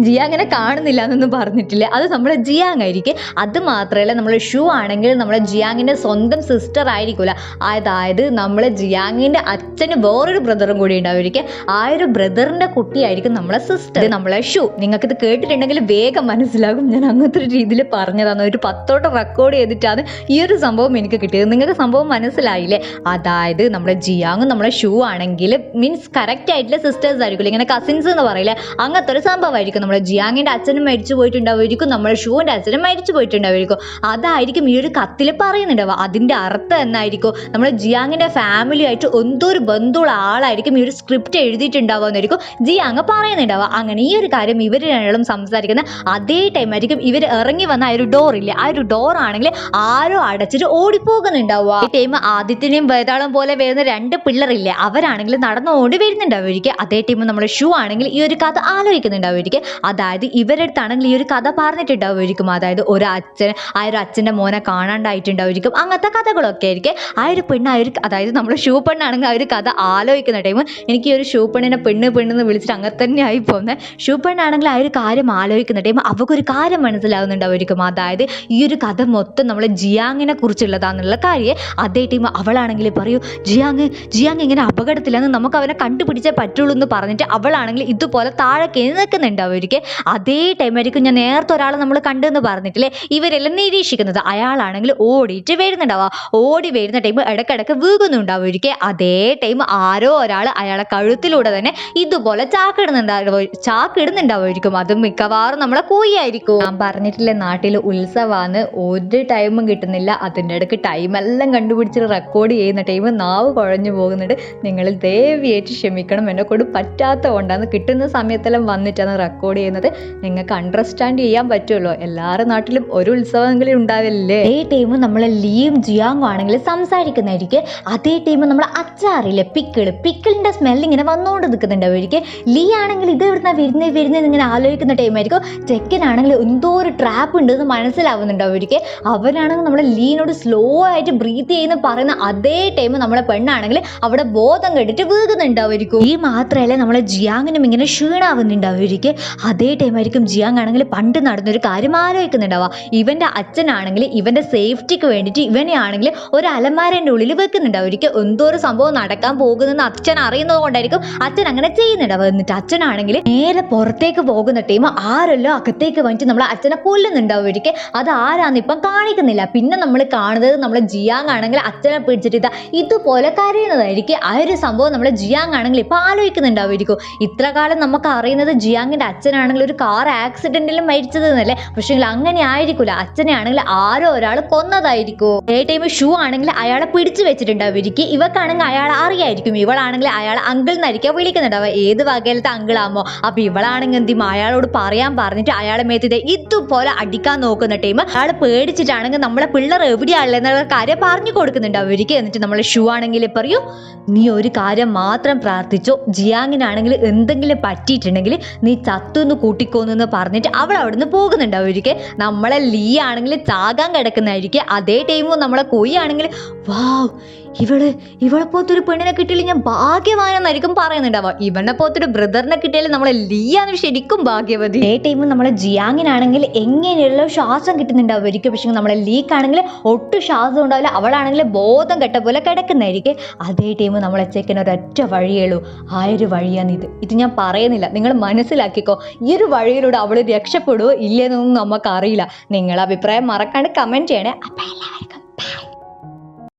ജിയാങ്ങിനെ കാണുന്നില്ല എന്നൊന്നും പറഞ്ഞിട്ടില്ല. അത് നമ്മളെ ജിയാങ് ആയിരിക്കും. അത് മാത്രമല്ല നമ്മളെ ഷൂ ആണെങ്കിൽ നമ്മളെ ജിയാങ്ങിന്റെ സ്വന്തം സിസ്റ്റർ ആയിരിക്കില്ല. അതായത് നമ്മളെ ജിയാങ്ങിന്റെ അച്ഛന് വേറൊരു ബ്രദറും കൂടി ഉണ്ടാവുമായിരിക്കും. ആ ഒരു ബ്രദറിന്റെ കുട്ടിയായിരിക്കും നമ്മളെ സിസ്റ്റർ നമ്മളെ ഷൂ. നിങ്ങൾക്ക് ഇത് കേട്ടിട്ടുണ്ടെങ്കിൽ വേഗം മനസ്സിലാകും. ഞാൻ അങ്ങനത്തെ ഒരു രീതിയിൽ പറഞ്ഞതാണ്. ഒരു 10 റെക്കോർഡ് ചെയ്തിട്ടാണ് ഈ ഒരു സംഭവം എനിക്ക് കിട്ടിയത്. നിങ്ങൾക്ക് സംഭവം മനസ്സിലായില്ലേ? അതായത് നമ്മളെ ജിയാങ്ങും നമ്മളെ ഷൂ ആണെങ്കിൽ മീൻസ് കറക്റ്റ് ആയിട്ടുള്ള സിസ്റ്റേഴ്സ് ആയിരിക്കില്ല, ഇങ്ങനെ കസിൻസ് എന്ന് പറയില്ലേ അങ്ങനത്തെ ഒരു സംഭവമായിരിക്കും. നമ്മളെ ജിയാങ്ങിന്റെ അച്ഛനും മരിച്ചു പോയിട്ടുണ്ടാവുമായിരിക്കും. നമ്മളെ ഷൂവിന്റെ അച്ഛനും മരിച്ചു പോയിട്ടുണ്ടാവുമായിരിക്കും. അതായിരിക്കും ഈ ഒരു കത്തിൽ പറയുന്നുണ്ടാവുക. അതിന്റെ അർത്ഥം എന്നായിരിക്കും നമ്മളെ ജിയാങ്ങിന്റെ ഫാമിലി ആയിട്ട് എന്തോ ഒരു ബന്ധമുള്ള ആളായിരിക്കും ഈ ഒരു സ്ക്രിപ്റ്റ് എഴുതിയിട്ടുണ്ടാവുക എന്നായിരിക്കും ജിയാങ് പറയുന്നുണ്ടാവുക. അങ്ങനെ ഈ ഒരു കാര്യം ഇവർ രണ്ടും സംസാരിക്കുന്ന അതേ ടൈം ആയിരിക്കും ഇവർ ഇറങ്ങി വന്ന ആ ഒരു ഡോർ ഇല്ലേ ആ ഒരു ഡോർ ആണെങ്കിൽ ആരോ അടച്ചിട്ട് ഓടിപ്പോകുന്നുണ്ടാവുക. ഈ ടൈം ആദിത്യനെയും വേതാളം പോലെ വരുന്ന 2 പിള്ളേരില്ലേ അവരാണെങ്കിൽ നടന്നുകൊണ്ട് വരുന്നുണ്ടാവുമായിരിക്കും. അതേ ടൈം നമ്മുടെ ഷൂ ആണെങ്കിൽ ഈ ഒരു കഥ ആലോചിക്കുന്നുണ്ടാവുമായിരിക്കും. അതായത് ഇവരുടെ അടുത്താണെങ്കിൽ ഈ ഒരു കഥ പറഞ്ഞിട്ടുണ്ടാവുമായിരിക്കും. അതായത് ഒരു അച്ഛൻ ആ ഒരു അച്ഛൻ്റെ മോനെ കാണാണ്ടായിട്ടുണ്ടാവുമായിരിക്കും. അങ്ങനത്തെ കഥകളൊക്കെ ആയിരിക്കും. ആ ഒരു പെണ്ണ് അതായത് നമ്മുടെ ഷൂ പെണ്ണാണെങ്കിൽ ആ ഒരു കഥ ആലോചിക്കുന്ന ടൈം എനിക്ക് ഈ ഒരു ഷൂ പെണ്ണിനെ പെണ്ണെന്ന് വിളിച്ചിട്ട് അങ്ങനെ തന്നെ ആയി പോകുന്നത്. ഷൂ പെണ്ണാണെങ്കിൽ ആ ഒരു കാര്യം ആലോചിക്കുന്ന ടൈം അവൾക്കൊരു കാര്യം മനസ്സിലാവുന്നുണ്ടാവുമായിരിക്കും. അതായത് ഈ ഒരു കഥ മൊത്തം നമ്മളെ ജിയാങ്ങിനെ കുറിച്ചുള്ളതാണെന്നുള്ള കാര്യം. അതേ ടൈം അവളാണെങ്കിൽ പറയൂ ജിയാങ് ഇങ്ങനെ അപകടത്തിലാന്ന് നമുക്ക് അവനെ കണ്ടുപിടിച്ചേ പറ്റുള്ളൂ എന്ന് പറഞ്ഞിട്ട് അവളാണെങ്കിൽ ഇതുപോലെ താഴെ നിൽക്കുന്നുണ്ടാവുമായിരിക്കും. അതേ ടൈം ആയിരിക്കും ഞാൻ നേരത്തെ ഒരാളെ നമ്മൾ കണ്ടെന്ന് പറഞ്ഞിട്ടില്ലേ ഇവരെല്ലാം നിരീക്ഷിക്കുന്നത്. അയാളാണെങ്കിൽ ഓടിയിട്ട് വരുന്നുണ്ടാവുക. ഓടി വരുന്ന ടൈം ഇടയ്ക്കിടയ്ക്ക് വീകുന്നുണ്ടാവുമായിരിക്കും. അതേ ടൈം ആരോ ഒരാൾ അയാളെ കഴുത്തിലൂടെ തന്നെ ഇതുപോലെ ചാക്കിടുന്നുണ്ടാവുമായിരിക്കും. അത് മിക്കവാറും നമ്മളെ കൂയായിരിക്കും. ഞാൻ പറഞ്ഞിട്ടില്ലേ നാട്ടിൽ ഉത്സവമാണ്, ഒരു ടൈമും കിട്ടുന്നില്ല. അതിൻ്റെ ഇടയ്ക്ക് ടൈമെല്ലാം കണ്ടുപിടിച്ചിട്ട് റെക്കോർഡ് ചെയ്യുന്ന ടൈം നാവ് കുഴഞ്ഞു പോകുന്നുണ്ട്. നിങ്ങൾ ദയവായിട്ട് ക്ഷമിക്കണം, എന്നെ കൊണ്ട് പറ്റാത്ത കൊണ്ടാണ്. കിട്ടുന്ന സമയത്തെല്ലാം വന്നിട്ടാണ് റെക്കോർഡ് ചെയ്യുന്നത്. നിങ്ങൾക്ക് അണ്ടർസ്റ്റാൻഡ് ചെയ്യാൻ പറ്റുമല്ലോ. എല്ലാവരുടെ നാട്ടിലും ഒരു ഉത്സവമെങ്കിലും ഉണ്ടാവില്ലേ. അതേ ടൈം നമ്മളെ ലീയും ജിയാങ്ങും ആണെങ്കിൽ സംസാരിക്കുന്നതായിരിക്കും. അതേ ടൈം നമ്മളെ അച്ചാറില്ലേ പിക്കിളിന്റെ സ്മെല്ല് ഇങ്ങനെ വന്നുകൊണ്ട് നിൽക്കുന്നുണ്ടാവുമായിരിക്കും. ലീ ആണെങ്കിൽ ഇത് എവിടുന്ന വരുന്നത് ഇങ്ങനെ ആലോചിക്കുന്ന ടൈമായിരിക്കും. ചെക്കനാണെങ്കിൽ എന്തോ ഒരു ട്രാപ്പ് ഉണ്ടെന്ന് മനസ്സിലാവുന്നുണ്ടാവുമായിരിക്കും. അവനാണെങ്കിൽ നമ്മളെ ലീനോട് സ്ലോ ആയിട്ട് ബ്രീത്ത് ചെയ്യുന്ന പറയുന്ന അതേ ടൈം നമ്മളെ പെണ്ണാണെങ്കിൽ അവിടെ ബോധം കെട്ടിട്ട് വീകുന്നുണ്ടാവുമായിരിക്കും. ഈ മാത്രമല്ല നമ്മളെ ജിയാങ്ങിനും ഇങ്ങനെ ക്ഷീണാവുന്നുണ്ടാവുമായിരിക്കും. അതേ ടൈമായിരിക്കും ജിയാങ് ആണെങ്കിൽ പണ്ട് നടന്നൊരു കാര്യം ആലോചിക്കുന്നുണ്ടാവുക. ഇവന്റെ അച്ഛനാണെങ്കിൽ ഇവന്റെ സേഫ്റ്റിക്ക് വേണ്ടിയിട്ട് ഇവനെ ആണെങ്കിൽ ഒരു അലമാരൻ്റെ ഉള്ളിൽ വെക്കുന്നുണ്ടാവുമായിരിക്കും. എന്തോ ഒരു സംഭവം നടക്കാൻ പോകുന്നെന്ന് അച്ഛൻ അറിയുന്നത് കൊണ്ടായിരിക്കും അച്ഛൻ അങ്ങനെ ചെയ്യുന്നുണ്ടാവുക. എന്നിട്ട് അച്ഛനാണെങ്കിൽ നേരെ പുറത്തേക്ക് പോകുന്ന ടൈം ആരല്ലോ അകത്തേക്ക് വന്നിട്ട് നമ്മളെ അച്ഛനെ കൊല്ലുന്നുണ്ടാവുമായിരിക്കും. അത് ആരാന്ന് ഇപ്പം കാണിക്കുന്നില്ല. പിന്നെ നമ്മൾ കാണുന്നത് നമ്മളെ ജിയാങ് ആണെങ്കിൽ അച്ഛനെ പിടിച്ചിട്ട് ഇതുപോലെ കരയുന്നതായിരിക്കും. ആ ഒരു സംഭവം നമ്മളെ ജിയാങ് ആണെങ്കിൽ ഇപ്പൊ ആലോചിക്കുന്നുണ്ടാവുമായിരിക്കും. ഇത്ര കാലം നമുക്ക് അറിയുന്നത് ജിയാങ്ങിന്റെ അച്ഛനാണെങ്കിൽ ഒരു കാർ ആക്സിഡന്റിലും മരിച്ചത് എന്നല്ലേ. പക്ഷേ അങ്ങനെ ആയിരിക്കൂല, അച്ഛനെ ആണെങ്കിൽ ആരോ ഒരാൾ കൊന്നതായിരിക്കും. ഏ ടൈം ഷൂ ആണെങ്കിൽ അയാളെ പിടിച്ചു വെച്ചിട്ടുണ്ടാവും. ഇവക്കാണെങ്കിൽ അയാളെ അറിയായിരിക്കും, ഇവളാണെങ്കിൽ അയാളെ അങ്കിൾ എന്നായിരിക്കും വിളിക്കുന്നുണ്ടാവുക. ഏത് വകയിലത്തെ അങ്കിളാമോ. അപ്പൊ ഇവളാണെങ്കിൽ എന്തും അയാളോട് പറയാൻ പറഞ്ഞിട്ട് അയാളെ മേത്ത് ഇതുപോലെ അടിക്കാൻ നോക്കുന്ന ടൈം അയാൾ പേടിച്ചിട്ടാണെങ്കിൽ നമ്മളെ പിള്ളേർ എവിടെയാണല്ലോ എന്നുള്ള കാര്യം പറഞ്ഞു കൊടുക്കുന്നുണ്ട് അവർക്ക്. എന്നിട്ട് നമ്മളെ ഷൂ ആണെങ്കിൽ പറയൂ, നീ ഒരു കാര്യം മാത്രം പ്രാർത്ഥിച്ചോ, ജിയാങ്ങിനാണെങ്കിൽ എന്തെങ്കിലും പറ്റിയിട്ടുണ്ടെങ്കിൽ നീ ചത്തുന്ന് കൂട്ടിക്കോന്ന് പറഞ്ഞിട്ട് അവൾ അവിടെ നിന്ന് പോകുന്നുണ്ട് അവർക്ക്. നമ്മളെ ലീ ആണെങ്കിൽ ചാകാൻ കിടക്കുന്നതായിരിക്കും. അതേ ടൈമും നമ്മളെ കൊയ്യ് ആണെങ്കിൽ വാവ്, ഇവളെ പോലത്തൊരു പെണ്ണിനെ കിട്ടിയാലും ഞാൻ ഭാഗ്യവാനെന്നായിരിക്കും പറയുന്നുണ്ടാവുക. ഇവനെ പോലത്തൊരു ബ്രദറിനെ കിട്ടിയാലും നമ്മളെ ലിയാണ് ശരിക്കും ഭാഗ്യവതി. ഏ ടൈമും നമ്മളെ ജിയാങ്ങിനാണെങ്കിൽ എങ്ങനെയുള്ള ശ്വാസം കിട്ടുന്നുണ്ടാവുമായിരിക്കും. പക്ഷെ നമ്മളെ ലീക്കാണെങ്കിൽ ഒട്ടും ശ്വാസം ഉണ്ടാവില്ല, അവളാണെങ്കിൽ ബോധം കെട്ട പോലെ കിടക്കുന്നതായിരിക്കും. അതേ ടൈം നമ്മളെ ചെക്കൻ ഒരൊറ്റ വഴിയുള്ളൂ. ആ ഒരു വഴിയാണിത്. ഇത് ഞാൻ പറയുന്നില്ല, നിങ്ങൾ മനസ്സിലാക്കിക്കോ. ഈ ഒരു വഴിയിലൂടെ അവൾ രക്ഷപ്പെടുവോ ഇല്ലെന്നൊന്നും നമുക്കറിയില്ല. നിങ്ങളുടെ അഭിപ്രായം മറക്കാണ്ട് കമൻറ്റ് ചെയ്യണേ. അപ്പം എല്ലാവർക്കും ബൈ.